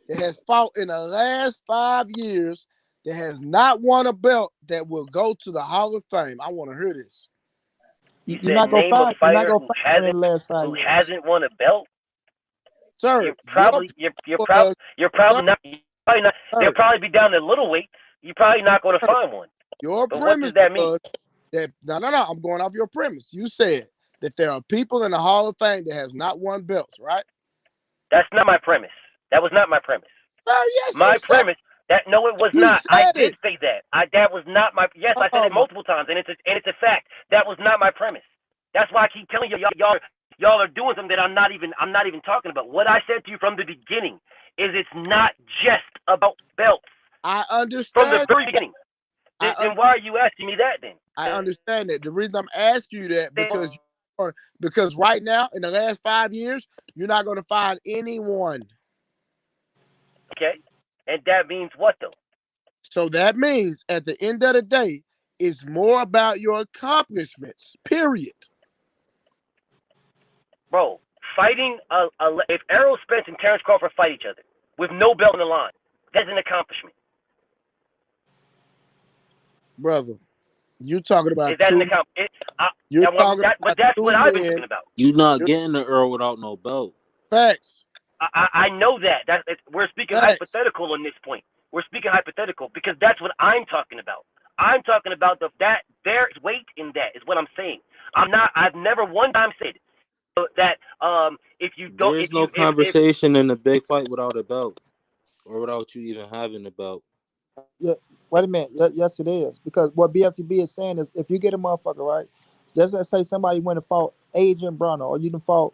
that has fought in the last 5 years that has not won a belt that will go to the Hall of Fame. I want to hear this. You you're said not gonna name a find fighter who one in the last 5 years. hasn't won a belt. Sir, You're your probably was, sir, not. They'll sir, probably be down to little weights. You're probably not going to sir, find one. your But what premise does that mean? was that, no, I'm going off your premise. You said that there are people in the Hall of Fame that has not won belts, right? That's not my premise. That was not my premise. Sir, yes, you My said premise that no, it was you not. I said did it. say that. That was not my. Yes, I said Oh it my, multiple times, and it's a fact. That was not my premise. That's why I keep telling you, y'all are doing something that I'm not even talking about. What I said to you from the beginning is it's not just about belts. I From the understand. very beginning. I Then why are you asking me that then? I understand that. The reason I'm asking you that because right now in the last 5 years, you're not going to find anyone. Okay, and that means what though? So that means at the end of the day, it's more about your accomplishments. Period. Bro, fighting if Errol Spence and Terrence Crawford fight each other with no belt on the line, that's an accomplishment. Brother, you're talking Is about that an two. accomplishment? You're talking But about that's two what I've been men. talking about. You not You're, getting the Earl without no belt. facts. I know that. We're speaking Facts. hypothetical on this point. We're speaking hypothetical because that's what I'm talking about. I'm talking about that there's weight in that is what I'm saying. I've never one time said that if you don't There's no if conversation in a big fight without a belt or without you even having a belt. Yeah, wait a minute. Yes, it is. Because what BFTB is saying is if you get a motherfucker, right? Just let's say somebody went and fought Adrian Broner or you done fought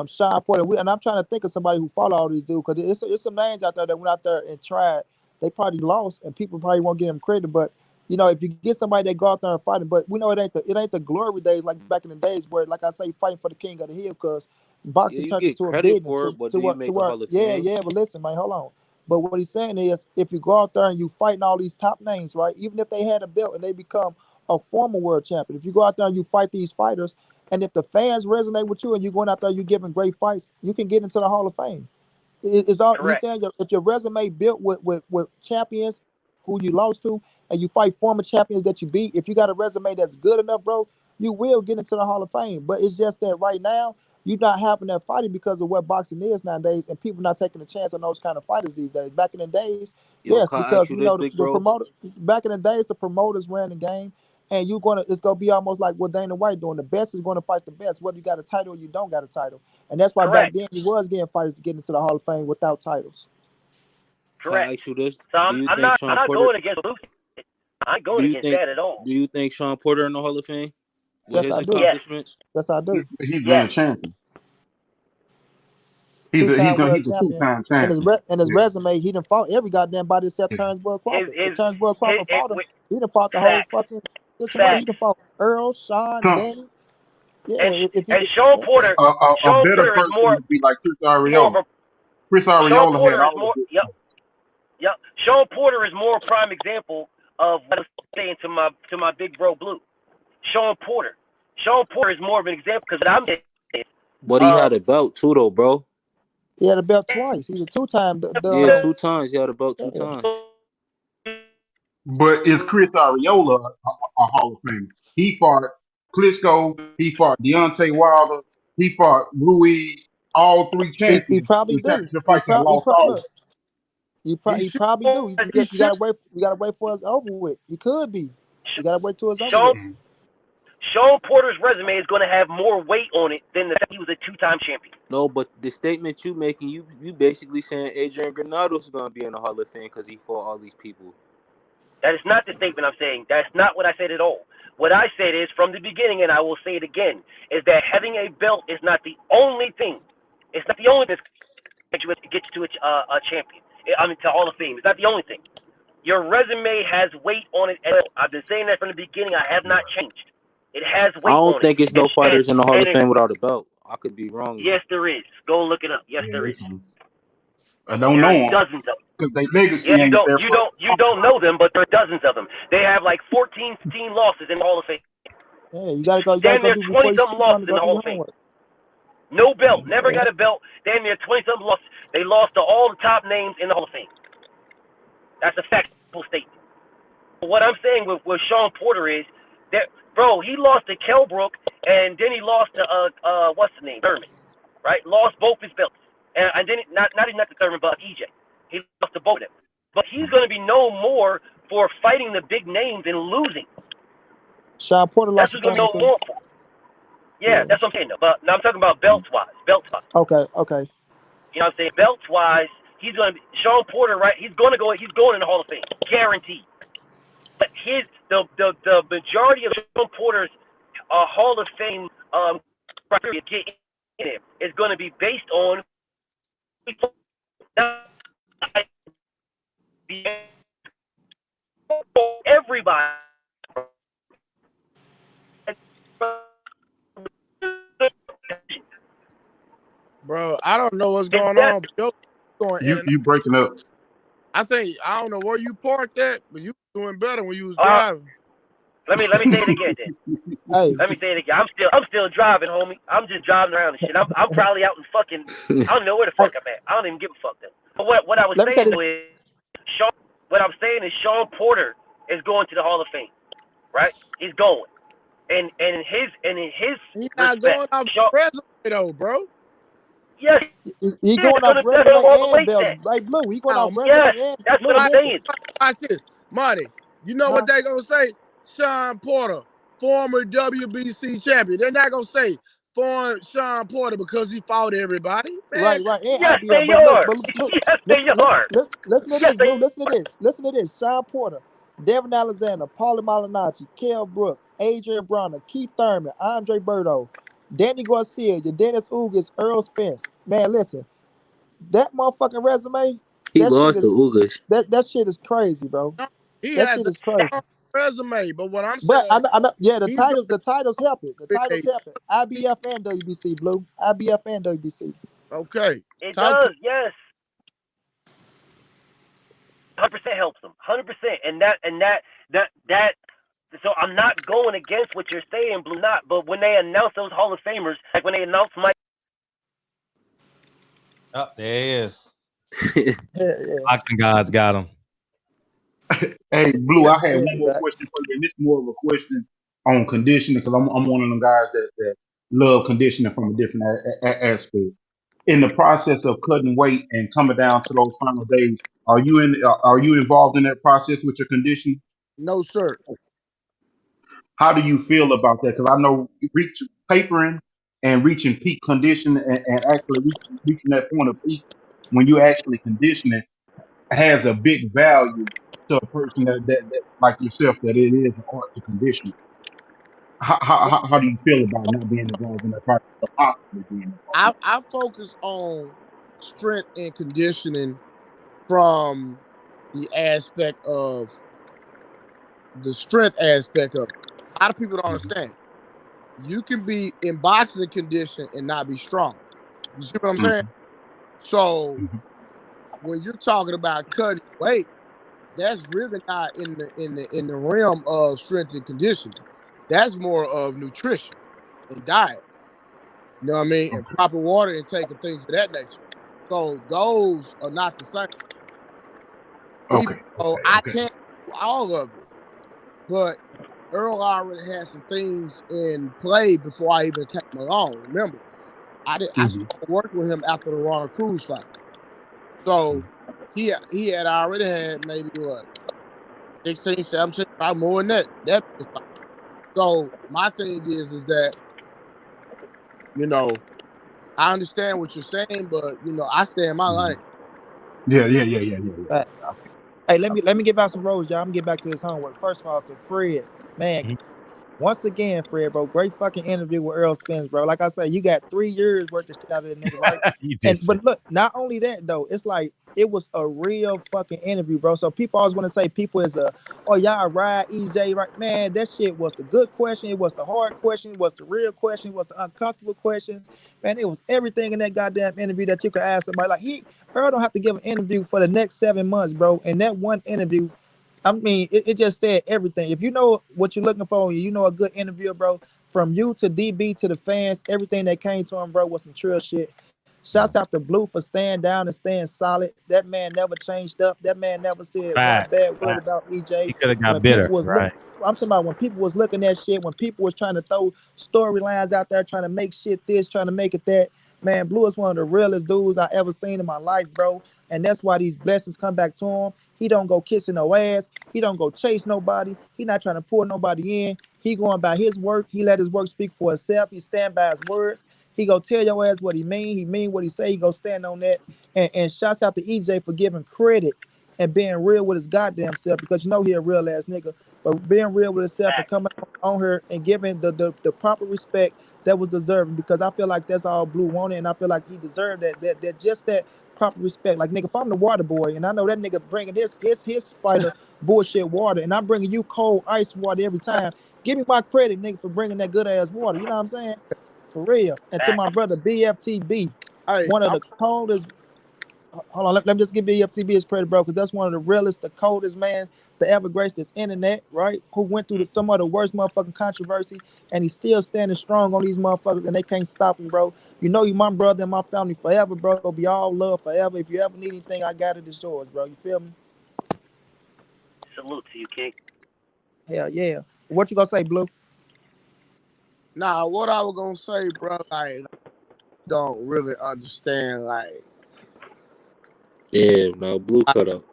Sean Porter. And I'm trying to think of somebody who fought all these dudes because it's some names out there that went out there and tried. They probably lost and people probably won't give them credit. But you know, if you get somebody that go out there and fight, but we know it ain't the glory days like back in the days where, like I say, fighting for the king of the hill because Yeah, boxing you turned get into a credit business for it, but do you make to the where Hall of Fame? yeah, but listen, man, hold on. But what he's saying is, if you go out there and you fighting all these top names, right? Even if they had a belt and they become a former world champion, if you go out there and you fight these fighters, and if the fans resonate with you and you're going out there, you giving great fights, you can get into the Hall of Fame. It's all he's correct, saying. If your resume built with champions who you lost to, and you fight former champions that you beat, if you got a resume that's good enough, bro, you will get into the Hall of Fame. But it's just that right now you're not having that fighting because of what boxing is nowadays, and people not taking a chance on those kind of fighters these days. Back in the days, Yo, yes, can I ask because you you this, know big the bro? promoter. Back in the days, the promoters ran the game, and it's gonna be almost like what Dana White doing. The best is going to fight the best, whether you got a title or you don't got a title. And that's why back correct, then you was getting fighters to get into the Hall of Fame without titles. Can I correct. ask you this? So Do you I'm think not Sean Porter? going against Luke. I'm not Do going you against think? that at all. Do you think Sean Porter in the Hall of Fame with Yes, his I do. Yes, accomplishments? Yes, I do. He's yes. grand champion. Two-time world He's a champion. two-time And champion. his Yeah. resume, he done fought every goddamn body except Yeah. Terrence His Crawford. If his Terrence his, Crawford his, fought him, he done fought the whole facts, fucking situation. He facts. done fought Earl, Sean, Some Danny. Yeah, And if he and Sean yeah. Porter, a Sean better Porter is person would be like Chris more of Arreola. a Chris Sean Arreola had Porter is all the more. good Yep, stuff. yep. Sean Porter is more a prime example of what I'm saying to my big bro Blue. Sean Porter. Sean Porter is more of an example because I'm saying, But he had um, a belt too, though, bro. He had a belt twice. He's a two-time. Yeah, 2 times. He had a belt two Yeah. times. But is Chris Arreola a Hall of Famer? He fought Klitschko. He fought Deontay Wilder. he fought Ruiz, all three He champions probably in do. championship fights and lost all. Look, he He should. probably do. You, He you gotta should. wait. You gotta wait for it's over with. He could be. You gotta wait till it's over Sean with. Sean Porter's resume is going to have more weight on it than the fact he was a 2-time champion. No, but the statement you making, you basically saying Adrian Granado's gonna be in the Hall of Fame because he fought all these people. That is not the statement I'm saying. That's not what I said at all. What I said is from the beginning, and I will say it again, is that having a belt is not the only thing. It's not the only thing that gets you to a champion. I mean, to Hall of Fame. It's not the only thing. Your resume has weight on it as well. I've been saying that from the beginning. I have not changed. It has I weight don't on think it. it's no fighters in the Hall of And Fame without a belt. I could be wrong. yes, there is. Go look it up. Yes, Yeah, there is. I don't There know are them dozens of them. because they legacy Yeah, ain't there for. you don't know them, but there are dozens of them. They have like 14, 15 losses in the Hall of Fame. Yeah, you gotta go. You gotta Damn go near do before 20 you something speak on losses it. in Go the do Hall your of Fame. homework. No belt. Never Yeah. got a belt. Damn near 20 something losses. They lost to all the top names in the Hall of Fame. That's a factual statement. But what I'm saying with Sean Porter is that, bro, he lost to Kell Brook and then he lost to what's the name? Thurman. Right? Lost both his belts. And then not even to Thurman, but EJ. He lost to both of them. But he's going to be known more for fighting the big names and losing. Sean Porter That's lost to who's going to be Thurman known too. more for. Yeah, that's what I'm saying. Though. But now I'm talking about belts wise. Okay. You know what I'm saying? Belts wise, he's going to be Sean Porter, right? He's going in the Hall of Fame, guaranteed. But the majority of Sean Porter's Hall of Fame criteria get in it is going to be based on everybody. Bro, I don't know what's going on, but you're going in and You breaking up. I don't know where you parked at, but you were doing better when you was driving. Let me say it again, then. Hey. Let me say it again. I'm still driving, homie. I'm just driving around and shit. I'm probably out in fucking. I don't know where the fuck I'm at. I don't even give a fuck then. But what I was saying is, Sean Porter is going to the Hall of Fame, right? He's going, and in his He's not going off the resume though, bro. Yes, he going off resume and belts. Like Blue, he going off resume and that's Blue. what I'm saying. Watch this, Monty. You know what they gonna say? Sean Porter, former WBC champion. They're not gonna say former Sean Porter because he fought everybody. Man, Right. And yes, IBF, they but are. look, Yes, they are. Listen to this, Blue. Listen to this. Sean Porter, Devin Alexander, Paulie Malignaggi, Kell Brook, Adrian Bronner, Keith Thurman, Andre Berto, Danny Garcia, Dennis Ugas, Errol Spence. Man, listen, that motherfucking resume. He lost to Ugas. That shit is crazy, bro. He that has shit a is crazy. strong resume, but what I'm But saying, I know, yeah, the titles help it. The titles help it. IBF and WBC, Blue. IBF and WBC. Okay. It does, yes. 100% helps them. 100%. And that. So I'm not going against what you're saying, Blue. Not. But when they announce those Hall of Famers, like when they announce Mike. Oh, there he is. Yeah. Boxing gods got him. Hey, Blue, I had one more question for you, and this is more of a question on conditioning because I'm one of them guys that love conditioning from a different aspect. In the process of cutting weight and coming down to those final days, are you involved in that process with your conditioning? No, sir. How do you feel about that? Because I know tapering and reaching peak condition and actually reaching that point of peak when you actually conditioning has a big value to a person that like yourself that it is an art to condition. How do you feel about not being involved in that process or possibly being involved? I focus on strength and conditioning from the aspect of the strength aspect of it. A lot of people don't understand. You can be in boxing condition and not be strong. You see what I'm saying? So when you're talking about cutting weight, that's really not in the realm of strength and conditioning. That's more of nutrition and diet. You know what I mean? And proper water intake and things of that nature. So those are not the same. Even though I can't do all of it. But Earl already had some things in play before I even came along. Remember, I started working with him after the Ronald Cruz fight. So he had already had maybe what 16, 17, probably more than that fight. So my thing is that, you know, I understand what you're saying, but you know, I stay in my lane. Yeah. But, hey, let me get back some roles, y'all. I'm gonna get back to this homework. First of all, to Fred, man. Once again, Fred, bro, great fucking interview with Errol Spence, bro. Like I said, you got 3 years worth of shit out of that nigga, right? You did say. But look, not only that though, it's like it was a real fucking interview, bro. So people always want to say people is oh y'all ride EJ, right? Man, that shit was the good question, it was the hard question, it was the real question, it was the uncomfortable questions. Man, it was everything in that goddamn interview that you could ask somebody. Like Earl don't have to give an interview for the next 7 months, bro. And that one interview, I mean, it just said everything. If you know what you're looking for, you know a good interview, bro. From you to DB to the fans, everything that came to him, bro, was some trill shit. Shouts out to Blue for staying down and staying solid. That man never changed up. That man never said one Facts. bad word about EJ. He could have got When bitter, people was right? I'm talking about when people was looking at shit, when people was trying to throw storylines out there, trying to make shit this, trying to make it that. Man, Blue is one of the realest dudes I ever seen in my life, bro. And that's why these blessings come back to him. He don't go kissing no ass. He don't go chase nobody. He not trying to pull nobody in. He going by his work. He let his work speak for itself. He stand by his words. He go tell your ass what he mean. He mean what he say. He go stand on that. And shouts out to EJ for giving credit and being real with his goddamn self, because you know he a real ass nigga. But being real with himself and coming on here and giving the proper respect that was deserving, because I feel like that's all Blue wanted, and I feel like he deserved that just that proper respect. Like, nigga, if I'm the water boy and I know that nigga bringing his fighter bullshit water, and I'm bringing you cold ice water every time, give me my credit, nigga, for bringing that good ass water. You know what I'm saying? For real. And to my brother BFTB, Hey, one of the coldest. Hold on, let me just give BFTB his credit, bro, because that's one of the realest, the coldest man to ever grace this internet, right? Who went through some of the worst motherfucking controversy, and he's still standing strong on these motherfuckers, and they can't stop him, bro. You know you my brother and my family forever, bro. It'll be all love forever. If you ever need anything, I got it. It's yours, bro. You feel me? Salute to you, King. Hell yeah. What you gonna say, Blue? nah, what I was gonna say, bro, like don't really understand, like Yeah, no, Blue cut up.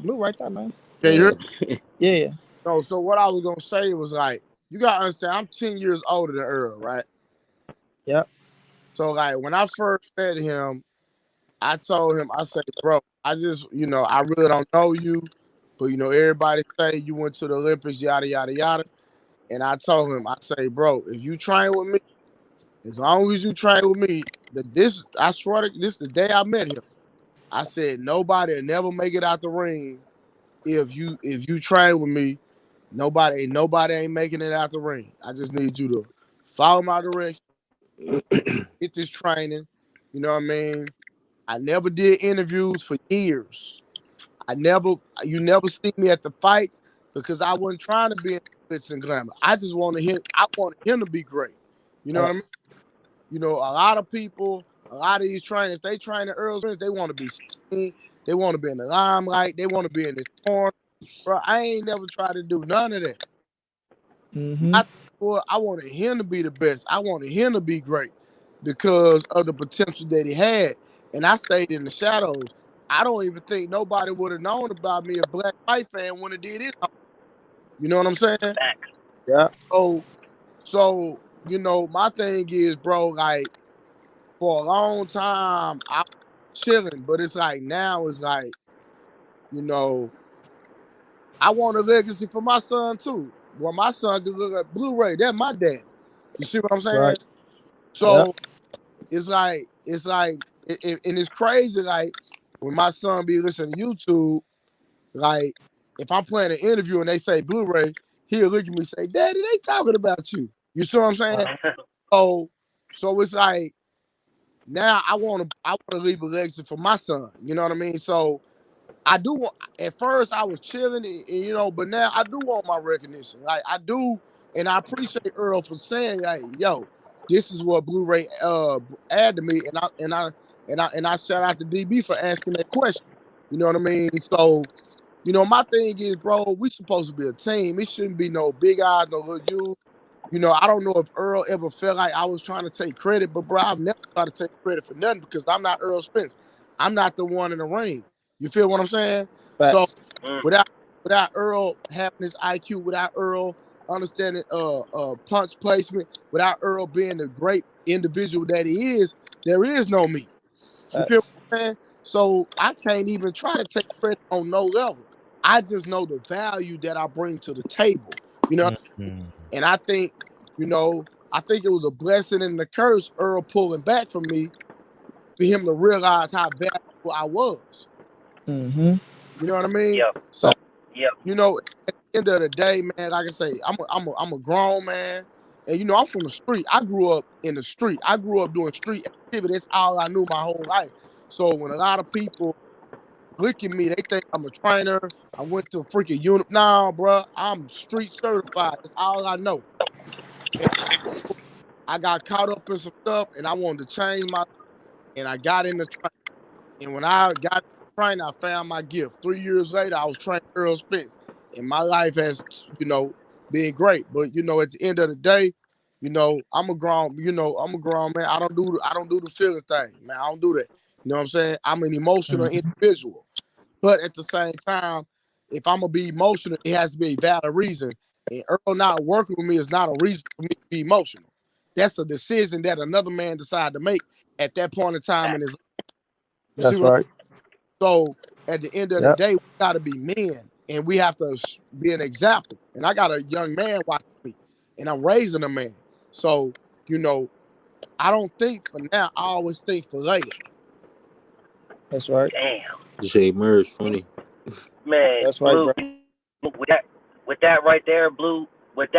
Blue right there, man. can you hear Yeah. No, so what I was gonna say was like, you gotta understand, I'm 10 years older than Earl, right? Yep. So like when I first met him, I told him, I said, bro, I just, you know, I really don't know you, but you know, everybody say you went to the Olympics, yada yada yada. And I told him, I say, bro, if you train with me, as long as you train with me, I swear to this the day I met him. I said nobody will never make it out the ring if you train with me. Nobody ain't making it out the ring. I just need you to follow my direction, get this training. You know what I mean? I never did interviews for years. You never see me at the fights because I wasn't trying to be in glitz and glamour. I wanted him to be great. You know what I mean? You know, a lot of people, a lot of these trainers, they train at Earl Spence, they want to be seen, they want to be in the limelight, they want to be in this corner. Bro, I ain't never tried to do none of that. Mm-hmm. I wanted him to be the best. I wanted him to be great because of the potential that he had. And I stayed in the shadows. I don't even think nobody would have known about me, a black fight fan, when it did it. You know what I'm saying? Yeah. So, you know, my thing is, bro, like, for a long time, I was chilling, but it's like now it's like, you know, I want a legacy for my son too. Well, my son could look at Blu-ray. That's my daddy. You see what I'm saying? Right. Yeah. So and it's crazy. Like when my son be listening to YouTube, like if I'm playing an interview and they say Blu-ray, he'll look at me and say, "Daddy, they talking about you." You see what I'm saying? So it's like now I want to leave a legacy for my son. You know what I mean? So I do want. At first, I was chilling, and, you know, but now I do want my recognition. Like I do, and I appreciate Earl for saying, "Hey, yo, this is what Blu-ray add to me," and I shout out to DB for asking that question. You know what I mean? So, you know, my thing is, bro, we supposed to be a team. It shouldn't be no big eyes, no little you. You know, I don't know if Earl ever felt like I was trying to take credit, but bro, I've never tried to take credit for nothing because I'm not Errol Spence. I'm not the one in the ring. You feel what I'm saying? So Facts. without Earl having his IQ, without Earl understanding punch placement, without Earl being the great individual that he is, there is no me. You feel Facts. what I'm saying? So I can't even try to take credit on no level. I just know the value that I bring to the table. You know, Mhm. and I think, you know, I think it was a blessing and a curse, Earl pulling back from me for him to realize how valuable I was. Mhm. You know what I mean? Yep. So, Yep. you know, at the end of the day, man, like I say, I'm a grown man. And you know, I'm from the street. I grew up in the street. I grew up doing street activity. That's all I knew my whole life. So when a lot of people look at me, they think I'm a trainer. I went to a freaking unit. Nah, bro, I'm street certified. That's all I know. And I got caught up in some stuff and I wanted to change my and I got in the train. And when I got in the train, I found my gift. 3 years later, I was training Errol Spence. And my life has, you know, been great. But you know, at the end of the day, you know, I'm a grown man. I don't do the feeling thing, man. I don't do that. You know what I'm saying? I'm an emotional individual. But at the same time, if I'm gonna be emotional, it has to be a valid reason. And Earl not working with me is not a reason for me to be emotional. That's a decision that another man decided to make at that point in time in his life. You see That's what I'm right. so at the end of the Yep. day, we gotta be men and we have to be an example. And I got a young man watching me and I'm raising a man. So, you know, I don't think for now, I always think for later. That's right. Damn. Jay Murs funny. Man, That's right, Blue, bro. with that right there, Blue, with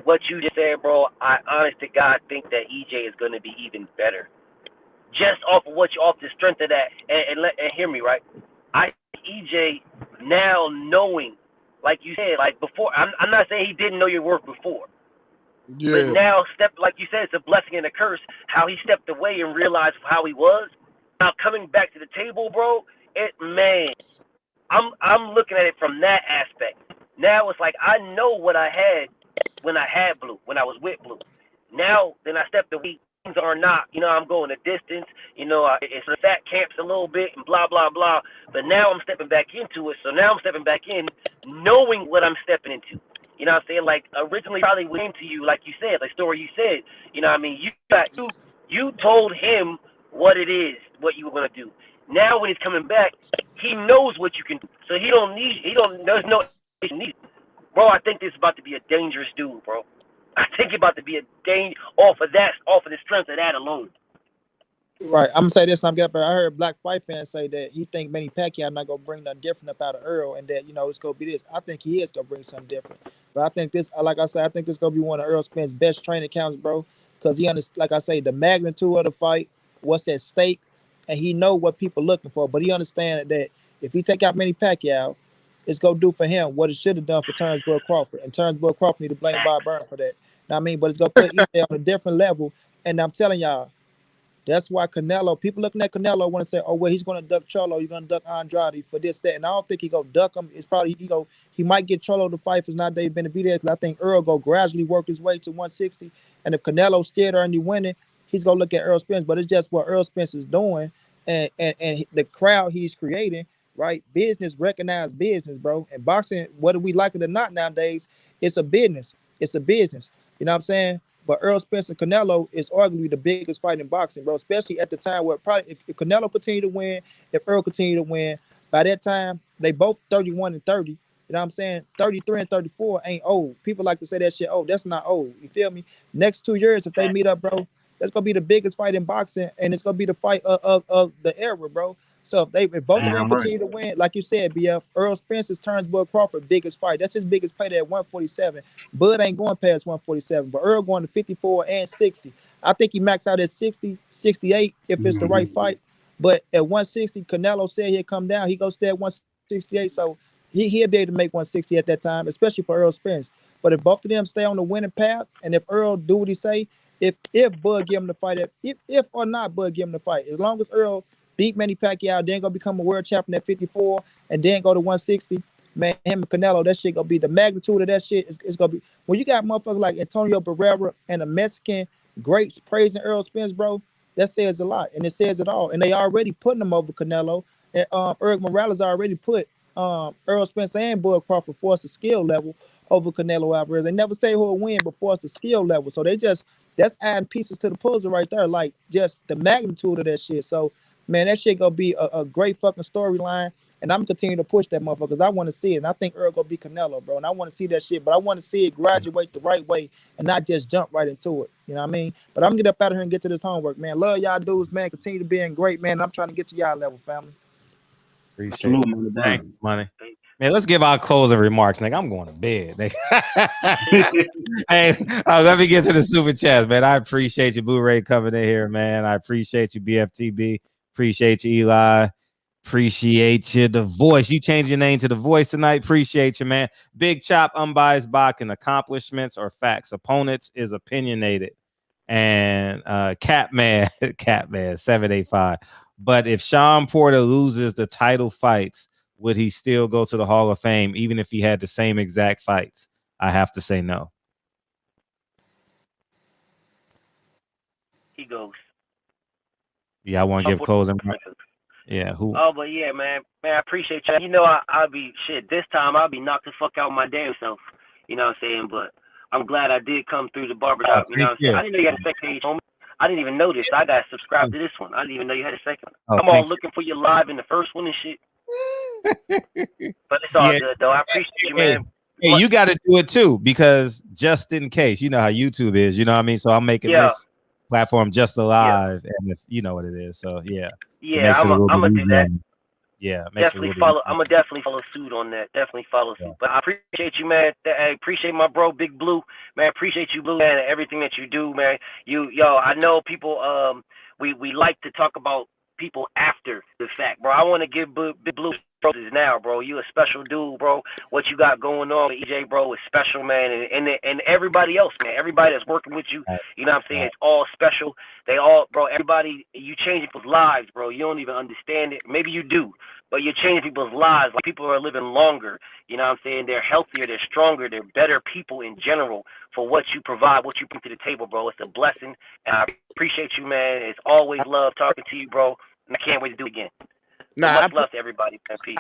what you just said, bro, I honest to God think that EJ is gonna be even better. Just off the strength of that, and hear me right. I EJ now knowing, like you said, like before. I'm not saying he didn't know your worth before, but Yeah, now like you said, it's a blessing and a curse. How he stepped away and realized how he was. Now coming back to the table, bro. Man, I'm looking at it from that aspect. Now it's like I know what I had when I had Blue, when I was with Blue. Now then I stepped away. Things are not, I'm going a distance. It's fat camps a little bit and blah blah blah. But now I'm stepping back into it. So now I'm stepping back in, knowing what I'm stepping into. You know what I'm saying? Like originally probably went into you, like you said, the story you said. You know what I mean? You told him what it is, what you were gonna do. Now when he's coming back, he knows what you can do. So there's no need. Bro, I think this is about to be a dangerous dude, bro. I think it's about to be a danger off of the strength of that alone. Right. I'm gonna say this, and I'm getting up there. I heard Black Fight fan say that he think Manny Pacquiao not gonna bring nothing different up out of Earl, and that it's gonna be this. I think he is gonna bring something different. But I think this, like I said, I think this gonna be one of Earl Spence's best training camps, bro. Because he understands, like I say, the magnitude of the fight, what's at stake, and he know what people looking for. But he understands that if he take out Manny Pacquiao, it's gonna do for him what it should have done for Terrence Crawford. And Terrence Crawford need to blame Bob Byrne for that. Know what I mean, but it's gonna put EJ on a different level. And I'm telling y'all. That's why Canelo, people looking at Canelo want to say, oh, well, he's going to duck Cholo. He's going to duck Andrade for this, that. And I don't think he going to duck him. It's probably, he might get Cholo to fight for not Dave Benavidez because I think Earl go gradually work his way to 160. And if Canelo's still there and he winning, he's going to look at Errol Spence. But it's just what Errol Spence is doing and the crowd he's creating, right? Business recognize business, bro. And boxing, whether we like it or not nowadays, it's a business. It's a business. You know what I'm saying? But Errol Spence and Canelo is arguably the biggest fight in boxing, bro. Especially at the time where probably if Canelo continue to win, if Earl continue to win, by that time they both 31 and 30. You know what I'm saying? 33 and 34 ain't old. People like to say that shit. Oh, that's not old. You feel me? Next 2 years, if they meet up, bro, that's gonna be the biggest fight in boxing, and it's gonna be the fight of the era, bro. So if both of them Damn right. continue to win, like you said, BF, Earl Spence's turns Bud Crawford biggest fight. That's his biggest payday at 147. Bud ain't going past 147, but Earl going to 54 and 60. I think he maxed out at 60, 68 if it's the Mm-hmm. right fight. But at 160, Canelo said he'd come down. He goes stay at 168. So he'll be able to make 160 at that time, especially for Earl Spence. But if both of them stay on the winning path, and if Earl do what he say, if Bud give him the fight, if or not Bud give him the fight, as long as Earl beat Manny Pacquiao, then go become a world champion at 54, and then go to 160, man, him and Canelo, that shit gonna be the magnitude of that shit. It's gonna be when you got motherfuckers like Antonio Barrera and a Mexican greats praising Errol Spence, bro. That says a lot, and it says it all. And they already putting him over Canelo. And Eric Morales already put Errol Spence and Bud Crawford forced the skill level over Canelo Alvarez. They never say who'll win, but force the skill level. So that's adding pieces to the puzzle right there, like just the magnitude of that shit. So, man, that shit gonna be a great fucking storyline. And I'm continuing to push that motherfucker because I want to see it. And I think Earl gonna be Canelo, bro. And I want to see that shit, but I want to see it graduate the right way and not just jump right into it. You know what I mean? But I'm gonna get up out of here and get to this homework, man. Love y'all dudes, man. Continue to being great, man. And I'm trying to get to y'all level, family. Appreciate it. Thank you, Money. Man, let's give our closing remarks, nigga. I'm going to bed. Hey, let me get to the super chats, man. I appreciate you, Blu-ray, coming in here, man. I appreciate you, BFTB. Appreciate you, Eli. Appreciate you, The Voice. You changed your name to The Voice tonight. Appreciate you, man. Big Chop, unbiased Bach, and accomplishments or facts. Opponents is opinionated. And Catman 785. But if Sean Porter loses the title fights, would he still go to the Hall of Fame, even if he had the same exact fights? I have to say no. He goes. Yeah, I want to give closing. Yeah, who? Oh, but yeah, man, I appreciate you. You know, I'll be this time I'll be knocked the fuck out my damn self. You know what I'm saying? But I'm glad I did come through the barbershop. You know what I'm saying? I didn't know you had a second page, homie. I didn't even know this. I got subscribed to this one. I didn't even know you had a second one. I'm all looking for you live in the first one and shit. But it's all good though. I appreciate you, man. Hey, you got to do it too, because just in case, you know how YouTube is. You know what I mean? So I'm making this platform just alive, and if you know what it is. So yeah, I'm gonna do that. Yeah, definitely follow. I'm gonna definitely follow suit on that. Definitely follow suit. But I appreciate you, man. I appreciate my bro, Big Blue, man. I appreciate you, Blue, man, and everything that you do, man. I know people. We like to talk about people after the fact, bro. I want to give Big Blue roses now, bro. You a special dude, bro. What you got going on with EJ, bro, is special, man. And everybody else, man. Everybody that's working with you, you know what I'm saying? It's all special. They all, bro, everybody, you changing people's lives, bro. You don't even understand it. Maybe you do, but you're changing people's lives. Like, people are living longer. You know what I'm saying? They're healthier, they're stronger, they're better people in general for what you provide, what you bring to the table, bro. It's a blessing, and I appreciate you, man. It's always love talking to you, bro, and I can't wait to do it again. Much love to everybody, man. Peace.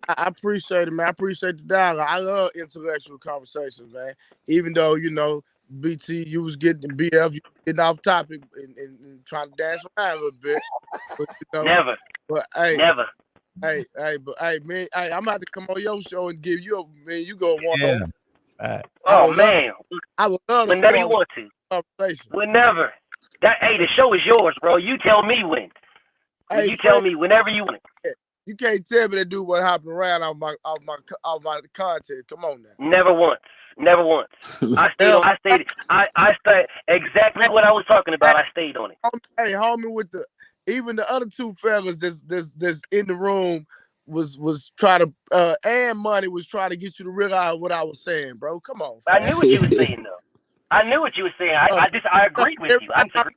I appreciate it, man. I appreciate the dialogue. I love intellectual conversations, man. Even though, you know, BT, you was getting BF, you getting off topic and trying to dance around a little bit. But, you know, never. But hey, never. Hey, man, I'm about to come on your show and give you you go one. Oh man, I would love to. Whenever you want to. Conversation. Whenever. The show is yours, bro. You tell me when. Hey, you tell me whenever you want. You can't tell me to do what happened around off my content. Come on now. Never once. I stayed exactly what I was talking about. I stayed on it. Hey, homie, with even the other two fellas that's in the room was trying to and Money was trying to get you to realize what I was saying, bro. Come on. Fam. I knew what you were saying though. I knew what you were saying. I agreed with you. I disagree.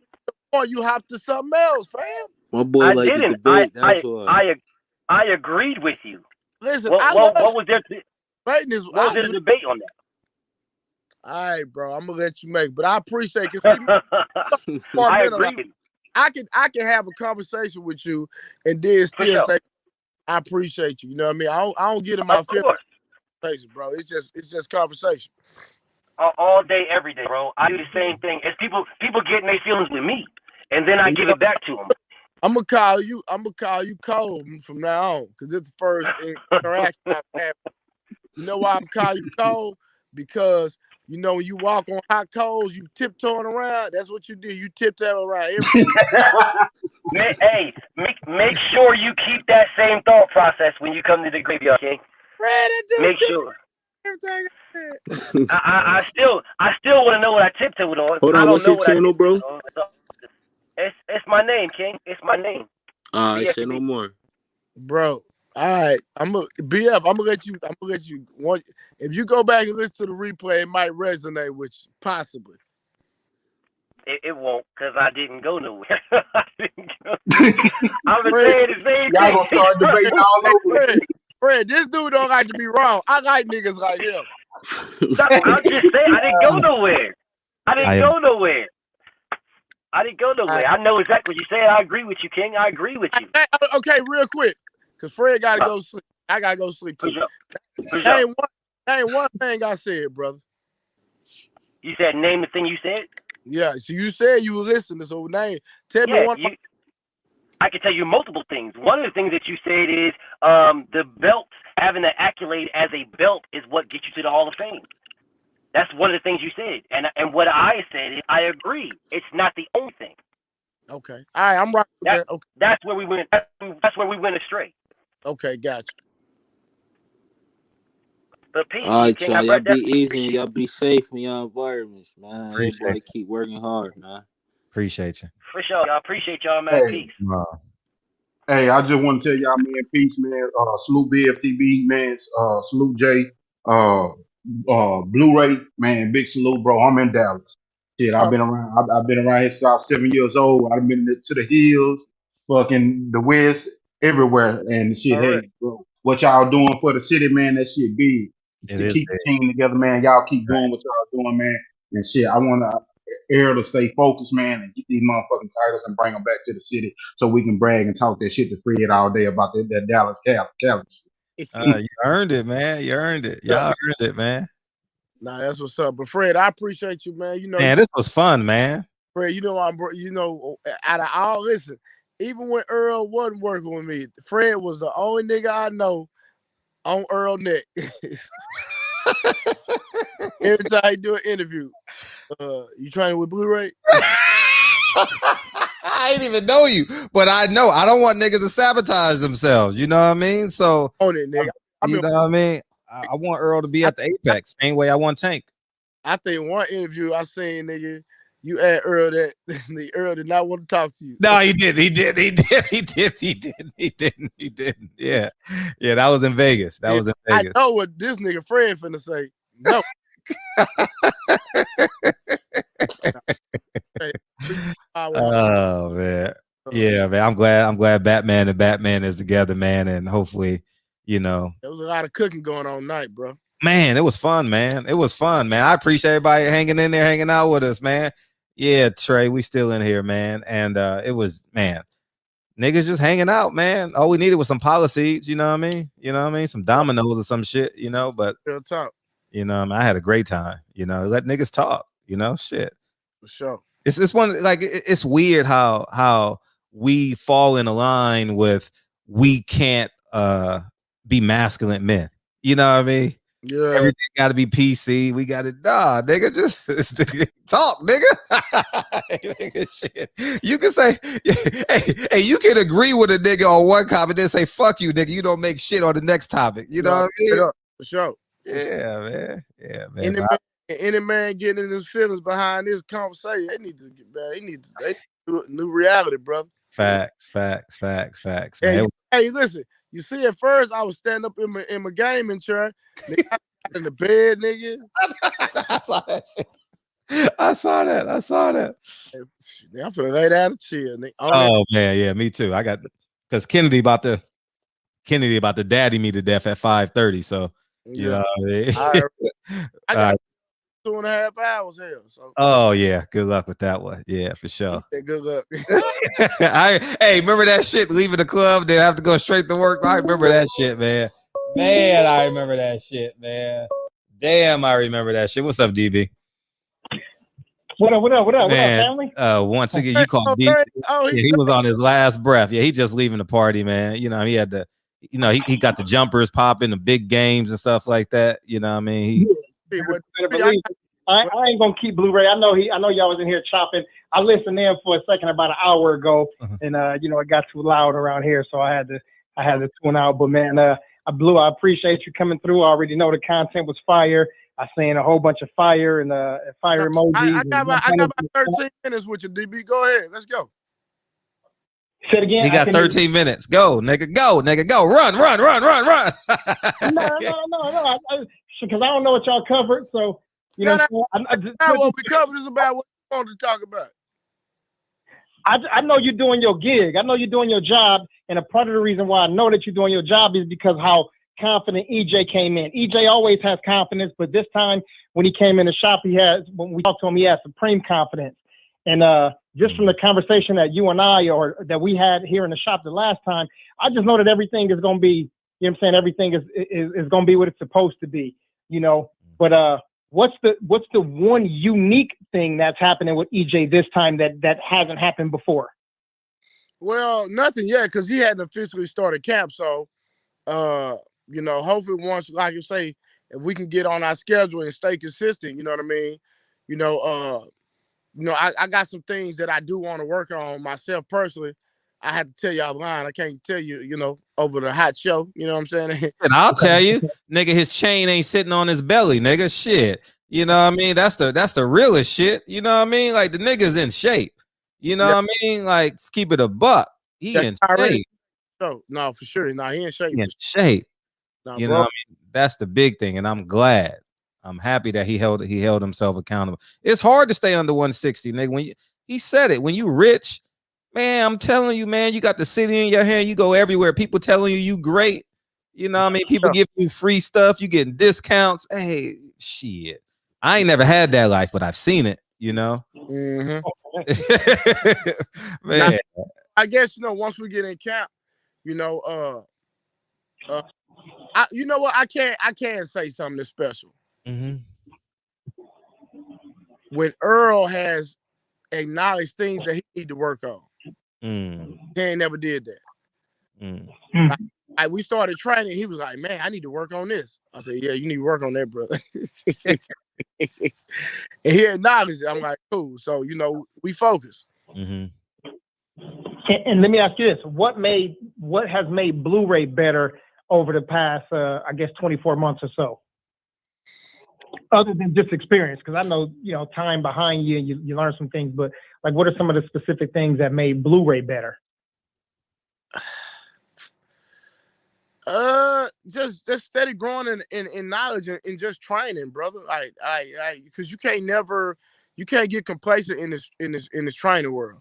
Or you hopped to something else, fam. My boy like the debate. I agreed with you. Listen, what was there? What was there to debate on that? All right, bro. I'm gonna let you make, but I appreciate it. I agree. I can have a conversation with you and then still say I appreciate you. You know what I mean? I don't get in my feelings, bro. It's just conversation. All day, every day, bro. I do the same thing. It's people getting their feelings with me, and then I give it back to them. I'm gonna call you Cole from now on, because it's the first interaction I've had. You know why I'm calling you Cole? Because you know when you walk on hot coals, you tiptoeing around. That's what you do. You tiptoe around everything. Hey, make sure you keep that same thought process when you come to the graveyard, King. Make sure. I still want to know what I tiptoed on. Hold on, what's your channel, bro? It's my name, King. It's my name. I say no more, bro. All right, I'm gonna let you. If you go back and listen to the replay, it might resonate with you, possibly. It won't, because I didn't go nowhere. I'm saying the same thing. Y'all gonna start debating all over. Fred, this dude don't like to be wrong. I like niggas like him. I'm just saying, I didn't go nowhere. I didn't go nowhere. I know exactly what you said. I agree with you, King. I agree with you. Okay, real quick, because Fred got to go sleep. I got to go sleep too. Name one thing I said, brother. You said name the thing you said? Yeah, so you said you were listening, so tell me one. I can tell you multiple things. One of the things that you said is the belt, having the accolade as a belt is what gets you to the Hall of Fame. That's one of the things you said. And what I said is I agree. It's not the only thing. Okay. All right, I'm right with that. Okay. That's where we went. That's where we went astray. Okay, gotcha. But peace, all right, King. y'all. Y'all be easy and y'all be safe in your environments, man. Everybody keep working hard, man. Appreciate you. For sure. I appreciate y'all, man. Peace. Hey, I just want to tell y'all, man, peace, man. Salute BFTB, man. Salute Jay. Blu-ray, man. Big salute, bro. I'm in Dallas. Shit, I've been around. I've been around here since I was 7 years old. I've been to the hills, fucking the West, everywhere. And shit, hey, bro, what y'all doing for the city, man? That shit big. To keep the team together, man. Y'all keep doing what y'all doing, man. And shit, I want Errol to stay focused, man, and get these motherfucking titles and bring them back to the city so we can brag and talk that shit to Fred all day about that Dallas Cowboys. You earned it, man. You earned it. Y'all earned it, man. Nah, that's what's up. But Fred, I appreciate you, man. You know, man, this was fun, man. Fred, out of all, listen, even when Earl wasn't working with me, Fred was the only nigga I know on Earl neck. Every time I do an interview, you training with Blu-ray? I didn't even know you, but I know I don't want niggas to sabotage themselves. You know what I mean? So on it, nigga. You know what I mean? I want Earl to be at the apex, same way I want Tank. I think one interview I seen, nigga, you asked Earl that the Earl did not want to talk to you. No, he did. He didn't. Yeah. Yeah, that was in Vegas. That was in Vegas. I know what this nigga Fred finna say. No. Oh man. Yeah, man. I'm glad Batman and Batman is together, man. And hopefully, there was a lot of cooking going on tonight, bro. Man, it was fun, man. It was fun, man. I appreciate everybody hanging in there, hanging out with us, man. Yeah, Trey, we still in here, man. And it was, man, niggas just hanging out, man. All we needed was some policies, you know what I mean? Some dominoes or some shit, but real talk. I had a great time, let niggas talk, shit. For sure. It's one, like, it's weird how we fall in a line with we can't be masculine men. You know what I mean? Yeah. Everything got to be PC. We got to nigga, just talk, nigga. Shit. You can say, hey, you can agree with a nigga on one comment, then say, fuck you, nigga. You don't make shit on the next topic. You know what I mean? For sure. Yeah, man. Yeah, man. Any man getting in his feelings behind this conversation, they need to do a new reality, brother. Facts, man. Hey, listen. You see, at first I was standing up in my gaming chair, nigga, I got in the bed, nigga. I saw that. I'm finna lay down and chill, nigga. Oh man, yeah, me too. I got because Kennedy about to daddy me to death at 5:30. So you know what I mean? I got 2.5 hours here. So. Oh yeah, good luck with that one. Yeah, for sure. Good luck. Hey, remember that shit? Leaving the club, then have to go straight to work. I remember that shit, man. Man, I remember that shit, man. Damn, I remember that shit. What's up, DB? What up, man, family? Once again, you called DB. Yeah, he was on his last breath. Yeah, he just leaving the party, man. He had to, he got the jumpers popping, the big games and stuff like that. You know what I mean? I ain't gonna keep Blu-ray. I know y'all was in here chopping. I listened in for a second about an hour ago, and it got too loud around here, so I had to tune out. But man, I appreciate you coming through. I already know the content was fire. I seen a whole bunch of fire and fire emojis. I got about 13 minutes with you, DB. Go ahead, let's go. Say it again. He got 13 minutes. Go, nigga. Go. Run. No. Because I don't know what y'all covered, so what we covered is about what we wanted to talk about. I know you're doing your gig. I know you're doing your job, and a part of the reason why I know that you're doing your job is because how confident EJ came in. EJ always has confidence, but this time when he came in the shop, when we talked to him, he had supreme confidence. And just from the conversation that you and I, or that we had here in the shop the last time, I just know that everything is going to be, you know what I'm saying? Everything is going to be what it's supposed to be, you know. But what's the one unique thing that's happening with EJ this time that hasn't happened before? Well, nothing yet, because he hadn't officially started camp. So, you know, hopefully once, like you say, if we can get on our schedule and stay consistent, you know what I mean? You know, I got some things that I do want to work on myself personally. I had to tell you offline. I can't tell you, you know, over the hot show. You know what I'm saying? And I'll tell you, nigga, his chain ain't sitting on his belly, nigga. Shit. You know what I mean? That's the realest shit. You know what I mean? Like the nigga's in shape. You know what I mean? Like keep it a buck. He in shape. So no, for sure. No, he in shape. He in shape. Nah, you bro. know what I mean? That's the big thing, and I'm glad. I'm happy that he held himself accountable. It's hard to stay under 160, nigga. When he said it, when you rich, man, I'm telling you, man, you got the city in your hand. You go everywhere. People telling you great. You know what I mean? People giving you free stuff. You getting discounts. Hey, shit. I ain't never had that life, but I've seen it, you know? Mm-hmm. Man. Now, I guess, you know, once we get in camp, you know, you know what? I can't say something that's special. Mm-hmm. When Earl has acknowledged things that he need to work on, he ain't never did that. We started training. He was like, "Man, I need to work on this." I said, "Yeah, you need to work on that, brother." And he acknowledged it. I'm like, "Cool." So you know, we focus. And let me ask you this: what has made Blu-ray better over the past, I guess, 24 months or so? Other than just experience, because I know, you know, time behind you, you learn some things, but like, what are some of the specific things that made Blu-ray better? Just steady growing in knowledge and just training, brother. Like, because you can't get complacent in this training world.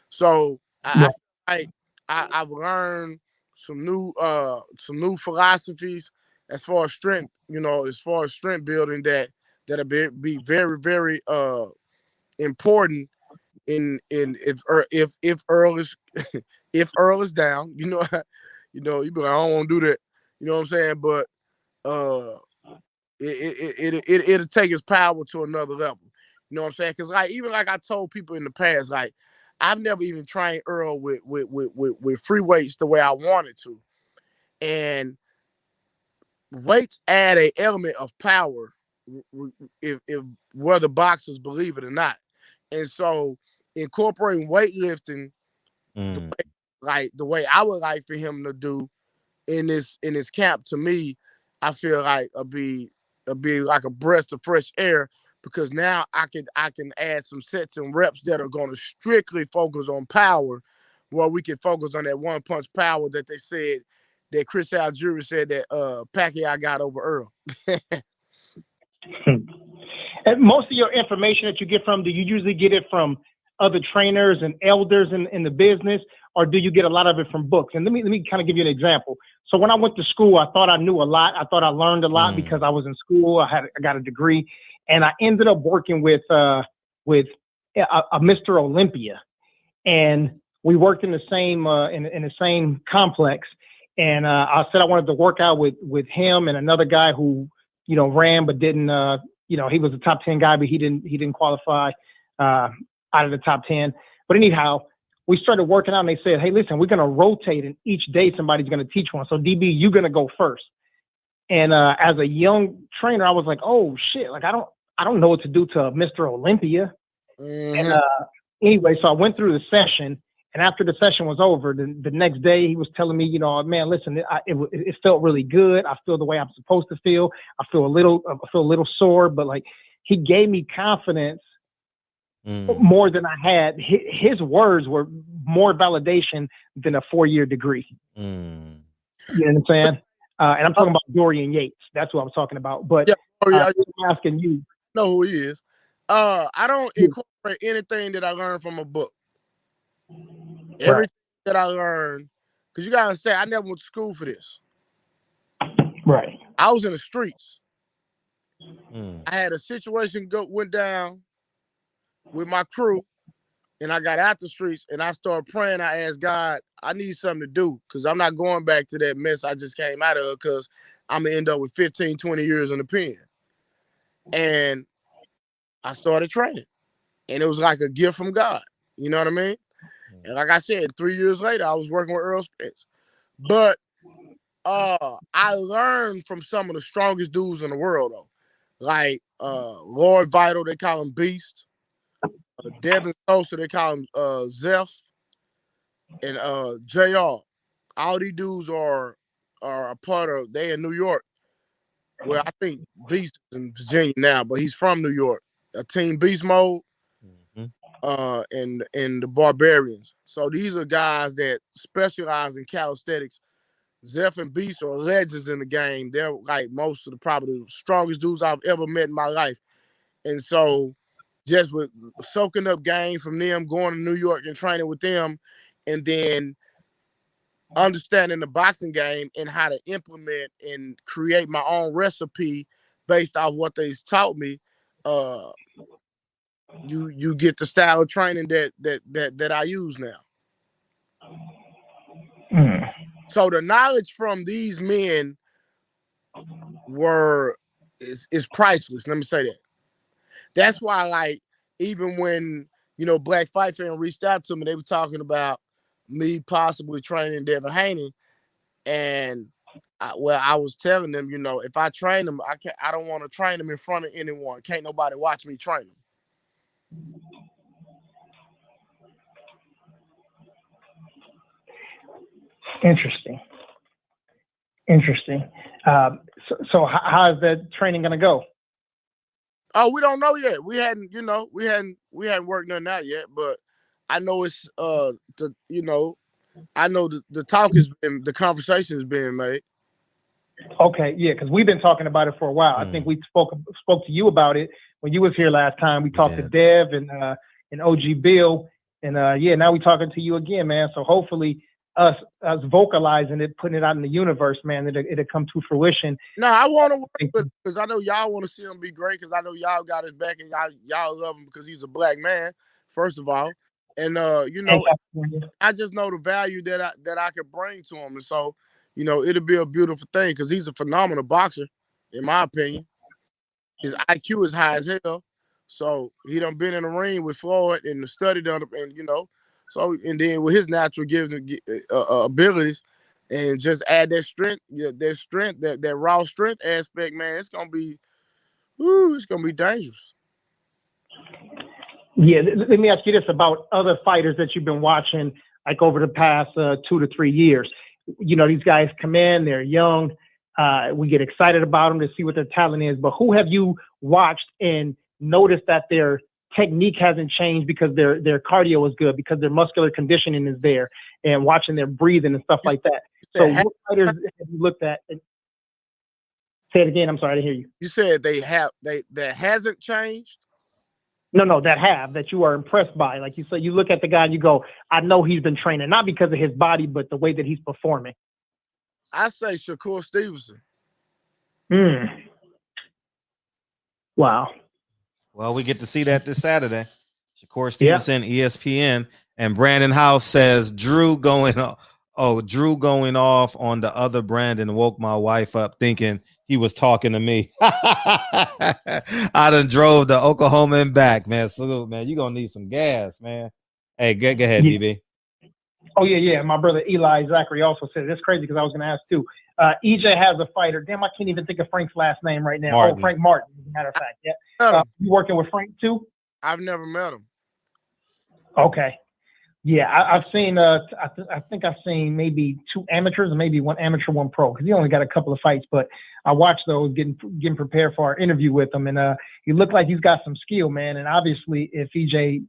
So I've learned some new philosophies as far as strength, you know, as far as strength building that'll be very, very important if Earl is if Earl is down, you know, you be like, I don't want to do that, you know what I'm saying? But it'll take his power to another level, you know what I'm saying? Because like even like I told people in the past, like I've never even trained Earl with free weights the way I wanted to, and weights add an element of power if whether boxers believe it or not, and so incorporating weightlifting the way I would like for him to do in this camp, to me, I feel like it'll be like a breath of fresh air, because now I can add some sets and reps that are going to strictly focus on power, where we can focus on that one punch power that they said that Chris Algieri said that Pacquiao got over Earl. And most of your information that you get from, do you usually get it from other trainers and elders in the business, or do you get a lot of it from books? And let me kind of give you an example. So when I went to school, I thought I knew a lot. I thought I learned a lot because I was in school. I got a degree, and I ended up working with a Mr. Olympia, and we worked in the same in the same complex. And I said I wanted to work out with him and another guy who, you know, ran but didn't. You know, he was a top 10 guy, but he didn't qualify out of the top 10. But anyhow, we started working out, and they said, "Hey, listen, we're going to rotate, and each day somebody's going to teach one. So DB, you're going to go first." And as a young trainer, I was like, "Oh shit! Like I don't know what to do to Mr. Olympia." And anyway, so I went through the session, and after the session was over, the next day he was telling me, you know, "Man, listen, it felt really good. I feel the way I'm supposed to feel. I feel a little sore, but like he gave me confidence." More than I had. His words were more validation than a 4-year degree. You know what I'm saying? And I'm talking about Dorian Yates. That's what I'm talking about. But I'm asking you. Know who he is. I don't incorporate anything that I learned from a book. Everything that I learned, because you gotta understand, I never went to school for this. Right. I was in the streets. Mm. I had a situation went down with my crew, and I got out the streets, and I started praying. I asked God, I need something to do, because I'm not going back to that mess I just came out of, because I'm going to end up with 15, 20 years in the pen. And I started training, and it was like a gift from God. You know what I mean? And like I said, 3 years later, I was working with Errol Spence. But I learned from some of the strongest dudes in the world, though. Like Lord Vital, they call him Beast. Devin Sosa, they call him Zeph. And JR. All these dudes are a part of, they in New York. Well, I think Beast is in Virginia now, but he's from New York. A Team Beast Mode. And the Barbarians. So these are guys that specialize in calisthenics. Zeph and Beast are legends in the game. They're like most of the probably the strongest dudes I've ever met in my life. And so just with soaking up game from them, going to New York and training with them, and then understanding the boxing game and how to implement and create my own recipe based off what they taught me, you get the style of training that I use now. So the knowledge from these men is priceless. Let me say that. That's why, like, even when Black Fight Fan reached out to me, they were talking about me possibly training Devin Haney, and I was telling them, if I train them, I don't want to train them in front of anyone. Can't nobody watch me train them. Interesting. So how is that training going to go? Oh, we don't know yet. We hadn't worked nothing out yet, but I know it's I know the talk has been, the conversation is being made. Okay, yeah, because we've been talking about it for a while. I think we spoke to you about it when you was here last time. We talked to Dev and OG Bill, and now we're talking to you again, man. So hopefully us vocalizing it, putting it out in the universe, man, it'll come to fruition. No, I want to work with, because I know y'all want to see him be great, because I know y'all got his back, and y'all love him because he's a black man, first of all. And I just know the value that I could bring to him. And so, it'll be a beautiful thing, because he's a phenomenal boxer, in my opinion. His IQ is high as hell. So he done been in the ring with Floyd and studied under, and so, and then with his natural gifts and abilities, and just add that strength, that raw strength aspect, man, it's gonna be dangerous. Yeah, let me ask you this about other fighters that you've been watching, like over the past 2 to 3 years. These guys come in, they're young. We get excited about them to see what their talent is. But who have you watched and noticed that their technique hasn't changed because their cardio is good, because their muscular conditioning is there, and watching their breathing and stuff like that? So what fighters have you looked at? Say it again. I'm sorry, I didn't hear you. You said that hasn't changed? No, that you are impressed by. Like you said, you look at the guy and you go, I know he's been training, not because of his body, but the way that he's performing. I say Shakur Stevenson. Wow. Well, we get to see that this Saturday. Shakur Stevenson, ESPN, and Brandon House says Drew going off on the other Brandon woke my wife up thinking he was talking to me. I done drove to Oklahoma and back, man. Salute, man. You're gonna need some gas, man. Hey, go ahead, DB. Oh, yeah. My brother Eli Zachary also said it. It's crazy because I was going to ask too. EJ has a fighter. Damn, I can't even think of Frank's last name right now. Martin. Oh, Frank Martin, as a matter of fact. Yeah. You working with Frank too? I've never met him. Okay. Yeah, I've seen. I think I've seen maybe 2 amateurs and maybe 1 amateur, 1 pro, because he only got a couple of fights. But I watched those, getting prepared for our interview with him, and he looked like he's got some skill, man. And obviously, if EJ,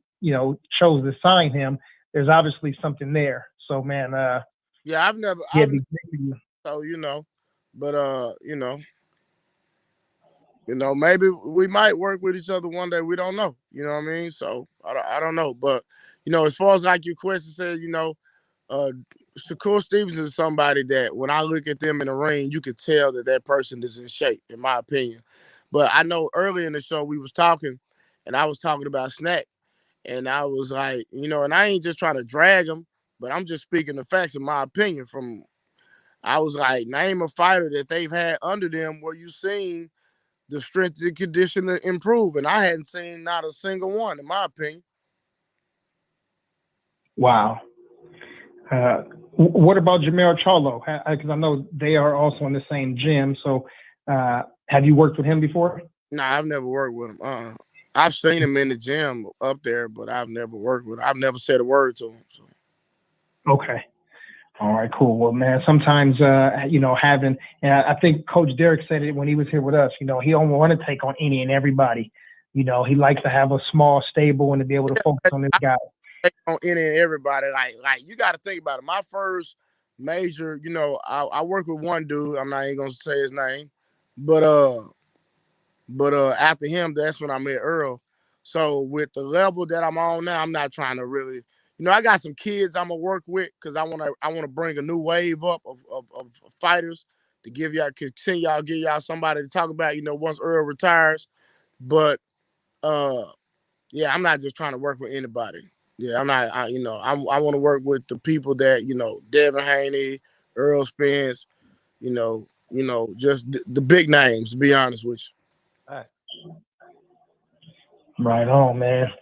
chose to sign him, there's obviously something there. So, man. Yeah, I've never. So but maybe we might work with each other one day. We don't know. You know what I mean? So I don't know. But as far as like your question said, Shakur Stevens is somebody that when I look at them in the ring, you can tell that person is in shape, in my opinion. But I know early in the show we was talking, and I was talking about Snack, and I was like, and I ain't just trying to drag him, but I'm just speaking the facts, in my opinion. I was like, name a fighter that they've had under them where you seen the strength and condition improve, and I hadn't seen not a single one, in my opinion. Wow. What about Jamel Charlo? Because I know they are also in the same gym. So have you worked with him before? No, I've never worked with him. I've seen him in the gym up there, but I've never worked with him. I've never said a word to him. So. Okay. All right, cool. Well, man, sometimes, having, and I think Coach Derek said it when he was here with us, he don't want to take on any and everybody. He likes to have a small stable and to be able to focus on this guy. On any and everybody, like you got to think about it. My first major, I work with one dude. I'm not even gonna say his name, but after him, that's when I met Earl. So with the level that I'm on now, I'm not trying to really, I got some kids I'm gonna work with because I wanna bring a new wave up of fighters to give give y'all somebody to talk about. Once Earl retires, but yeah, I'm not just trying to work with anybody. Yeah, I'm not. I want to work with the people that Devin Haney, Errol Spence, just the big names. To be honest with you. Right on, man.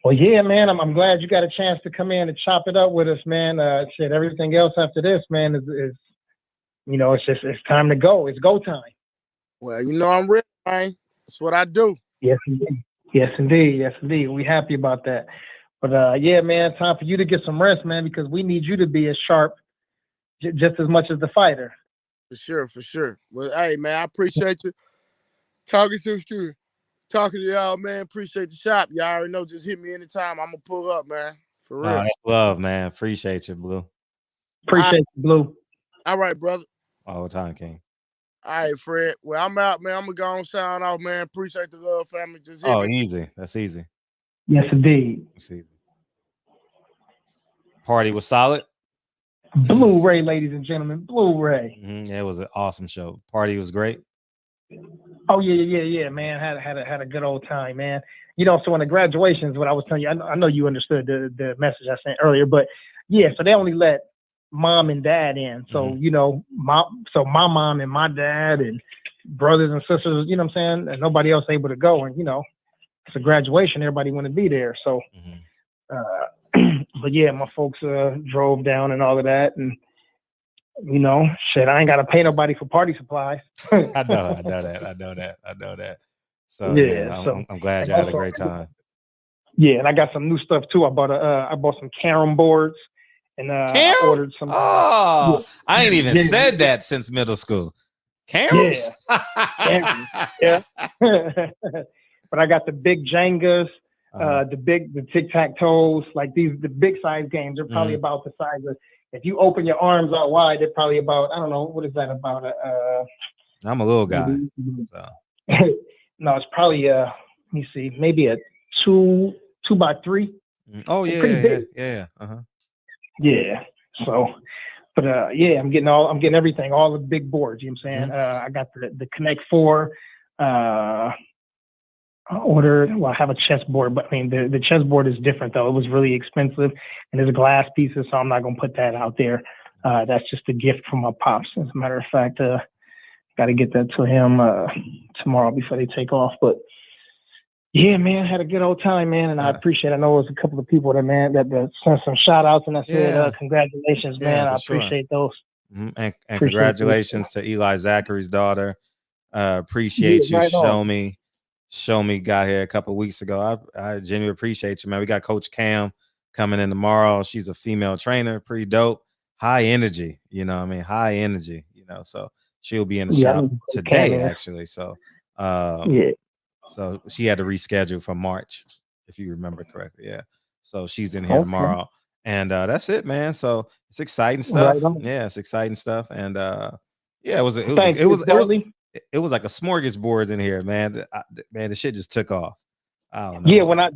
Well, yeah, man. I'm glad you got a chance to come in and chop it up with us, man. Everything else after this, man, is it's time to go. It's go time. Well, I'm ready, man. That's what I do. Yes, indeed. Yes, indeed. Yes, indeed. We happy about that. But yeah, man, time for you to get some rest, man, because we need you to be as sharp just as much as the fighter. For sure. Well, hey, man, I appreciate you talking to y'all, man. Appreciate the shop. Y'all already know. Just hit me anytime. I'm gonna pull up, man. For real. That's love, man. Appreciate you, Blue. Appreciate you, Blue. All right, brother. All the time, King. All right, Fred. Well, I'm out, man. I'm gonna go on sign off, man. Appreciate the love, family. Just hit me. Easy. That's easy. Yes, indeed. It's easy. Party was solid. Blu-ray, ladies and gentlemen. Blu-ray. Yeah, it was an awesome show. Party was great. Oh yeah, man. Had a good old time, man. So on the graduations, what I was telling you, I know you understood the message I sent earlier, but yeah, so they only let mom and dad in. So my mom and my dad and brothers and sisters, what I'm saying, and nobody else able to go. And it's a graduation, everybody want to be there. So but yeah, my folks drove down and all of that, and I ain't got to pay nobody for party supplies. I know that. So yeah, I'm glad you had a great time. Yeah, and I got some new stuff too. I bought some carom boards, and I ordered some. Oh, yeah. I ain't even said that since middle school. Caroms? Yeah. But I got the big Jengas, the tic-tac-toes, like the big size games. They're probably about the size of, if you open your arms out wide, they're probably about, I don't know, what is that about? I'm a little guy. So. No, it's probably let me see, maybe a 2x3. Oh yeah. Yeah. So, but yeah, I'm getting everything, all the big boards. You know what I'm saying? I got the Connect 4. I ordered. Well, I have a chessboard, but I mean the chessboard is different though. It was really expensive, and there's glass pieces, so I'm not gonna put that out there. That's just a gift from my pops. As a matter of fact, got to get that to him tomorrow before they take off. But yeah, man, had a good old time, man, and I appreciate. I know it was a couple of people that sent some shout outs, and I said congratulations, man. I appreciate those. And congratulations to Eli Zachary's daughter. Appreciate you. Show me got here a couple of weeks ago. I genuinely appreciate you, man. We got Coach Cam coming in tomorrow. She's a female trainer, pretty dope. High energy, high energy, so she'll be in the shop today, actually. So so she had to reschedule for March, if you remember correctly. Yeah. So she's in here tomorrow. And that's it, man. So it's exciting stuff. Yeah, it's exciting stuff. And it was like a smorgasbord in here, man. The shit just took off. I don't know. Yeah,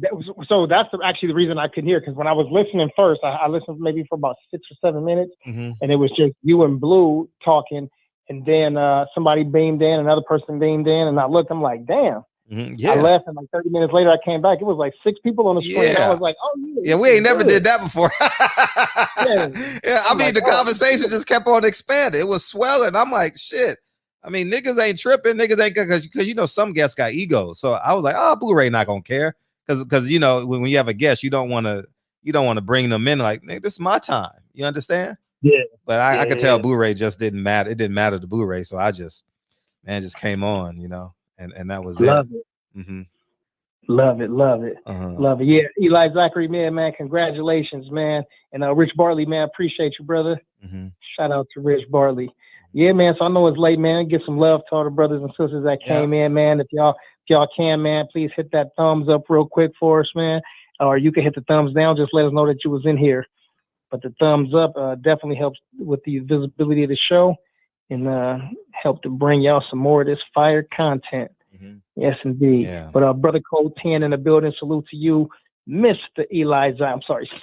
so that's actually the reason I couldn't hear, because when I was listening first, I listened maybe for about 6 or 7 minutes, and it was just you and Blue talking, and then somebody beamed in, another person beamed in, and I looked, I'm like, damn. Yeah. I left, and like 30 minutes later, I came back. It was like 6 people on the screen. I was like, oh, yeah, we ain't never did that before. Yeah, I mean, the conversation just kept on expanding. It was swelling. I'm like, shit. I mean, niggas ain't tripping. Niggas ain't, because some guests got egos. So I was like, oh, Blu-ray not gonna care, because when you have a guest, you don't want to bring them in like, nigga, this is my time. You understand? Yeah. But I could tell Blu-ray just didn't matter. It didn't matter to Blu-ray. So I just came on, and that was Love it. Mm-hmm. Love it. Love it. Yeah, Eli Zachary, man, congratulations, man. And Rich Bartley, man, appreciate you, brother. Shout out to Rich Bartley. Yeah, man. So I know it's late, man. Get some love to all the brothers and sisters that came in, man. If y'all can, man, please hit that thumbs up real quick for us, man. Or you can hit the thumbs down. Just let us know that you was in here. But the thumbs up definitely helps with the visibility of the show, and help to bring y'all some more of this fire content. Yes, indeed. Yeah. But Brother Code 10 in the building. Salute to you, Mr.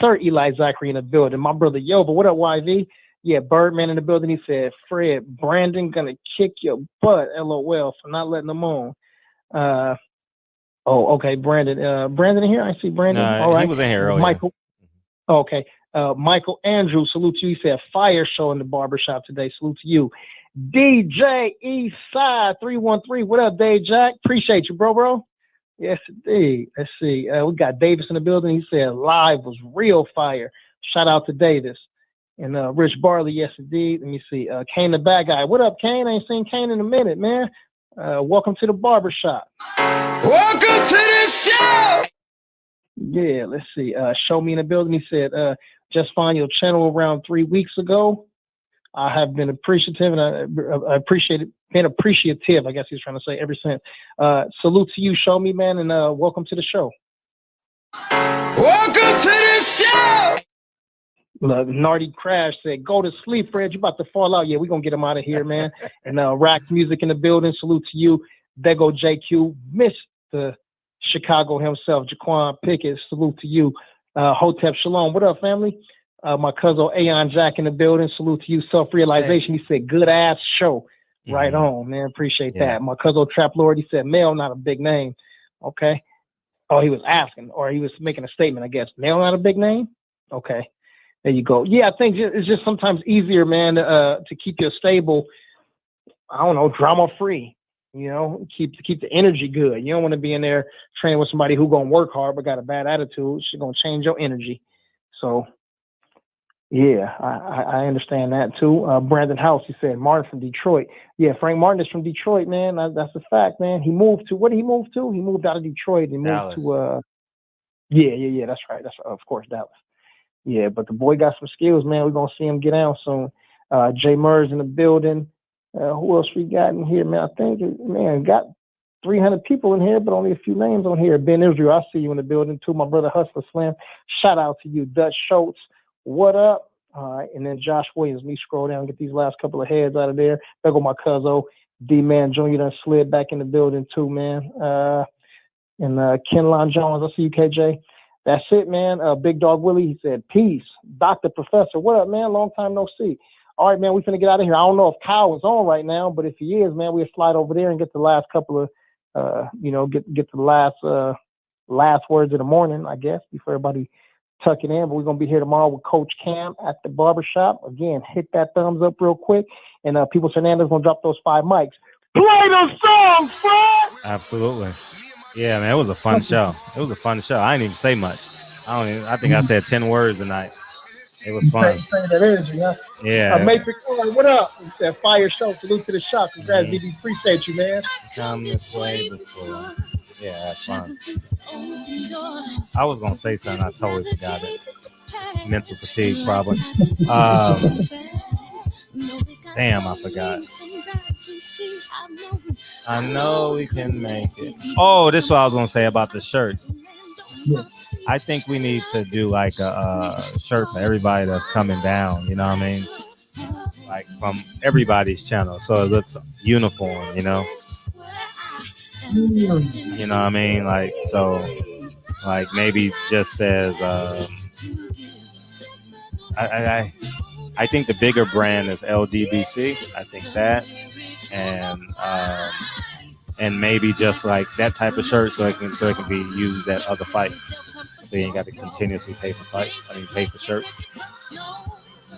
Sir Eli Zachary in the building. My brother Yoba. What up, YV? Yeah, Birdman in the building. He said, Fred, Brandon gonna kick your butt. LOL for not letting them on. Okay, Brandon. Brandon in here? I see Brandon. All right. He was in here earlier. Michael. Okay. Michael Andrew, salute to you. He said, fire show in the barbershop today. Salute to you. DJ Eastside 313. What up, Dave Jack? Appreciate you, bro. Yes, indeed. Let's see. We got Davis in the building. He said live was real fire. Shout out to Davis. And Rich Barley, yes, indeed. Let me see. Kane the bad guy. What up, Kane? I ain't seen Kane in a minute, man. Welcome to the barbershop. Welcome to the show. Yeah, let's see. Show me in the building. He said, just found your channel around 3 weeks ago. I have been appreciative, and I been appreciative, I guess he's trying to say, ever since. Salute to you, Show Me, man, and welcome to the show. Welcome to the show. Look, Nardy Crash said, go to sleep, Fred. You about to fall out. Yeah, we're going to get him out of here, man. And Rack Music in the building. Salute to you. There go JQ, Mr. Chicago himself, Jaquan Pickett. Salute to you. Hotep Shalom. What up, family? My cousin Aeon Jack in the building. Salute to you. Self-realization. He said, good ass show. Right on, man. Appreciate that. My cousin Trap Lord, he said, Mel, not a big name. Okay. Oh, he was asking, or he was making a statement, I guess. Mel, not a big name? Okay. There you go. Yeah, I think it's just sometimes easier, man, to keep you stable, I don't know, drama-free. Keep the energy good. You don't want to be in there training with somebody who gonna work hard but got a bad attitude. She's gonna change your energy. So, yeah, I understand that too. Brandon House, he said, Martin from Detroit. Yeah, Frank Martin is from Detroit, man. That's a fact, man. He moved to, what did he move to? He moved out of Detroit and moved to, yeah, that's right. That's of course, Dallas. Yeah, but the boy got some skills, man. We're gonna see him get out soon. Jay Murs in the building. Who else we got in here, man? I think, man, got 300 people in here, but only a few names on here. Ben Israel, I see you in the building too. My brother Hustler Slim. Shout out to you, Dutch Schultz. What up? All right, and then Josh Williams. Me scroll down and get these last couple of heads out of there. There go my cousin D-Man Jr. done slid back in the building too, man. And Kenlon Jones, I see you, KJ. That's it, man. Big Dog Willie, he said, peace. Dr. Professor, what up, man? Long time no see. All right, man, we finna get out of here. I don't know if Kyle is on right now, but if he is, man, we'll slide over there and get the last couple of, get the last words of the morning, I guess, before everybody tuck it in. But we're going to be here tomorrow with Coach Cam at the barbershop. Again, hit that thumbs up real quick. And Peoples Hernandez going to drop those 5 mics. Play the song, Fred! Absolutely. Yeah, man, it was a fun show. I didn't even say much. I think I said 10 words tonight. It was fun. That energy, huh? Yeah. Matrix, what up? It's that fire show. Salute to the shop. Congrats, BB. Appreciate you, man. Come this way before. Yeah, that's fun. I was going to say something. I totally forgot it. Just mental fatigue, probably. Damn, I forgot. I know we can make it. Oh, this is what I was going to say about the shirts. I think we need to do like a shirt for everybody that's coming down. You know what I mean? Like from everybody's channel, so it looks uniform. You know what I mean? Like, so, like maybe just says, I think the bigger brand is LDBC. I think that, and maybe just like that type of shirt, so it can be used at other fights. So you ain't got to continuously pay for pay for shirts.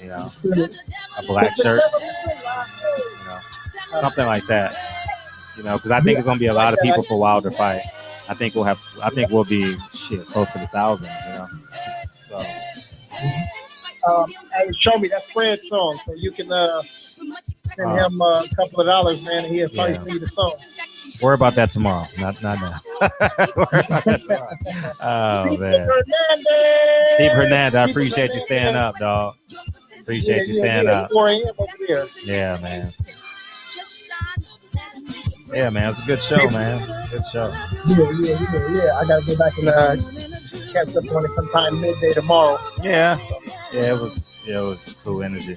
You know, a black shirt. You know, something like that. You know, because I think it's gonna be a lot of people for Wilder fight. I think we'll be close to 1,000. You know. So. Hey, show me that Fred song so you can send him a couple of dollars, man, and he'll probably send you the song. Worry about that tomorrow. Not now. Worry about that tomorrow. Oh, man. Steve Hernandez, I appreciate you staying up, dog. Appreciate you staying up. 4 a.m. over here. Yeah, man. Yeah, man. It was a good show, man. Good show. Yeah. I got to go back and catch up on it sometime midday tomorrow. Yeah, it was cool energy.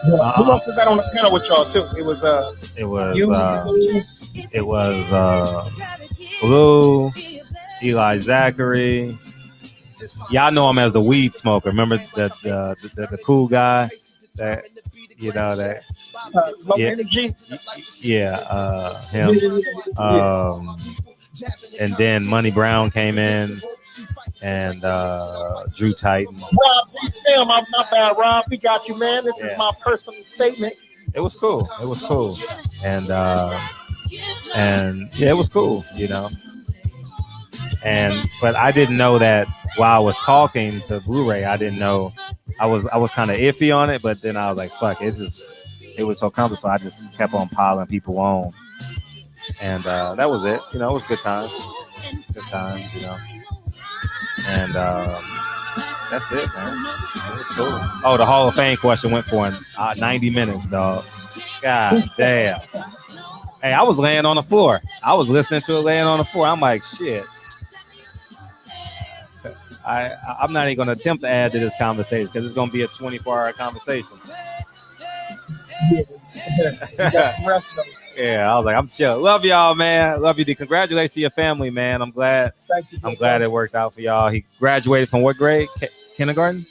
Who else was that on the panel with y'all too? It was Blue, Eli Zachary. Y'all know him as the weed smoker. Remember the cool guy that that. Energy. Yeah, him. And then Money Brown came in, and Drew Titan. Rob, my bad, Rob. We got you, man. This is my personal statement. It was cool. And it was cool, you know. But I didn't know that while I was talking to Blu-ray, I didn't know. I was kind of iffy on it, but then I was like, fuck, it was so comfortable, so I just kept on piling people on. And that was it. You know, it was good times. Good times, you know. And that's it, man. It was cool. Oh, the Hall of Fame question went for 90 minutes, dog. God damn. Hey, I was laying on the floor. I was listening to it laying on the floor. I'm like, shit. I'm not even going to attempt to add to this conversation because it's going to be a 24-hour conversation. Yeah, I was like, I'm chill. Love y'all, man. Love you. Congratulations to your family, man. I'm glad. I'm glad it worked out for y'all. He graduated from what grade? Kindergarten?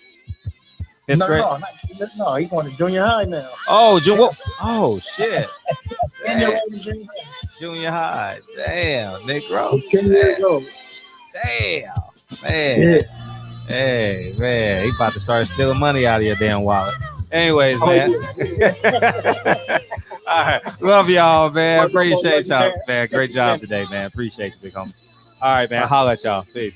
Fifth grade? No, he's going to junior high now. Oh, shit. Junior high. Damn, Negro. 10 years old. Damn, man. Yeah. Hey, man, he about to start stealing money out of your damn wallet. Anyways, man. All right. Love y'all, man. Appreciate y'all, man. Great job today, man. Appreciate you, big homie. All right, man. Holla at y'all. Peace.